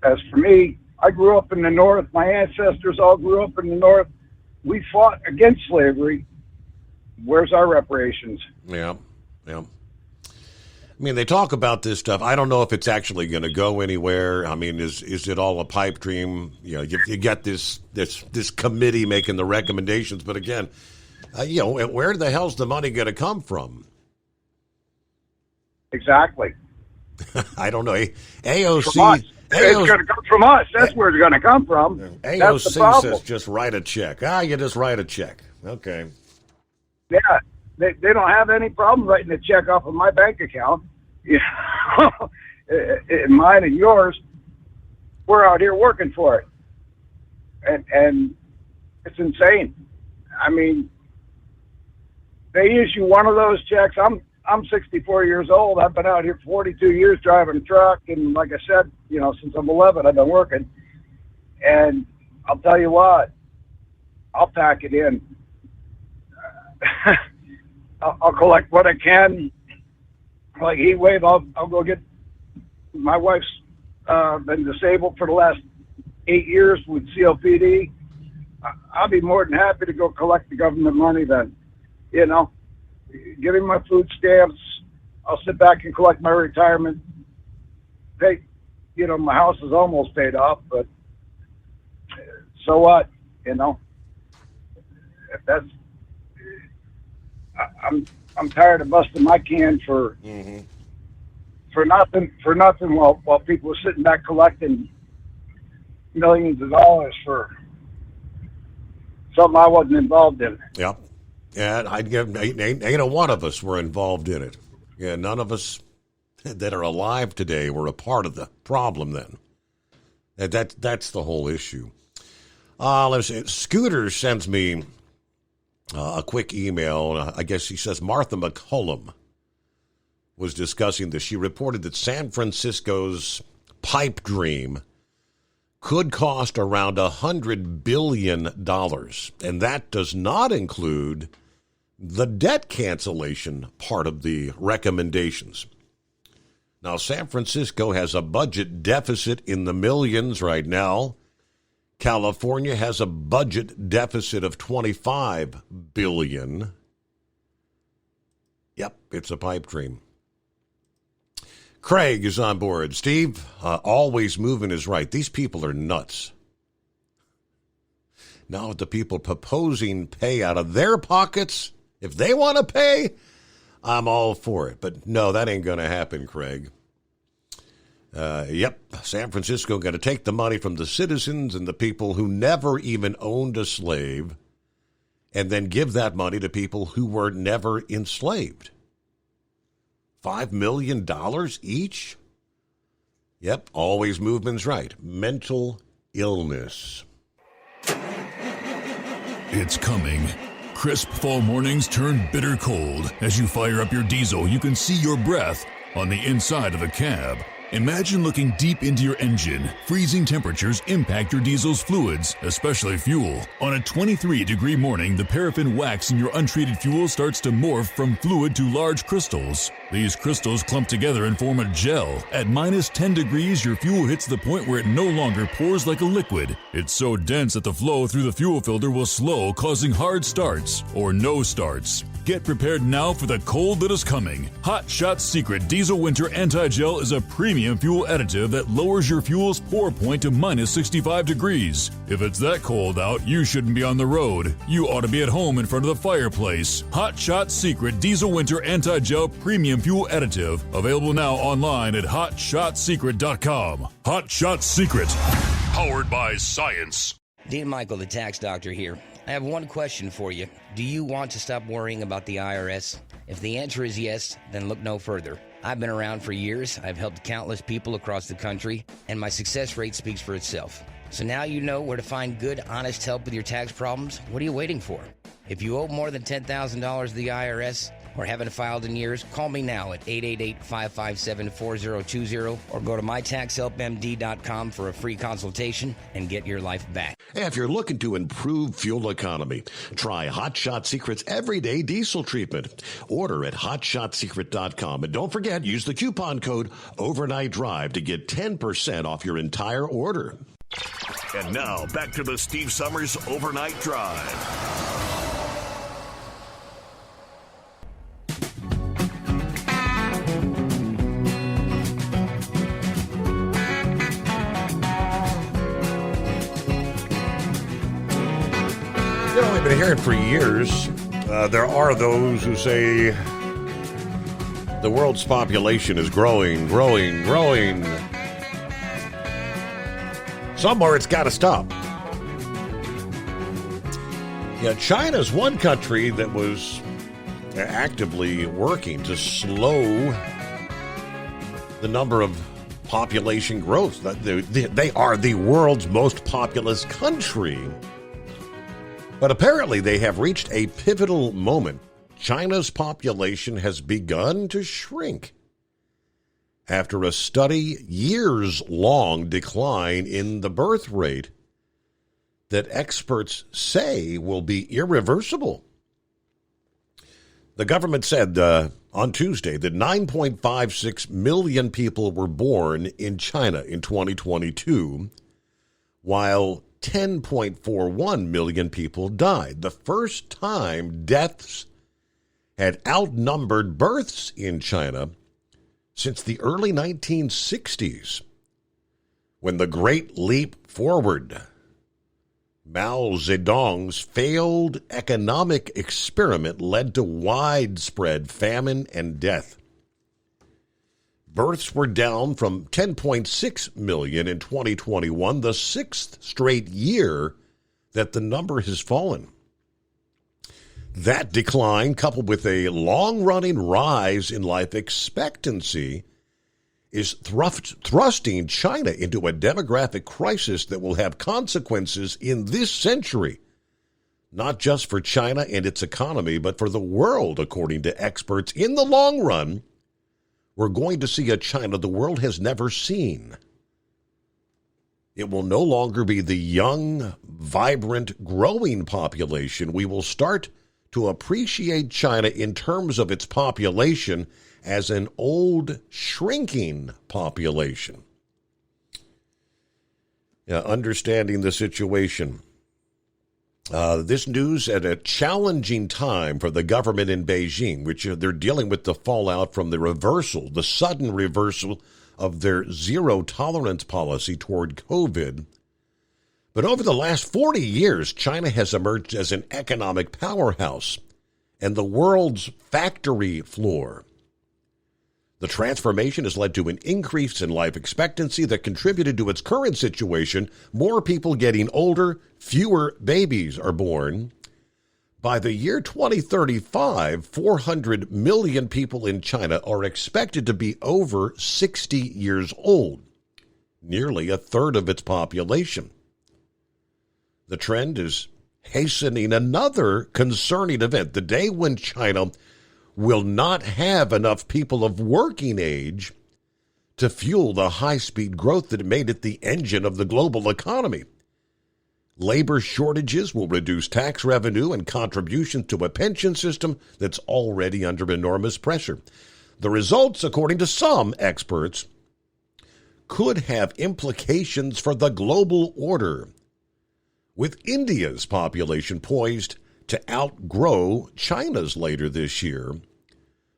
as for me, I grew up in the North. My ancestors all grew up in the North. We fought against slavery. Where's our reparations? Yeah. I mean, they talk about this stuff. I don't know if it's actually going to go anywhere. I mean, is it all a pipe dream? You know, you get this committee making the recommendations, but again, you know, where the hell's the money going to come from? Exactly. I don't know. AOC. It's going to come from us. That's where it's going to come from. AOC says just write a check. You just write a check. Okay. Yeah, they don't have any problem writing a check off of my bank account. You know, mine and yours. We're out here working for it, and it's insane. I mean, they issue one of those checks. I'm 64 years old. I've been out here for 42 years driving a truck, and like I said, you know, since I'm 11, I've been working. And I'll tell you what, I'll pack it in. I'll collect what I can. Like Heat Wave, I'll go get. My wife's been disabled for the last 8 years with COPD. I'll be more than happy to go collect the government money then. You know, give me my food stamps. I'll sit back and collect my retirement. Pay, you know, my house is almost paid off, but so what? You know, if that's. I'm tired of busting my can for nothing while people are sitting back collecting millions of dollars for something I wasn't involved in. Yeah. Yeah, ain't a one of us were involved in it. Yeah, none of us that are alive today were a part of the problem then. That's the whole issue. Let's see. Scooter sends me a quick email. I guess he says Martha McCollum was discussing this. She reported that San Francisco's pipe dream could cost around $100 billion, and that does not include the debt cancellation part of the recommendations. Now, San Francisco has a budget deficit in the millions right now. California has a budget deficit of $25 billion. Yep, it's a pipe dream. Craig is on board. Steve, always moving is right. These people are nuts. Now, if the people proposing pay out of their pockets, if they want to pay, I'm all for it. But no, that ain't going to happen, Craig. Yep, San Francisco got to take the money from the citizens and the people who never even owned a slave and then give that money to people who were never enslaved. $5 million each? Yep, always movement's right. Mental illness. It's coming. Crisp fall mornings turn bitter cold. As you fire up your diesel, you can see your breath on the inside of the cab. Imagine looking deep into your engine. Freezing temperatures impact your diesel's fluids, especially fuel. On a 23-degree morning, the paraffin wax in your untreated fuel starts to morph from fluid to large crystals. These crystals clump together and form a gel. At minus 10 degrees, your fuel hits the point where it no longer pours like a liquid. It's so dense that the flow through the fuel filter will slow, causing hard starts or no starts. Get prepared now for the cold that is coming. Hot Shot Secret Diesel Winter Anti-Gel is a premium fuel additive that lowers your fuel's pour point to minus 65 degrees. If it's that cold out, you shouldn't be on the road. You ought to be at home in front of the fireplace. Hot Shot Secret Diesel Winter Anti-Gel Premium Fuel Additive. Available now online at HotShotSecret.com. Hot Shot Secret. Powered by science. Dean Michael, the tax doctor here. I have one question for you. Do you want to stop worrying about the IRS? If the answer is yes, then look no further. I've been around for years, I've helped countless people across the country, and my success rate speaks for itself. So now you know where to find good, honest help with your tax problems. What are you waiting for? If you owe more than $10,000 to the IRS or haven't filed in years, call me now at 888-557-4020 or go to mytaxhelpmd.com for a free consultation and get your life back. If you're looking to improve fuel economy, try Hot Shot Secret's Everyday Diesel Treatment. Order at hotshotsecret.com. And don't forget, use the coupon code Overnight Drive to get 10% off your entire order. And now, back to the Steve Summers Overnight Drive. You know, we've been hearing for years, there are those who say the world's population is growing. Somewhere it's got to stop. Yeah, China's one country that was actively working to slow the number of population growth. They are the world's most populous country. But apparently they have reached a pivotal moment. China's population has begun to shrink after a years-long decline in the birth rate that experts say will be irreversible. The government said on Tuesday that 9.56 million people were born in China in 2022, while 10.41 million people died. The first time deaths had outnumbered births in China since the early 1960s, when the Great Leap Forward, Mao Zedong's failed economic experiment, led to widespread famine and death. Births were down from 10.6 million in 2021, the sixth straight year that the number has fallen. That decline, coupled with a long-running rise in life expectancy, is thrusting China into a demographic crisis that will have consequences in this century, not just for China and its economy, but for the world, according to experts. In the long run, we're going to see a China the world has never seen. It will no longer be the young, vibrant, growing population. We will start to appreciate China in terms of its population as an old, shrinking population. Understanding the situation. This news at a challenging time for the government in Beijing, which they're dealing with the fallout from the sudden reversal of their zero-tolerance policy toward COVID. But over the last 40 years, China has emerged as an economic powerhouse and the world's factory floor. The transformation has led to an increase in life expectancy that contributed to its current situation. More people getting older, fewer babies are born. By the year 2035, 400 million people in China are expected to be over 60 years old, nearly a third of its population. The trend is hastening another concerning event, the day when China will not have enough people of working age to fuel the high-speed growth that made it the engine of the global economy. Labor shortages will reduce tax revenue and contributions to a pension system that's already under enormous pressure. The results, according to some experts, could have implications for the global order, with India's population poised to outgrow China's later this year,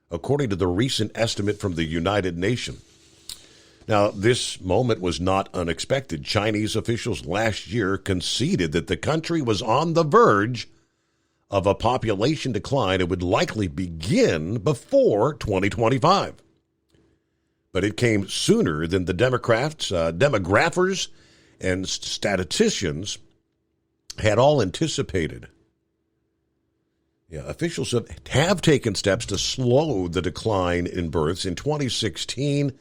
according to the recent estimate from the United Nations. Now, this moment was not unexpected. Chinese officials last year conceded that the country was on the verge of a population decline and would likely begin before 2025. But it came sooner than the demographers and statisticians had all anticipated. Officials have taken steps to slow the decline in births. In 2016,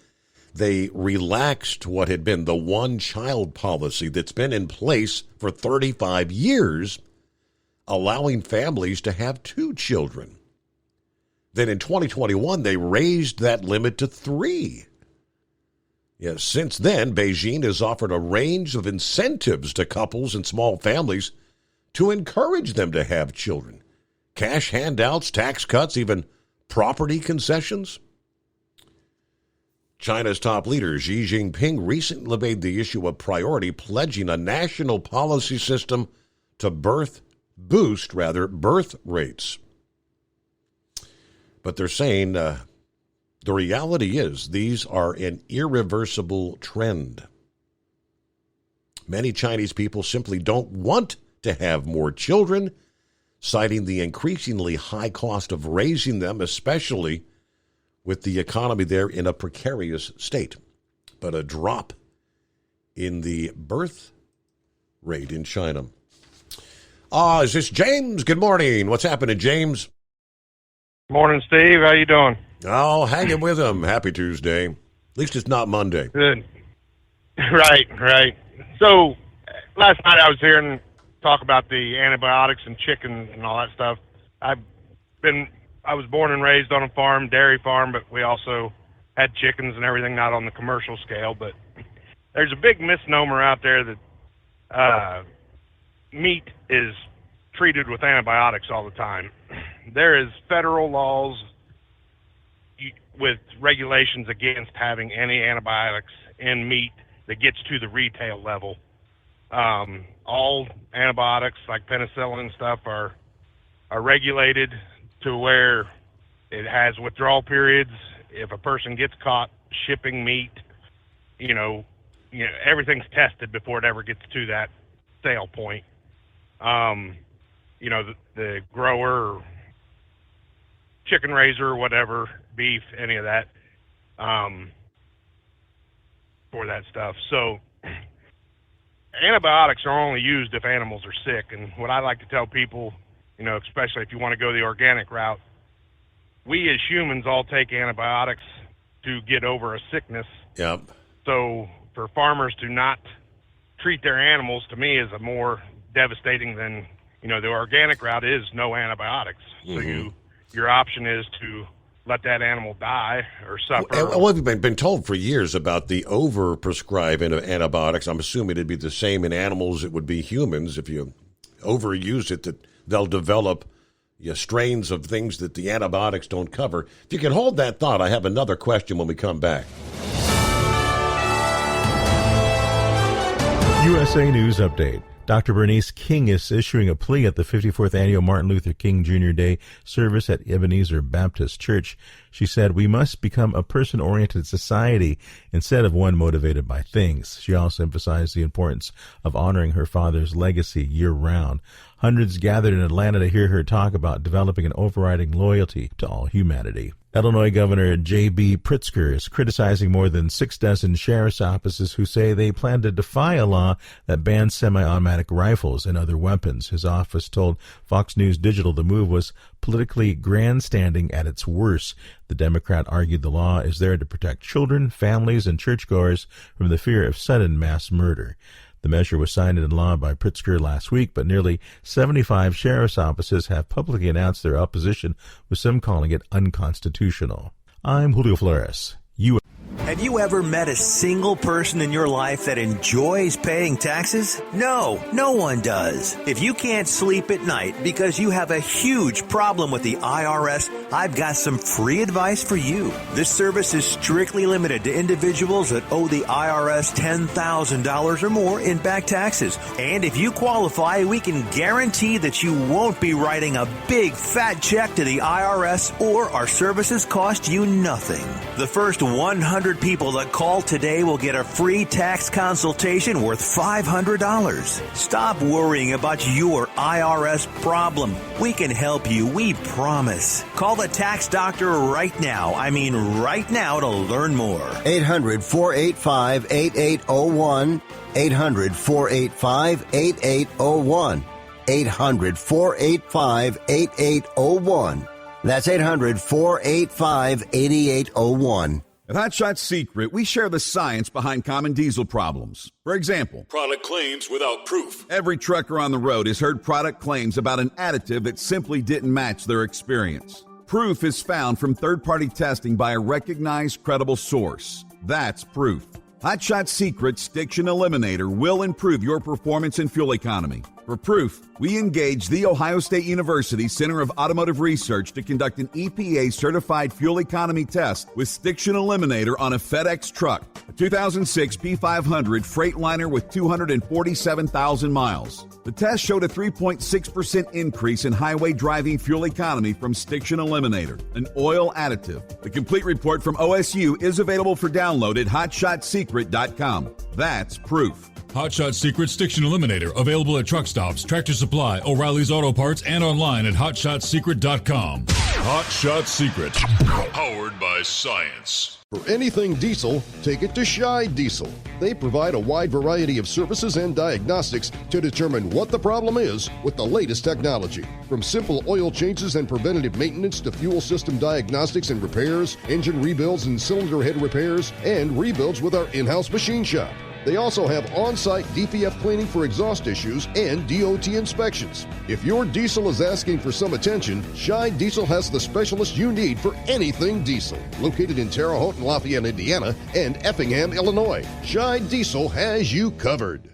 they relaxed what had been the one-child policy that's been in place for 35 years, allowing families to have 2 children. Then in 2021, they raised that limit to 3. Since then, Beijing has offered a range of incentives to couples and small families to encourage them to have children. Cash handouts, tax cuts, even property concessions. China's top leader, Xi Jinping, recently made the issue a priority, pledging a national policy system to boost birth rates. But they're saying the reality is these are an irreversible trend. Many Chinese people simply don't want to have more children, citing the increasingly high cost of raising them, especially with the economy there in a precarious state. But a drop in the birth rate in China. Is this James? Good morning. What's happening, James? Morning, Steve. How you doing? Oh, hanging with him. Happy Tuesday. At least it's not Monday. Good. Right. So, last night I was hearing talk about the antibiotics and chicken and all that stuff. I was born and raised on a farm, dairy farm, but we also had chickens and everything, not on the commercial scale. But there's a big misnomer out there that meat is treated with antibiotics all the time. There is federal laws with regulations against having any antibiotics in meat that gets to the retail level. All antibiotics like penicillin and stuff are regulated to where it has withdrawal periods. If a person gets caught shipping meat, everything's tested before it ever gets to that sale point. The grower, or chicken raiser, or whatever, beef, any of that, for that stuff. So antibiotics are only used if animals are sick. And what I like to tell people, especially if you want to go the organic route, we as humans all take antibiotics to get over a sickness. Yep. So for farmers to not treat their animals, to me, is a more devastating than, the organic route is no antibiotics. Mm-hmm. So your option is to let that animal die or suffer. Well, we've been told for years about the over-prescribing of antibiotics. I'm assuming it'd be the same in animals it would be humans. If you overuse it, that they'll develop strains of things that the antibiotics don't cover. If you can hold that thought, I have another question when we come back. USA News Update. Dr. Bernice King is issuing a plea at the 54th Annual Martin Luther King Jr. Day service at Ebenezer Baptist Church. She said, "We must become a person-oriented society instead of one motivated by things." She also emphasized the importance of honoring her father's legacy year-round. Hundreds gathered in Atlanta to hear her talk about developing an overriding loyalty to all humanity. Illinois Governor J.B. Pritzker is criticizing more than 6 dozen sheriff's offices who say they plan to defy a law that bans semi-automatic rifles and other weapons. His office told Fox News Digital the move was politically grandstanding at its worst. The Democrat argued the law is there to protect children, families, and churchgoers from the fear of sudden mass murder. The measure was signed into law by Pritzker last week, but nearly 75 sheriff's offices have publicly announced their opposition, with some calling it unconstitutional. I'm Julio Flores. Have you ever met a single person in your life that enjoys paying taxes? No, no one does. If you can't sleep at night because you have a huge problem with the IRS, I've got some free advice for you. This service is strictly limited to individuals that owe the IRS $10,000 or more in back taxes. And if you qualify, we can guarantee that you won't be writing a big fat check to the IRS, or our services cost you nothing. The first 100 people that call today will get a free tax consultation worth $500. Stop worrying about your IRS problem. We can help you, we promise. Call the tax doctor right now. I mean right now to learn more. 800-485-8801. 800-485-8801. 800-485-8801. That's 800-485-8801. At Hot Shot Secret, we share the science behind common diesel problems. For example, product claims without proof. Every trucker on the road has heard product claims about an additive that simply didn't match their experience. Proof is found from third-party testing by a recognized, credible source. That's proof. Hot Shot Secret Stiction Eliminator will improve your performance and fuel economy. For proof, we engaged the Ohio State University Center of Automotive Research to conduct an EPA-certified fuel economy test with Stiction Eliminator on a FedEx truck, a 2006 P500 Freightliner with 247,000 miles. The test showed a 3.6% increase in highway driving fuel economy from Stiction Eliminator, an oil additive. The complete report from OSU is available for download at hotshotsecret.com. That's proof. Hot Shot Secret Stiction Eliminator, available at truck stops, Tractor Supply, O'Reilly's Auto Parts, and online at hotshotsecret.com. Hot Shot Secret, powered by science. For anything diesel, take it to Scheid Diesel. They provide a wide variety of services and diagnostics to determine what the problem is with the latest technology. From simple oil changes and preventative maintenance to fuel system diagnostics and repairs, engine rebuilds and cylinder head repairs, and rebuilds with our in-house machine shop. They also have on-site DPF cleaning for exhaust issues and DOT inspections. If your diesel is asking for some attention, Scheid Diesel has the specialist you need for anything diesel. Located in Terre Haute and Lafayette, Indiana, and Effingham, Illinois, Scheid Diesel has you covered.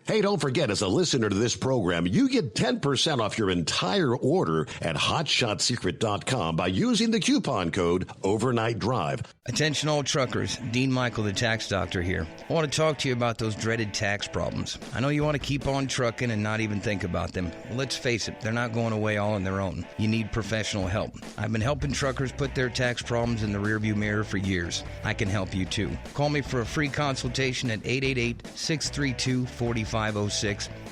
Hey, don't forget, as a listener to this program, you get 10% off your entire order at hotshotsecret.com by using the coupon code Overnight Drive. Attention all truckers, Dean Michael, the tax doctor here. I want to talk to you about those dreaded tax problems. I know you want to keep on trucking and not even think about them. Well, let's face it, they're not going away all on their own. You need professional help. I've been helping truckers put their tax problems in the rearview mirror for years. I can help you too. Call me for a free consultation at 888-632-4506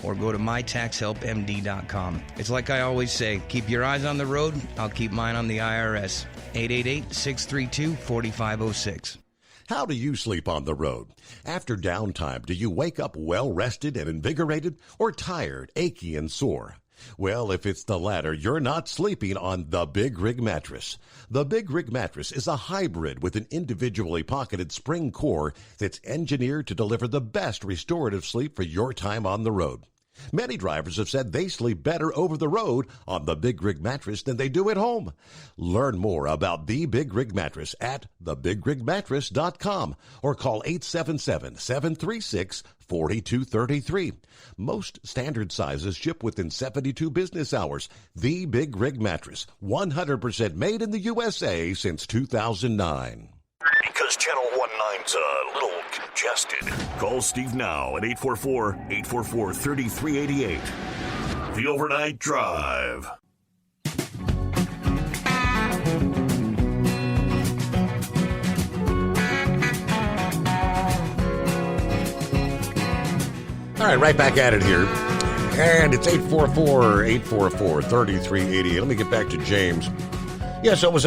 or go to mytaxhelpmd.com. It's like I always say, keep your eyes on the road, I'll keep mine on the IRS. 888-632-4506. How do you sleep on the road? After downtime, do you wake up well-rested and invigorated, or tired, achy, and sore? Well, if it's the latter, you're not sleeping on the Big Rig Mattress. The Big Rig Mattress is a hybrid with an individually pocketed spring core that's engineered to deliver the best restorative sleep for your time on the road. Many drivers have said they sleep better over the road on the Big Rig Mattress than they do at home. Learn more about the Big Rig Mattress at thebigrigmattress.com or call 877-736-4233. Most standard sizes ship within 72 business hours. The Big Rig Mattress, 100% made in the USA since 2009. Because Channel 19's a little congested. Call Steve now at 844-844-3388. The Overnight Drive. All right, right back at it here. And it's 844-844-3388. Let me get back to James. Yeah, so it was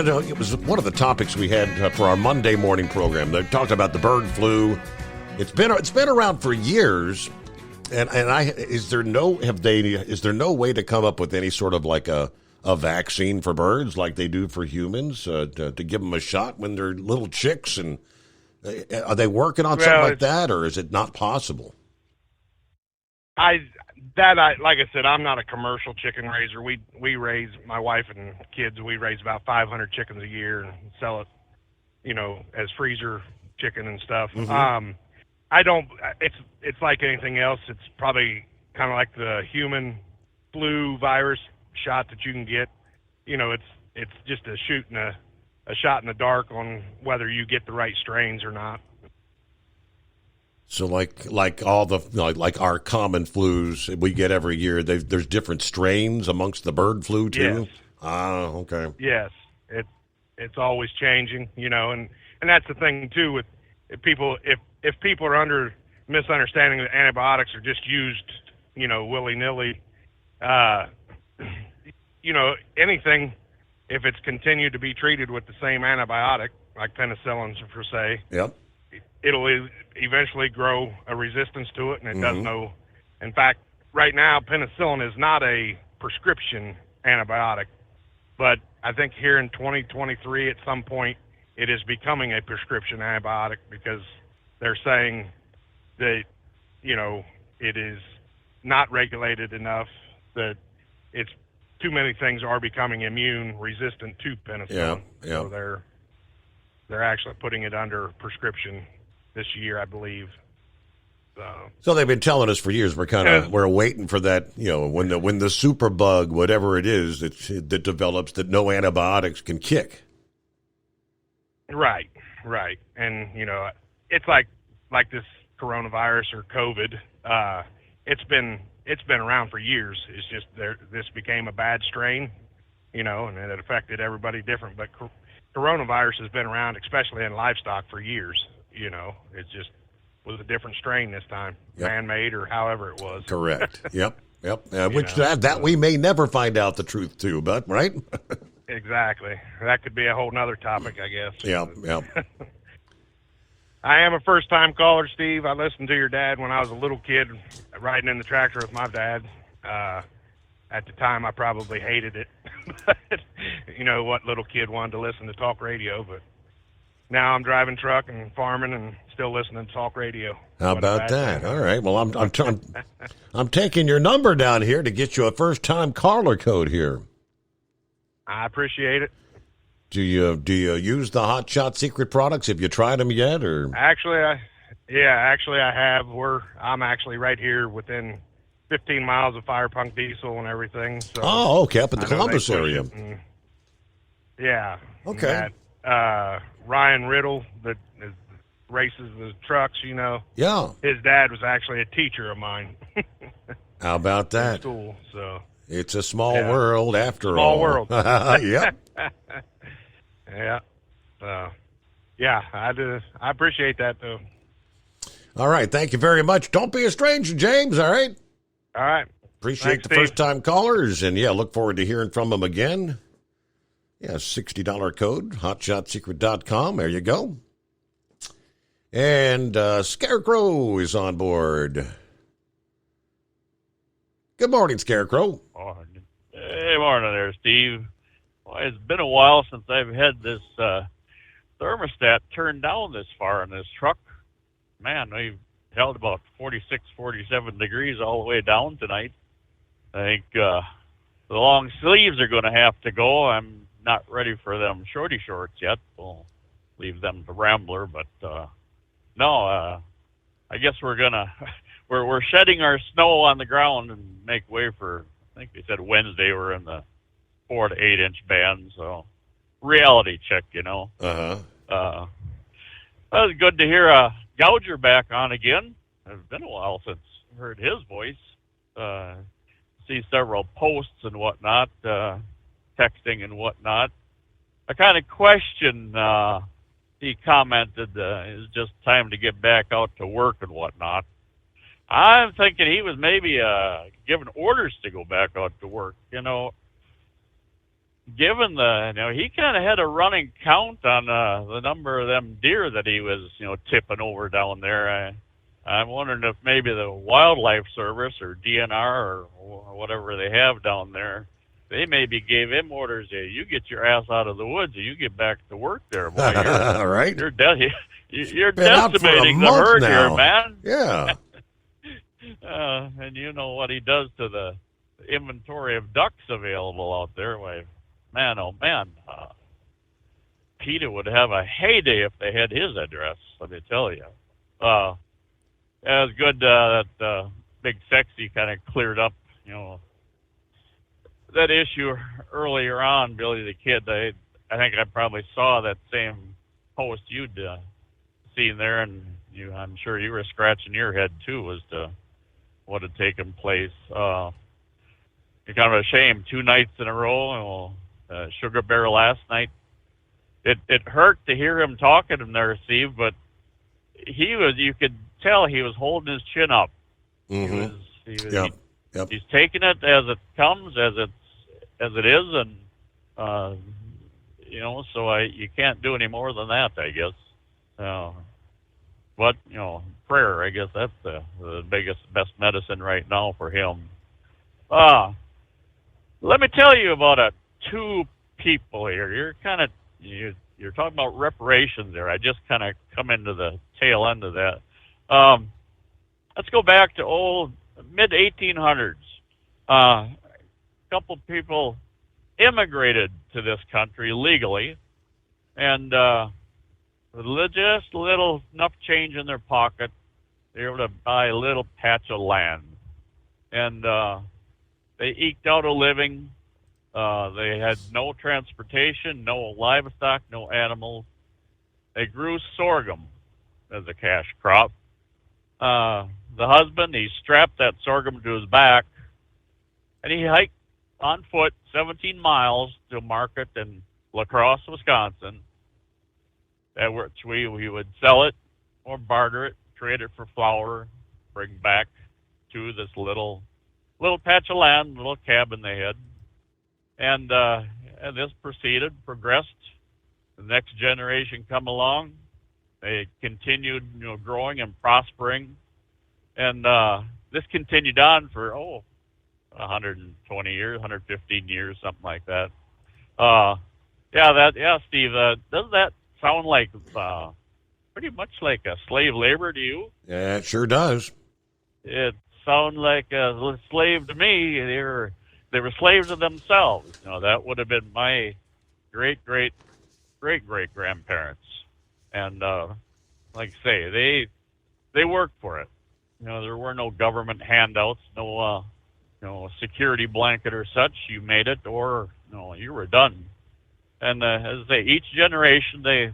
one of the topics we had for our Monday morning program. They talked about the bird flu. It's been around for years, is there no way to come up with any sort of like a vaccine for birds like they do for humans to give them a shot when they're little chicks? And are they working on something like that, or is it not possible? Like I said, I'm not a commercial chicken raiser. We raise, my wife and kids, we raise about 500 chickens a year and sell it, as freezer chicken and stuff. Mhm. I don't. It's like anything else. It's probably kind of like the human flu virus shot that you can get. You know, it's just a shot in the dark on whether you get the right strains or not. So like all the like our common flus we get every year, there's different strains amongst the bird flu too. Yes. Ah, okay. Yes, it's always changing, you know, and that's the thing too with people. If people are under misunderstanding that antibiotics are just used, you know, willy nilly, you know, anything, if it's continued to be treated with the same antibiotic, like penicillin per se, Yep. it'll eventually grow a resistance to it, and it does Mhm. no. In fact, right now, penicillin is not a prescription antibiotic, but I think here in 2023, at some point, it is becoming a prescription antibiotic because they're saying that, you know, it is not regulated enough, that it's too many things are becoming immune resistant to penicillin. Yeah. So they're actually putting it under prescription this year, I believe. So they've been telling us for years. We're waiting for that. You know, when the superbug, whatever it is that develops, that no antibiotics can kick. Right. And, you know, it's like this coronavirus or COVID. It's been around for years. It's just this became a bad strain, you know, and it affected everybody different. But coronavirus has been around, especially in livestock, for years. You know, it just was a different strain this time, man-made or however it was. Correct. Yep. Which that we may never find out the truth too, but right. Exactly. That could be a whole nother topic, I guess. Yep. I am a first-time caller, Steve. I listened to your dad when I was a little kid, riding in the tractor with my dad. At the time, I probably hated it. But, you know, what little kid wanted to listen to talk radio? But now I'm driving truck and farming and still listening to talk radio. How about that? All right. Well, I'm taking your number down here to get you a first-time caller code here. I appreciate it. Do you use the Hot Shot Secret products? Have you tried them yet, or? Actually, I have. I'm actually right here within 15 miles of Fire Punk Diesel and everything. So okay, up in the Columbus area. Yeah. Okay. Ryan Riddle that races the trucks, you know. Yeah. His dad was actually a teacher of mine. How about that? In school, so. It's a small world after all. Small world. Yep. Yeah. I appreciate that, though. All right. Thank you very much. Don't be a stranger, James. All right. All right. Appreciate Thanks, the first-time callers, and look forward to hearing from them again. Yeah, $60 code, hotshotsecret.com. There you go. And Scarecrow is on board. Good morning, Scarecrow. Morning. Hey, morning there, Steve. Well, it's been a while since I've had this thermostat turned down this far in this truck. Man, we've held about 46, 47 degrees all the way down tonight. I think the long sleeves are going to have to go. I'm not ready for them shorty shorts yet. We'll leave them to Rambler, but I guess we're gonna we're shedding our snow on the ground and make way for, I think they said Wednesday we're in the 4 to 8 inch band, so reality check, you know. That was good to hear Gouger back on again. It's been a while since I heard his voice. See several posts and whatnot, texting and whatnot. I kind of question, he commented, it's just time to get back out to work and whatnot. I'm thinking he was maybe giving orders to go back out to work, you know. Given he kind of had a running count on the number of them deer that he was, tipping over down there. I'm wondering if maybe the Wildlife Service or DNR or whatever they have down there, they maybe gave him orders. Hey, you get your ass out of the woods, and you get back to work there, boy. Right? You're Been out for a decimating the month herd now. here, man. Yeah. And you know what he does to the inventory of ducks available out there. Why, man, oh man. PETA would have a heyday if they had his address, let me tell you. It was good that Big Sexy kind of cleared up, that issue earlier on, Billy the Kid. I think I probably saw that same post you'd seen there, and I'm sure you were scratching your head, too, as to what had taken place. It's kind of a shame. 2 nights in a row, Sugar Bear last night. It hurt to hear him talking in there, Steve, but you could tell he was holding his chin up. Mm-hmm. He's taking it as it comes, as it is, and so you can't do any more than that, I guess. But prayer, I guess that's the best medicine right now for him. Let me tell you about 2 people here. You're talking about reparations there. I just kind of come into the tail end of that. Let's go back to mid-1800s. A couple people immigrated to this country legally, and with just enough change in their pocket, they were able to buy a little patch of land, and they eked out a living. They had no transportation, no livestock, no animals. They grew sorghum as a cash crop. The husband, he strapped that sorghum to his back, and he hiked on foot 17 miles to a market in La Crosse, Wisconsin, at which we would sell it or barter it, trade it for flour, bring back to this little patch of land, little cabin they had. And this progressed. The next generation come along. They continued, growing and prospering. And this continued on for, 120 years, 115 years, something like that. Steve, doesn't that sound like pretty much like a slave labor to you? Yeah, it sure does. It sounds like a slave to me. They were slaves of themselves. That would have been my great-great-great-great-grandparents. And like I say, they worked for it. There were no government handouts, no security blanket or such. You made it, or you were done. And as I say, each generation they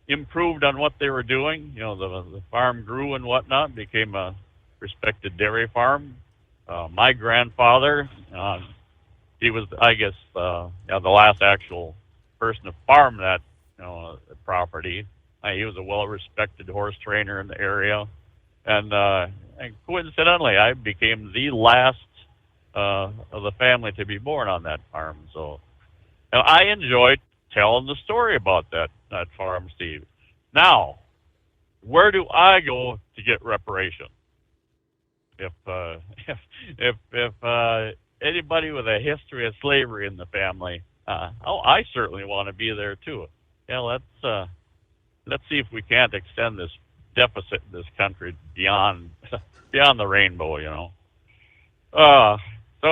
improved on what they were doing. The farm grew and whatnot, became a respected dairy farm. My grandfather, he was, I guess, the last actual person to farm that property. He was a well-respected horse trainer in the area, and coincidentally, I became the last of the family to be born on that farm. So I enjoyed telling the story about that farm, Steve. Now, where do I go to get reparation? If anybody with a history of slavery in the family, I certainly want to be there too. Yeah, let's see if we can't extend this deficit in this country beyond the rainbow. So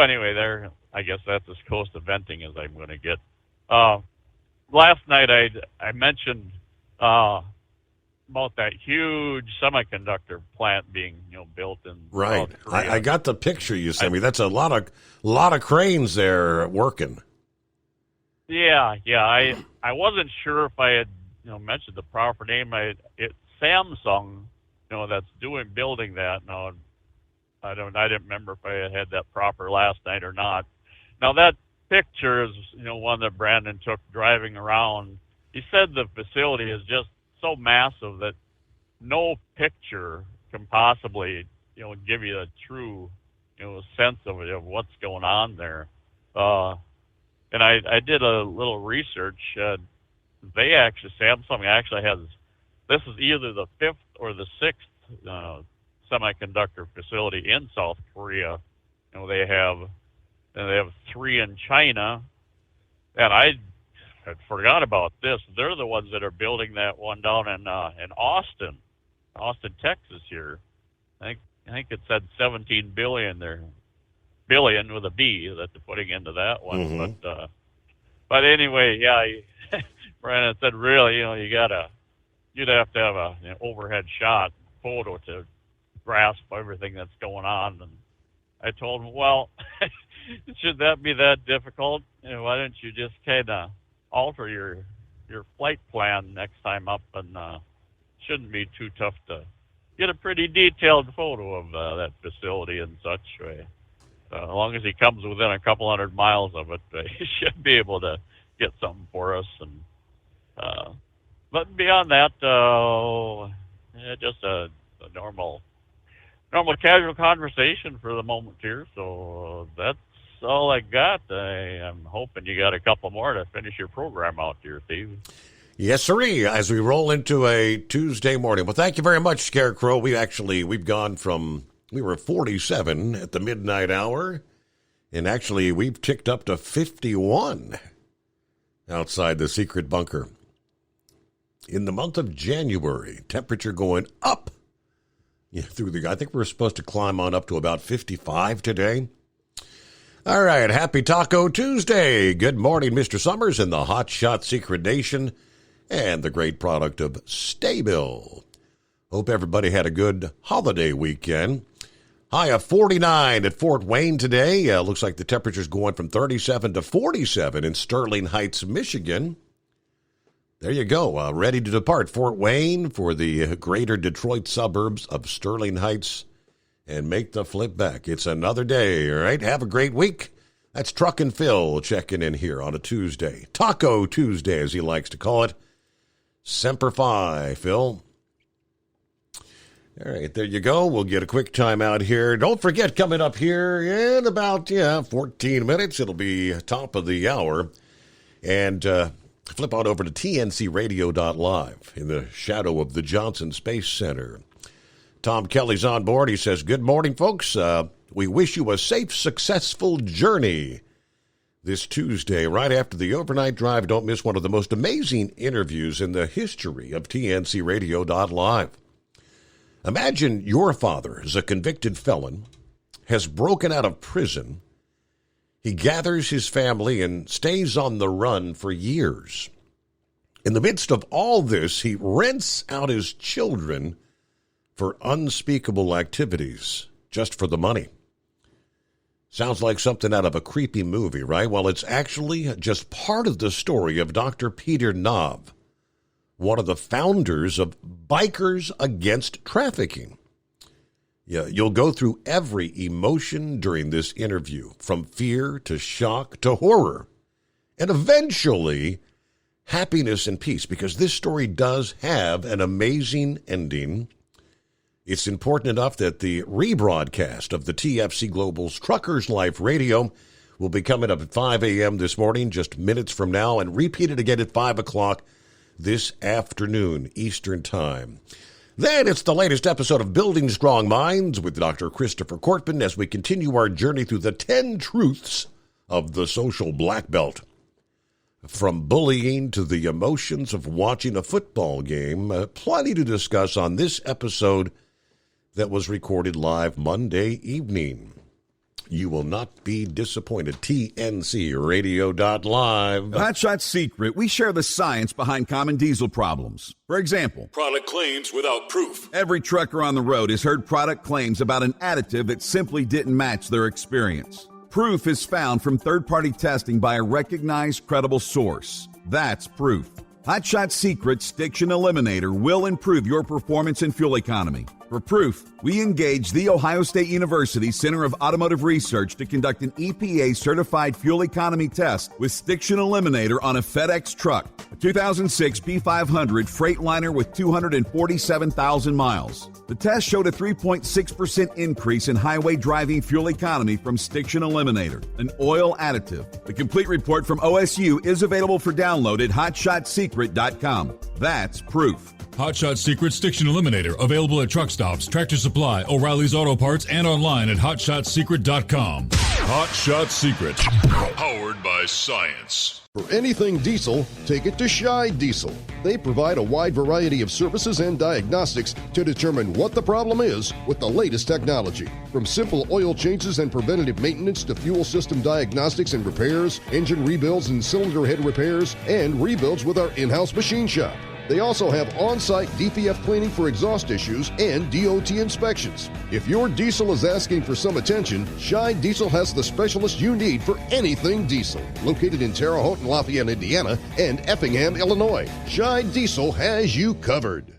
anyway, I guess that's as close to venting as I'm going to get. Last night I mentioned about that huge semiconductor plant being built in right. South Korea. I got the picture you sent me. That's a lot of cranes there working. Yeah. I wasn't sure if I had mentioned the proper name. It's Samsung, that's building that. Now I didn't remember if I had that proper last night or not. Now that picture is one that Brandon took driving around. He said the facility is just so massive that no picture can possibly give you a true sense of what's going on there. And I did a little research. Samsung actually has, this is either the 5th or the 6th semiconductor facility in South Korea. They have 3 in China, and I had forgot about this. They're the ones that are building that one down in Austin, Texas. Here, I think it said 17 billion there, billion with a B that they're putting into that one. Mm-hmm. But anyway, yeah, Brandon said, really, you'd have to have an overhead shot photo to grasp everything that's going on. And I told him, well, should that be that difficult? Why don't you just kind of alter your flight plan next time up, and shouldn't be too tough to get a pretty detailed photo of that facility and such. As long as he comes within a couple 100 miles of it, he should be able to get something for us. And but beyond that, just a normal casual conversation for the moment here. So that's all I got. I'm hoping you got a couple more to finish your program out here, Steve. Yes, sirree, as we roll into a Tuesday morning. Well, thank you very much, Scarecrow. We've gone from, we were 47 at the midnight hour, and actually we've ticked up to 51 outside the secret bunker. In the month of January, temperature going up. I think we're supposed to climb on up to about 55 today. All right, happy Taco Tuesday. Good morning, Mr. Summers and the Hot Shot Secret Nation and the great product of Staybill. Hope everybody had a good holiday weekend. High of 49 at Fort Wayne today. Looks like the temperature's going from 37 to 47 in Sterling Heights, Michigan. There you go. Ready to depart Fort Wayne for the greater Detroit suburbs of Sterling Heights and make the flip back. It's another day, all right? Have a great week. That's Truckin' Phil checking in here on a Tuesday. Taco Tuesday, as he likes to call it. Semper Fi, Phil. All right, there you go. We'll get a quick time out here. Don't forget, coming up here in about 14 minutes, it'll be top of the hour. And flip on over to tncradio.live in the shadow of the Johnson Space Center. Tom Kelly's on board. He says, good morning, folks. We wish you a safe, successful journey this Tuesday, right after the overnight drive. Don't miss one of the most amazing interviews in the history of tncradio.live. Imagine your father is a convicted felon, has broken out of prison. He gathers his family and stays on the run for years. In the midst of all this, he rents out his children for unspeakable activities just for the money. Sounds like something out of a creepy movie, right? Well, it's actually just part of the story of Dr. Peter Knov, one of the founders of Bikers Against Trafficking. Yeah, you'll go through every emotion during this interview, from fear to shock to horror, and eventually happiness and peace, because this story does have an amazing ending. It's important enough that the rebroadcast of the TFC Global's Truckers Life Radio will be coming up at 5 a.m. this morning, just minutes from now, and repeated again at 5 o'clock this afternoon, Eastern Time. Then it's the latest episode of Building Strong Minds with Dr. Christopher Cortman as we continue our journey through the 10 truths of the social black belt. From bullying to the emotions of watching a football game, plenty to discuss on this episode that was recorded live Monday evening. You will not be disappointed. TNCradio.live. Hot Shot Secret, we share the science behind common diesel problems. For example, product claims without proof. Every trucker on the road has heard product claims about an additive that simply didn't match their experience. Proof is found from third-party testing by a recognized, credible source. That's proof. Hot Shot Secret Stiction Eliminator will improve your performance and fuel economy. For proof, we engaged the Ohio State University Center of Automotive Research to conduct an EPA-certified fuel economy test with Stiction Eliminator on a FedEx truck, a 2006 P500 Freightliner with 247,000 miles. The test showed a 3.6% increase in highway driving fuel economy from Stiction Eliminator, an oil additive. The complete report from OSU is available for download at hotshotsecret.com. That's proof. Hot Shot Secret Stiction Eliminator, available at truck stops, Tractor Supply, O'Reilly's Auto Parts, and online at hotshotsecret.com. Hot Shot Secret, powered by science. For anything diesel, take it to Scheid Diesel. They provide a wide variety of services and diagnostics to determine what the problem is with the latest technology. From simple oil changes and preventative maintenance to fuel system diagnostics and repairs, engine rebuilds and cylinder head repairs, and rebuilds with our in-house machine shop. They also have on-site DPF cleaning for exhaust issues and DOT inspections. If your diesel is asking for some attention, Scheid Diesel has the specialist you need for anything diesel. Located in Terre Haute and Lafayette, Indiana, and Effingham, Illinois, Scheid Diesel has you covered.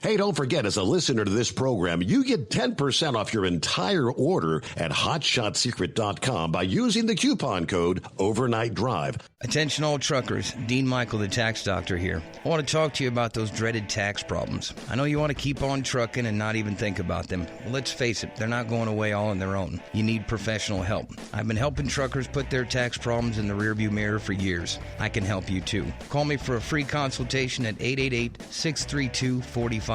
Hey, don't forget, as a listener to this program, you get 10% off your entire order at HotShotSecret.com by using the coupon code Overnight Drive. Attention all truckers, Dean Michael, the tax doctor here. I want to talk to you about those dreaded tax problems. I know you want to keep on trucking and not even think about them. Well, let's face it, they're not going away all on their own. You need professional help. I've been helping truckers put their tax problems in the rearview mirror for years. I can help you too. Call me for a free consultation at 888-632-4506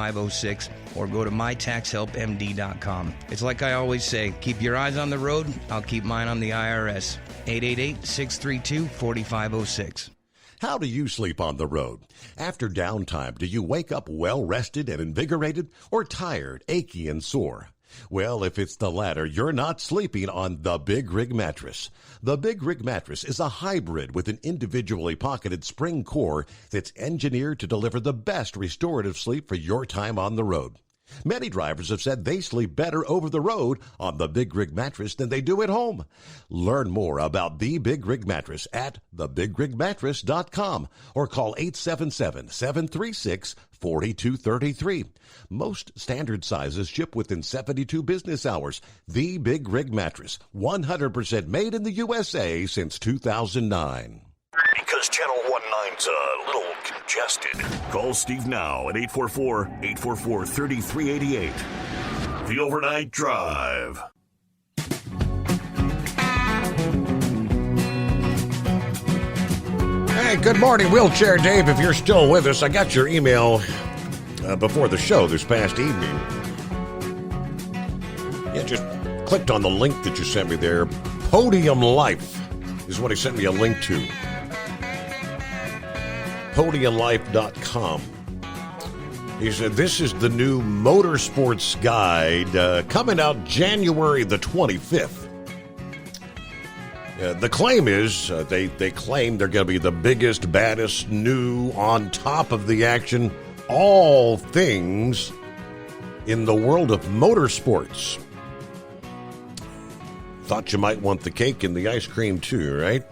or go to mytaxhelpmd.com. It's like I always say, keep your eyes on the road, I'll keep mine on the IRS. 888-632-4506. How do you sleep on the road? After downtime, do you wake up well-rested and invigorated or tired, achy, and sore? Well, if it's the latter, you're not sleeping on the Big Rig Mattress. The Big Rig Mattress is a hybrid with an individually pocketed spring core that's engineered to deliver the best restorative sleep for your time on the road. Many drivers have said they sleep better over the road on the Big Rig Mattress than they do at home. Learn more about the Big Rig Mattress at thebigrigmattress.com or call 877-736-4233. Most standard sizes ship within 72 business hours. The Big Rig Mattress, 100% made in the USA since 2009. Because Channel 19's a little congested. Call Steve now at 844-844-3388. The Overnight Drive. Hey, good morning, Wheelchair Dave. If you're still with us, I got your email before the show this past evening. Yeah, just clicked on the link that you sent me there. Podium Life is what he sent me a link to. PodiumLife.com. He said, this is the new motorsports guide coming out January the 25th. The claim is, they claim they're going to be the biggest, baddest, new, on top of the action, all things in the world of motorsports. Thought you might want the cake and the ice cream too, right?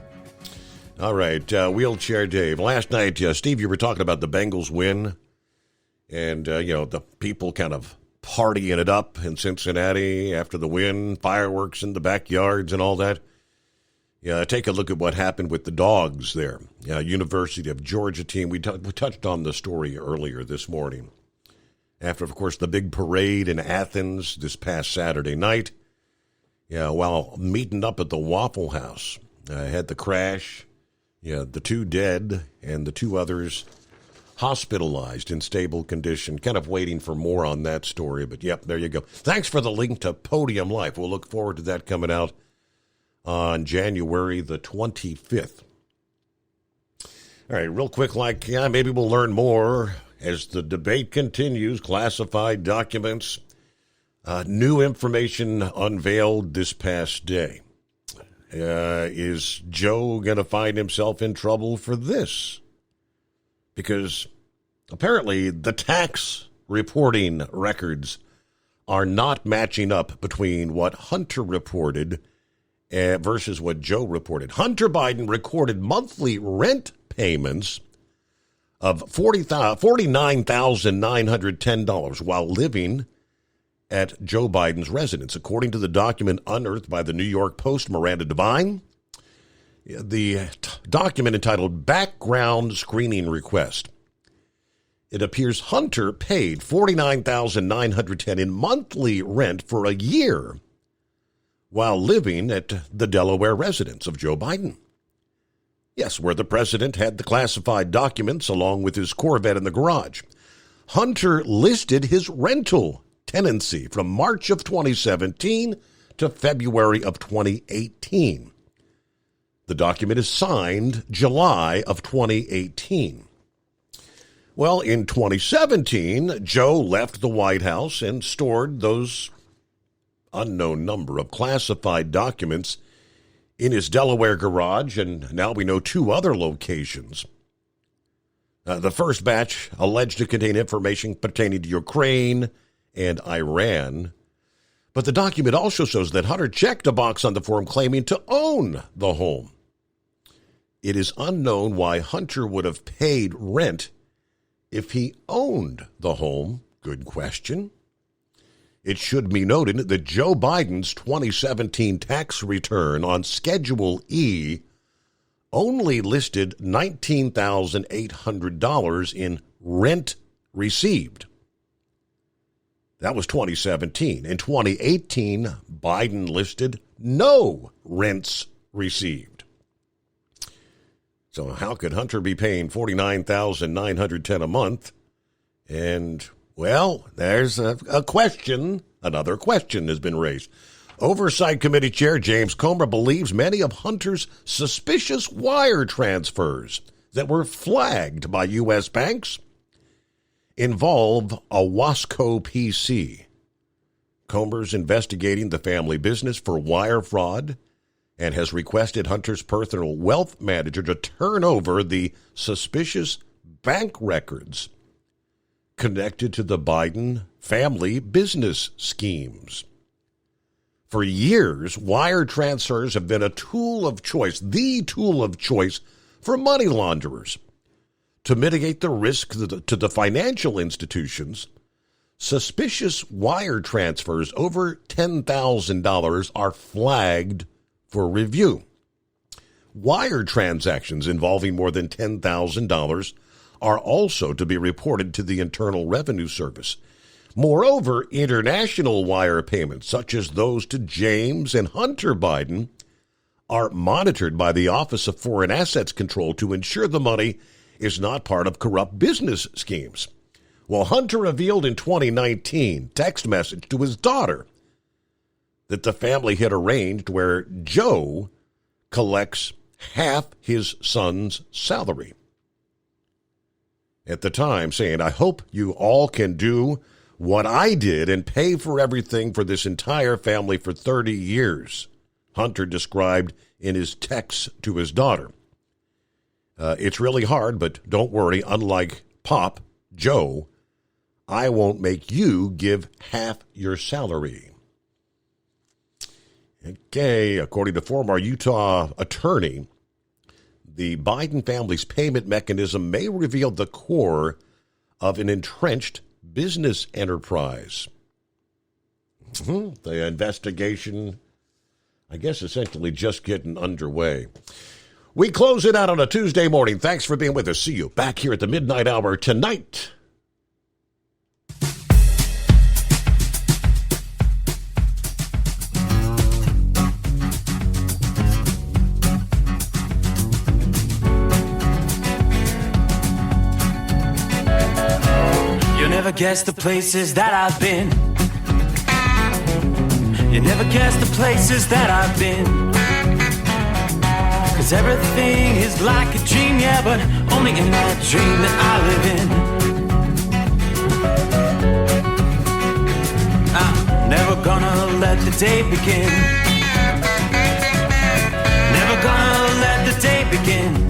All right, Wheelchair Dave. Last night, Steve, you were talking about the Bengals win and, the people kind of partying it up in Cincinnati after the win, fireworks in the backyards and all that. Yeah, take a look at what happened with the Dogs there. University of Georgia team. We touched on the story earlier this morning. After, of course, the big parade in Athens this past Saturday night. Yeah, while meeting up at the Waffle House, had the crash. Yeah, the 2 dead and the 2 others hospitalized in stable condition. Kind of waiting for more on that story, but yep, there you go. Thanks for the link to Podium Life. We'll look forward to that coming out on January the 25th. All right, real quick, maybe we'll learn more as the debate continues. Classified documents, new information unveiled this past day. Is Joe going to find himself in trouble for this? Because apparently the tax reporting records are not matching up between what Hunter reported versus what Joe reported. Hunter Biden recorded monthly rent payments of $49,910 while living at Joe Biden's residence. According to the document unearthed by the New York Post, Miranda Devine, the document entitled Background Screening Request, it appears Hunter paid $49,910 in monthly rent for a year while living at the Delaware residence of Joe Biden. Yes, where the president had the classified documents along with his Corvette in the garage. Hunter listed his rental tenancy from March of 2017 to February of 2018. The document is signed July of 2018. Well, in 2017, Joe left the White House and stored those unknown number of classified documents in his Delaware garage, and now we know 2 other locations. The first batch alleged to contain information pertaining to Ukraine and Iran. But the document also shows that Hunter checked a box on the form claiming to own the home. It is unknown why Hunter would have paid rent if he owned the home. Good question. It should be noted that Joe Biden's 2017 tax return on Schedule E only listed $19,800 in rent received. That was 2017. In 2018, Biden listed no rents received. So how could Hunter be paying $49,910 a month? And, well, there's a question. Another question has been raised. Oversight Committee Chair James Comer believes many of Hunter's suspicious wire transfers that were flagged by U.S. banks involve a Wasco PC. Comer's investigating the family business for wire fraud and has requested Hunter's personal wealth manager to turn over the suspicious bank records connected to the Biden family business schemes. For years, wire transfers have been a tool of choice, the tool of choice for money launderers. To mitigate the risk to the financial institutions, suspicious wire transfers over $10,000 are flagged for review. Wire transactions involving more than $10,000 are also to be reported to the Internal Revenue Service. Moreover, international wire payments, such as those to James and Hunter Biden, are monitored by the Office of Foreign Assets Control to ensure the money is not part of corrupt business schemes. Well, Hunter revealed in 2019 text message to his daughter that the family had arranged where Joe collects half his son's salary. At the time, saying, "I hope you all can do what I did and pay for everything for this entire family for 30 years, Hunter described in his text to his daughter. It's really hard, but don't worry. Unlike Pop, Joe, I won't make you give half your salary. Okay, according to former Utah attorney, the Biden family's payment mechanism may reveal the core of an entrenched business enterprise. The investigation, I guess, essentially just getting underway. We close it out on a Tuesday morning. Thanks for being with us. See you back here at the midnight hour tonight. You never guess the places that I've been. You never guess the places that I've been. 'Cause everything is like a dream, yeah, but only in that dream that I live in. I'm never gonna let the day begin. Never gonna let the day begin.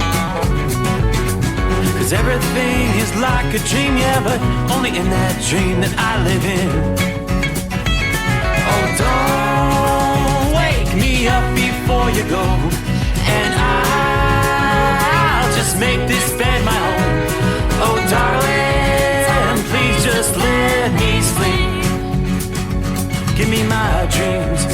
'Cause everything is like a dream, yeah, but only in that dream that I live in. Oh, don't wake me up before you go, and I'll just make this bed my home. Oh, darling, please just let me sleep. Give me my dreams.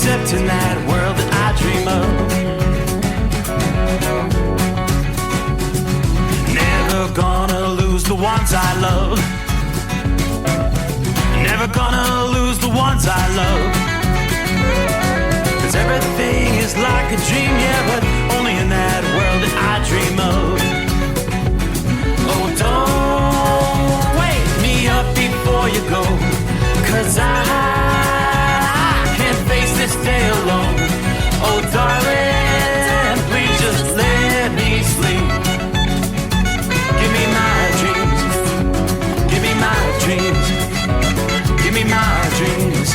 except in that world that I dream of. Never gonna lose the ones I love. Never gonna lose the ones I love. 'Cause everything is like a dream, yeah, but only in that world that I dream of. Oh, don't wake me up before you go, 'cause I can't face this day alone. Oh, darling, please just let me sleep. Give me my dreams. Give me my dreams. Give me my dreams.